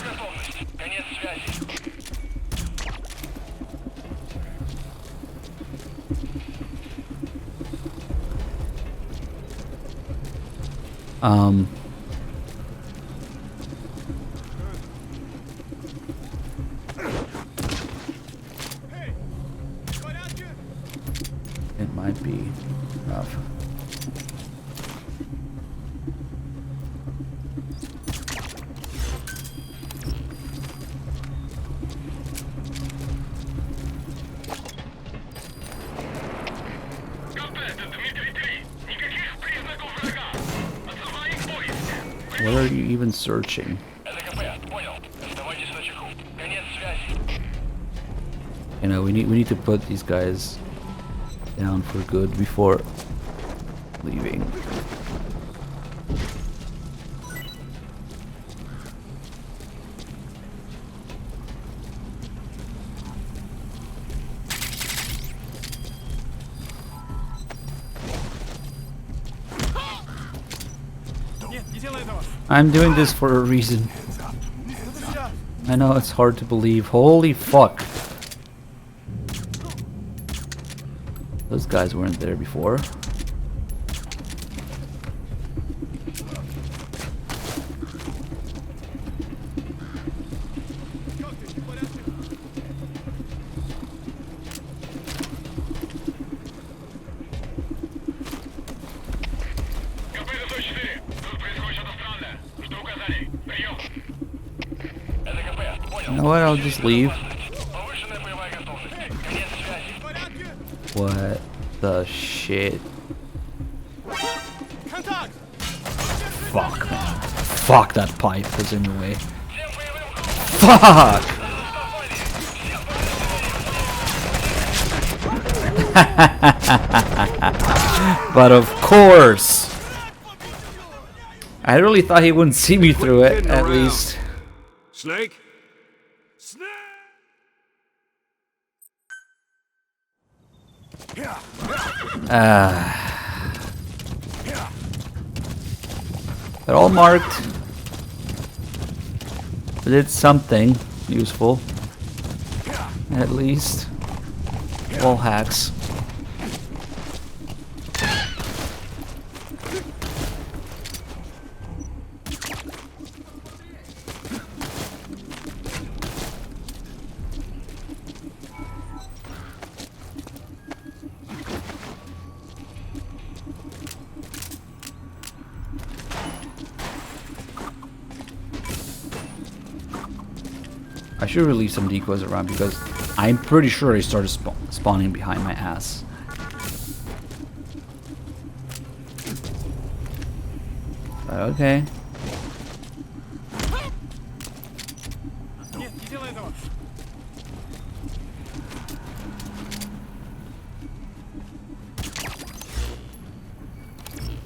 It might be enough. What are you even searching? You know, we need to put these guys down for good before leaving. I'm doing this for a reason. I know it's hard to believe. Holy fuck. Those guys weren't there before. You know what? I'll just leave. What the shit? Fuck, man. Fuck, that pipe was in the way. Fuck! But of course! I really thought he wouldn't see me through it, at least. Snake? Snake! They're all marked. But it's something useful. At least. Wall hacks. I should release some decoys around because I'm pretty sure they started spawning behind my ass. Okay.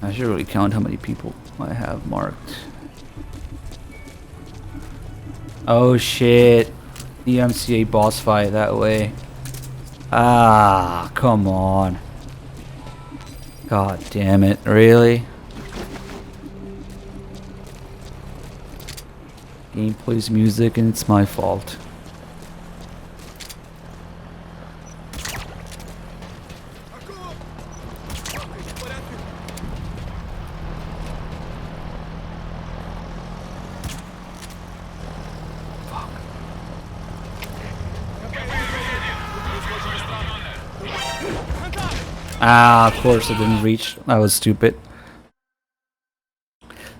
I should really count how many people I have marked. Oh shit. The MCA boss fight that way. Ah, come on. God damn it, really? Game plays music and it's my fault. Ah, of course it didn't reach. I was stupid.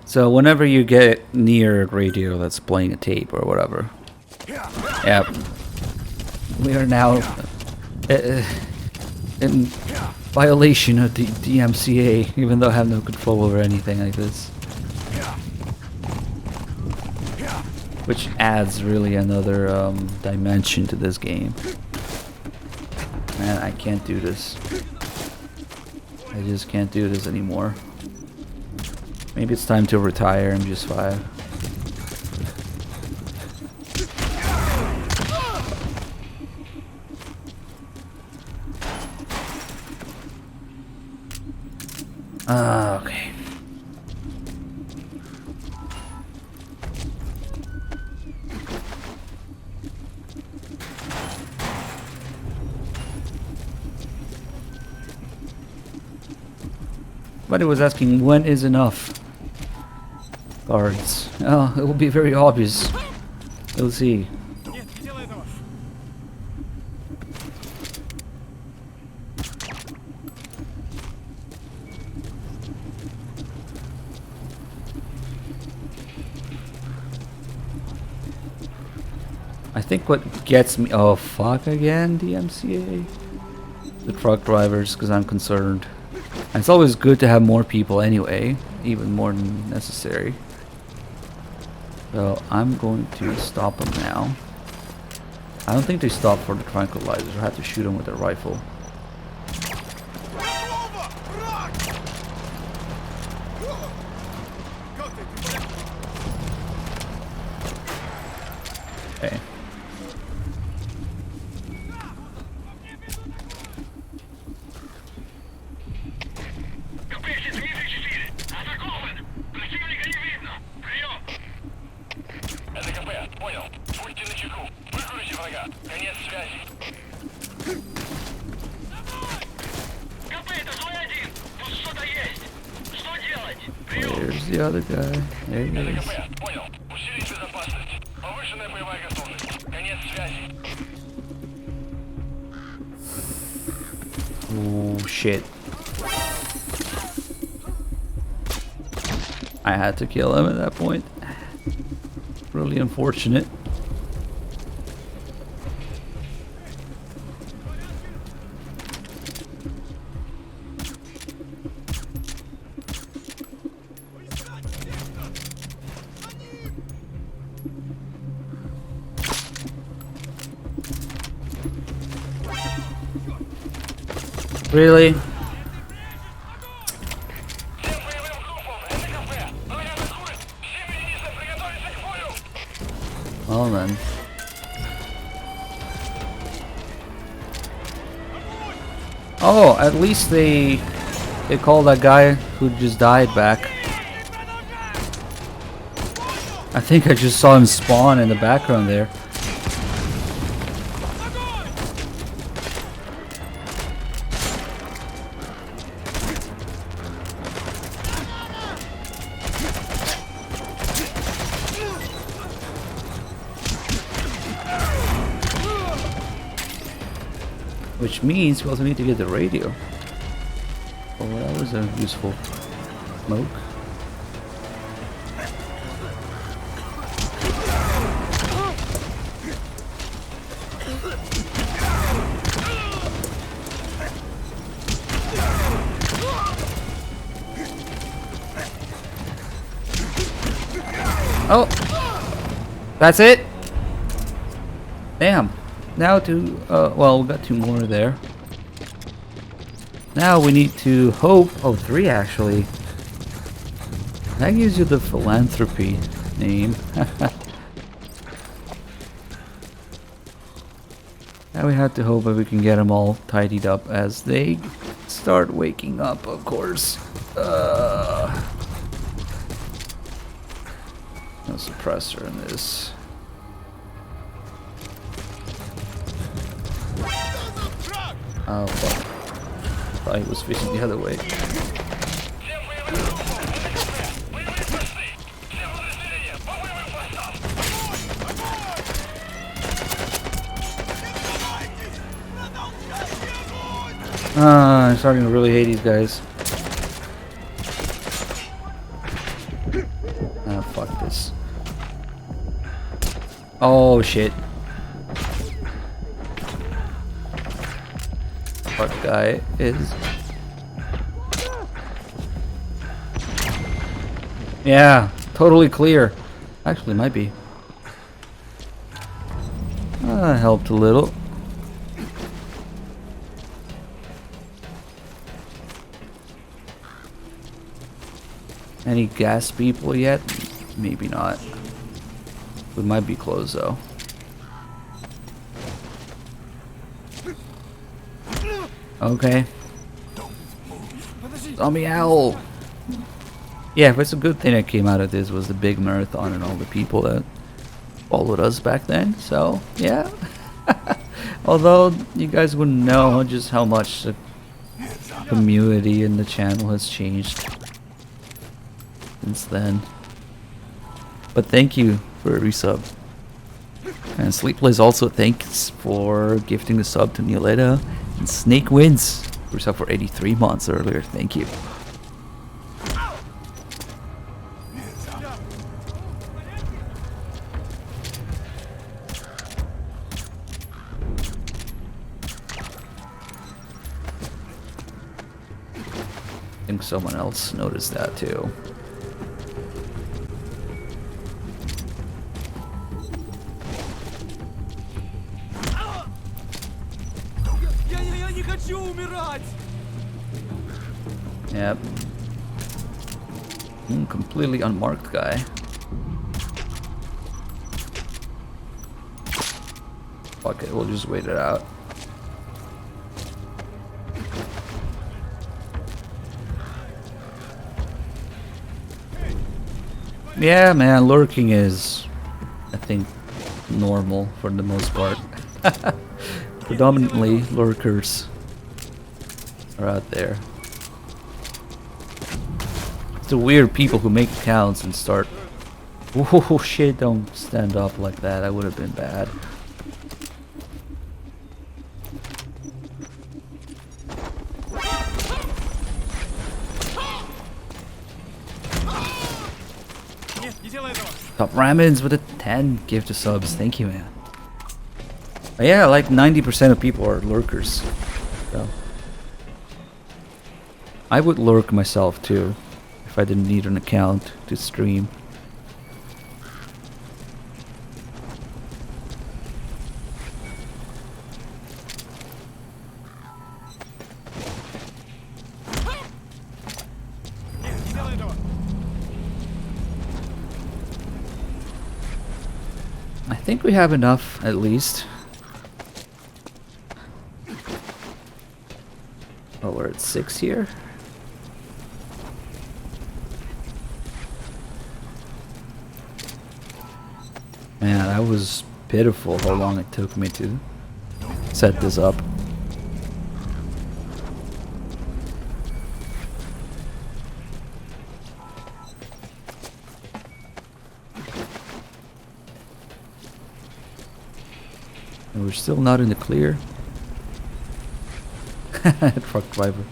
So whenever you get near a radio that's playing a tape or whatever. Yep. We are now in violation of the DMCA, even though I have no control over anything like this. Which adds really another dimension to this game. Man, I can't do this. I just can't do this anymore. Maybe it's time to retire MGS5. Okay. But it was asking when is enough guards. Oh, it will be very obvious. We'll see. I think what gets me— oh fuck again, the MCA. The truck drivers, because I'm concerned. And it's always good to have more people anyway, even more than necessary. So I'm going to stop them now. I don't think they stop for the tranquilizers. I have to shoot them with a rifle. Okay. There's the other guy. There he is. Oh shit. I had to kill him at that point. Really unfortunate. Really? Well then. Oh, at least they called that guy who just died back. I think I just saw him spawn in the background there. Which means we also need to get the radio. Oh, that was a useful smoke. Oh, that's it. Damn. Now to, well, we got 2 more there. Now we need to hope, oh, 3 actually. That gives you the philanthropy name. Now we have to hope that we can get them all tidied up as they start waking up, of course. No suppressor in this. Oh fuck. Thought he was facing the other way. I'm starting to really hate these guys. Ah, fuck this. Oh shit. Fuck guy is... Yeah, totally clear. Actually, might be. Helped a little. Any gas people yet? Maybe not. We might be close though. Okay. Zombie owl. Yeah, but it's a good thing that came out of this was the big marathon and all the people that followed us back then. So yeah. Although you guys wouldn't know just how much the community and the channel has changed since then. But thank you for a resub. And Sleepless also thanks for gifting the sub to Nioletta. And Snake Wins for sub for 83 months earlier. Thank you. I think someone else noticed that too. Yep. Completely unmarked guy. Fuck it, we'll just wait it out. Yeah, man, lurking is, I think, normal for the most part. Predominantly, lurkers are out there. It's the weird people who make accounts and start... Oh shit, don't stand up like that, that would have been bad. Top Ramens with a 10 gift of subs. Thank you, man. But yeah, like 90% of people are lurkers. So I would lurk myself too if I didn't need an account to stream. I think we have enough, at least. Oh, we're at 6 here. Man, that was pitiful how long it took me to set this up. And we're still not in the clear. Truck driver.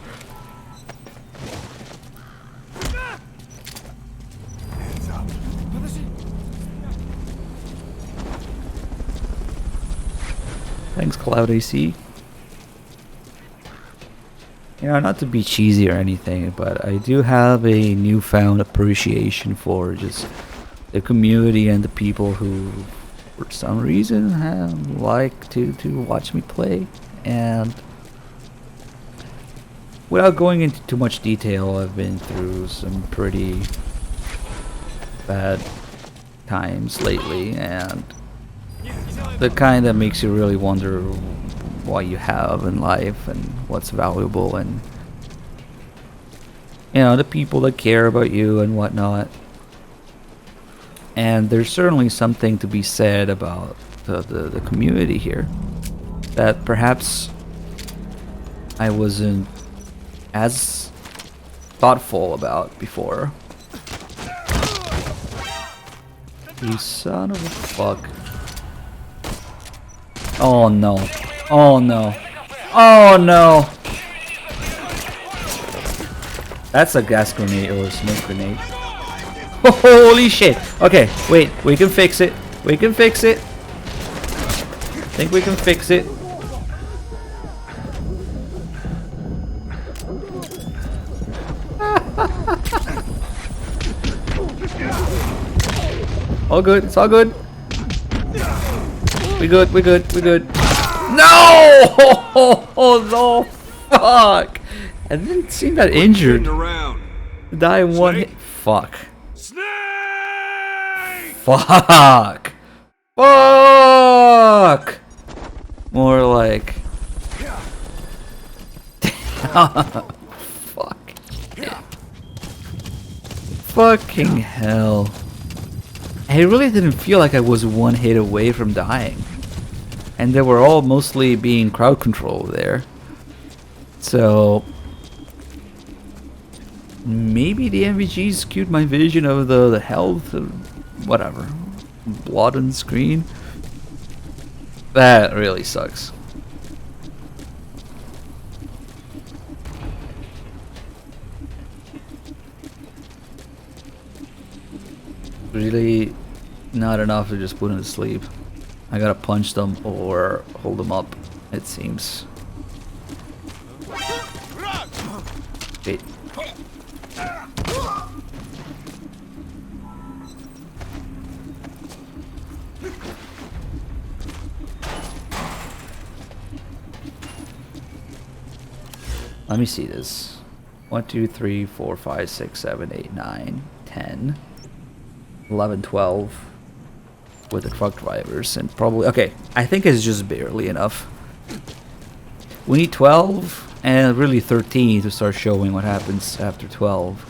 Hands up. Thanks, Cloud AC. You know, not to be cheesy or anything, but I do have a newfound appreciation for just the community and the people who, for some reason, like to watch me play. And without going into too much detail, I've been through some pretty bad times lately, and the kind that makes you really wonder what you have in life and what's valuable, and you know, the people that care about you and whatnot. And there's certainly something to be said about the community here that perhaps I wasn't as thoughtful about before. You son of a fuck. Oh no. Oh no. Oh no. That's a gas grenade or a smoke grenade. Holy shit. Okay, wait. We can fix it. We can fix it. I think we can fix it. All good. It's all good. We good. We good. We good. No! Oh no! Fuck! I didn't seem that injured. Die in one hit. Fuck. Fuck! Fuck! More like. Fuck. Fucking hell. I really didn't feel like I was one hit away from dying. And they were all mostly being crowd control there. So maybe the MVG skewed my vision of the health, or whatever. Blood on the screen. That really sucks. Really not enough to just put him to sleep. I gotta punch them or hold them up, it seems. Wait. Let me see this. 1, 2, 3, 4, 5, 6, 7, 8, 9, 10, 11, 12 with the truck drivers, and probably, okay, I think it's just barely enough. We need 12 and really 13 to start showing what happens after 12.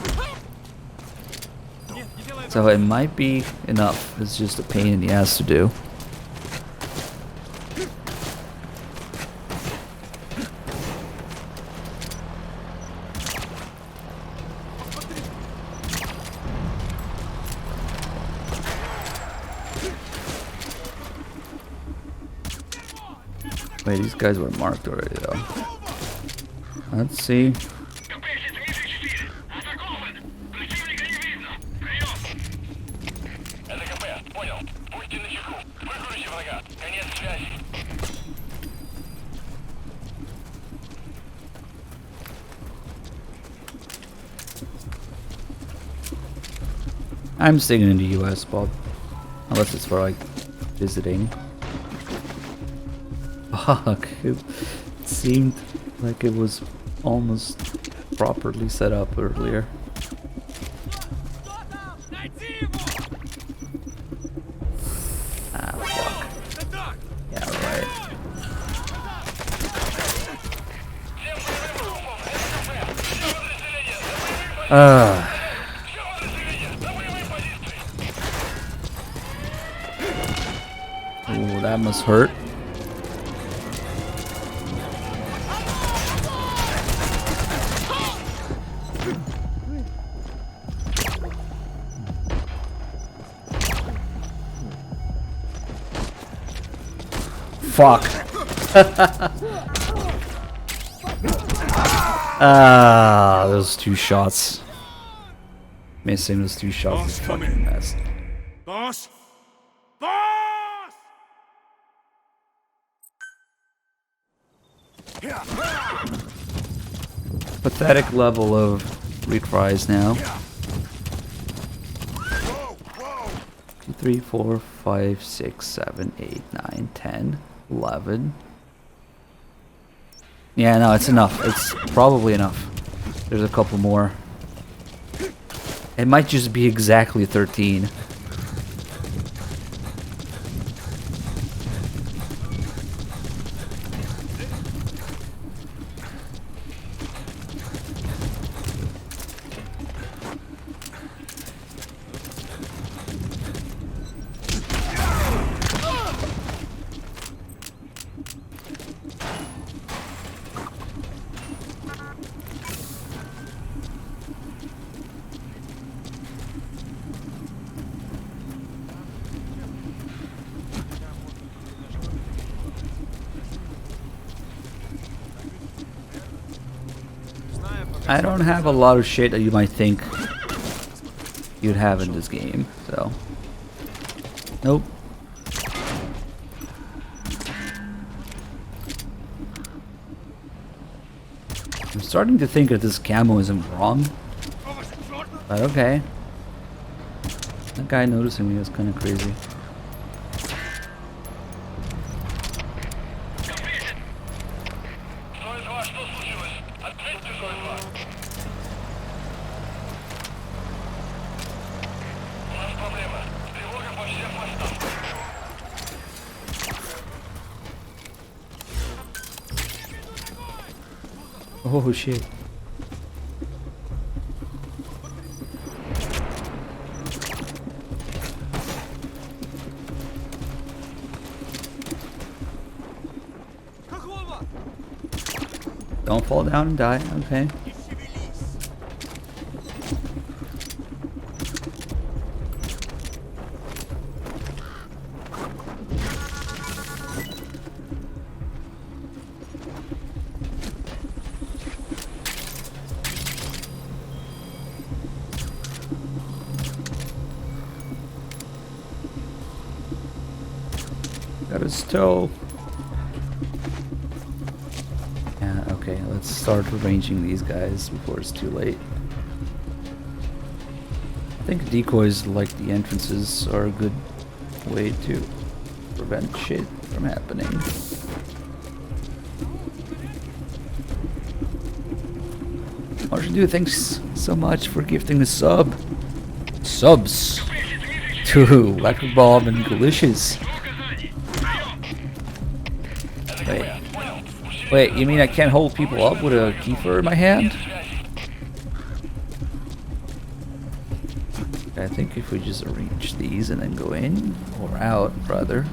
So it might be enough. It's just a pain in the ass to do. Wait, these guys were marked already though. Let's see. I'm staying in the US, Bob. Unless it's for like visiting. Fuck, it seemed like it was almost properly set up earlier. Ah, fuck. Yeah, right. Oh, that must hurt. Fuck. Ah, those 2 shots. Missing those 2 shots is fucking mess. Boss? Boss! Pathetic level of retries now. 2, 3, 4, 5, 6, 7, 8, 9, 10, 11. Yeah, no, it's enough. It's probably enough. There's a couple more. It might just be exactly 13. I don't have a lot of shit that you might think you'd have in this game, so. Nope. I'm starting to think that this camo isn't wrong. But okay. That guy noticing me is kind of crazy. Oh shit. Don't fall down and die, okay. Got his toe. Yeah, okay, let's start arranging these guys before it's too late. I think decoys like the entrances are a good way to prevent shit from happening. Martian Dude, thanks so much for gifting the sub. Subs to Electric Bomb and Delicious. Wait, you mean I can't hold people up with a keyfer in my hand? I think if we just arrange these and then go in, or out, rather.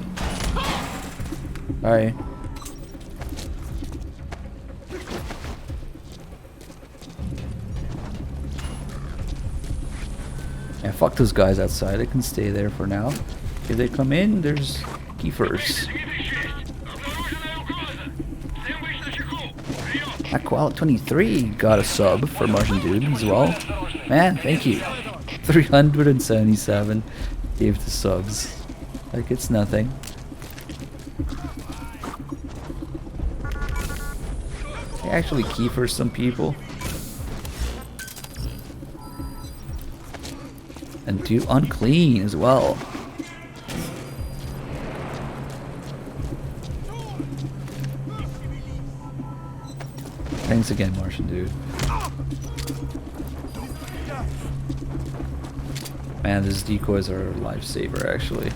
Alright. Yeah, fuck those guys outside, they can stay there for now. If they come in, there's keefers. Aqual23 got a sub for Martian Dude as well. Man, thank you. 377 gave the subs. Like it's nothing. They actually keyfer some people. And do unclean as well. Thanks again, Martian Dude. Man, these decoys are a lifesaver, actually.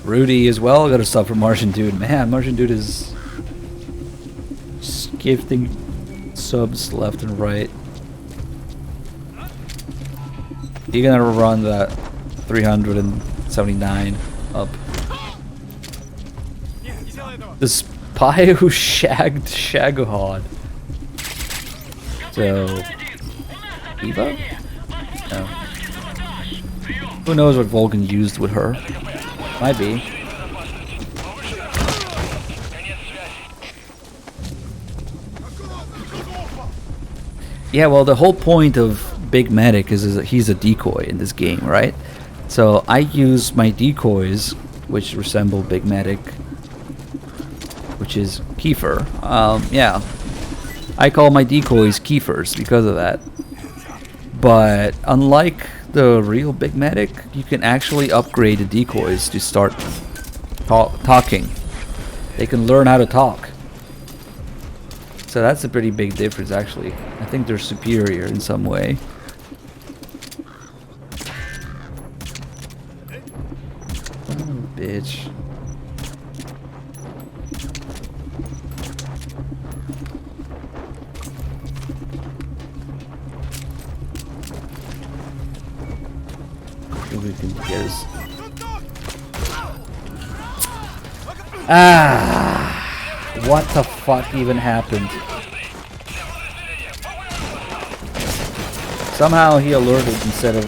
Rudy as well. Got a sub from Martian Dude. Man, Martian Dude is just gifting subs left and right. You're gonna run that 379 up. The spy who shagged Shagahod. So, Eva? No. Who knows what Vulcan used with her? Might be. Yeah, well, the whole point of Big Medic is that he's a decoy in this game, right? So I use my decoys, which resemble Big Medic, which is Kiefer. Yeah, I call my decoys Kiefers because of that. But unlike the real Big Medic, you can actually upgrade the decoys to start talking. They can learn how to talk. So that's a pretty big difference, actually. I think they're superior in some way. Oh, bitch. If we can get us. Ah, what the fuck even happened? Somehow he alerted instead of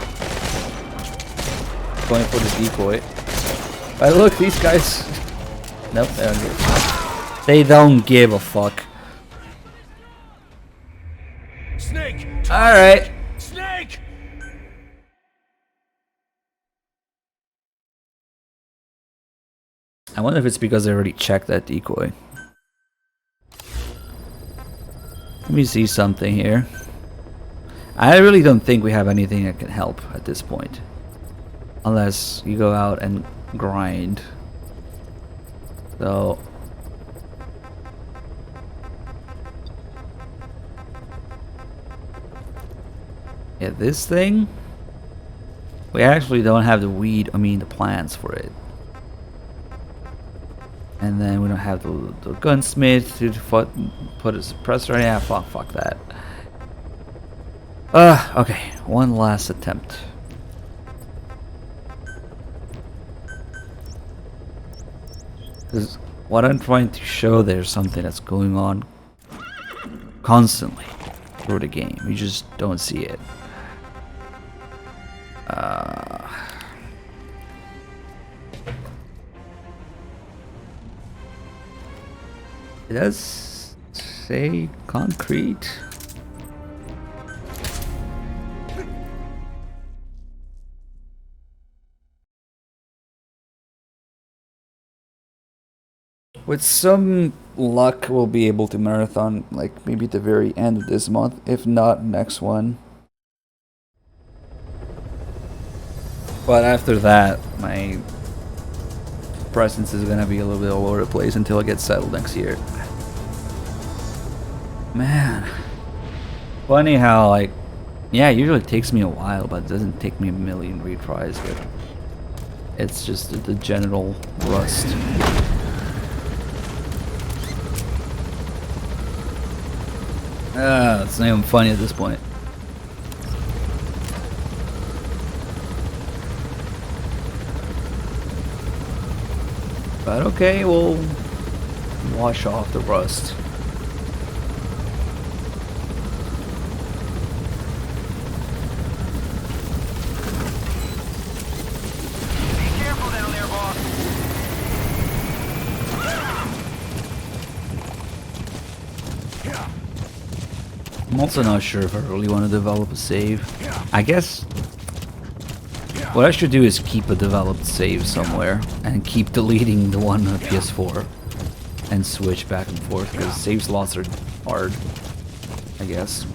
going for the decoy. But look, these guys. Nope, they don't give a fuck. Snake! Alright. Snake! I wonder if it's because I already checked that decoy. Let me see something here. I really don't think we have anything that can help at this point. Unless you go out and grind. So... yeah, this thing... we actually don't have the the plants for it. And then we don't have the gunsmith to put a suppressor in. Yeah, fuck that. Okay, one last attempt. Because what I'm trying to show, there's something that's going on constantly through the game. You just don't see it. It does say concrete. With some luck, we'll be able to marathon, like, maybe at the very end of this month, if not next one. But after that, my presence is gonna be a little bit all over the place until I get settled next year. Man. Funny how, like, yeah, it usually takes me a while, but it doesn't take me a million retries, but it's just the general rust. It's not even funny at this point. But okay, we'll wash off the rust. Be careful down there, boss. I'm also not sure if I really want to develop a save. I guess what I should do is keep a developed save somewhere and keep deleting the one on PS4 and switch back and forth, because save slots are hard, I guess.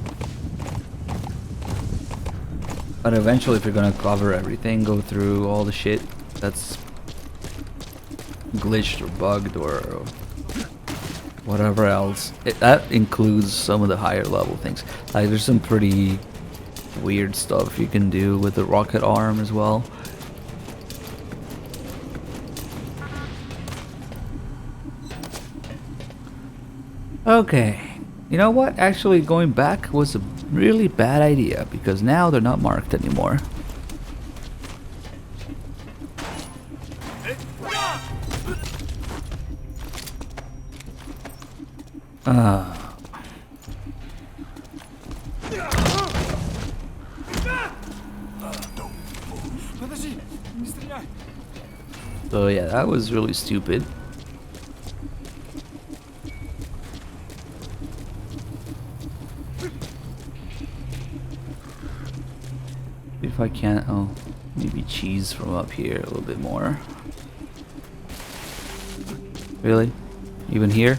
But eventually, if you're gonna cover everything, go through all the shit that's glitched or bugged or whatever else, that includes some of the higher level things. Like, there's some pretty weird stuff you can do with the rocket arm as well. Okay. You know what? Actually, going back was a really bad idea because now they're not marked anymore. Подожди, не стреляй. So yeah, that was really stupid. If I can't, oh, maybe cheese from up here a little bit more. Really? Even here?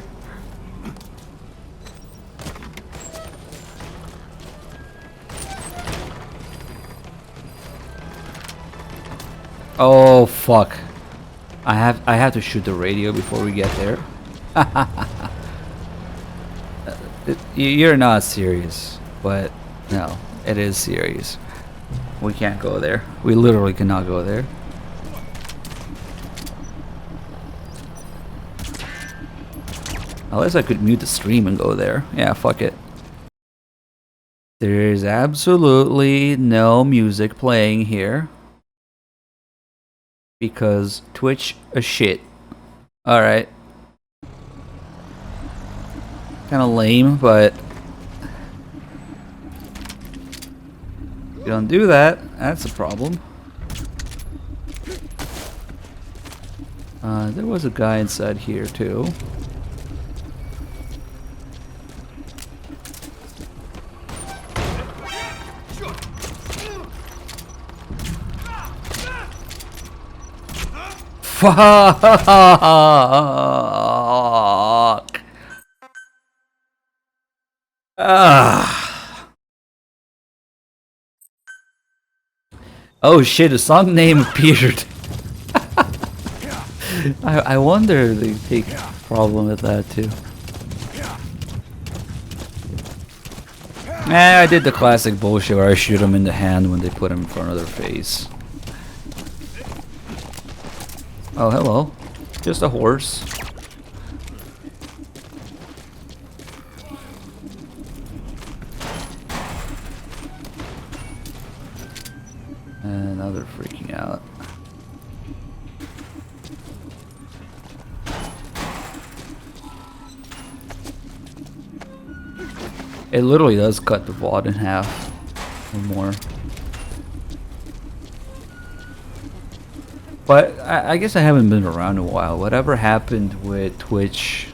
Oh fuck. I have to shoot the radio before we get there. You're not serious, but no, it is serious. We can't go there. We literally cannot go there. Unless I could mute the stream and go there. Yeah, fuck it. There's absolutely no music playing here. Because Twitch a shit. Alright. Kinda lame, but if you don't do that, that's a problem. There was a guy inside here too. Fuck! Oh shit, a song name appeared. I wonder if they take a problem with that too. I did the classic bullshit where I shoot them in the hand when they put them in front of their face. Oh, hello. Just a horse. And now they're freaking out. It literally does cut the VOD in half or more. But I guess I haven't been around in a while. Whatever happened with Twitch?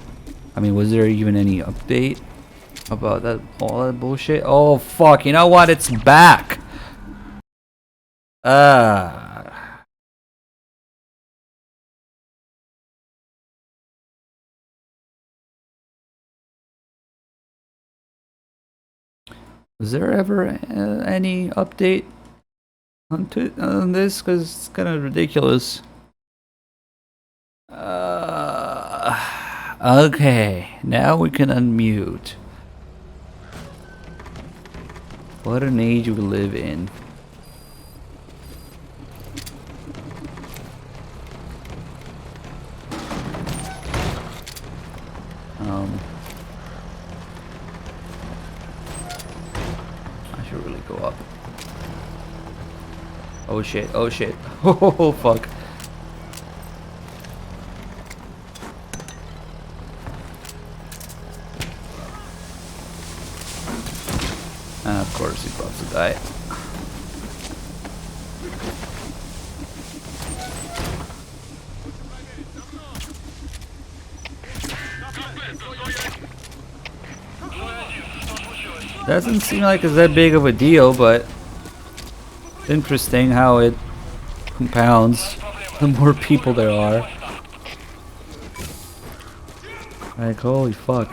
I mean, was there even any update about that? All that bullshit? Oh fuck! You know what? It's back. Was there ever any update on this? Because it's kind of ridiculous. Okay, now we can unmute. What an age we live in. I should really go up. Oh shit, oh shit. Oh fuck. And of course he's about to die. Doesn't seem like it's that big of a deal, but interesting how it compounds the more people there are. Like, holy fuck.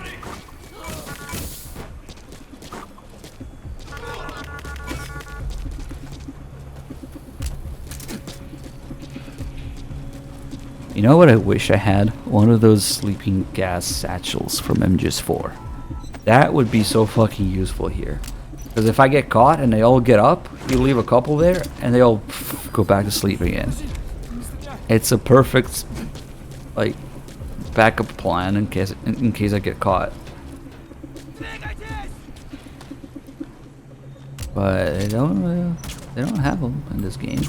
You know what I wish I had? One of those sleeping gas satchels from MGS4. That would be so fucking useful here. Because if I get caught and they all get up, you leave a couple there and they all go back to sleep again. It's a perfect like backup plan in case I get caught. but they don't have them in this game.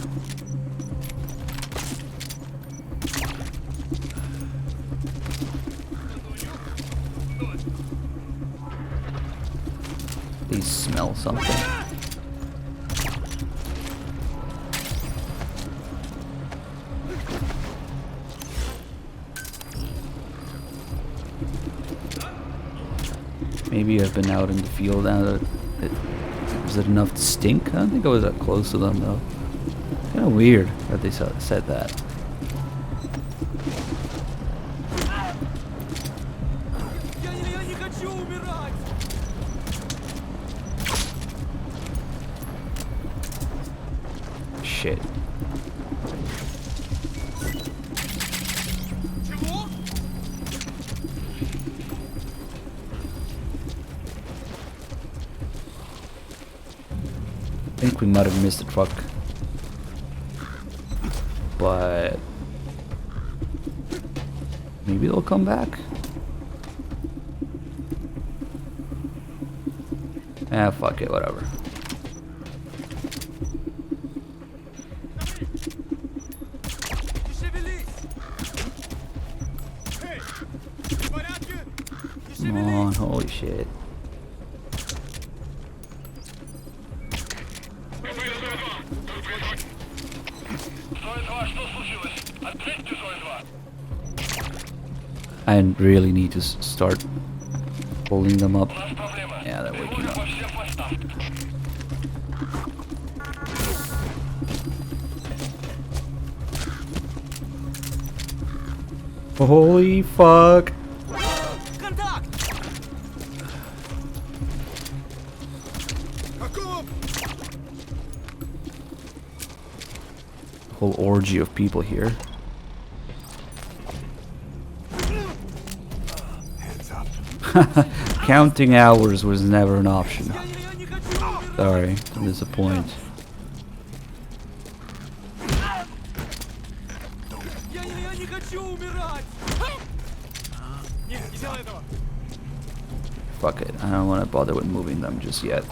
They smell something. Maybe I've been out in the field now. Was it enough to stink? I don't think I was that close to them though. Kind of weird that they said that. Я не хочу умирать! Shit. Чего? I think we might have missed the truck. But maybe they'll come back. Ah, fuck it, whatever. Не шевелись! Эй! В порядке? Не Come шевелись! on, holy shit. I really need to start pulling them up. Yeah, they're waking up. Holy fuck. Контакт! Whole orgy of people here. Counting hours was never an option. Я не хочу умирать! Sorry to disappoint. Я не хочу умирать! Нет, не делай этого! Fuck it, I don't want to bother with moving them just yet.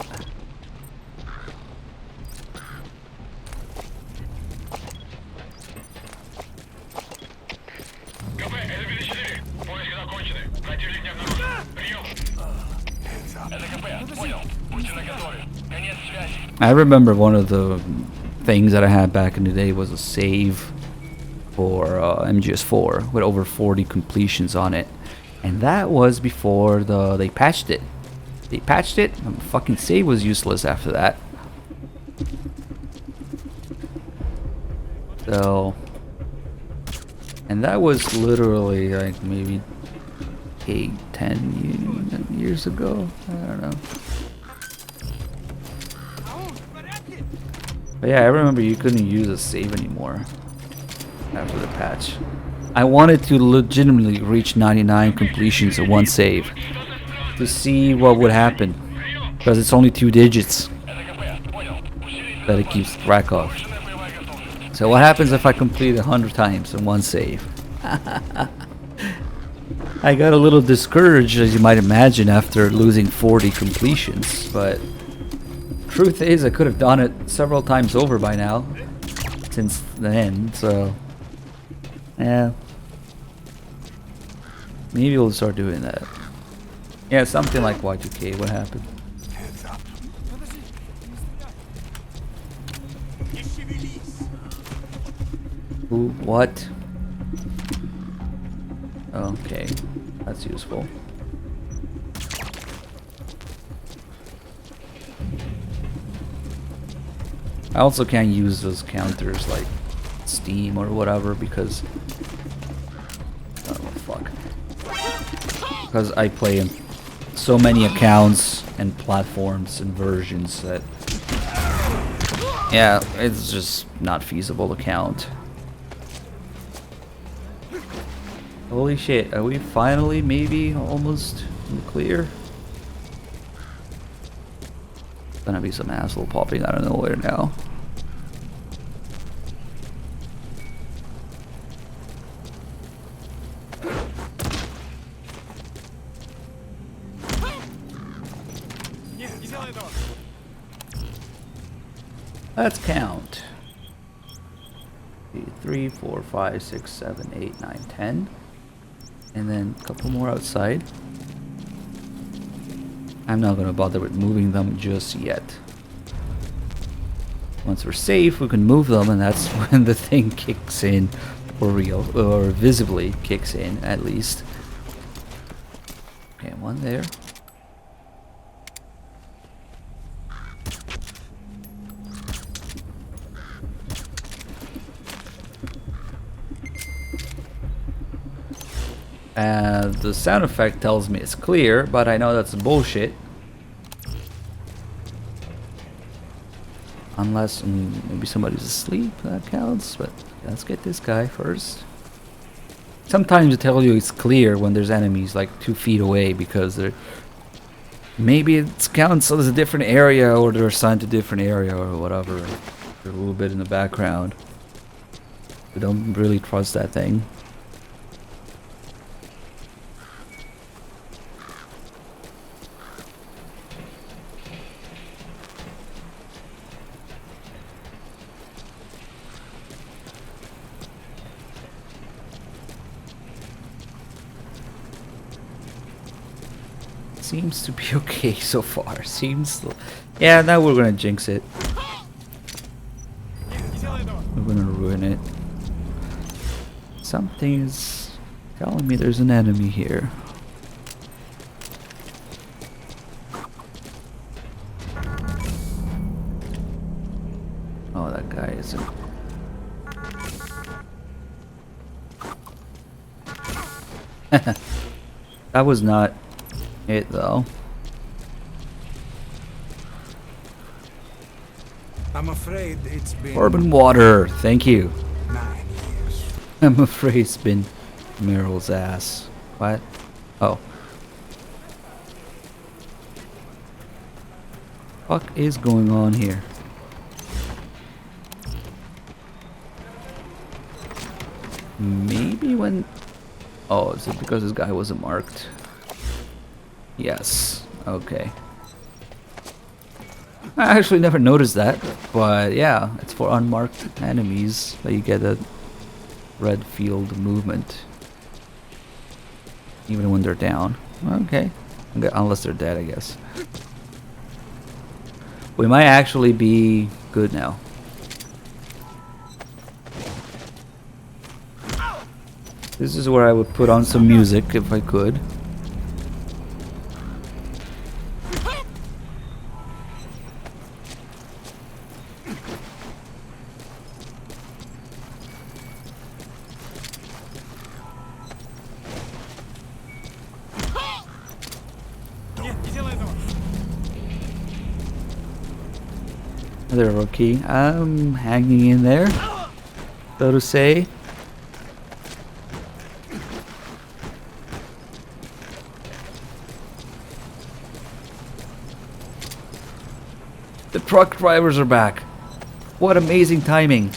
I remember one of the things that I had back in the day was a save for MGS4 with over 40 completions on it, and that was before they patched it. They patched it, and the fucking save was useless after that. So, and that was literally like maybe 8-10 years ago. I don't know. But yeah, I remember you couldn't use a save anymore after the patch. I wanted to legitimately reach 99 completions in one save to see what would happen, because it's only 2 digits that it keeps track of. So what happens if I complete 100 times in one save? I got a little discouraged, as you might imagine, after losing 40 completions, but truth is I could have done it several times over by now since then, so yeah, maybe we'll start doing that. Yeah, something like Y2K. What happened? Who? What? Okay, that's useful. I also can't use those counters like Steam or whatever because oh fuck. Because I play in so many accounts and platforms and versions that yeah, it's just not feasible to count. Holy shit, are we finally maybe almost in the clear? Gonna be some asshole popping out of nowhere now. Let's count. 3, 4, 5, 6, 7, 8, 9, 10. And then a couple more outside. I'm not gonna bother with moving them just yet. Once we're safe, we can move them, and that's when the thing kicks in, or visibly kicks in, at least. Okay, one there. The sound effect tells me it's clear, but I know that's bullshit. Unless maybe somebody's asleep, that counts, but let's get this guy first. Sometimes it tells you it's clear when there's enemies like 2 feet away because they're... Maybe it counts as a different area, or they're assigned to a different area or whatever. They're a little bit in the background. We don't really trust that thing. Seems to be okay so far. Seems... Yeah, now we're gonna jinx it. We're gonna ruin it. Something is telling me there's an enemy here. Oh, that guy isn't... That was not it though. I'm afraid it's been Urban water, thank you. 9 years. I'm afraid it's been Meryl's ass. What? Oh. Fuck is going on here? Maybe when... Oh, is it because this guy wasn't marked? Yes. Okay. I actually never noticed that, but yeah, it's for unmarked enemies that you get a red field movement. Even when they're down. Okay. Unless they're dead, I guess. We might actually be good now. This is where I would put on some music if I could. There, rookie. I'm hanging in there, so to say. The truck drivers are back. What amazing timing.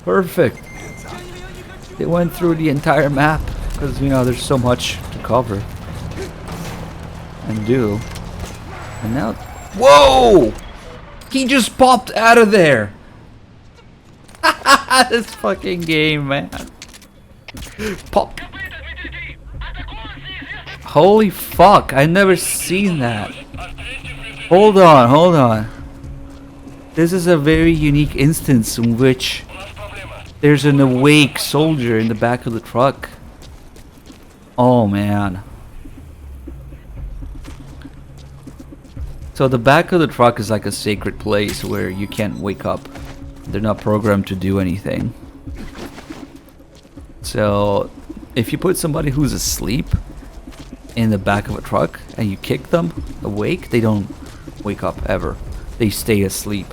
Perfect. They went through the entire map because, you know, there's so much to cover and do. And now... Whoa! He just popped out of there. This fucking game, man. Pop. Holy fuck, I've never seen that. Hold on, hold on. This is a very unique instance in which there's an awake soldier in the back of the truck. Oh man. So the back of the truck is like a sacred place where you can't wake up. They're not programmed to do anything. So if you put somebody who's asleep in the back of a truck and you kick them awake, they don't wake up ever. They stay asleep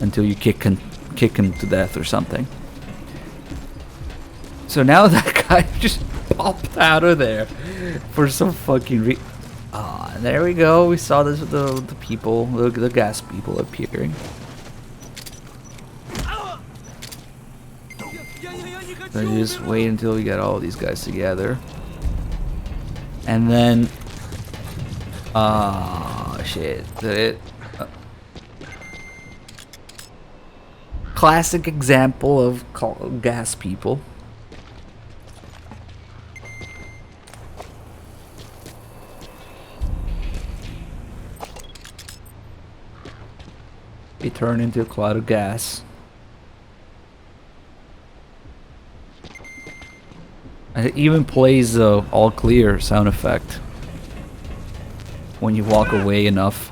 until you kick him to death or something. So now that guy just popped out of there for some fucking ah, there we go. We saw this with the people, the gas people appearing. So you just wait until we get all these guys together. And then... Ah, shit. Did it? classic example of gas people. They turn into a cloud of gas. And it even plays the all clear sound effect when you walk away enough.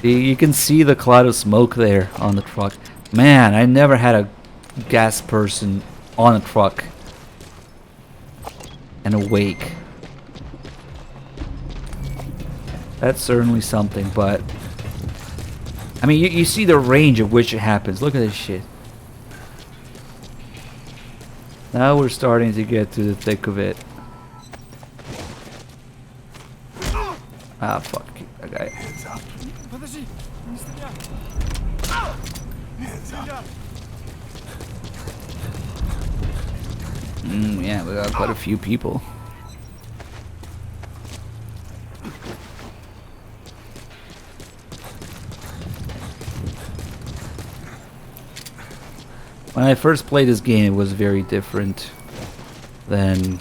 You can see the cloud of smoke there on the truck. Man, I never had a gas person on a truck and awake. That's certainly something, but I mean, you see the range of which it happens. Look at this shit. Now we're starting to get to the thick of it. Ah, fuck. Okay. Hands up. Подожди, не стреляй. Hands up. Yeah, we got quite a few people. When I first played this game, it was very different than,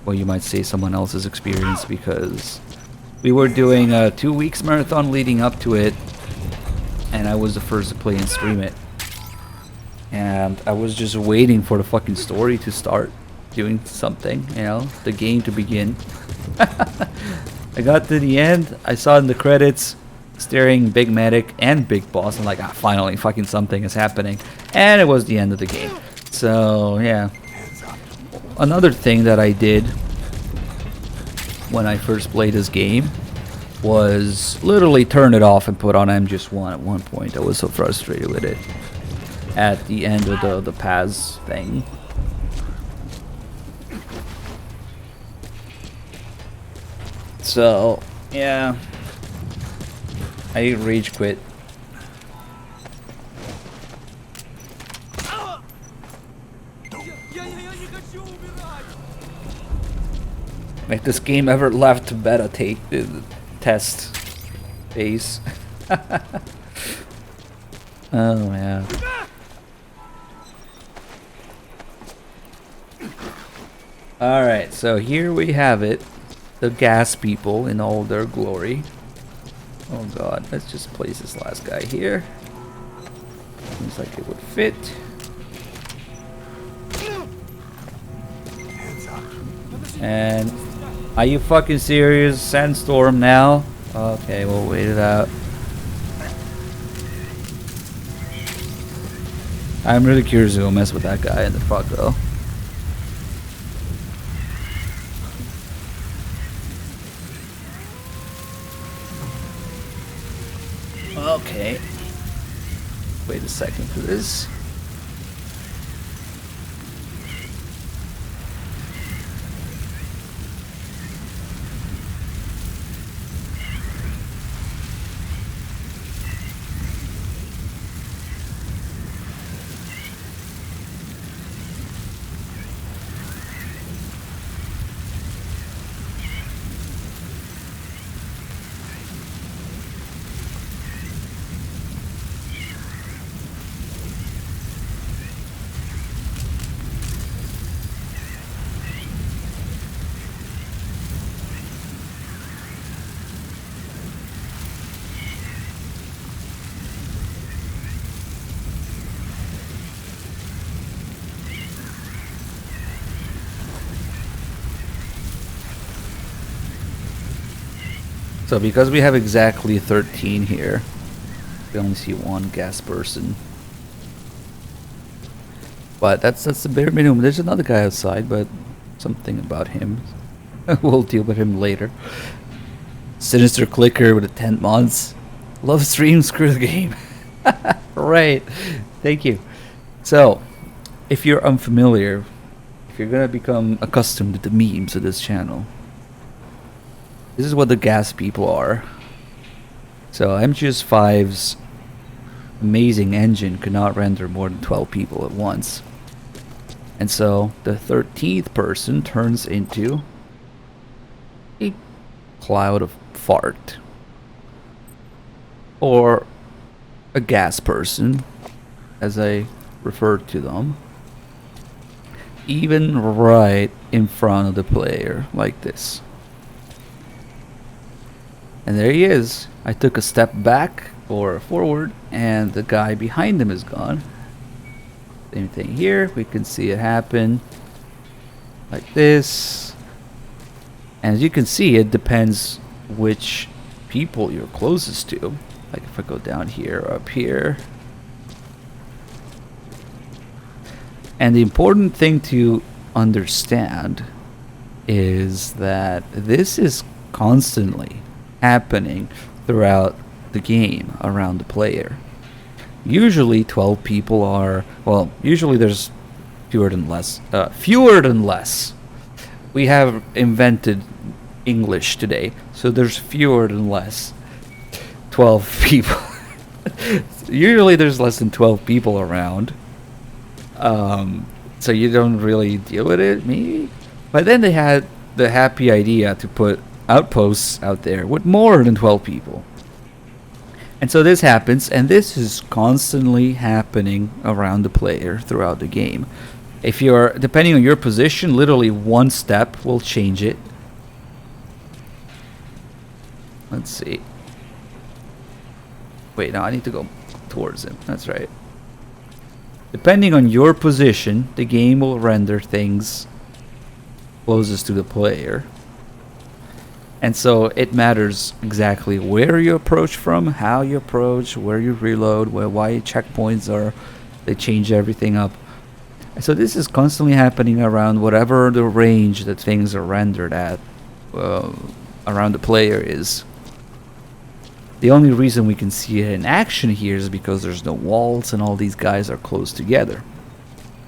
well, you might say someone else's experience, because we were doing a 2 weeks marathon leading up to it, and I was the first to play and stream it. And I was just waiting for the fucking story to start doing something, you know, the game to begin. I got to the end, I saw in the credits, staring Big Medic and Big Boss. I'm like, ah, finally, fucking something is happening. And it was the end of the game. So, yeah. Another thing that I did when I first played this game was literally turn it off and put on MGS1 at one point. I was so frustrated with it at the end of the Paz thing. So, yeah. I rage quit. Like, this game ever left beta test phase. Oh man. Alright, so here we have it. The gas people in all their glory. Oh god, let's just place this last guy here. Seems like it would fit. And are you fucking serious? Sandstorm now? Okay, we'll wait it out. I'm really curious to go mess with that guy in the truck though. Okay. Wait a second for this. So because we have exactly 13 here, we only see one gas person. But that's the bare minimum. There's another guy outside, but something about him. We'll deal with him later. Sinister Clicker with the 10 months. Love stream, screw the game. Right. Thank you. So, if you're unfamiliar, if you're gonna become accustomed to the memes of this channel, this is what the gas people are. So MGS5's amazing engine could not render more than 12 people at once. And so the 13th person turns into a cloud of fart. Or a gas person, as I refer to them, even right in front of the player, like this. And there he is. I took a step back or forward, and the guy behind him is gone. Same thing here. We can see it happen like this. And as you can see, it depends which people you're closest to. Like if I go down here, up here. And the important thing to understand is that this is constantly happening throughout the game around the player. Usually 12 people are, well, usually there's fewer than less. We have invented English today, so there's fewer than less. 12 people. Usually there's less than 12 people around. So you don't really deal with it, maybe? But then they had the happy idea to put outposts out there with more than 12 people. And so this happens, and this is constantly happening around the player throughout the game. If you're, depending on your position, literally one step will change it. Let's see. Wait, no, I need to go towards him. That's right. Depending on your position, the game will render things closest to the player. And so it matters exactly where you approach from, how you approach, where you reload, why checkpoints are. They change everything up. And so this is constantly happening around whatever the range that things are rendered at around the player is. The only reason we can see it in action here is because there's no walls and all these guys are close together.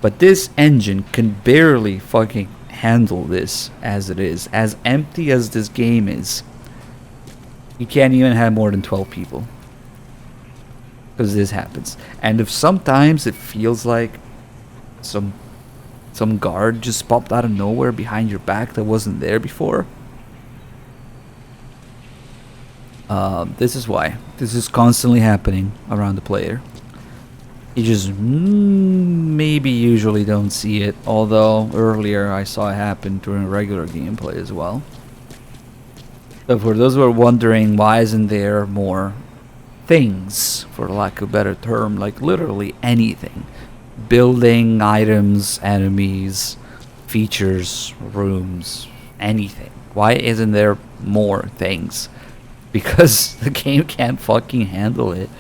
But this engine can barely fucking handle this as it is. As empty as this game is, you can't even have more than 12 people. Because this happens. And if sometimes it feels like some guard just popped out of nowhere behind your back that wasn't there before, this is why. This is constantly happening around the player. You just maybe usually don't see it, although earlier I saw it happen during regular gameplay as well. So for those who are wondering why isn't there more things, for lack of a better term, like literally anything. Building, items, enemies, features, rooms, anything. Why isn't there more things? Because the game can't fucking handle it.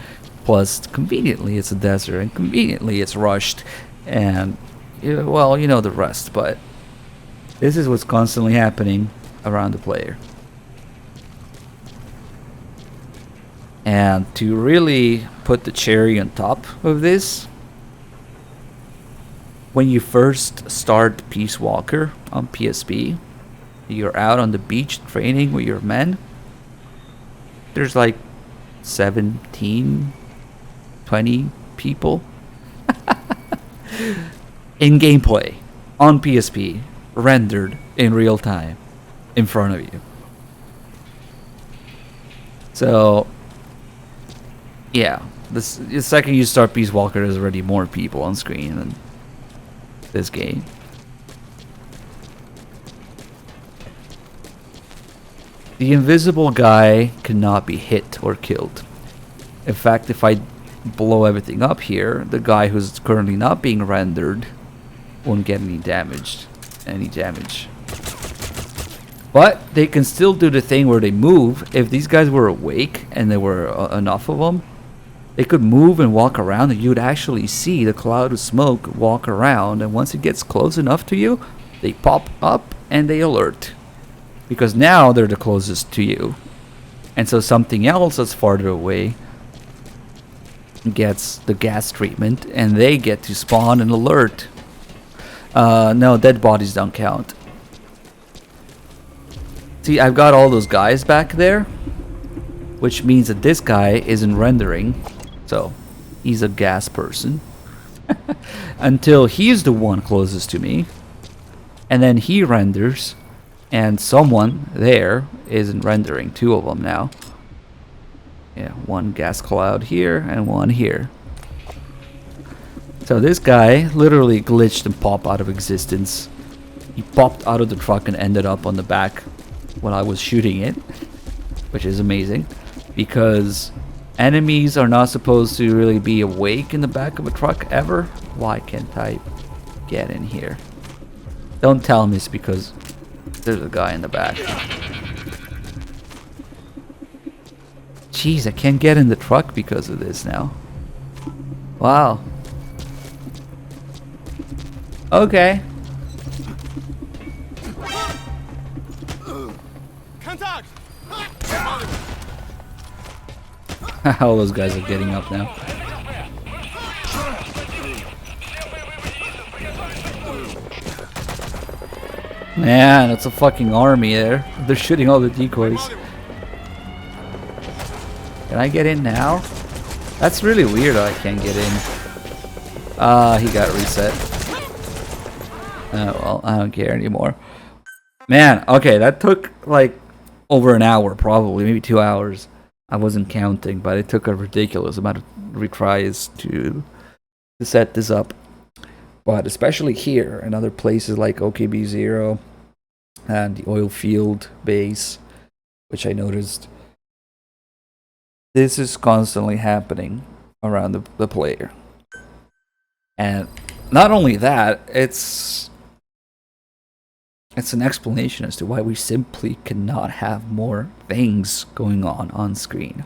Plus, conveniently it's a desert, and conveniently it's rushed, and well, you know the rest. But this is what's constantly happening around the player. And to really put the cherry on top of this, when you first start Peace Walker on PSP, you're out on the beach training with your men. There's like 17, 20 people in gameplay on PSP, rendered in real time in front of you. So yeah, the second you start Peace Walker, there's already more people on screen than this game. The invisible guy cannot be hit or killed. In fact, if I blow everything up here, the guy who's currently not being rendered won't get any damage. But they can still do the thing where they move. If these guys were awake and there were enough of them, they could move and walk around, and you would actually see the cloud of smoke walk around, and once it gets close enough to you, they pop up and they alert. Because now they're the closest to you. And so something else that's farther away gets the gas treatment, and they get to spawn and alert. No, dead bodies don't count. See, I've got all those guys back there, which means that this guy isn't rendering. So, he's a gas person. Until he's the one closest to me. And then he renders. And someone there isn't rendering. Two of them now. Yeah, one gas cloud here and one here. So this guy literally glitched and popped out of existence. He popped out of the truck and ended up on the back when I was shooting it, which is amazing because enemies are not supposed to really be awake in the back of a truck ever. Why can't I get in here? Don't tell me it's because there's a guy in the back. Jeez, I can't get in the truck because of this now. Wow. Okay. Contact! All those guys are getting up now. Man, it's a fucking army there. They're shooting all the decoys. Can I get in now? That's really weird I can't get in. He got reset. Oh well, I don't care anymore. Man, okay, that took like over an hour probably, maybe 2 hours. I wasn't counting, but it took a ridiculous amount of retries to set this up. But especially here and other places like OKB0 and the oil field base, which I noticed, this is constantly happening around the player. And not only that, it's an explanation as to why we simply cannot have more things going on screen.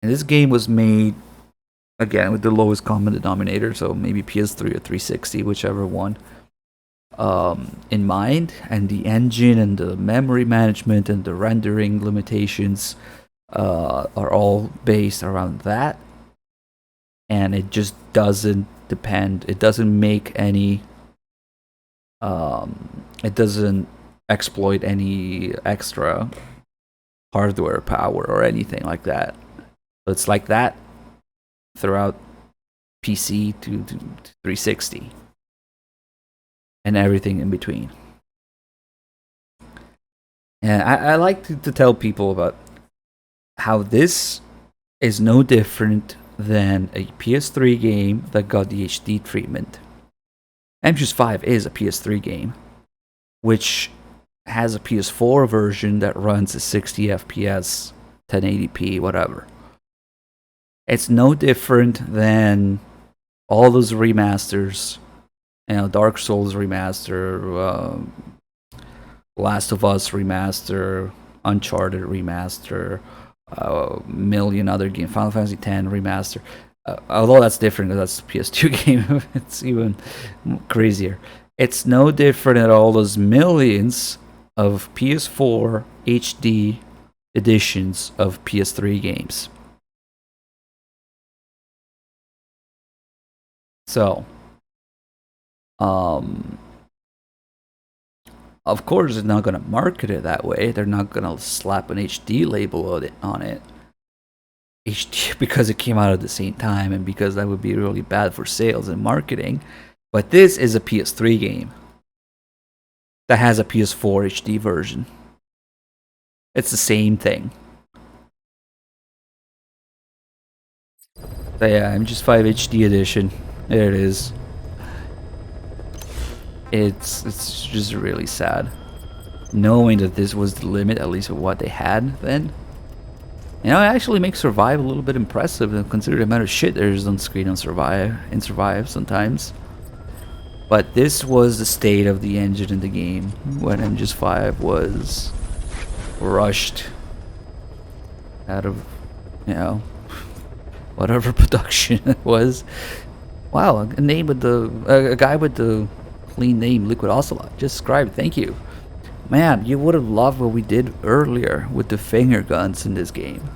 And this game was made, again, with the lowest common denominator, so maybe PS3 or 360, whichever one, in mind. And the engine and the memory management and the rendering limitations are all based around that. And it just doesn't depend, it doesn't make any, it doesn't exploit any extra hardware power or anything like that. So it's like that throughout PC to 360 and everything in between. And I like to tell people about how this is no different than a PS3 game that got the HD treatment. MGS5 is a PS3 game, which has a PS4 version that runs at 60 FPS, 1080p, whatever. It's no different than all those remasters, you know, Dark Souls remaster, Last of Us remaster, Uncharted remaster, a million other games, Final Fantasy X remaster. Although that's different because that's a PS2 game, it's even crazier. It's no different than all those millions of PS4 HD editions of PS3 games. So, of course, they're not going to market it that way. They're not going to slap an HD label on it. HD because it came out at the same time and because that would be really bad for sales and marketing. But this is a PS3 game that has a PS4 HD version. It's the same thing. So yeah, MGS5 HD edition. There it is. It's just really sad knowing that this was the limit, at least of what they had then. You know, it actually makes Survive a little bit impressive and consider the amount of shit there is on screen on Survive sometimes. But this was the state of the engine in the game when MGS5 was rushed out of, you know, whatever production it was. Wow, a name with a guy with the clean name, Liquid Ocelot, just subscribed. Thank you. Man, you would have loved what we did earlier with the finger guns in this game.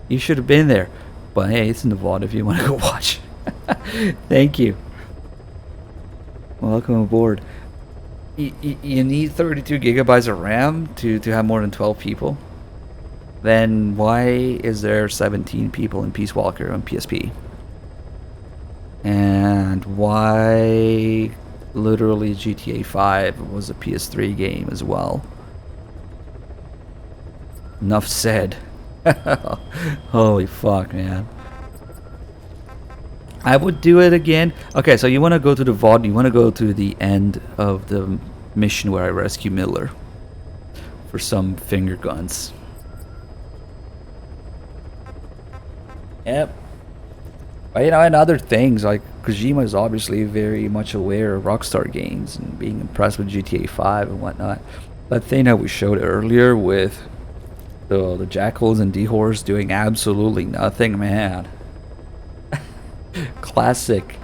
You should have been there. But hey, it's in the VOD if you want to go watch. Thank you. Welcome aboard. You need 32 gigabytes of RAM to have more than 12 people? Then why is there 17 people in Peace Walker on PSP? And why literally GTA 5 was a PS3 game as well? Enough said. Holy fuck, man. I would do it again. Okay, so you want to go to the vault, you want to go to the end of the mission where I rescue Miller for some finger guns. Yep. But, you know, and other things, like Kojima is obviously very much aware of Rockstar games and being impressed with GTA 5 and whatnot. That thing that we showed earlier with the Jackals and D-Horse doing absolutely nothing, man. Classic.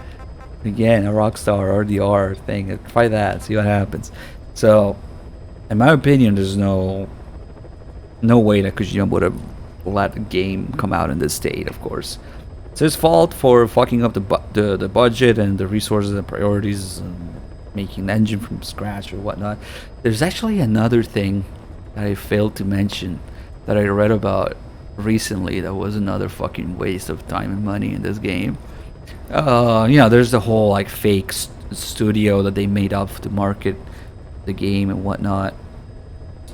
Again, a Rockstar RDR thing. Try that, see what happens. So, in my opinion, there's no way that Kojima would have let the game come out in this state, of course. It's his fault for fucking up the budget and the resources and priorities and making an engine from scratch or whatnot. There's actually another thing that I failed to mention that I read about recently that was another fucking waste of time and money in this game. You know, there's the whole like fake studio that they made up to market the game and whatnot.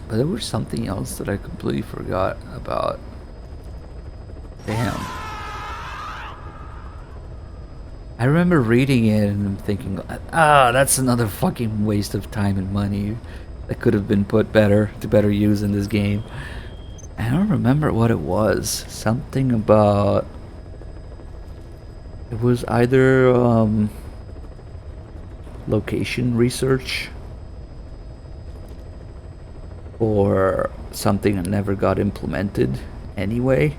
But there was something else that I completely forgot about. Damn. I remember reading it and thinking, that's another fucking waste of time and money that could have been put to better use in this game. I don't remember what it was. Something about... It was either location research or something that never got implemented anyway.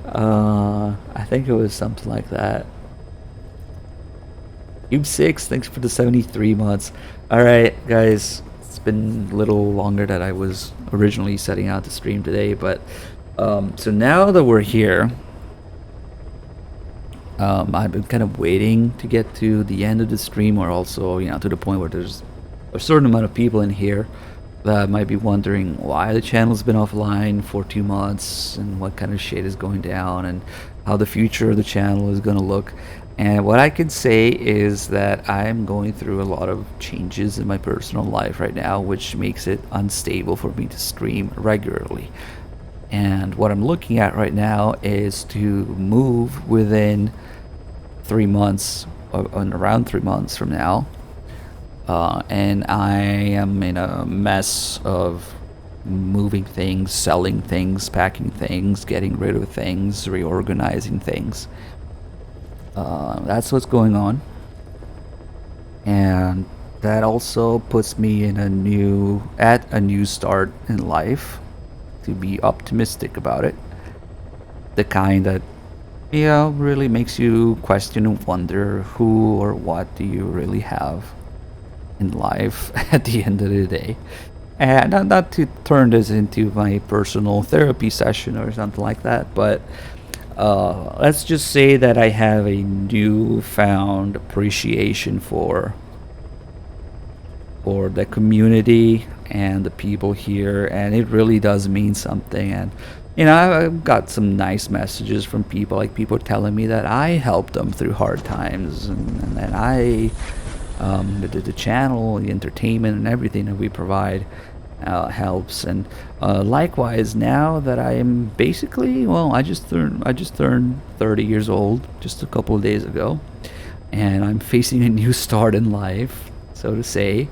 I think it was something like that. Cube6, thanks for the 73 months. Alright, guys. It's been a little longer than I was originally setting out to stream today, but so now that we're here, I've been kind of waiting to get to the end of the stream, or also, you know, to the point where there's a certain amount of people in here that might be wondering why the channel's been offline for 2 months and what kind of shit is going down and how the future of the channel is going to look. And what I can say is that I'm going through a lot of changes in my personal life right now, which makes it unstable for me to stream regularly. And what I'm looking at right now is to move within 3 months, or around 3 months from now. And I am in a mess of moving things, selling things, packing things, getting rid of things, reorganizing things. That's what's going on. And that also puts me in a new start in life, to be optimistic about it. The kind that, you know, really makes you question and wonder who or what do you really have in life at the end of the day. And not to turn this into my personal therapy session or something like that, but let's just say that I have a newfound appreciation for the community and the people here, and it really does mean something. And you know, I've got some nice messages from people, like people telling me that I helped them through hard times, and that I the channel, the entertainment and everything that we provide helps. And likewise, now that I am basically, well, I just turned 30 years old just a couple of days ago, and I'm facing a new start in life, so to say.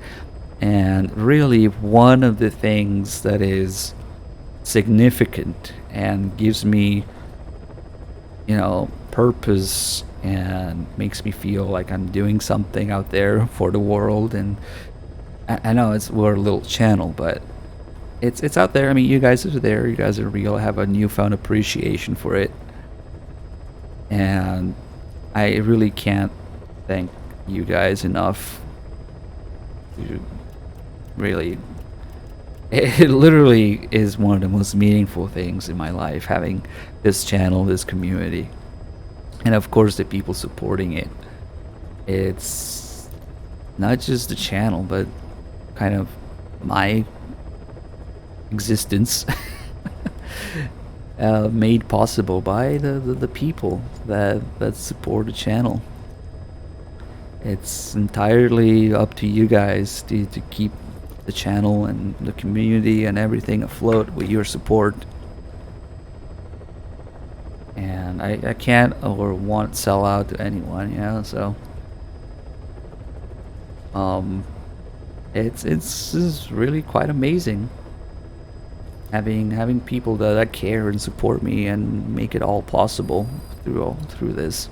And really, one of the things that is significant and gives me, you know, purpose and makes me feel like I'm doing something out there for the world. And I know we're a little channel, but it's out there. I mean, you guys are there, you guys are real. I have a newfound appreciation for it, and I really can't thank you guys enough. You really, it literally is one of the most meaningful things in my life, having this channel, this community, and of course the people supporting it. It's not just the channel, but kind of my existence made possible by the people that support the channel. It's entirely up to you guys to keep the channel and the community and everything afloat with your support. And I can't or won't sell out to anyone, you know, so it's really quite amazing having people that care and support me and make it all possible through this.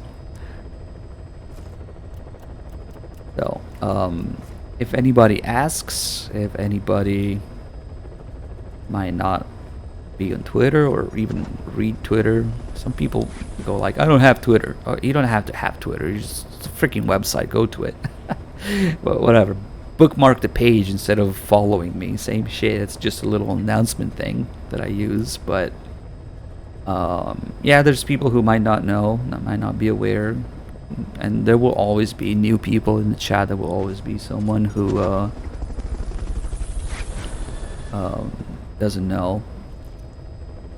So if anybody asks, if anybody might not be on Twitter or even read Twitter, some people go like, I don't have Twitter. Oh, you don't have to have Twitter, it's a freaking website, go to it. But whatever, bookmark the page instead of following me, same shit. It's just a little announcement thing that I use. But yeah, there's people who might not know, that might not be aware, and there will always be new people in the chat. There will always be someone who doesn't know,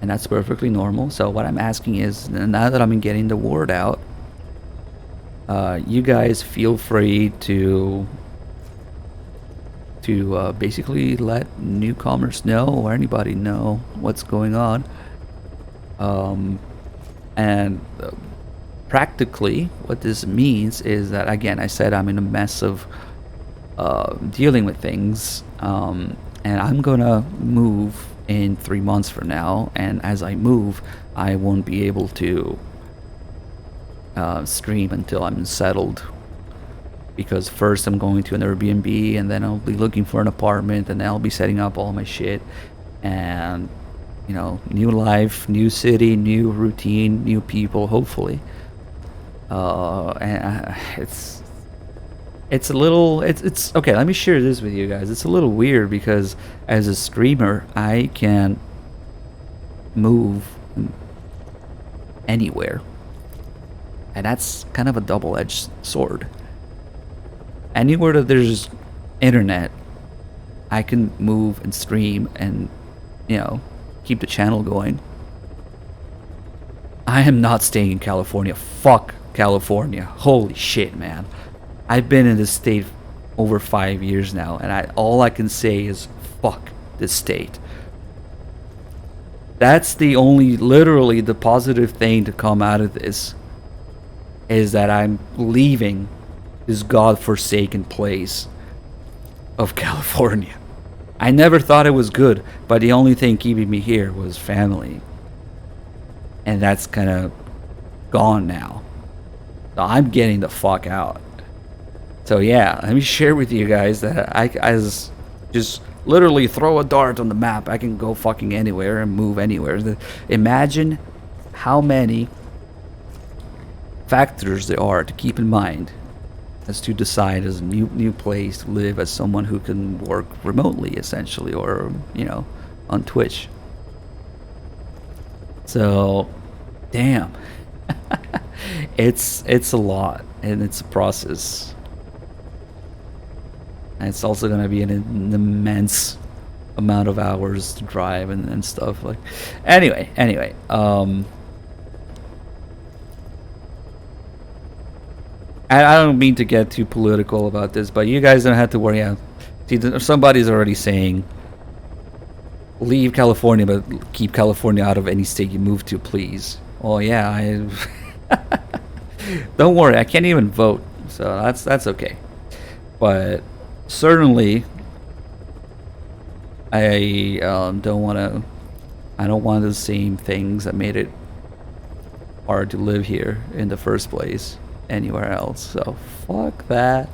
and that's perfectly normal. So what I'm asking is, now that I'm getting the word out, you guys feel free to basically let newcomers know, or anybody know, what's going on. And practically what this means is that, again, I said I'm in a mess of dealing with things, and I'm gonna move in 3 months from now, and as I move I won't be able to stream until I'm settled, because first I'm going to an Airbnb, and then I'll be looking for an apartment, and then I'll be setting up all my shit, and you know, new life, new city, new routine, new people, hopefully. And it's a little, it's okay, let me share this with you guys. It's a little weird because as a streamer I can move anywhere, and that's kind of a double-edged sword. Anywhere that there's internet, I can move and stream and, you know, keep the channel going. I am not staying in California. Fuck California. Holy shit, man. I've been in this state over 5 years now, and all I can say is fuck this state. That's the only, literally the positive thing to come out of this, is that I'm leaving this godforsaken place of California. I never thought it was good, but the only thing keeping me here was family, and that's kind of gone now. So I'm getting the fuck out. So yeah, let me share with you guys that I just literally throw a dart on the map. I can go fucking anywhere and move anywhere. Imagine how many factors there are to keep in mind as to decide as a new place to live as someone who can work remotely, essentially, or, you know, on Twitch. So damn. it's a lot, and it's a process, and it's also going to be an immense amount of hours to drive and stuff. Like, anyway, I don't mean to get too political about this, but you guys don't have to worry. See, somebody's already saying, leave California, but keep California out of any state you move to, please. Oh yeah, don't worry, I can't even vote, so that's okay. But certainly, I don't want the same things that made it hard to live here in the first place anywhere else. So fuck that.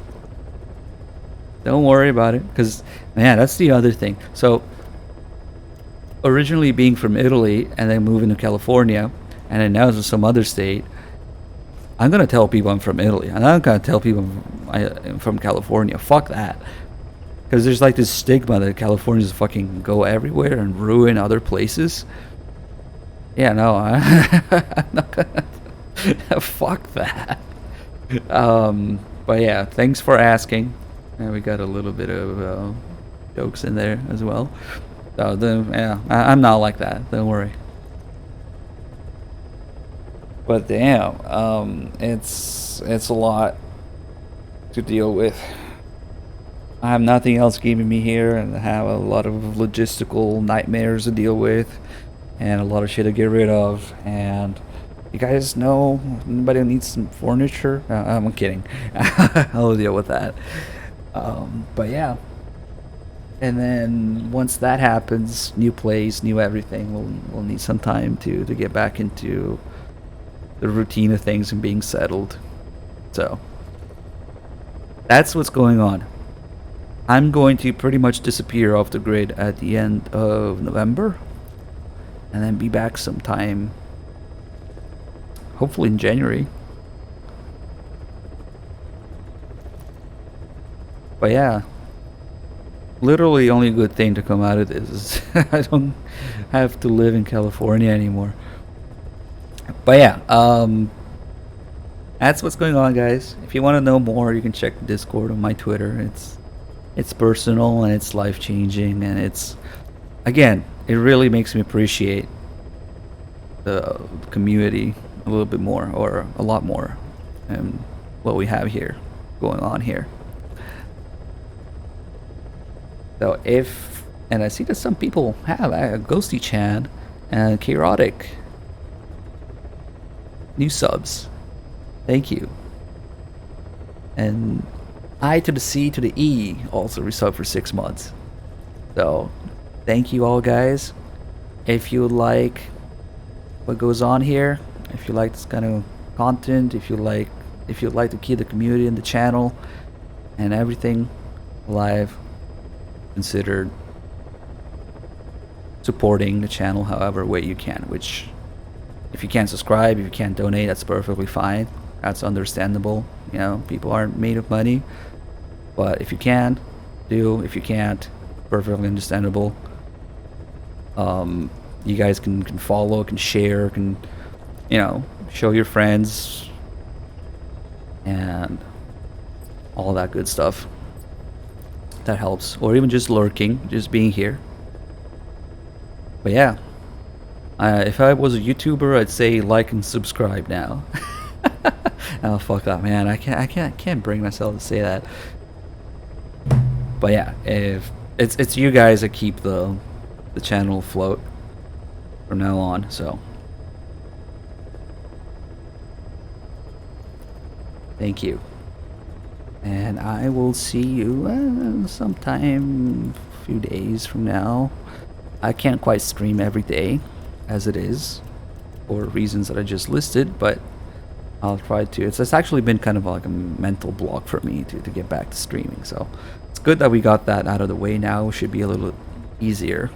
Don't worry about it, because man, that's the other thing. So originally being from Italy and then moving to California, and then now to some other state, I'm gonna tell people I'm from Italy. I'm not gonna tell people I'm from California. Fuck that. Because there's like this stigma that Californians fucking go everywhere and ruin other places. Yeah, no, I'm not gonna. Fuck that. But yeah, thanks for asking. And we got a little bit of jokes in there as well. So yeah, I'm not like that. Don't worry. But damn, it's a lot to deal with. I have nothing else keeping me here, and I have a lot of logistical nightmares to deal with, and a lot of shit to get rid of. And you guys know anybody who needs some furniture? I'm kidding. I'll deal with that. But yeah. And then once that happens, new place, new everything, we'll need some time to get back into the routine of things and being settled. So that's what's going on. I'm going to pretty much disappear off the grid at the end of November, and then be back sometime, hopefully in January. But yeah, literally only good thing to come out of this is I don't have to live in California anymore. But yeah, that's what's going on, guys. If you want to know more, you can check the Discord on my Twitter. It's personal and it's life-changing, and it's, again, it really makes me appreciate the community a little bit more, or a lot more, and what we have here going on here. So and I see that some people have Ghosty Chan and Chaotic new subs. Thank you. And I to the C to the E also resubbed for 6 months. So thank you all, guys. If you like what goes on here, if you like this kind of content, if you'd like to keep the community and the channel and everything alive, consider supporting the channel however way you can. Which, if you can't subscribe, if you can't donate, that's perfectly fine. That's understandable. You know, people aren't made of money. But if you can, do. If you can't, perfectly understandable. You guys can follow, can share, can, you know, show your friends and all that good stuff. That helps. Or even just lurking, just being here. But yeah, if I was a YouTuber, I'd say like and subscribe now. Oh fuck that, man! I can't bring myself to say that. But yeah, if it's you guys that keep the channel afloat from now on, so thank you. And I will see you sometime a few days from now. I can't quite stream every day as it is, for reasons that I just listed, but I'll try to. It's actually been kind of like a mental block for me to get back to streaming, so it's good that we got that out of the way now. Should be a little easier.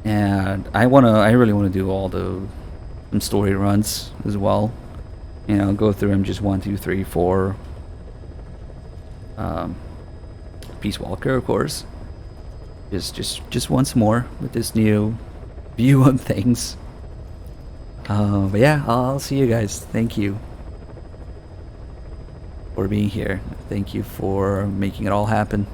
And I really want to do all some story runs as well. You know, go through them, just 1, 2, 3, 4. Peace Walker, of course. Just once more with this new view on things. But yeah, I'll see you guys. Thank you for being here. Thank you for making it all happen.